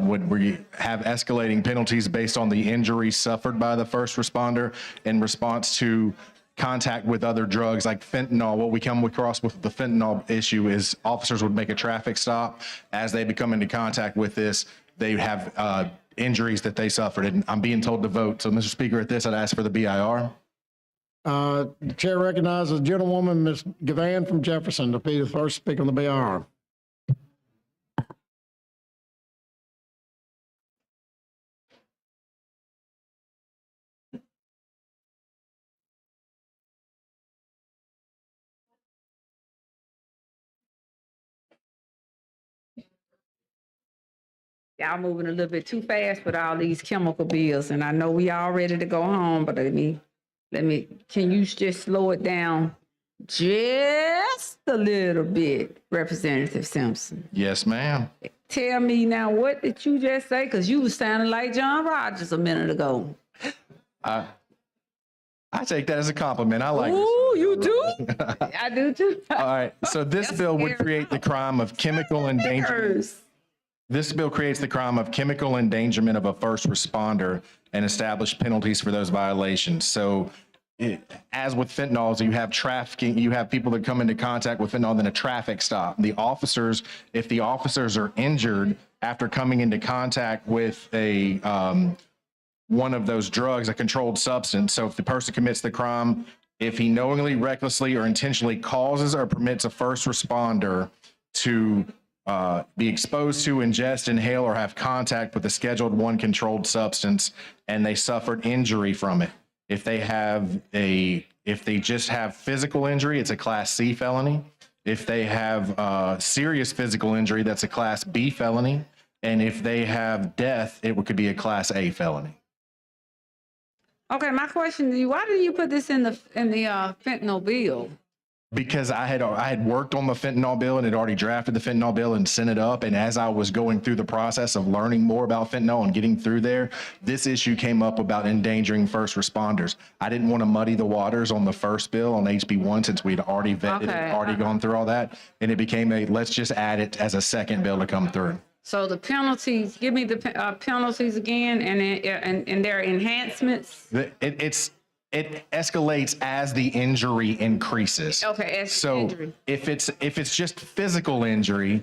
Would we have escalating penalties based on the injuries suffered by the first responder in response to contact with other drugs like fentanyl. What we come across with the fentanyl issue is officers would make a traffic stop. As they become into contact with this, they have injuries that they suffered. And I'm being told to vote. So, Mr. Speaker, at this, I'd ask for the BIR. The chair recognizes the gentlewoman, Ms. Gavan from Jefferson, to be the first speaker on the BIR. Y'all moving a little bit too fast with all these chemical bills, and I know we all ready to go home, but let me, can you just slow it down just a little bit, Representative Simpson? Yes, ma'am. Tell me now, what did you just say? Because you was sounding like John Rogers a minute ago. I take that as a compliment. I like Ooh, you do? I do too. All right. So this bill would create the crime of chemical endangerment. This bill creates the crime of chemical endangerment of a first responder and establish penalties for those violations. So as with fentanyls, you have trafficking, you have people that come into contact with fentanyl, then a traffic stop. The officers, if the officers are injured after coming into contact with a one of those drugs, a controlled substance. So if the person commits the crime, if he knowingly, recklessly, or intentionally causes or permits a first responder to be exposed to, ingest, inhale, or have contact with a Scheduled 1 controlled substance, and they suffered injury from it. If they just have physical injury, it's a Class C felony. If they have serious physical injury, that's a Class B felony. And if they have death, it could be a Class A felony. Okay, my question to you, why didn't you put this in the fentanyl bill? Because I had worked on the fentanyl bill and had already drafted the fentanyl bill and sent it up. And as I was going through the process of learning more about fentanyl and getting through there, this issue came up about endangering first responders. I didn't want to muddy the waters on the first bill on HB1 since we'd already vetted it, already gone through all that. And it became let's just add it as a second bill to come through. So the penalties, give me the penalties again and their enhancements. It escalates as the injury increases. Okay, so injury. if it's just physical injury,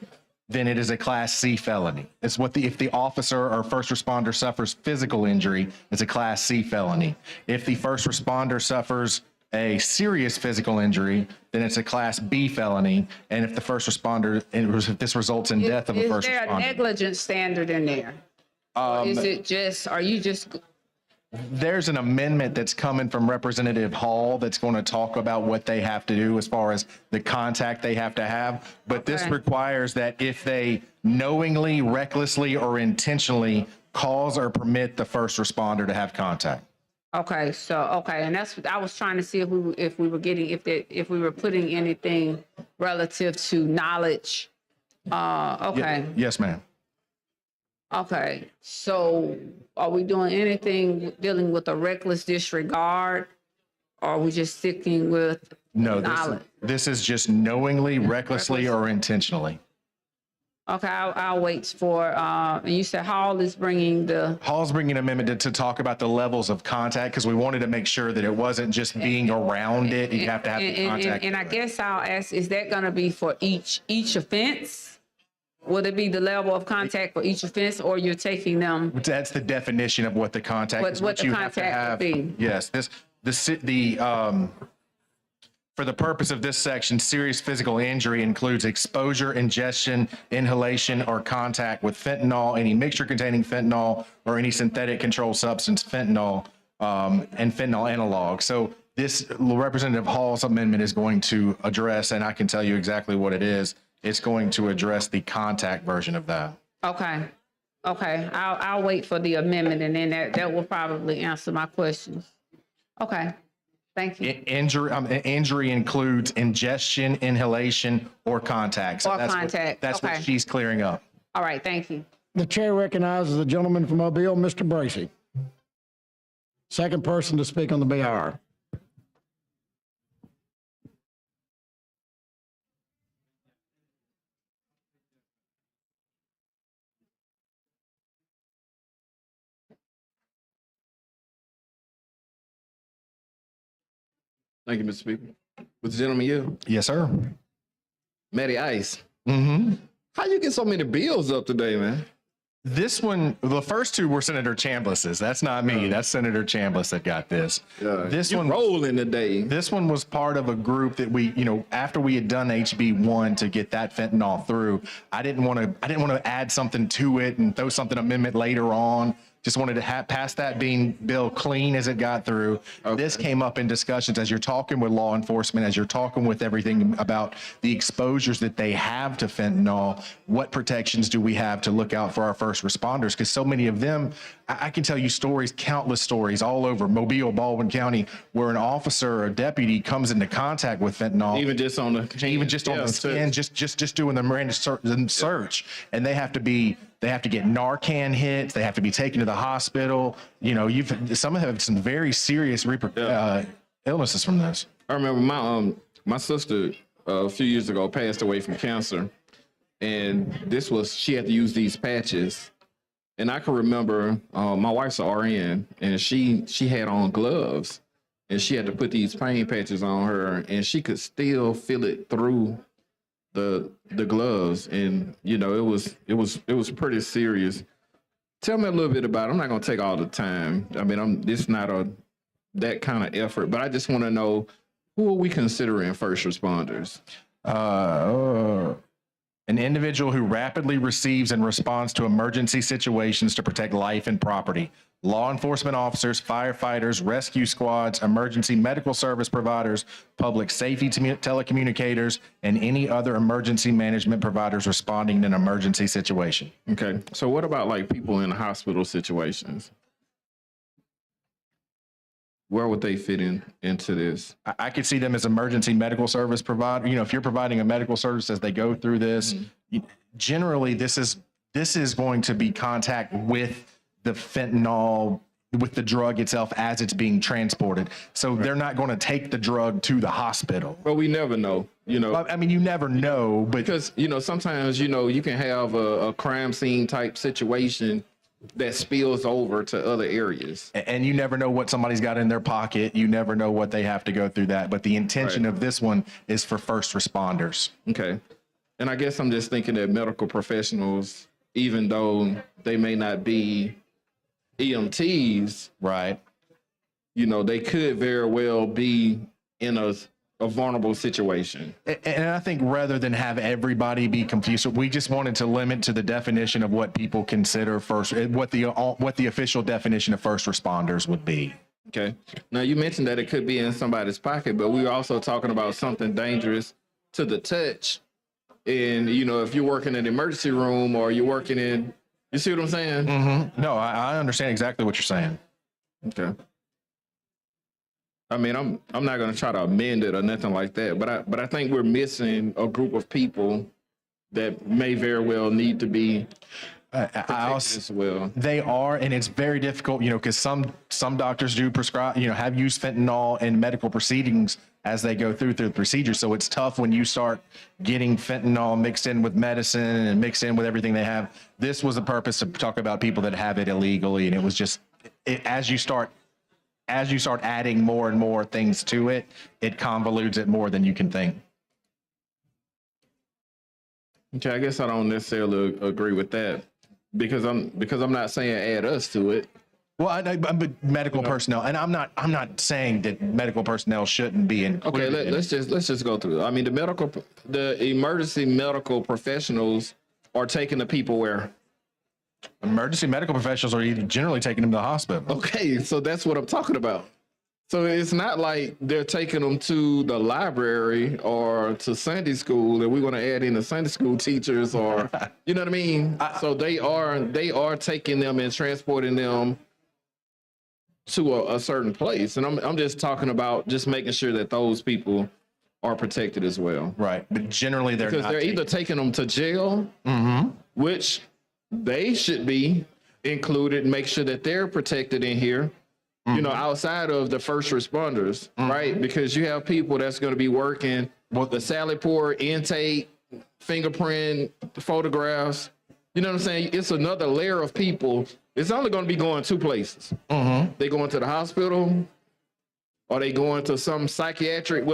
then it is a Class C felony. It's if the officer or first responder suffers physical injury, it's a Class C felony. If the first responder suffers a serious physical injury, then it's a Class B felony. And if the first responder, if this results in death of a first responder. Is there a negligence standard in there? Or is it just, are you just... There's an amendment that's coming from Representative Hall that's going to talk about what they have to do as far as the contact they have to have. But this requires that if they knowingly, recklessly, or intentionally cause or permit the first responder to have contact. Okay, and that's what I was trying to see if we were putting anything relative to knowledge. Okay. Yes, ma'am. Okay, so are we doing anything dealing with a reckless disregard? Or are we just sticking with knowledge? This is just knowingly, recklessly, or intentionally. Okay, I'll wait for, and you said Hall's bringing an amendment to talk about the levels of contact, because we wanted to make sure that it wasn't just being around it. You have to have the contact. And I guess I'll ask, is that going to be for each offense? Will it be the level of contact for each offense, or you're taking them? That's the definition of what the contact is. What the you contact have to have. would be. Yes, for the purpose of this section, serious physical injury includes exposure, ingestion, inhalation, or contact with fentanyl, any mixture containing fentanyl, or any synthetic controlled substance, fentanyl, and fentanyl analog. So this Representative Hall's amendment is going to address, and I can tell you exactly what it is. It's going to address the contact version of that. Okay. I'll wait for the amendment, and then that will probably answer my questions. Okay. Thank you. Injury includes ingestion, inhalation, or contact. So that's what she's clearing up. All right. Thank you. The chair recognizes the gentleman from Mobile, Mr. Bracy. Second person to speak on the BR. Thank you, Mr. Speaker. Was the gentleman you? Yes, sir. Matty Ice. Mm-hmm. How you get so many bills up today, man? This one, the first two were Senator Chambliss's. That's not me. That's Senator Chambliss that got this. This one rolling today. This one was part of a group that we, after we had done HB1 to get that fentanyl through, I didn't want to add something to it and throw something amendment later on. Just wanted to pass that bill clean as it got through. Okay. This came up in discussions as you're talking with law enforcement, as you're talking with everything about the exposures that they have to fentanyl. What protections do we have to look out for our first responders? Because so many of them, I can tell you stories, countless stories all over Mobile, Baldwin County, where an officer or a deputy comes into contact with fentanyl. Even just on the skin, just doing the Miranda search, and they have to get Narcan hits. They have to be taken to the hospital. Some have some very serious illnesses from this. I remember my sister a few years ago passed away from cancer, and she had to use these patches. And I can remember my wife's an RN, and she had on gloves, and she had to put these pain patches on her, and she could still feel it through the gloves, and you know, it was pretty serious. Tell me a little bit about it. I'm not gonna take all the time. I mean, it's not that kind of effort, but I just want to know, who are we considering first responders? An individual who rapidly receives and responds to emergency situations to protect life and property. Law enforcement officers, firefighters, rescue squads, emergency medical service providers, public safety telecommunicators, and any other emergency management providers responding in an emergency situation. Okay, so what about like people in hospital situations? Where would they fit into this? I could see them as emergency medical service provider. You know, if you're providing a medical service as they go through this, generally this is going to be contact with the fentanyl, with the drug itself as it's being transported. So they're not going to take the drug to the hospital. Well, we never know, you know. I mean, you never know, but because, you know, sometimes, you know, you can have a crime scene type situation that spills over to other areas. And you never know what somebody's got in their pocket. You never know what they have to go through that. But the intention of this one is for first responders. Okay. And I guess I'm just thinking that medical professionals, even though they may not be EMTs, right? You know, they could very well be in a vulnerable situation. And I think rather than have everybody be confused, we just wanted to limit to the definition of what people consider first, what the official definition of first responders would be. Okay. Now you mentioned that it could be in somebody's pocket, but we were also talking about something dangerous to the touch. And, you know, if you're working in an emergency room or you're working in, you see what I'm saying? Mm-hmm. No, I understand exactly what you're saying. Okay. I mean, I'm not going to try to amend it or nothing like that, but I think we're missing a group of people that may very well need to be as well. They are, and it's very difficult, you know, because some doctors do prescribe, you know, have used fentanyl in medical proceedings as they go through the procedure. So it's tough when you start getting fentanyl mixed in with medicine and mixed in with everything they have. This was the purpose to talk about people that have it illegally, and it was just as you start adding more and more things to it, it convolutes it more than you can think. Okay, I guess I don't necessarily agree with that because I'm not saying add us to it. Well, but medical personnel, and I'm not saying that medical personnel shouldn't be included. Okay, let's just go through it. I mean, the emergency medical professionals are taking the people where? Emergency medical professionals are generally taking them to the hospital. Okay, so that's what I'm talking about. So it's not like they're taking them to the library or to Sunday school, and we're going to add in the Sunday school teachers, or you know what I mean. So they are taking them and transporting them to a certain place, and I'm just talking about just making sure that those people are protected as well. Right, but generally they're because not they're either taking them to jail, which they should be included, make sure that they're protected in here, you know, outside of the first responders, right? Because you have people that's going to be working with the salad pour, intake, fingerprint, photographs. You know what I'm saying? It's another layer of people. It's only going to be going two places. They going to the hospital, or they going to some psychiatric,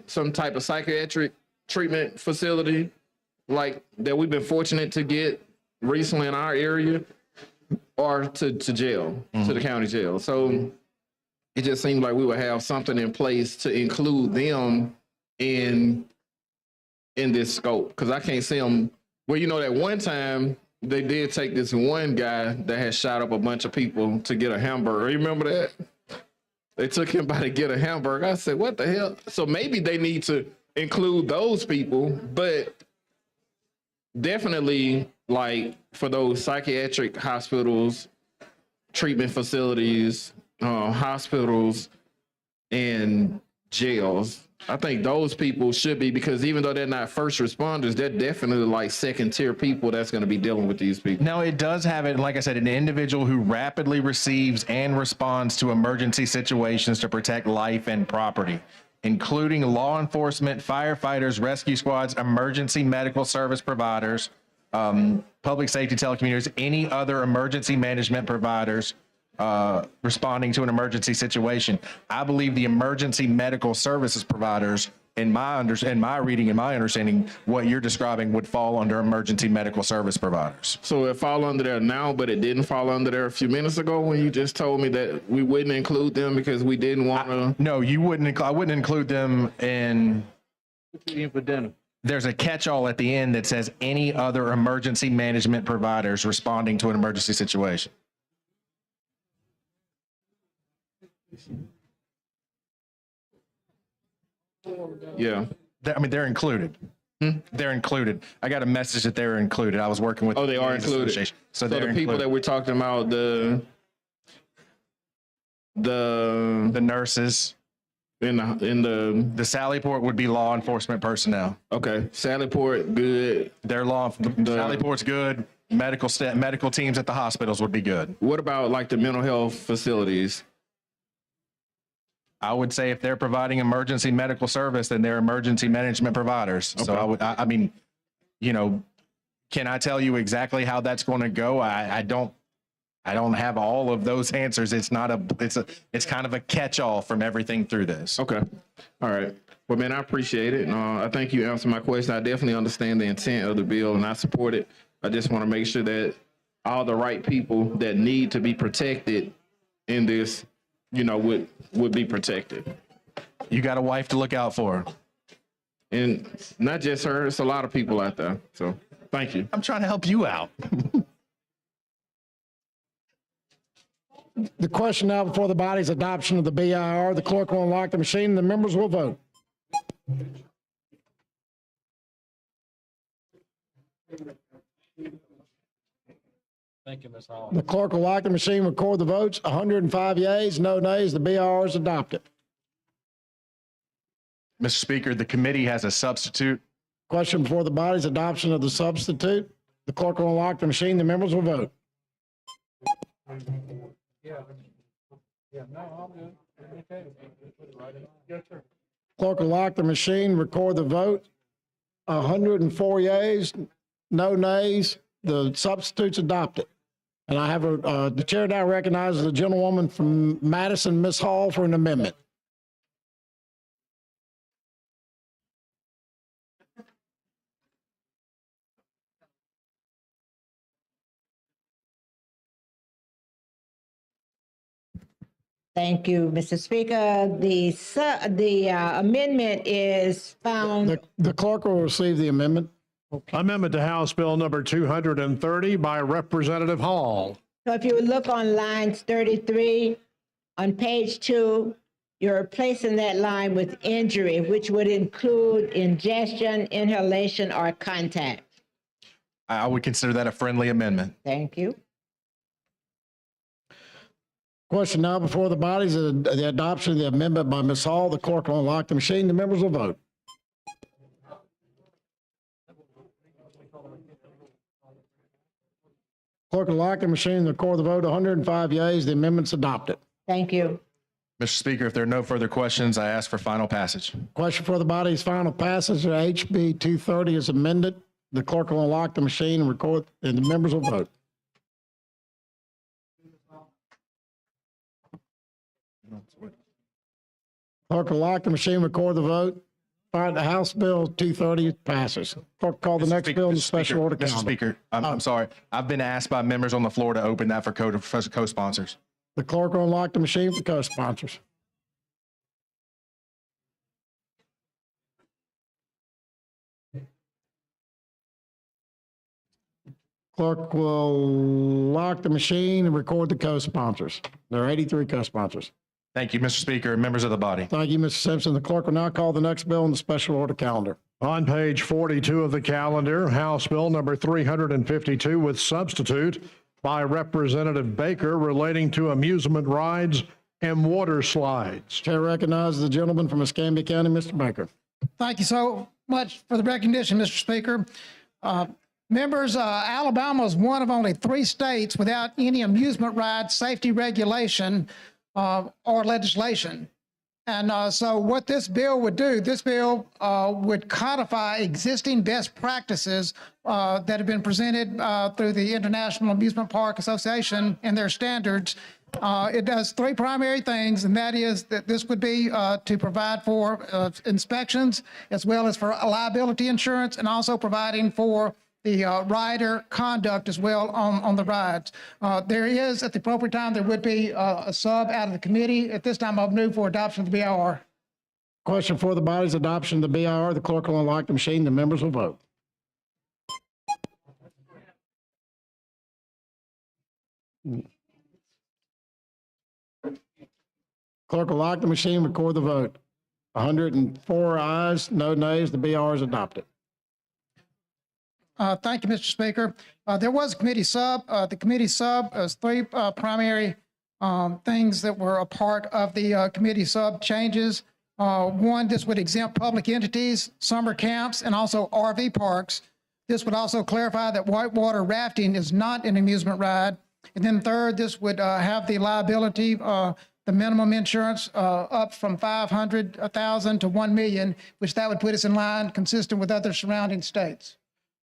some type of psychiatric treatment facility like that we've been fortunate to get recently in our area, or to jail, to the county jail. So it just seemed like we would have something in place to include them in this scope. Because I can't see them. Well, you know, that one time they did take this one guy that had shot up a bunch of people to get a hamburger. You remember that? They took him by to get a hamburger. I said, what the hell? So maybe they need to include those people, but definitely like for those psychiatric hospitals, treatment facilities, hospitals, and jails. I think those people should be, because even though they're not first responders, they're definitely like second tier people that's going to be dealing with these people. Now, it does have it, like I said, an individual who rapidly receives and responds to emergency situations to protect life and property. including law enforcement, firefighters, rescue squads, emergency medical service providers, public safety telecommunicators, any other emergency management providers responding to an emergency situation. I believe the emergency medical services providers, in my reading and my understanding, what you're describing would fall under emergency medical service providers. So it fall under there now, but it didn't fall under there a few minutes ago when you just told me that we wouldn't include them because we didn't want to. No, you wouldn't. I wouldn't include them in. For dinner. There's a catch-all at the end that says any other emergency management providers responding to an emergency situation. Yeah. I mean, they're included. They're included. I got a message that they're included. I was working with. Oh, they are the included. association. So they're the people included. that we're talking about, the nurses in the Sallyport would be law enforcement personnel. Okay, Sallyport, good. Their Sallyport's good. Medical teams at the hospitals would be good. What about like the mental health facilities? I would say if they're providing emergency medical service, then they're emergency management providers. So I mean, you know, can I tell you exactly how that's going to go? I don't have all of those answers. It's kind of a catch-all from everything through this. Okay. All right. Well, man, I appreciate it. I think you answered my question. I definitely understand the intent of the bill and I support it. I just want to make sure that all the right people that need to be protected in this, you know, would be protected. You got a wife to look out for. And not just her, it's a lot of people out there. So thank you. I'm trying to help you out. The question now before the body is adoption of the BIR. The clerk will unlock the machine and the members will vote. Thank you, Ms. Hall. The clerk will lock the machine, record the votes. 105 yeas, no nays. The BIR is adopted. Mr. Speaker, the committee has a substitute. Question before the body is adoption of the substitute. The clerk will unlock the machine. The members will vote. Clerk will lock the machine, record the vote. 104 yeas, no nays. The substitute's adopted. And I have the chair now recognizes the gentlewoman from Madison, Ms. Hall, for an amendment. Thank you, Mr. Speaker. The amendment is found. The clerk will receive the amendment. Amendment to House Bill number 230 by Representative Hall. So if you look on lines 33 on page 2, you're replacing that line with injury, which would include ingestion, inhalation, or contact. I would consider that a friendly amendment. Thank you. Question now before the body is the adoption of the amendment by Ms. Hall. The clerk will unlock the machine. The members will vote. Clerk will lock the machine. Record the vote. 105 yeas. The amendment's adopted. Thank you. Mr. Speaker, if there are no further questions, I ask for final passage. Question for the body's final passage. HB 230 is amended. The clerk will unlock the machine and record, and the members will vote. Clerk will lock the machine, record the vote. Find the House Bill 230 passes. Clerk call the next bill in the special order calendar. Mr. Speaker, I'm sorry. I've been asked by members on the floor to open that for co-sponsors. The clerk will unlock the machine for co-sponsors. Clerk will lock the machine and record the co-sponsors. There are 83 co-sponsors. Thank you, Mr. Speaker, and members of the body. Thank you, Mr. Simpson. The clerk will now call the next bill in the special order calendar. On page 42 of the calendar, House Bill number 352 with substitute by Representative Baker relating to amusement rides and water slides. Chair recognizes the gentleman from Escambia County, Mr. Baker. Thank you so much for the recognition, Mr. Speaker. Members, Alabama is one of only 3 states without any amusement ride safety regulation or legislation. And so what this bill would do, this bill would codify existing best practices that have been presented through the International Amusement Park Association and their standards. It does three primary things, and that is that this would be to provide for inspections as well as for liability insurance, and also providing for the rider conduct as well on the rides. There is, at the appropriate time, there would be a sub out of the committee. At this time, I'll move for adoption of the BIR. Question for the body's adoption of the BIR. The clerk will unlock the machine. The members will vote. Clerk will lock the machine, record the vote. 104 ayes, no nays. The BIR is adopted. Thank you, Mr. Speaker. There was a committee sub. The committee sub has three primary things that were a part of the committee sub changes. One, this would exempt public entities, summer camps, and also RV parks. This would also clarify that whitewater rafting is not an amusement ride. And then third, this would have the liability, the minimum insurance up from $500,000 to $1 million, which that would put us in line consistent with other surrounding states.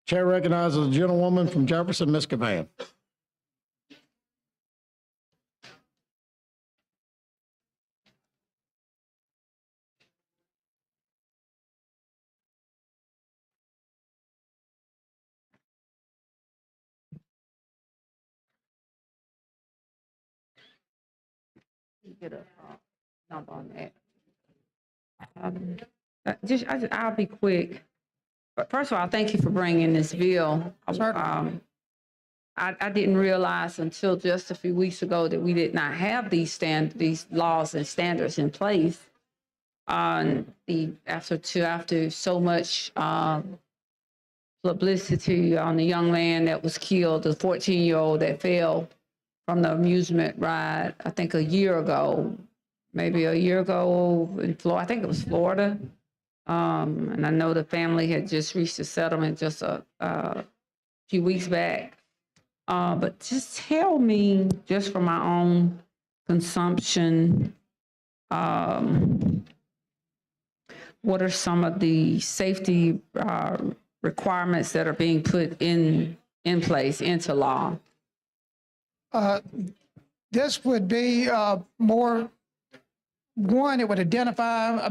Chair recognizes the gentlewoman from Jefferson, Ms. Cavan. Get a number on that. I'll be quick. But first of all, thank you for bringing this bill. I didn't realize until just a few weeks ago that we did not have these laws and standards in place. After so much publicity on the young man that was killed, the 14-year-old that fell from the amusement ride, I think maybe a year ago in Florida. I think it was Florida. And I know the family had just reached a settlement just a few weeks back. But just tell me, just for my own consumption, what are some of the safety requirements that are being put in place into law? This would be more, one, it would identify,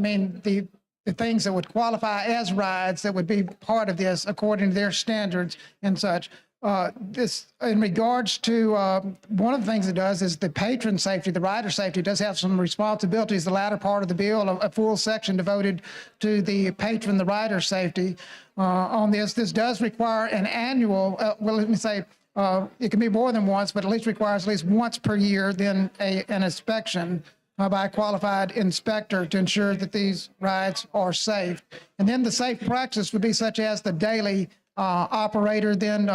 the things that would qualify as rides that would be part of this according to their standards and such. This, in regards to, one of the things it does is the patron safety, the rider safety does have some responsibilities. The latter part of the bill, a full section devoted to the patron, the rider safety on this. This does require an annual, it can be more than once, but at least requires at least once per year, then an inspection by a qualified inspector to ensure that these rides are safe. And then the safe practice would be such as the daily operator then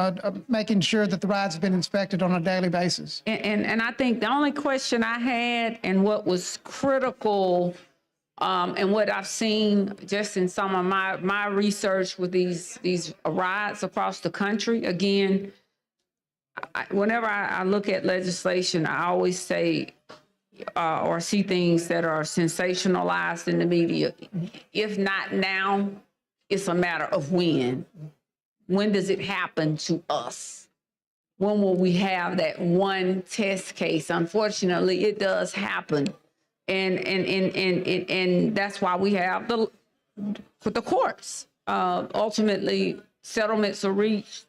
making sure that the rides have been inspected on a daily basis. And I think the only question I had and what was critical and what I've seen just in some of my research with these rides across the country, again, whenever I look at legislation, I always say or see things that are sensationalized in the media. If not now, it's a matter of when. When does it happen to us? When will we have that one test case? Unfortunately, it does happen. And that's why we have the courts. Ultimately, settlements are reached,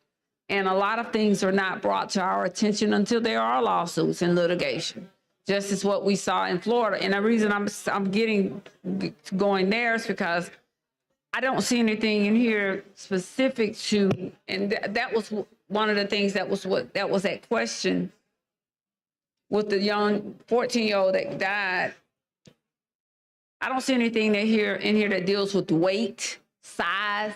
and a lot of things are not brought to our attention until there are lawsuits and litigation. Just as what we saw in Florida. And the reason I'm getting going there is because I don't see anything in here specific to, and that was one of the things that was that question with the young 14-year-old that died. I don't see anything in here that deals with weight, size,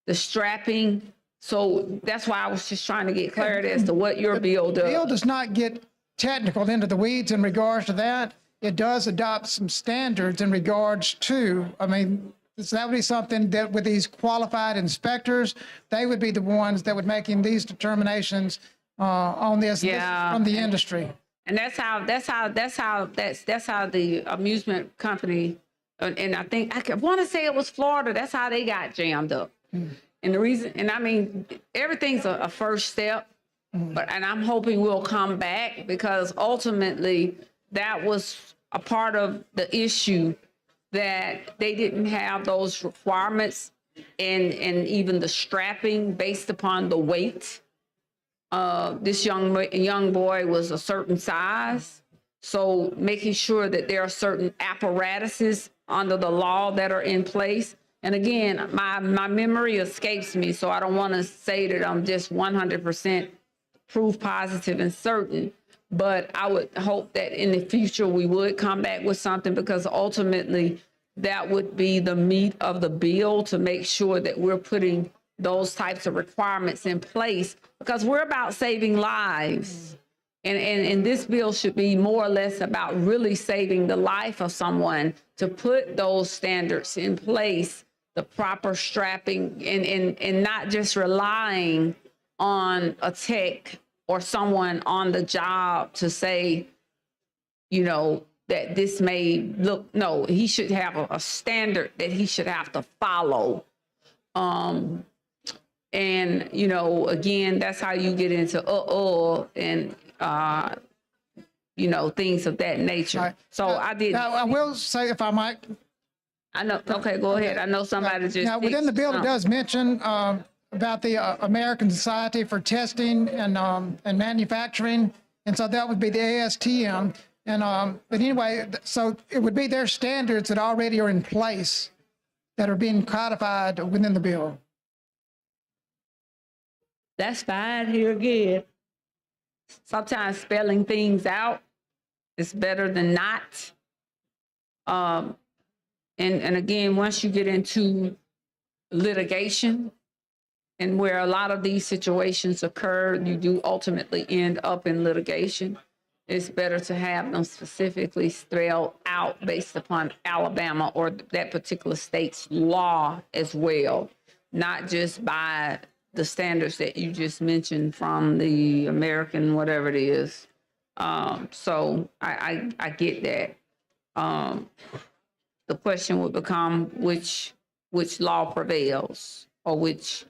the strapping. So that's why I was just trying to get clarity as to what your bill does. The bill does not get technical into the weeds in regards to that. It does adopt some standards in regards to, so that would be something that with these qualified inspectors, they would be the ones that would making these determinations on this, Yeah. from the industry. And that's how the amusement company, and I think I want to say it was Florida. That's how they got jammed up. And the reason, and I mean, everything's a first step, and I'm hoping we'll come back, because ultimately that was a part of the issue, that they didn't have those requirements and even the strapping based upon the weight. This young boy was a certain size. So making sure that there are certain apparatuses under the law that are in place. And again, my memory escapes me, so I don't want to say that I'm just 100% proof positive and certain. But I would hope that in the future we would come back with something, because ultimately that would be the meat of the bill, to make sure that we're putting those types of requirements in place, because we're about saving lives. And this bill should be more or less about really saving the life of someone, to put those standards in place, the proper strapping, and not just relying on a tech or someone on the job to say, you know, that this may look, no, he should have a standard that he should have to follow. And, you know, again, that's how you get into and, you know, things of that nature. Right. So I did. Now, I will say, if I might. I know. Okay, go ahead. I know somebody just. Now, within the bill, it does mention about the American Society for Testing and Manufacturing, and so that would be the ASTM. And but anyway, so it would be their standards that already are in place that are being codified within the bill. That's fine. Here again, sometimes spelling things out is better than not. And again, once you get into litigation, and where a lot of these situations occur, you do ultimately end up in litigation. It's better to have them specifically spelled out based upon Alabama or that particular state's law as well, not just by the standards that you just mentioned from the American, whatever it is. So I get that. The question would become which law prevails, or which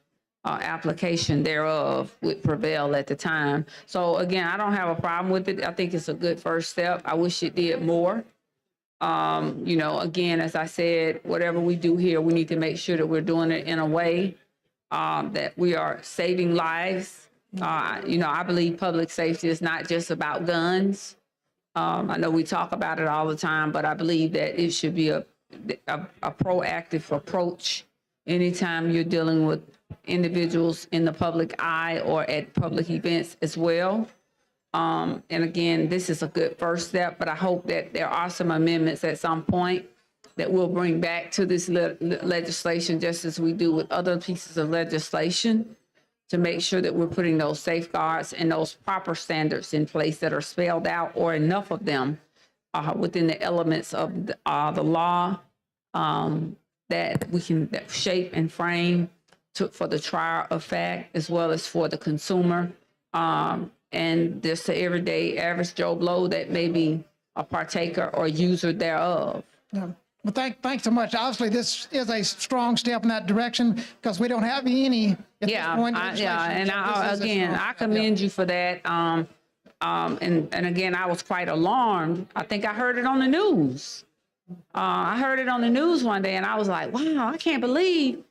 application thereof would prevail at the time. So again, I don't have a problem with it. I think it's a good first step. I wish it did more. You know, again, as I said, whatever we do here, we need to make sure that we're doing it in a way that we are saving lives. You know, I believe public safety is not just about guns. I know we talk about it all the time, but I believe that it should be a proactive approach anytime you're dealing with individuals in the public eye or at public events as well. And again, this is a good first step, but I hope that there are some amendments at some point that we'll bring back to this legislation, just as we do with other pieces of legislation, to make sure that we're putting those safeguards and those proper standards in place that are spelled out, or enough of them within the elements of the law that we can shape and frame for the trier of fact, as well as for the consumer, and just the everyday average Joe Blow that may be a partaker or user thereof. Yeah. Well, thanks so much. Obviously, this is a strong step in that direction, because we don't have any at this point. And I commend you for that. And again, I was quite alarmed. I think I heard it on the news. I heard it on the news one day, and I was like, wow, I can't believe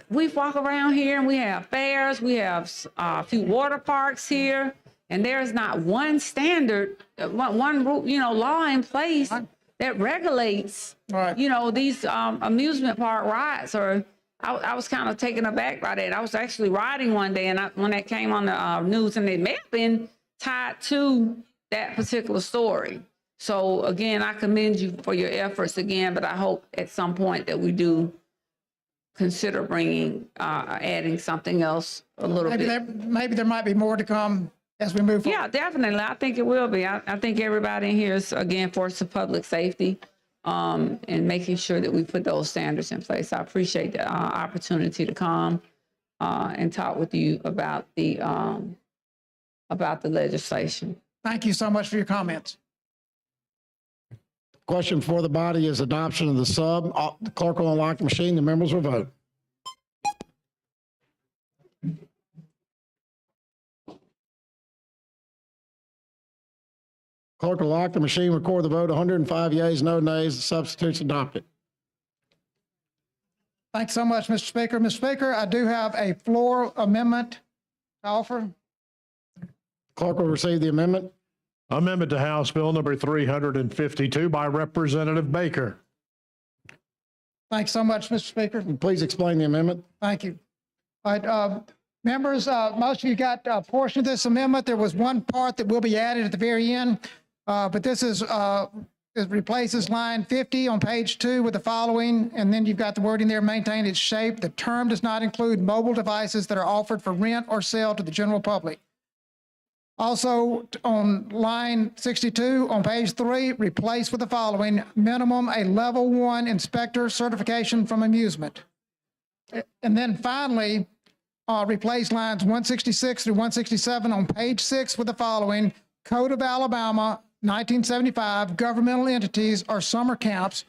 we walk around here and we have fairs, we have a few water parks here, and there's not one standard, one law in place that regulates, these amusement park rides. Or I was kind of taken aback by that. I was actually riding one day, and when that came on the news, and it may have been tied to that particular story. So again, I commend you for your efforts again, but I hope at some point that we do consider adding something else a little bit. Maybe there might be more to come as we move forward. Yeah, definitely. I think it will be. I think everybody in here is, again, for public safety, and making sure that we put those standards in place. I appreciate the opportunity to come and talk with you about the legislation. Thank you so much for your comments. Question for the body is adoption of the sub. The clerk will unlock the machine. The members will vote. Clerk will lock the machine, record the vote. 105 yeas, no nays. The substitute's adopted. Thanks so much, Mr. Speaker. Mr. Speaker, I do have a floor amendment to offer. Clerk will receive the amendment. Amendment to House Bill number 352 by Representative Baker. Thanks so much, Mr. Speaker. Please explain the amendment. Thank you. All right, members, most of you got a portion of this amendment. There was one part that will be added at the very end, but this is it replaces line 50 on page 2 with the following, and then you've got the wording there, maintain its shape. The term does not include mobile devices that are offered for rent or sale to the general public. Also, on line 62 on page 3, replace with the following, minimum a level 1 inspector certification from amusement. And then finally, replace lines 166 through 167 on page 6 with the following, Code of Alabama, 1975, governmental entities or summer camps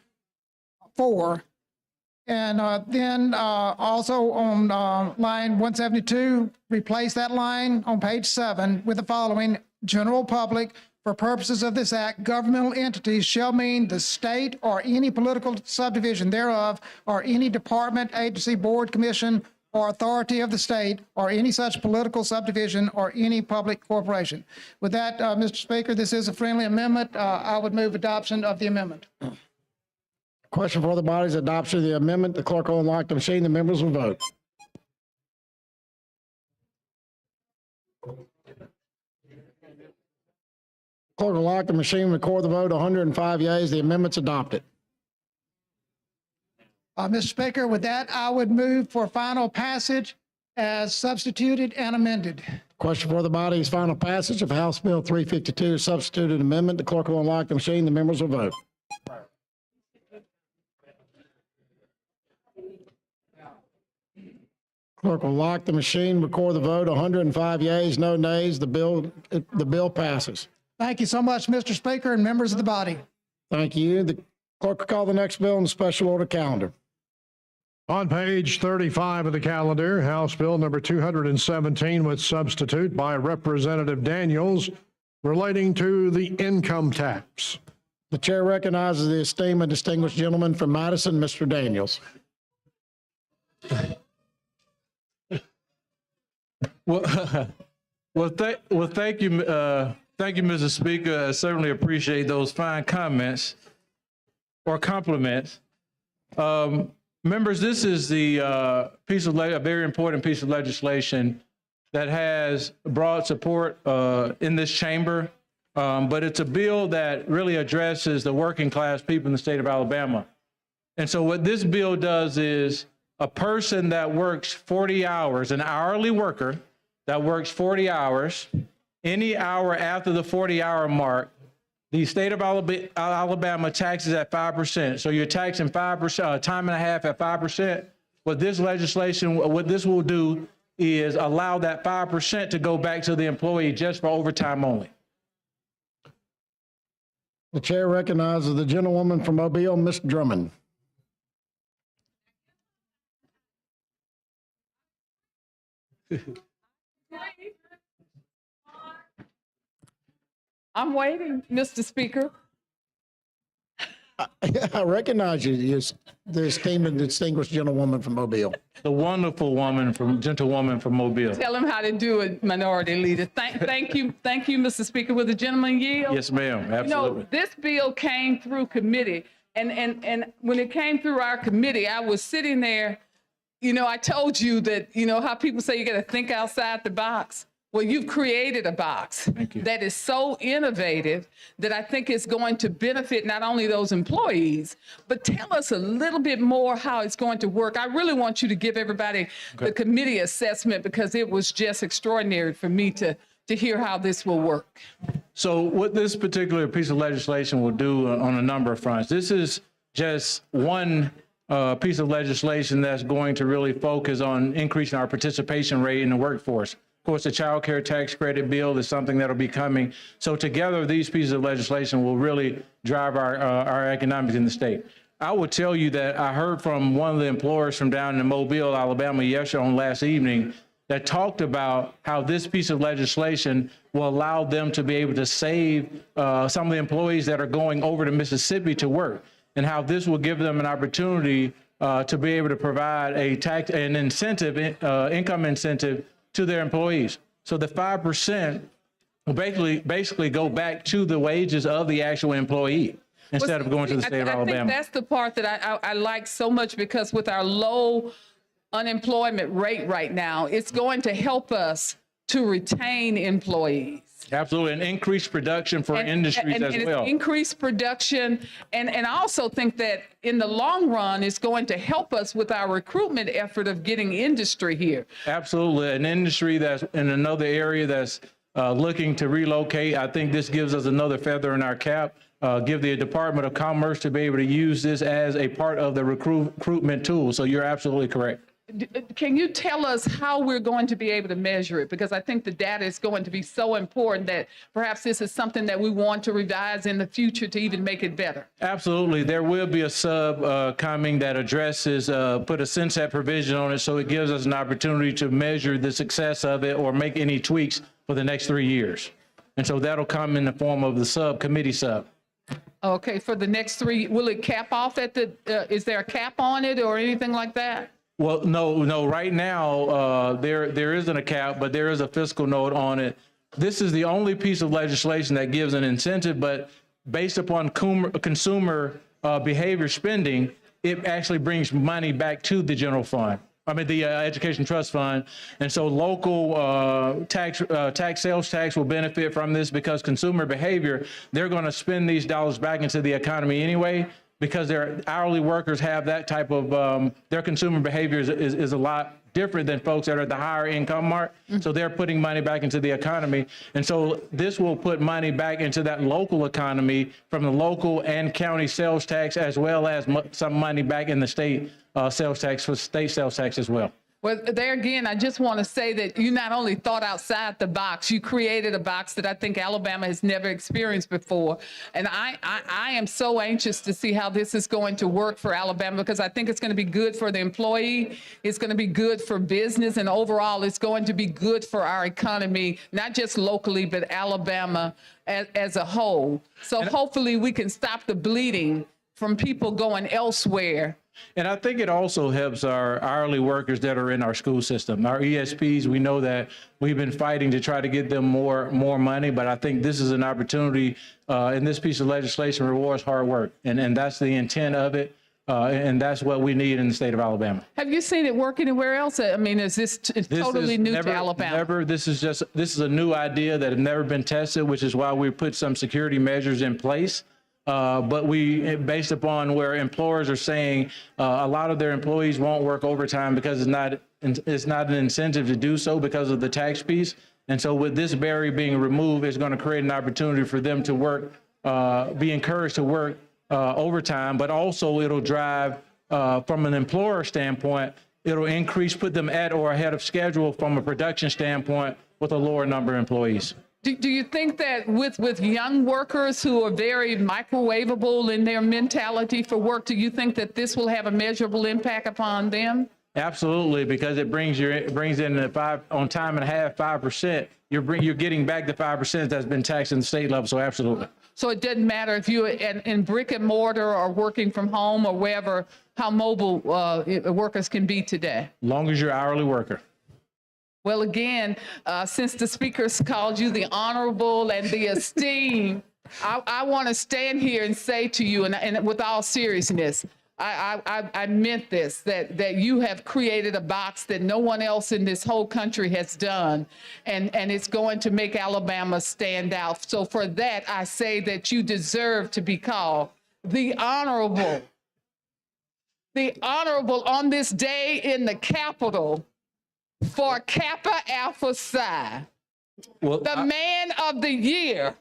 4. And then also on line 172, replace that line on page 7 with the following, general public, for purposes of this act, governmental entities shall mean the state or any political subdivision thereof, or any department, agency, board, commission, or authority of the state, or any such political subdivision, or any public corporation. With that, Mr. Speaker, this is a friendly amendment. I would move adoption of the amendment. Question for the body is adoption of the amendment. The clerk will unlock the machine. The members will vote. Clerk will lock the machine, record the vote. 105 yeas. The amendment's adopted. Mr. Speaker, with that, I would move for final passage as substituted and amended. Question for the body is final passage of House Bill 352, substituted amendment. The clerk will unlock the machine. The members will vote. Clerk will lock the machine, record the vote. 105 yeas, no nays. The bill passes. Thank you so much, Mr. Speaker and members of the body. Thank you. The clerk will call the next bill in the special order calendar. On page 35 of the calendar, House Bill number 217 with substitute by Representative Daniels relating to the income tax. The chair recognizes the esteemed and distinguished gentleman from Madison, Mr. Daniels. Well, thank you, Mr. Speaker. I certainly appreciate those fine comments or compliments. Members, this is the a very important piece of legislation that has broad support in this chamber, but it's a bill that really addresses the working class people in the state of Alabama. And so what this bill does is a person that works 40 hours, an hourly worker that works 40 hours, any hour after the 40-hour mark, the state of Alabama taxes at 5%. So you're taxing 5%, time and a half at 5%. What this legislation, what this will do is allow that 5% to go back to the employee just for overtime only. The chair recognizes the gentlewoman from Mobile, Ms. Drummond. I'm waiting, Mr. Speaker. I recognize you, the esteemed and distinguished gentlewoman from Mobile. The wonderful gentlewoman from Mobile. Tell him how to do it, Minority Leader. Thank you, Mr. Speaker. Will the gentleman yield? Yes, ma'am, absolutely. You know, this bill came through committee, and when it came through our committee, I was sitting there. You know, I told you that, you know, how people say you got to think outside the box. Well, you've created a box that is so innovative that I think it's going to benefit not only those employees, but tell us a little bit more how it's going to work. I really want you to give everybody the committee assessment, because it was just extraordinary for me to hear how this will work. So what this particular piece of legislation will do on a number of fronts, this is just one piece of legislation that's going to really focus on increasing our participation rate in the workforce. course, the child care tax credit bill is something that'll be coming. So together, these pieces of legislation will really drive our economics in the state. I will tell you that I heard from one of the employers from down in Mobile, Alabama, yesterday on last evening that talked about how this piece of legislation will allow them to be able to save some of the employees that are going over to Mississippi to work, and how this will give them an opportunity to be able to provide an incentive, income incentive to their employees. So the 5% will basically go back to the wages of the actual employee instead of going to the state of Alabama. I think that's the part that I like so much, because with our low unemployment rate right now, it's going to help us to retain employees. Absolutely, and increased production for industries as well. It's increased production, and I also think that in the long run, it's going to help us with our recruitment effort of getting industry here. Absolutely, an industry that's in another area that's looking to relocate. I think this gives us another feather in our cap. Give the Department of Commerce to be able to use this as a part of the recruitment tool. So you're absolutely correct. Can you tell us how we're going to be able to measure it? Because I think the data is going to be so important that perhaps this is something that we want to revise in the future to even make it better. Absolutely. There will be a sub coming that addresses, put a sunset provision on it, so it gives us an opportunity to measure the success of it or make any tweaks for the next 3 years. And so that'll come in the form of the subcommittee sub. Okay, for the next 3, will it cap off at the, is there a cap on it or anything like that? Well, no. Right now, there isn't a cap, but there is a fiscal note on it. This is the only piece of legislation that gives an incentive, but based upon consumer behavior spending, it actually brings money back to the general fund. I mean, the Education Trust Fund. And so local sales tax will benefit from this, because consumer behavior, they're going to spend these dollars back into the economy anyway, because their hourly workers have that type of, their consumer behavior is a lot different than folks that are at the higher income mark. So they're putting money back into the economy. And so this will put money back into that local economy from the local and county sales tax, as well as some money back in the state sales tax, for state sales tax as well. Well, there again, I just want to say that you not only thought outside the box, you created a box that I think Alabama has never experienced before. And I am so anxious to see how this is going to work for Alabama, because I think it's going to be good for the employee, it's going to be good for business, and overall it's going to be good for our economy, not just locally, but Alabama as a whole. So hopefully we can stop the bleeding from people going elsewhere. And I think it also helps our hourly workers that are in our school system. Our ESPs, we know that we've been fighting to try to get them more money, but I think this is an opportunity, and this piece of legislation rewards hard work. And that's the intent of it, and that's what we need in the state of Alabama. Have you seen it work anywhere else? I mean, is this totally new to Alabama? This is a new idea that had never been tested, which is why we put some security measures in place. But based upon where employers are saying a lot of their employees won't work overtime because it's not an incentive to do so because of the tax piece. And so with this barrier being removed, it's going to create an opportunity for them to work, be encouraged to work overtime, but also it'll drive, from an employer standpoint, it'll increase, put them at or ahead of schedule from a production standpoint with a lower number of employees. Do you think that with young workers who are very microwavable in their mentality for work, do you think that this will have a measurable impact upon them? Absolutely, because it brings in the on time and a half, 5%. You're getting back the 5% that's been taxed in the state level. So absolutely. So it doesn't matter if you're in brick and mortar or working from home or wherever, how mobile workers can be today. Long as you're an hourly worker. Well, again, since the speakers called you the honorable and the esteemed, I want to stand here and say to you, and with all seriousness, I meant this, that you have created a box that no one else in this whole country has done, and it's going to make Alabama stand out. So for that, I say that you deserve to be called the honorable. The honorable on this day in the Capitol, for Kappa Alpha Psi, the man of the year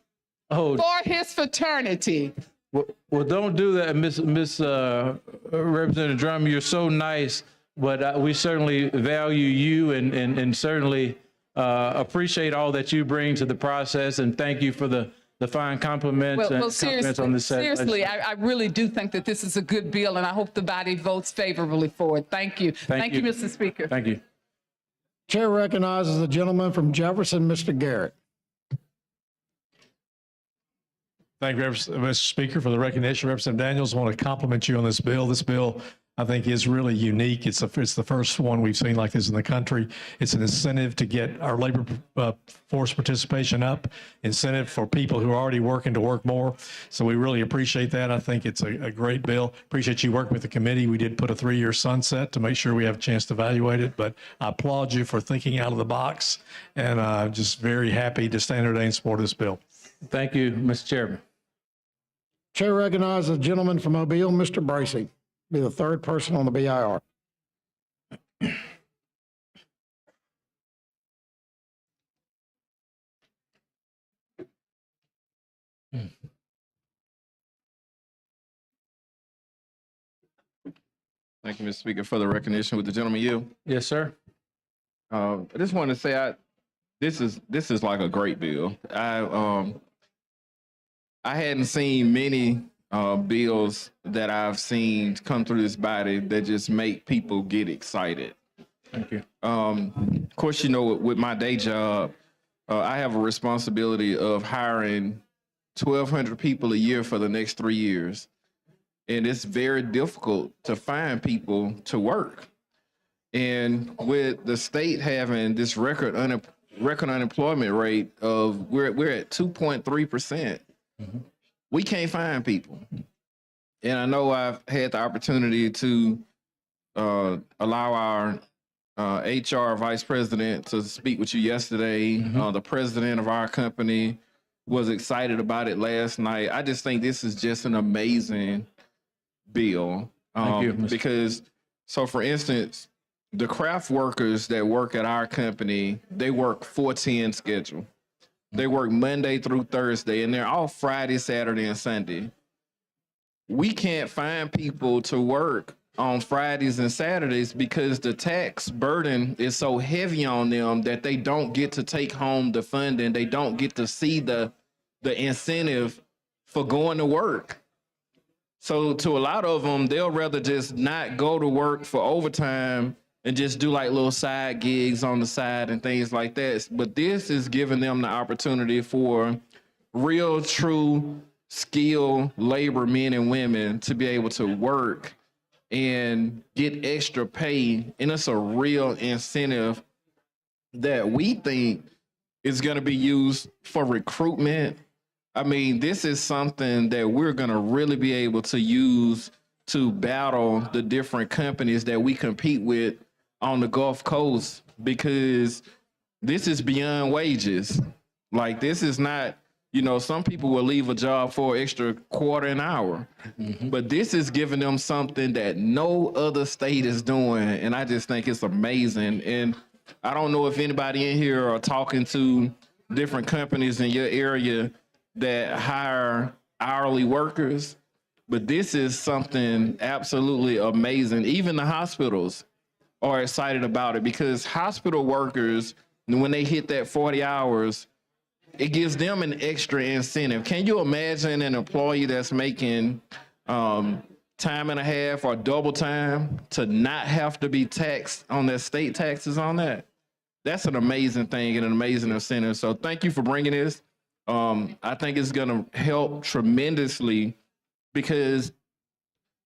for his fraternity. Well, don't do that, Miss Representative Drummond. You're so nice, but we certainly value you and certainly appreciate all that you bring to the process, and thank you for the fine compliments and Well, compliments on this. seriously, I really do think that this is a good bill, and I hope the body votes favorably for it. Thank you. Thank you, Mr. Speaker. Thank you. Chair recognizes the gentleman from Jefferson, Mr. Garrett. Thank you, Mr. Speaker, for the recognition. Representative Daniels, I want to compliment you on this bill. This bill, I think, is really unique. It's the first one we've seen like this in the country. It's an incentive to get our labor force participation up, incentive for people who are already working to work more. So we really appreciate that. I think it's a great bill. Appreciate you working with the committee. We did put a 3-year sunset to make sure we have a chance to evaluate it, but I applaud you for thinking out of the box, and I'm just very happy to stand today in support of this bill. Thank you, Mr. Chairman. Chair recognizes the gentleman from Mobile, Mr. Bracy. Be the third person on the BIR. Thank you, Mr. Speaker, for the recognition. With the gentleman yield. Yes, sir. I just want to say this is like a great bill. I hadn't seen many bills that I've seen come through this body that just make people get excited. Thank you. Of course, you know, with my day job, I have a responsibility of hiring 1,200 people a year for the next 3 years. And it's very difficult to find people to work. And with the state having this record unemployment rate of we're at 2.3%, we can't find people. And I know I've had the opportunity to allow our HR vice president to speak with you yesterday. The president of our company was excited about it last night. I just think this is just an amazing bill. Thank you, Because, so for instance, the craft workers that work at our company, they work 4-10 schedule. They work Monday through Thursday, and they're off Friday, Saturday, and Sunday. We can't find people to work on Fridays and Saturdays because the tax burden is so heavy on them that they don't get to take home the funding. They don't get to see the incentive for going to work. So to a lot of them, they'll rather just not go to work for overtime and just do like little side gigs on the side and things like that. But this is giving them the opportunity for real, true, skilled labor men and women to be able to work and get extra pay. And it's a real incentive that we think is going to be used for recruitment. I mean, this is something that we're going to really be able to use to battle the different companies that we compete with on the Gulf Coast, because this is beyond wages. Like, this is not, you know, some people will leave a job for an extra quarter an hour, but this is giving them something that no other state is doing. And I just think it's amazing. And I don't know if anybody in here are talking to different companies in your area that hire hourly workers, but this is something absolutely amazing. Even the hospitals are excited about it, because hospital workers, when they hit that 40 hours, it gives them an extra incentive. Can you imagine an employee that's making time and a half or double time to not have to be taxed on their state taxes on that? That's an amazing thing and an amazing incentive. So thank you for bringing this. I think it's going to help tremendously, because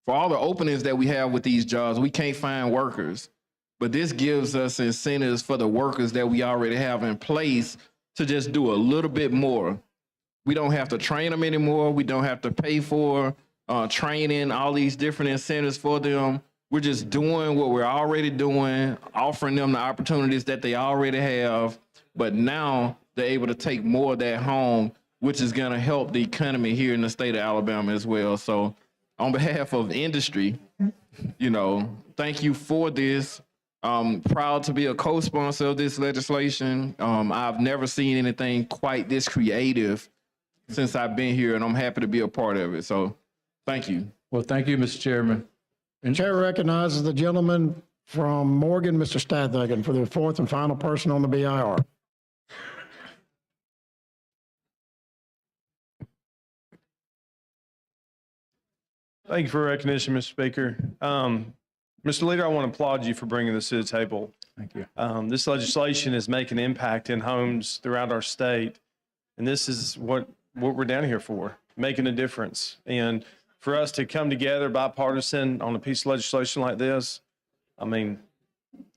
for all the openings that we have with these jobs, we can't find workers. But this gives us incentives for the workers that we already have in place to just do a little bit more. We don't have to train them anymore. We don't have to pay for training, all these different incentives for them. We're just doing what we're already doing, offering them the opportunities that they already have. But now they're able to take more of that home, which is going to help the economy here in the state of Alabama as well. So on behalf of industry, you know, thank you for this. I'm proud to be a co-sponsor of this legislation. I've never seen anything quite this creative since I've been here, and I'm happy to be a part of it. So thank you. Well, thank you, Mr. Chairman. And Chair recognizes the gentleman from Morgan, Mr. Stadthagen, for the fourth and final person on the BIR. Thank you for recognition, Mr. Speaker. Mr. Leader, I want to applaud you for bringing this to the table. Thank you. This legislation is making an impact in homes throughout our state, and this is what we're down here for, making a difference. And for us to come together bipartisan on a piece of legislation like this, I mean,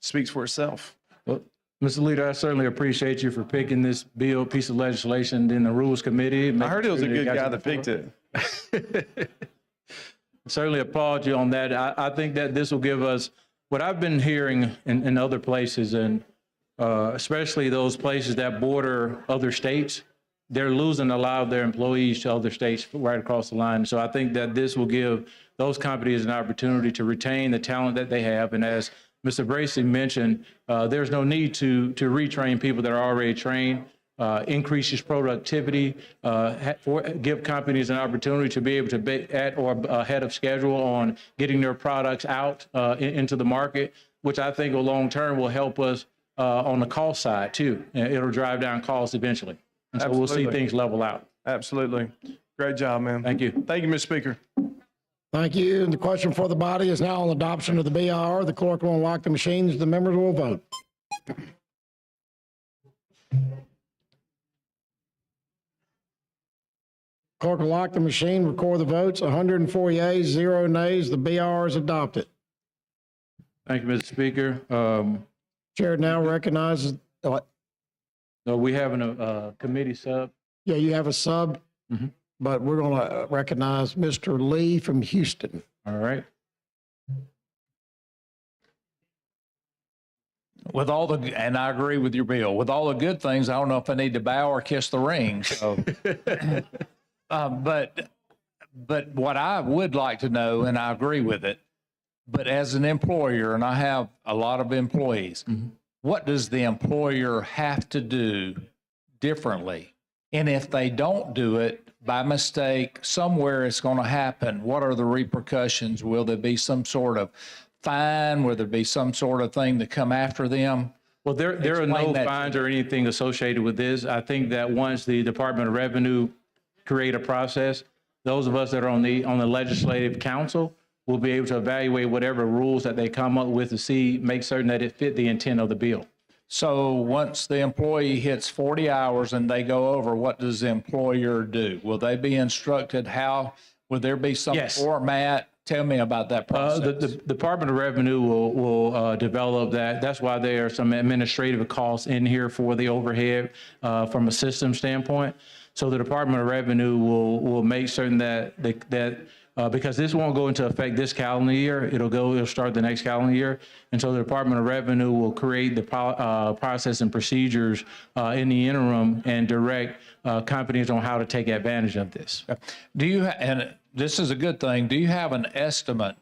speaks for itself. Well, Mr. Leader, I certainly appreciate you for picking this piece of legislation in the Rules Committee. I heard it was a good guy that picked it. Certainly applaud you on that. I think that this will give us, what I've been hearing in other places, and especially those places that border other states, they're losing a lot of their employees to other states right across the line. So I think that this will give those companies an opportunity to retain the talent that they have. And as Mr. Bracy mentioned, there's no need to retrain people that are already trained. Increases productivity, give companies an opportunity to be able to be at or ahead of schedule on getting their products out into the market, which I think long term will help us on the cost side too. It'll drive down costs eventually. And so we'll see things level out. Absolutely. Great job, man. Thank you. Thank you, Mr. Speaker. Thank you. And the question for the body is now on adoption of the BIR. The clerk will unlock the machines. The members will vote. Clerk will lock the machine, record the votes. 104 yeas, 0 nays. The BR is adopted. Thank you, Mr. Speaker. Chair now recognizes, So we have a committee sub. yeah, you have a sub, but we're going to recognize Mr. Lee from Houston. All right. With all the, and I agree with your bill, with all the good things, I don't know if I need to bow or kiss the ring. So, but what I would like to know, and I agree with it, but as an employer, and I have a lot of employees, what does the employer have to do differently? And if they don't do it by mistake, somewhere it's going to happen. What are the repercussions? Will there be some sort of fine? Will there be some sort of thing to come after them? Well, there are no fines or anything associated with this. I think that once the Department of Revenue create a process, those of us that are on the legislative council will be able to evaluate whatever rules that they come up with to make certain that it fit the intent of the bill. So once the employee hits 40 hours and they go over, what does the employer do? Will they be instructed how? Will there be some format? Tell me about that process. The Department of Revenue will develop that. That's why there are some administrative costs in here for the overhead from a system standpoint. So the Department of Revenue will make certain that because this won't go into effect this calendar year, it'll start the next calendar year. And so the Department of Revenue will create the process and procedures in the interim and direct companies on how to take advantage of this. Do you, and this is a good thing, do you have an estimate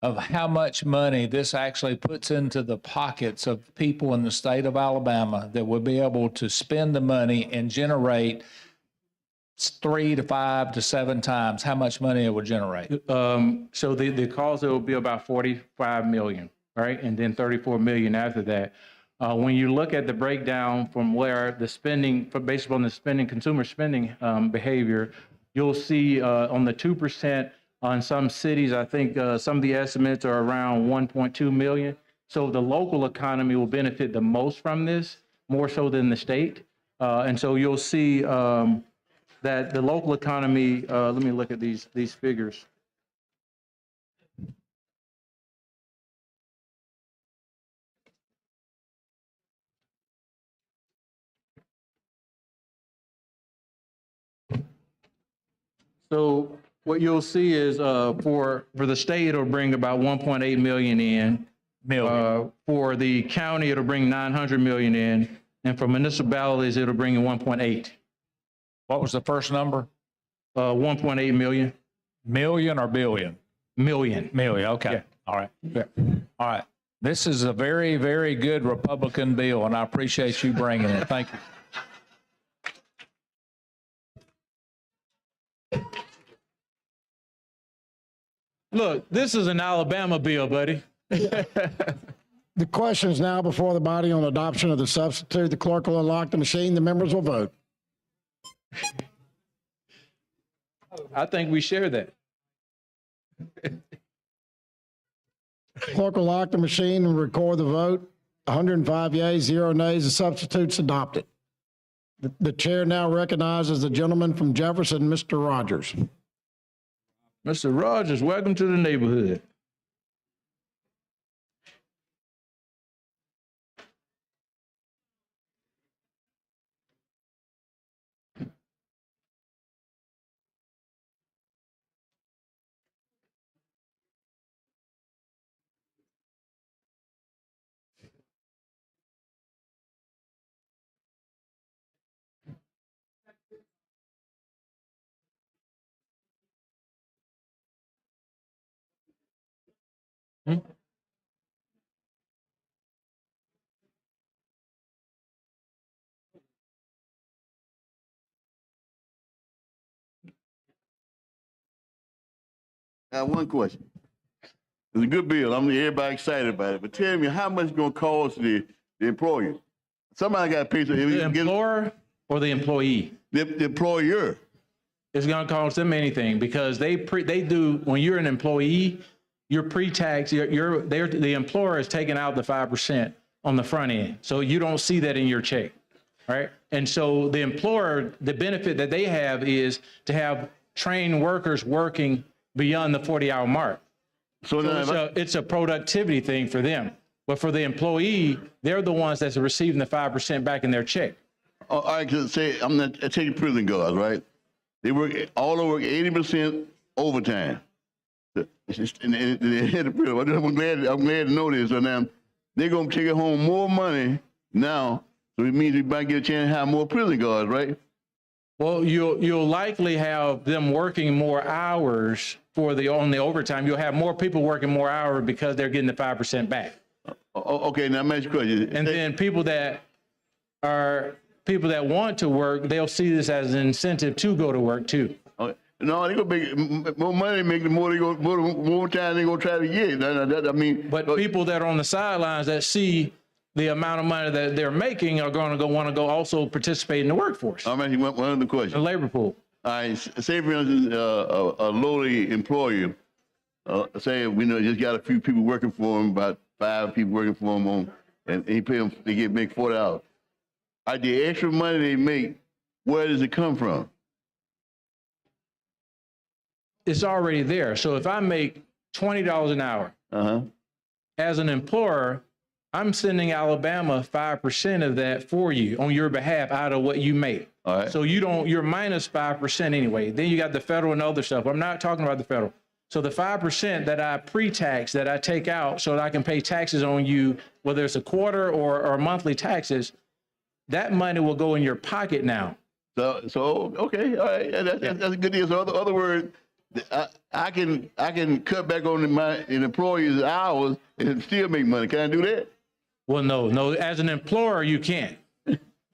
of how much money this actually puts into the pockets of people in the state of Alabama that will be able to spend the money and generate 3 to 5 to 7 times how much money it would generate? So the cost, it will be about 45 million, right? And then 34 million after that. When you look at the breakdown from where the spending, based on the spending, consumer spending behavior, you'll see on the 2% on some cities, I think some of the estimates are around 1.2 million. So the local economy will benefit the most from this, more so than the state. And so you'll see that the local economy, let me look at these figures. So what you'll see is for the state, it'll bring about 1.8 million in. For the county, it'll bring 900 million in. And for municipalities, it'll bring in 1.8. What was the first number? 1.8 million. Million or billion? Million. Million, okay. Yeah. All right. Yeah. All right. This is a very, very good Republican bill, and I appreciate you bringing it. Thank you. Look, this is an Alabama bill, buddy. The question is now before the body on adoption of the substitute. The clerk will unlock the machine. The members will vote. I think we share that. Clerk will lock the machine and record the vote. 105 yeas, 0 nays, the substitute's adopted. The chair now recognizes the gentleman from Jefferson, Mr. Rogers. Mr. Rogers, welcome to the neighborhood. I have one question. It's a good bill. Everybody excited about it. But tell me, how much it's gonna cost the employer? Somebody got to pay. The employer or the employee? The employer. It's going to cost them anything because they do, when you're an employee, your pre-tax, the employer is taking out the 5% on the front end. So you don't see that in your check, right? And so the employer, the benefit that they have is to have trained workers working beyond the 40-hour mark. So it's a productivity thing for them. But for the employee, they're the ones that's receiving the 5% back in their check. Oh, I can say, I'm not taking prison guards, right? They work, all over 80% overtime. I'm glad to know this. So now they're going to take home more money now. So it means we might get a chance to have more prison guards, right? Well, you'll likely have them working more hours on the overtime. You'll have more people working more hours because they're getting the 5% back. Okay, now my question. And then people that want to work, they'll see this as an incentive to go to work too. No, they're gonna make more money, make the more time they're gonna try to get. But people that are on the sidelines that see the amount of money that they're making are going to want to go also participate in the workforce. I'm asking one other question. The labor pool. All right, say for instance, a lowly employer, say we just got a few people working for him, about 5 people working for him, and he pay them, make $40. The extra money they make, where does it come from? It's already there. So if I make $20 an hour, as an employer, I'm sending Alabama 5% of that for you on your behalf out of what you make. All right. So you're minus 5% anyway. Then you got the federal and other stuff. I'm not talking about the federal. So the 5% that I pre-tax, that I take out so that I can pay taxes on you, whether it's a quarter or monthly taxes, that money will go in your pocket now. So okay, all right, that's a good deal. So in other words, I can cut back on an employee's hours and still make money. Can I do that? Well, no. As an employer, you can't.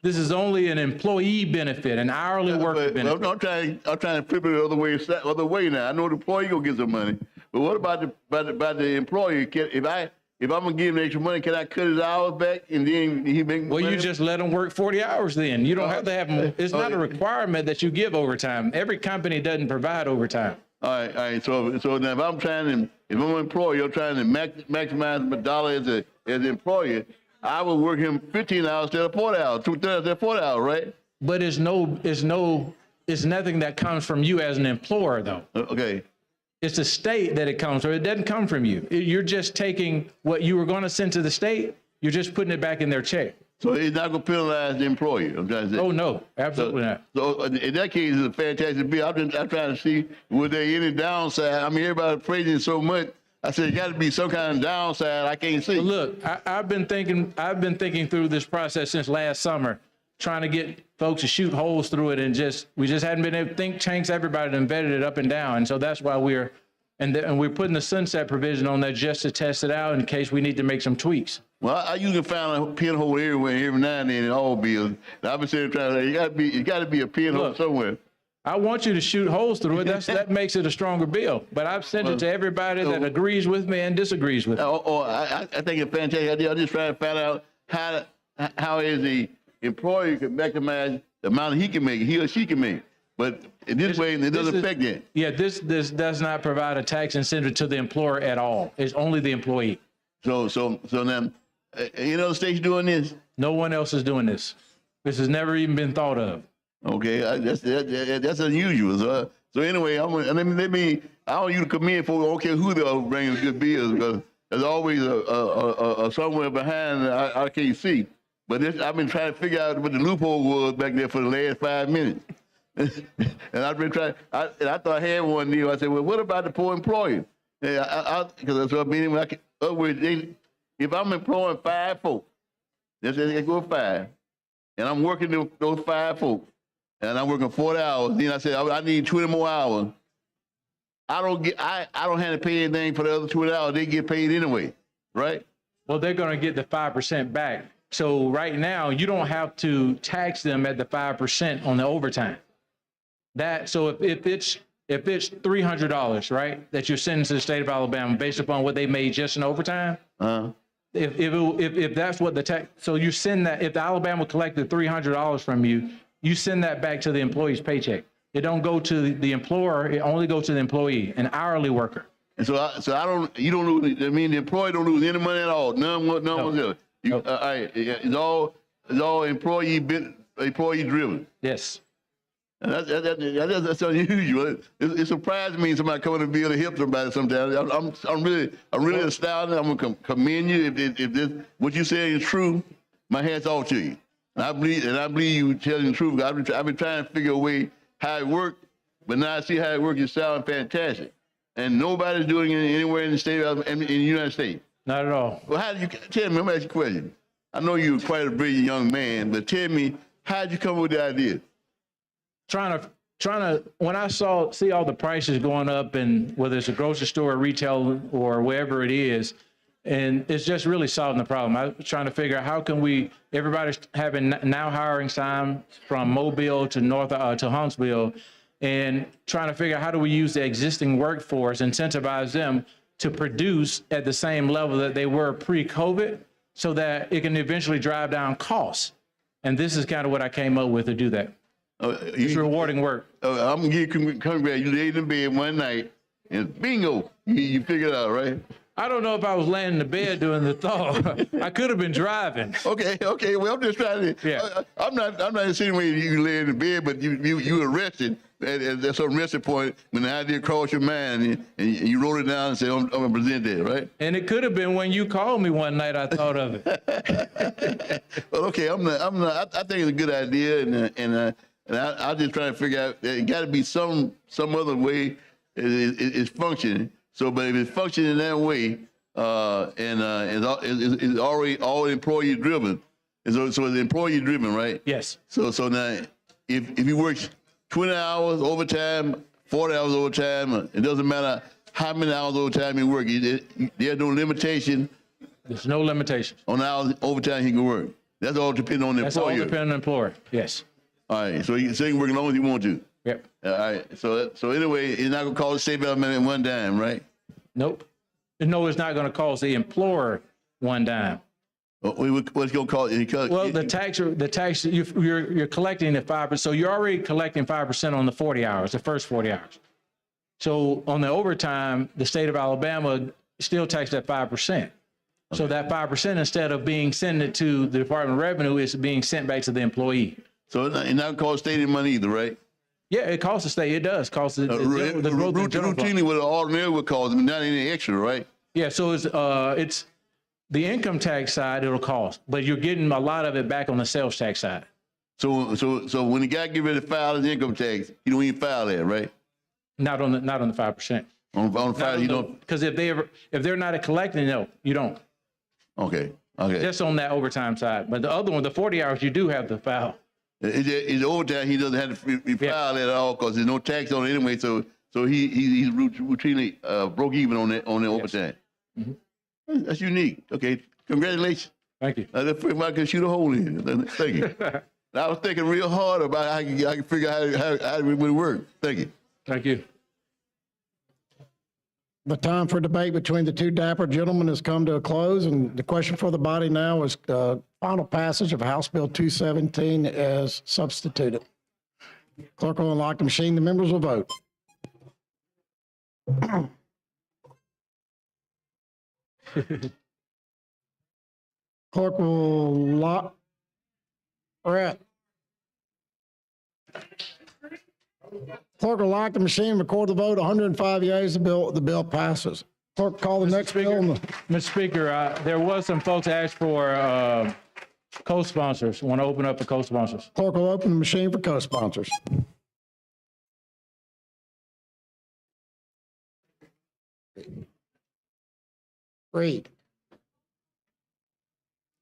This is only an employee benefit, an hourly worker benefit. I'm trying to flip it the other way now. I know the employee gonna get some money, but what about the employer? If I'm gonna give him extra money, can I cut his hours back and then he make money? Well, you just let him work 40 hours then. You don't have to have them. It's not a requirement that you give overtime. Every company doesn't provide overtime. All right. So now if I'm an employer, trying to maximize my dollar as an employer, I would work him 15 hours instead of 40 hours, 2/3 instead of 40 hours, right? But it's nothing that comes from you as an employer, though. Okay. It's the state that it comes from. It doesn't come from you. You're just taking what you were going to send to the state. You're just putting it back in their check. So it's not going to penalize the employer. I'm trying to say. Oh no, absolutely not. So in that case, it's a fantastic bill. I'm trying to see was there any downside. I mean, everybody praising so much. I said, it got to be some kind of downside. I can't see. Well, look, I've been thinking through this process since last summer, trying to get folks to shoot holes through it, and we just hadn't been able to think tanks everybody and vetted it up and down, and so that's why we're putting the sunset provision on there just to test it out in case we need to make some tweaks. Well, I usually find a pinhole everywhere, every now and then in all bills. And I've been sitting trying to say, it got to be a pinhole somewhere. I want you to shoot holes through it. That makes it a stronger bill. But I've sent it to everybody that agrees with me and disagrees with me. I think it's fantastic idea. I'm just trying to find out how is the employer can maximize the amount he can make, he or she can make. But in this way, it doesn't affect that. Yeah, this does not provide a tax incentive to the employer at all. It's only the employee. So now, any other states doing this? No one else is doing this. This has never even been thought of. Okay, that's unusual. So anyway, I want you to come in for, I don't care who they're bringing good bills, because there's always a somewhere behind I can't see. But I've been trying to figure out what the loophole was back there for the last 5 minutes. And I've been trying, I thought I had one deal. I said, well, what about the poor employer? Because if I'm employing 5 folks, let's say I go 5, and I'm working those 5 folks, and I'm working 40 hours, then I said, I need 20 more hours. I don't have to pay anything for the other 20 hours. They get paid anyway, right? Well, they're going to get the 5% back. So right now, you don't have to tax them at the 5% on the overtime. So if it's $300, right, that you're sending to the state of Alabama based upon what they made just in overtime, if that's what the tax, so you send that, if the Alabama collected $300 from you, you send that back to the employee's paycheck. It don't go to the employer. It only goes to the employee, an hourly worker. And you don't lose. I mean, the employee don't lose any money at all. None whatsoever. It's all employee driven. Yes. And that's unusual. It surprised me somebody coming to be able to help somebody sometimes. I'm really astounded. I'm gonna commend you if this what you say is true. My hat's off to you. And I believe you telling the truth. I've been trying to figure a way how it worked, but now I see how it works. It sounds fantastic, and nobody's doing it anywhere in the state in the United States. Not at all. Well, how did you tell me? Let me ask you a question. I know you're quite a brilliant young man, but tell me, how did you come up with the idea? Trying to when I see all the prices going up, and whether it's a grocery store or retail or wherever it is, and it's just really solving the problem. I was trying to figure out how can everybody's now hiring signs from Mobile to Huntsville, and trying to figure out how do we use the existing workforce, incentivize them to produce at the same level that they were pre-COVID, so that it can eventually drive down costs. And this is kind of what I came up with to do that. It's rewarding work. I'm gonna give you congrats. You laid in bed one night and bingo, you figured it out, right? I don't know if I was laying in the bed doing the thought. I could have been driving. Okay. Well, I'm just trying to. Yeah. I'm not insinuating you lay in the bed, but you arrested at some arresting point when the idea crossed your mind and you wrote it down and said, I'm gonna present that, right? And it could have been when you called me one night. I thought of it. Well, okay. I think it's a good idea, and I'm just trying to figure out. It got to be some other way it's functioning. So, but if it's functioning that way, and it's already all employee driven, and so it's employee driven, right? Yes. So now, if he works 20 hours overtime, 40 hours overtime, it doesn't matter how many hours overtime he works. There's no limitation. There's no limitation on the hours overtime he can work. That's all depending on the employer. That's all depending on the employer. Yes. All right. So he can work as long as he wants to. Yep. All right. So anyway, it's not gonna cost the state government one dime, right? Nope. No, it's not going to cost the employer one dime. What's going to cost? Well, the tax you're collecting the 5%. So you're already collecting 5% on the 40 hours, the first 40 hours. So on the overtime, the state of Alabama still taxed at 5%. Okay. So that 5%, instead of being sent to the Department of Revenue, is being sent back to the employee. So it's not cost state any money either, right? Yeah, it costs the state. It does cost the routinely what an ordinary would cost, not any extra, right? Yeah, so it's the income tax side it'll cost, but you're getting a lot of it back on the sales tax side. So when the guy get ready to file his income tax, you don't even file that, right? Not on the 5%. On the 5, you don't, because if they're not collecting, no, you don't. Okay. Just on that overtime side, but the other one, the 40 hours, you do have to file. It's overtime. He doesn't have to file that at all because there's no tax on it anyway. So he's routinely broke even on the overtime. Mm-hmm. That's unique. Okay, congratulations. Thank you. If I can shoot a hole in it, thank you. I was thinking real hard about how I can figure out how it would work. Thank you. Thank you. The time for debate between the two dapper gentlemen has come to a close, and the question for the body now is final passage of House Bill 217 as substituted. Clerk will unlock the machine. The members will vote. Clerk will lock. Brett. Clerk will lock the machine, record the vote. 105 yeas. The bill passes. Clerk, call the next bill. Mr. Speaker, there was some folks asked for co-sponsors. Want to open up for co-sponsors. Clerk will open the machine for co-sponsors. Read.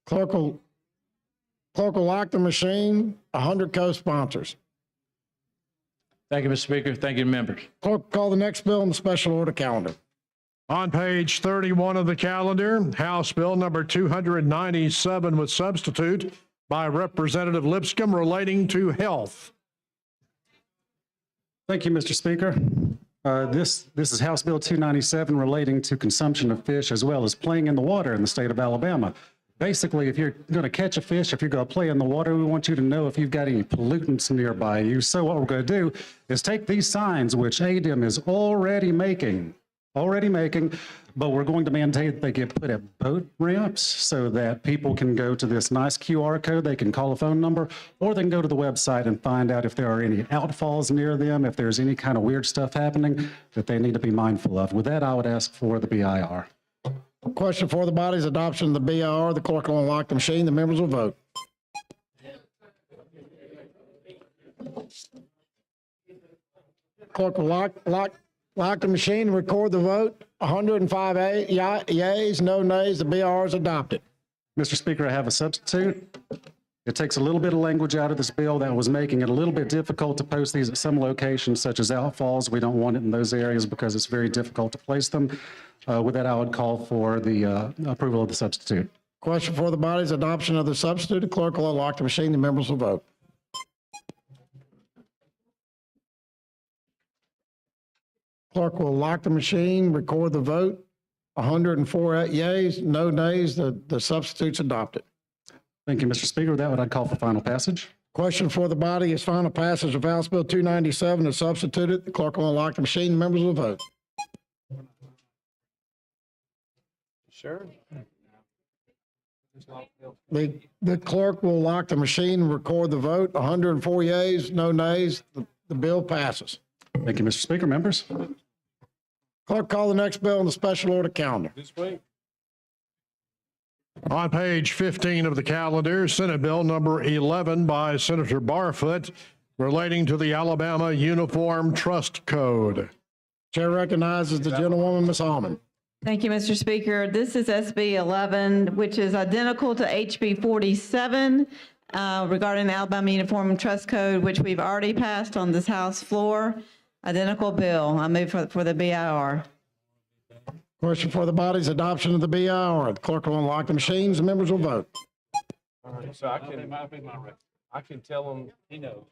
Clerk will lock the machine. 100 co-sponsors. Thank you, Mr. Speaker. Thank you, members. Clerk, call the next bill in the special order calendar. On page 31 of the calendar, House Bill number 297 with substitute by Representative Lipscomb relating to health. Thank you, Mr. Speaker. This is House Bill 297 relating to consumption of fish as well as playing in the water in the state of Alabama. Basically, if you're going to catch a fish, if you're going to play in the water, we want you to know if you've got any pollutants nearby you. So what we're going to do is take these signs, which ADM is already making, but we're going to mandate they get put at boat ramps so that people can go to this nice QR code. They can call a phone number, or they can go to the website and find out if there are any outfalls near them, if there's any kind of weird stuff happening that they need to be mindful of. With that, I would ask for the BIR. Question for the body's adoption of the BIR. The clerk will unlock the machine. The members will vote. Clerk will lock the machine and record the vote. 105 yeas, no nays. The BIR is adopted. Mr. Speaker, I have a substitute. It takes a little bit of language out of this bill that was making it a little bit difficult to post these at some locations, such as outfalls. We don't want it in those areas because it's very difficult to place them. With that, I would call for the approval of the substitute. Question for the body's adoption of the substitute. The clerk will unlock the machine. The members will vote. Clerk will lock the machine, record the vote. 104 yeas, no nays. The substitute's adopted. Thank you, Mr. Speaker. With that, I'd call for final passage. Question for the body is final passage of House Bill 297 as substituted. The clerk will unlock the machine. The members will vote. Sure. The clerk will lock the machine and record the vote. 104 yeas, no nays. The bill passes. Thank you, Mr. Speaker. Members. Clerk, call the next bill in the special order calendar. This week. On page 15 of the calendar, Senate Bill number 11 by Senator Barfoot relating to the Alabama Uniform Trust Code. Chair recognizes the gentlewoman, Ms. Almond. Thank you, Mr. Speaker. This is SB 11, which is identical to HB 47 regarding the Alabama Uniform Trust Code, which we've already passed on this House floor. Identical bill. I move for the BIR. Question for the body's adoption of the BIR. The clerk will unlock the machines. The members will vote. All right, so I can tell him he knows.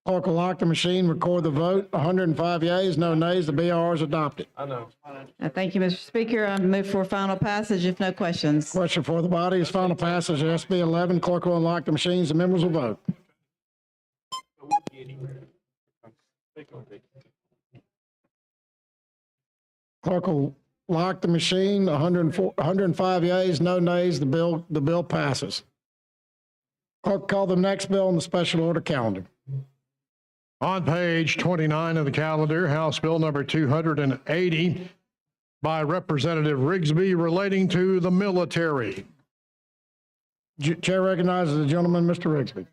Clerk will lock the machine, record the vote. 105 yeas, no nays. The BIR is adopted. I know. Thank you, Mr. Speaker. I move for final passage if no questions. Question for the body is final passage of SB 11. Clerk will unlock the machines. The members will vote. Clerk will lock the machine. 105 yeas, no nays. The bill passes. Clerk, call the next bill on the special order calendar. On page 29 of the calendar, House Bill number 280 by Representative Rigsby relating to the military. Chair recognizes the gentleman, Mr. Rigsby.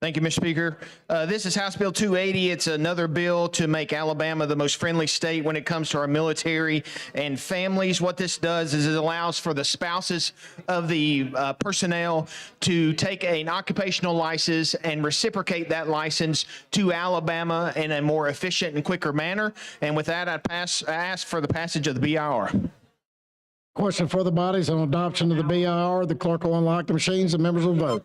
Thank you, Mr. Speaker. This is House Bill 280. It's another bill to make Alabama the most friendly state when it comes to our military and families. What this does is it allows for the spouses of the personnel to take an occupational license and reciprocate that license to Alabama in a more efficient and quicker manner. And with that, I ask for the passage of the BIR. Question for the bodies on adoption of the BIR. The clerk will unlock the machines. The members will vote.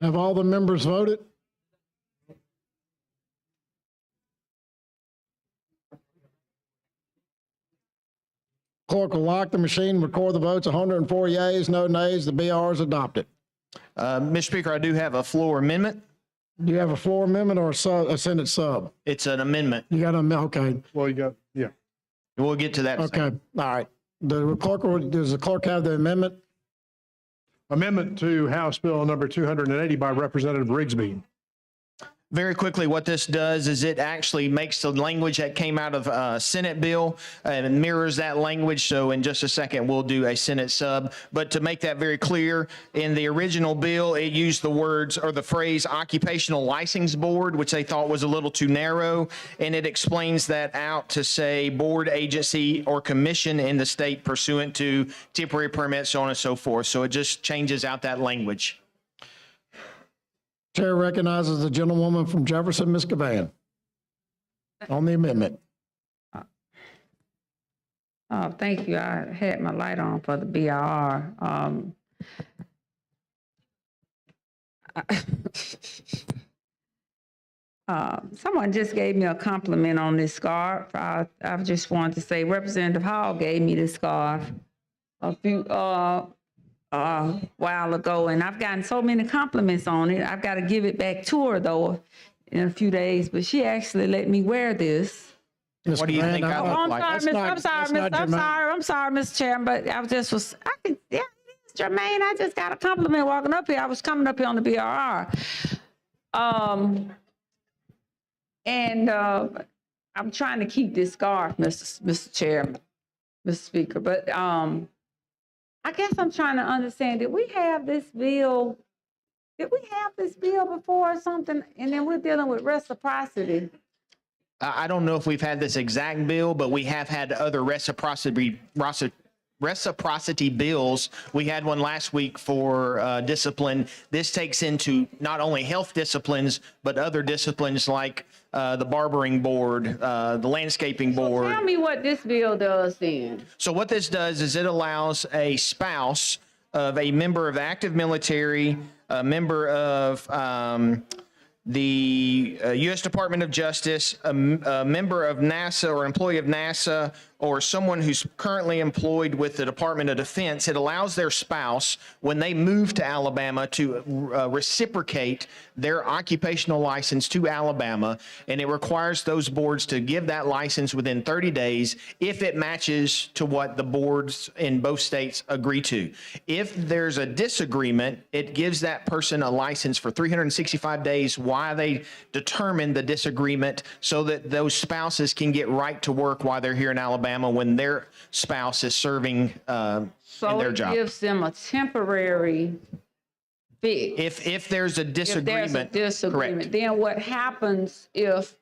Have all the members voted? Clerk will lock the machine and record the votes. 104 yeas, no nays. The BR is adopted. Mr. Speaker, I do have a floor amendment. Do you have a floor amendment or a Senate sub? It's an amendment. You got an, okay. Well, you got, yeah. We'll get to that. in a Okay, second. all right. Does the clerk have the amendment? Amendment to House Bill number 280 by Representative Rigsby. Very quickly, what this does is it actually makes the language that came out of Senate bill and mirrors that language. So in just a second, we'll do a Senate sub. But to make that very clear, in the original bill, it used the words or the phrase occupational license board, which they thought was a little too narrow. And it explains that out to say board, agency, or commission in the state pursuant to temporary permits, so on and so forth. So it just changes out that language. Chair recognizes the gentlewoman from Jefferson, Ms. Cavan, on the amendment. Thank you. I had my light on for the BRR. Someone just gave me a compliment on this scarf. I just wanted to say Representative Hall gave me this scarf a few while ago, and I've gotten so many compliments on it. I've got to give it back to her though in a few days, but she actually let me wear this. What do you think I look like? I'm sorry, Mr. Chairman, but I just was, yeah, Jermaine, I just got a compliment walking up here. I was coming up here on the BRR. I'm trying to keep this scarf, Mr. Chairman, Mr. Speaker, but I guess I'm trying to understand, did we have this bill before or something? And then we're dealing with reciprocity. I don't know if we've had this exact bill, but we have had other reciprocity bills. We had one last week for discipline. This takes into not only health disciplines, but other disciplines like the barbering board, the landscaping board. Tell me what this bill does then. So what this does is it allows a spouse of a member of active military, a member of the U.S. Department of Justice, a member of NASA or employee of NASA, or someone who's currently employed with the Department of Defense. It allows their spouse, when they move to Alabama, to reciprocate their occupational license to Alabama, and it requires those boards to give that license within 30 days if it matches to what the boards in both states agree to. If there's a disagreement, it gives that person a license for 365 days while they determine the disagreement, so that those spouses can get right to work while they're here in Alabama when their spouse is serving in their job. So it gives them a temporary fix. If there's a disagreement, correct. Then what happens if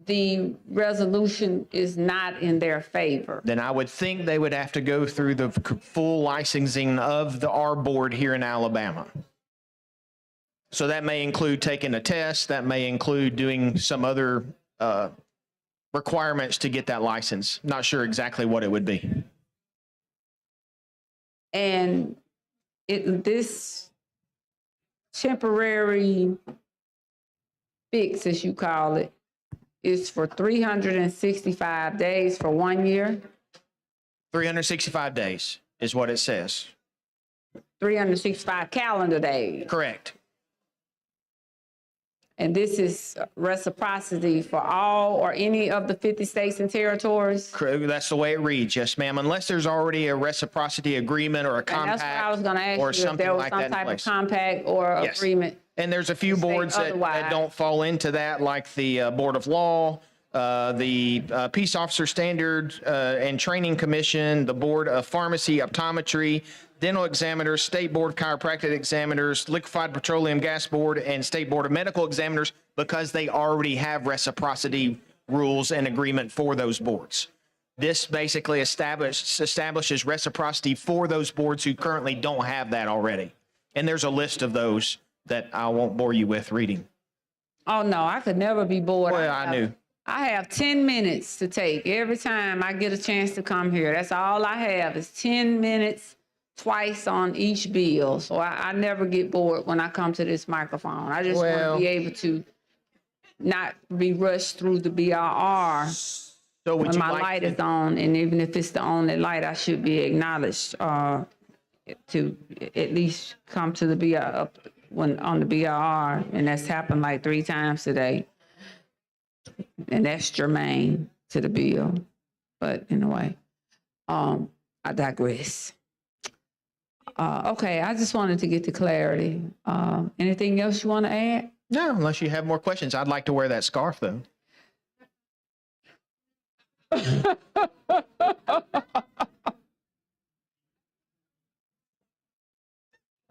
the resolution is not in their favor? Then I would think they would have to go through the full licensing of our board here in Alabama. So that may include taking a test. That may include doing some other requirements to get that license. Not sure exactly what it would be. And this temporary fix, as you call it, is for 365 days for 1 year? 365 days is what it says. 365 calendar days. Correct. And this is reciprocity for all or any of the 50 states and territories? That's the way it reads, yes, ma'am. Unless there's already a reciprocity agreement or a compact. And that's what I was going to or ask you, if something there was like some that in type of place. compact or Yes. agreement. And there's a few to state boards that otherwise. don't fall into that, like the Board of Law, the Peace Officer Standard and Training Commission, the Board of Pharmacy, Optometry, Dental Examiners, State Board of Chiropractic Examiners, Liquefied Petroleum Gas Board, and State Board of Medical Examiners, because they already have reciprocity rules and agreement for those boards. This basically establishes reciprocity for those boards who currently don't have that already. And there's a list of those that I won't bore you with reading. Oh, no, I could never be bored. Well, I knew. I have 10 minutes to take every time I get a chance to come here. That's all I have is 10 minutes twice on each bill. So I never get bored when I come to this microphone. I just want to be able to not be rushed through the BRR. So would when you my like light to- is on, and even if it's the only light, I should be acknowledged to at least come to the BR when on the BRR, and that's happened like 3 times today. And that's germane to the bill. But anyway, I digress. Okay, I just wanted to get the clarity. Anything else you want to add? No, unless you have more questions. I'd like to wear that scarf though.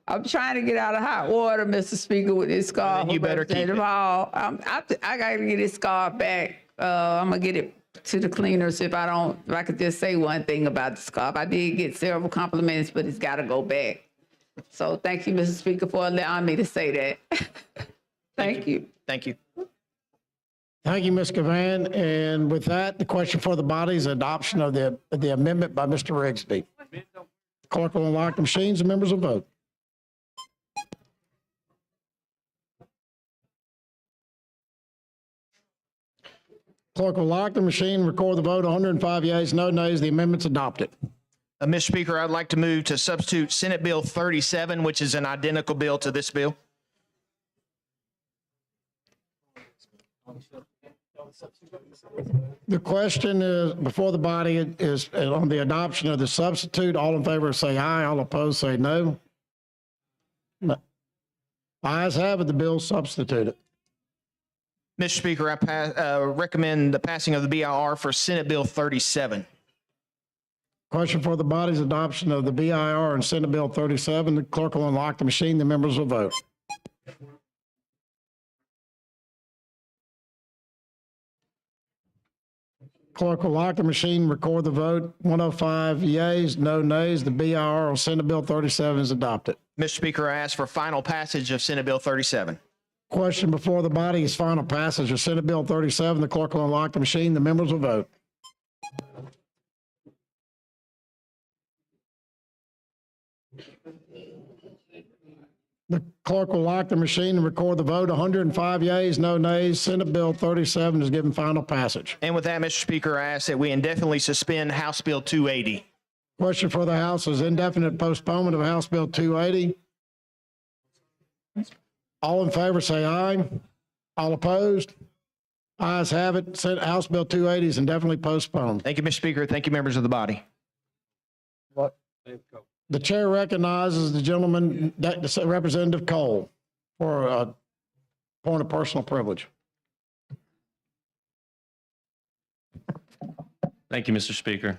I'm trying to get out of hot water, Mr. Speaker, with this scarf. Then you better keep it. I got to get this scarf back. I'm gonna get it to the cleaners if I could just say one thing about the scarf. I did get several compliments, but it's got to go back. So thank you, Mr. Speaker, for allowing me to say that. Thank you. Thank you. Thank you, Ms. Cavan. And with that, the question for the body is adoption of the amendment by Mr. Rigsby. Clerk will unlock the machines and members will vote. Clerk will lock the machine, record the vote. 105 yeas, no nays. The amendment's adopted. Mr. Speaker, I'd like to move to substitute Senate Bill 37, which is an identical bill to this bill. The question is, before the body is on the adoption of the substitute. All in favor say aye. All opposed say no. Ayes have it, the bill substituted. Mr. Speaker, I recommend the passing of the BIR for Senate Bill 37. Question for the body's adoption of the BIR and Senate Bill 37. The clerk will unlock the machine. The members will vote. Clerk will lock the machine, record the vote. 105 yeas, no nays. The BIR on Senate Bill 37 is adopted. Mr. Speaker, I ask for final passage of Senate Bill 37. Question before the body is final passage of Senate Bill 37. The clerk will unlock the machine. The members will vote. The clerk will lock the machine and record the vote. 105 yeas, no nays. Senate Bill 37 is given final passage. And with that, Mr. Speaker, I ask that we indefinitely suspend House Bill 280. Question for the House is indefinite postponement of House Bill 280. All in favor say aye. All opposed? Ayes have it. House Bill 280 is indefinitely postponed. Thank you, Mr. Speaker. Thank you, members of the body. The chair recognizes the gentleman, Representative Cole, for a point of personal privilege. Thank you, Mr. Speaker.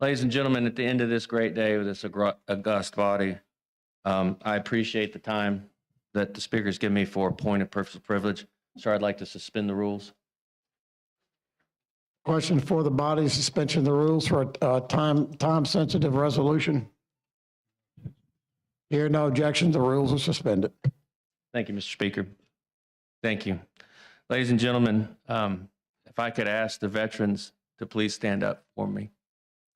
Ladies and gentlemen, at the end of this great day with this august body, I appreciate the time that the speaker's given me for a point of personal privilege. So I'd like to suspend the rules. Question for the body, suspension of the rules for a time-sensitive resolution. Here, no objections, the rules are suspended. Thank you, Mr. Speaker. Thank you. Ladies and gentlemen, if I could ask the veterans to please stand up for me.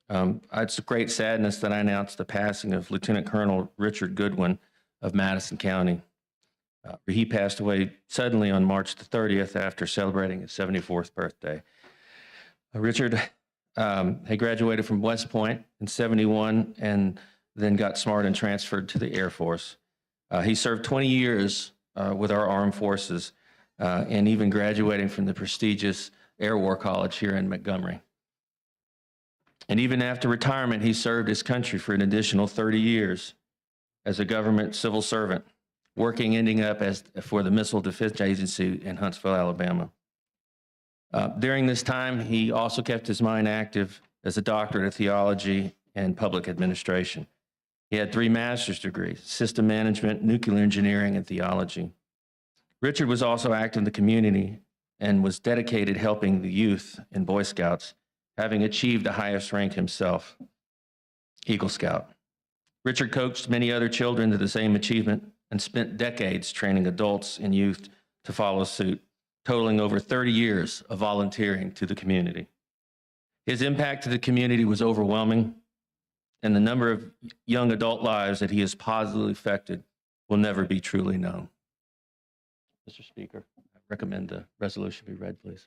It's a great sadness that I announced the passing of Lieutenant Colonel Richard Goodwin of Madison County. He passed away suddenly on March the 30th after celebrating his 74th birthday. Richard had graduated from West Point in '71 and then got smart and transferred to the Air Force. He served 20 years with our armed forces and even graduating from the prestigious Air War College here in Montgomery. And even after retirement, he served his country for an additional 30 years as a government civil servant, ending up for the Missile Defense Agency in Huntsville, Alabama. During this time, he also kept his mind active as a doctorate of theology and public administration. He had 3 master's degrees: system management, nuclear engineering, and theology. Richard was also active in the community and was dedicated helping the youth in Boy Scouts, having achieved the highest rank himself, Eagle Scout. Richard coached many other children to the same achievement and spent decades training adults and youth to follow suit, totaling over 30 years of volunteering to the community. His impact to the community was overwhelming, and the number of young adult lives that he has positively affected will never be truly known. Mr. Speaker, I recommend the resolution be read, please.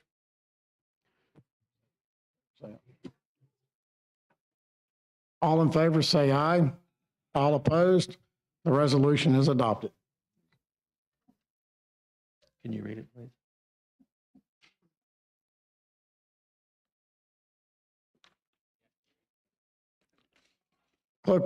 All in favor, say aye. All opposed? The resolution is adopted. Can you read it, please?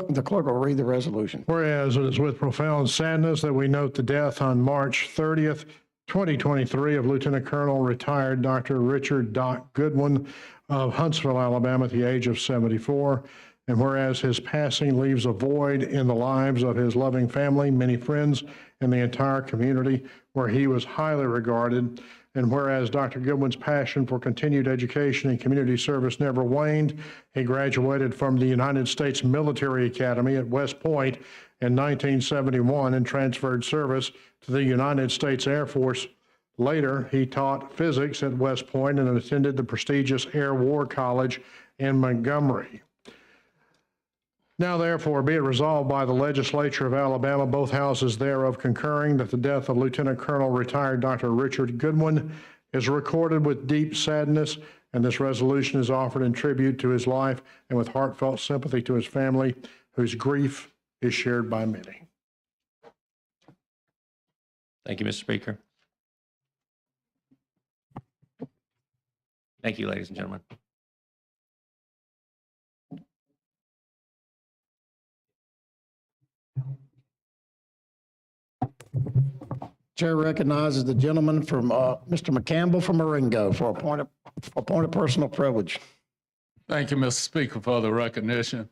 The clerk will read the resolution. Whereas it is with profound sadness that we note the death on March 30th, 2023 of Lieutenant Colonel retired Dr. Richard Doc Goodwin of Huntsville, Alabama at the age of 74. And whereas his passing leaves a void in the lives of his loving family, many friends, and the entire community where he was highly regarded. And whereas Dr. Goodwin's passion for continued education and community service never waned, he graduated from the United States Military Academy at West Point in 1971 and transferred service to the United States Air Force. Later, he taught physics at West Point and attended the prestigious Air War College in Montgomery. Now therefore be it resolved by the legislature of Alabama, both houses thereof concurring, that the death of Lieutenant Colonel retired Dr. Richard Goodwin is recorded with deep sadness, and this resolution is offered in tribute to his life and with heartfelt sympathy to his family, whose grief is shared by many. Thank you, Mr. Speaker. Thank you, ladies and gentlemen. Chair recognizes the gentleman from, Mr. McCampbell from Marengo for a point of personal privilege. Thank you, Mr. Speaker, for the recognition.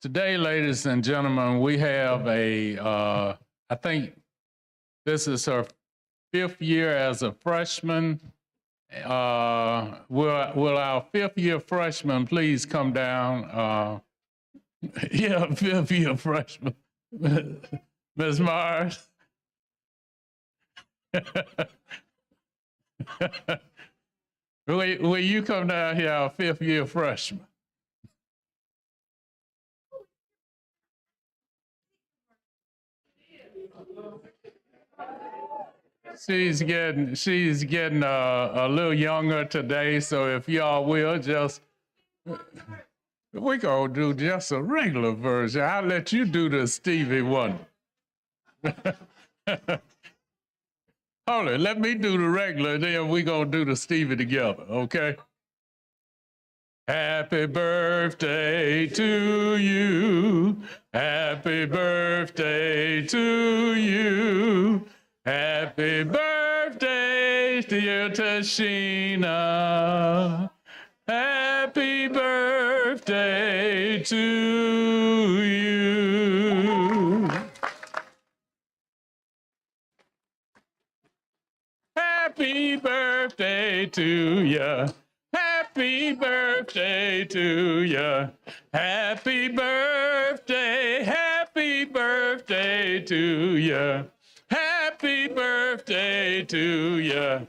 Today, ladies and gentlemen, we have I think this is her 5th year as a freshman. Will our 5th year freshman please come down? Yeah, 5th year freshman. Ms. Mars. Will you come down here, our 5th year freshman? She's getting a little younger today, so if y'all will just, we gonna do just a regular version. I'll let you do the Stevie Wonder. Hold on, let me do the regular, then we gonna do the Stevie together, okay? Happy birthday to you. Happy birthday to you. Happy birthday, dear Tashina. Happy birthday to you. Happy birthday to ya. Happy birthday to ya. Happy birthday to ya. Happy birthday to ya.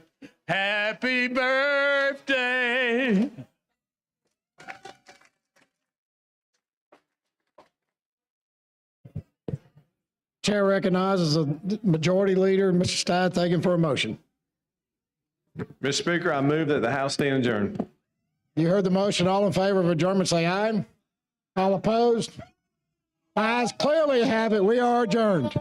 Happy birthday. Chair recognizes the Majority Leader, Mr. Steinhagen, for a motion. Mr. Speaker, I move that the House stand adjourned. You heard the motion. All in favor of adjournment, say aye. All opposed? Ayes clearly have it. We are adjourned.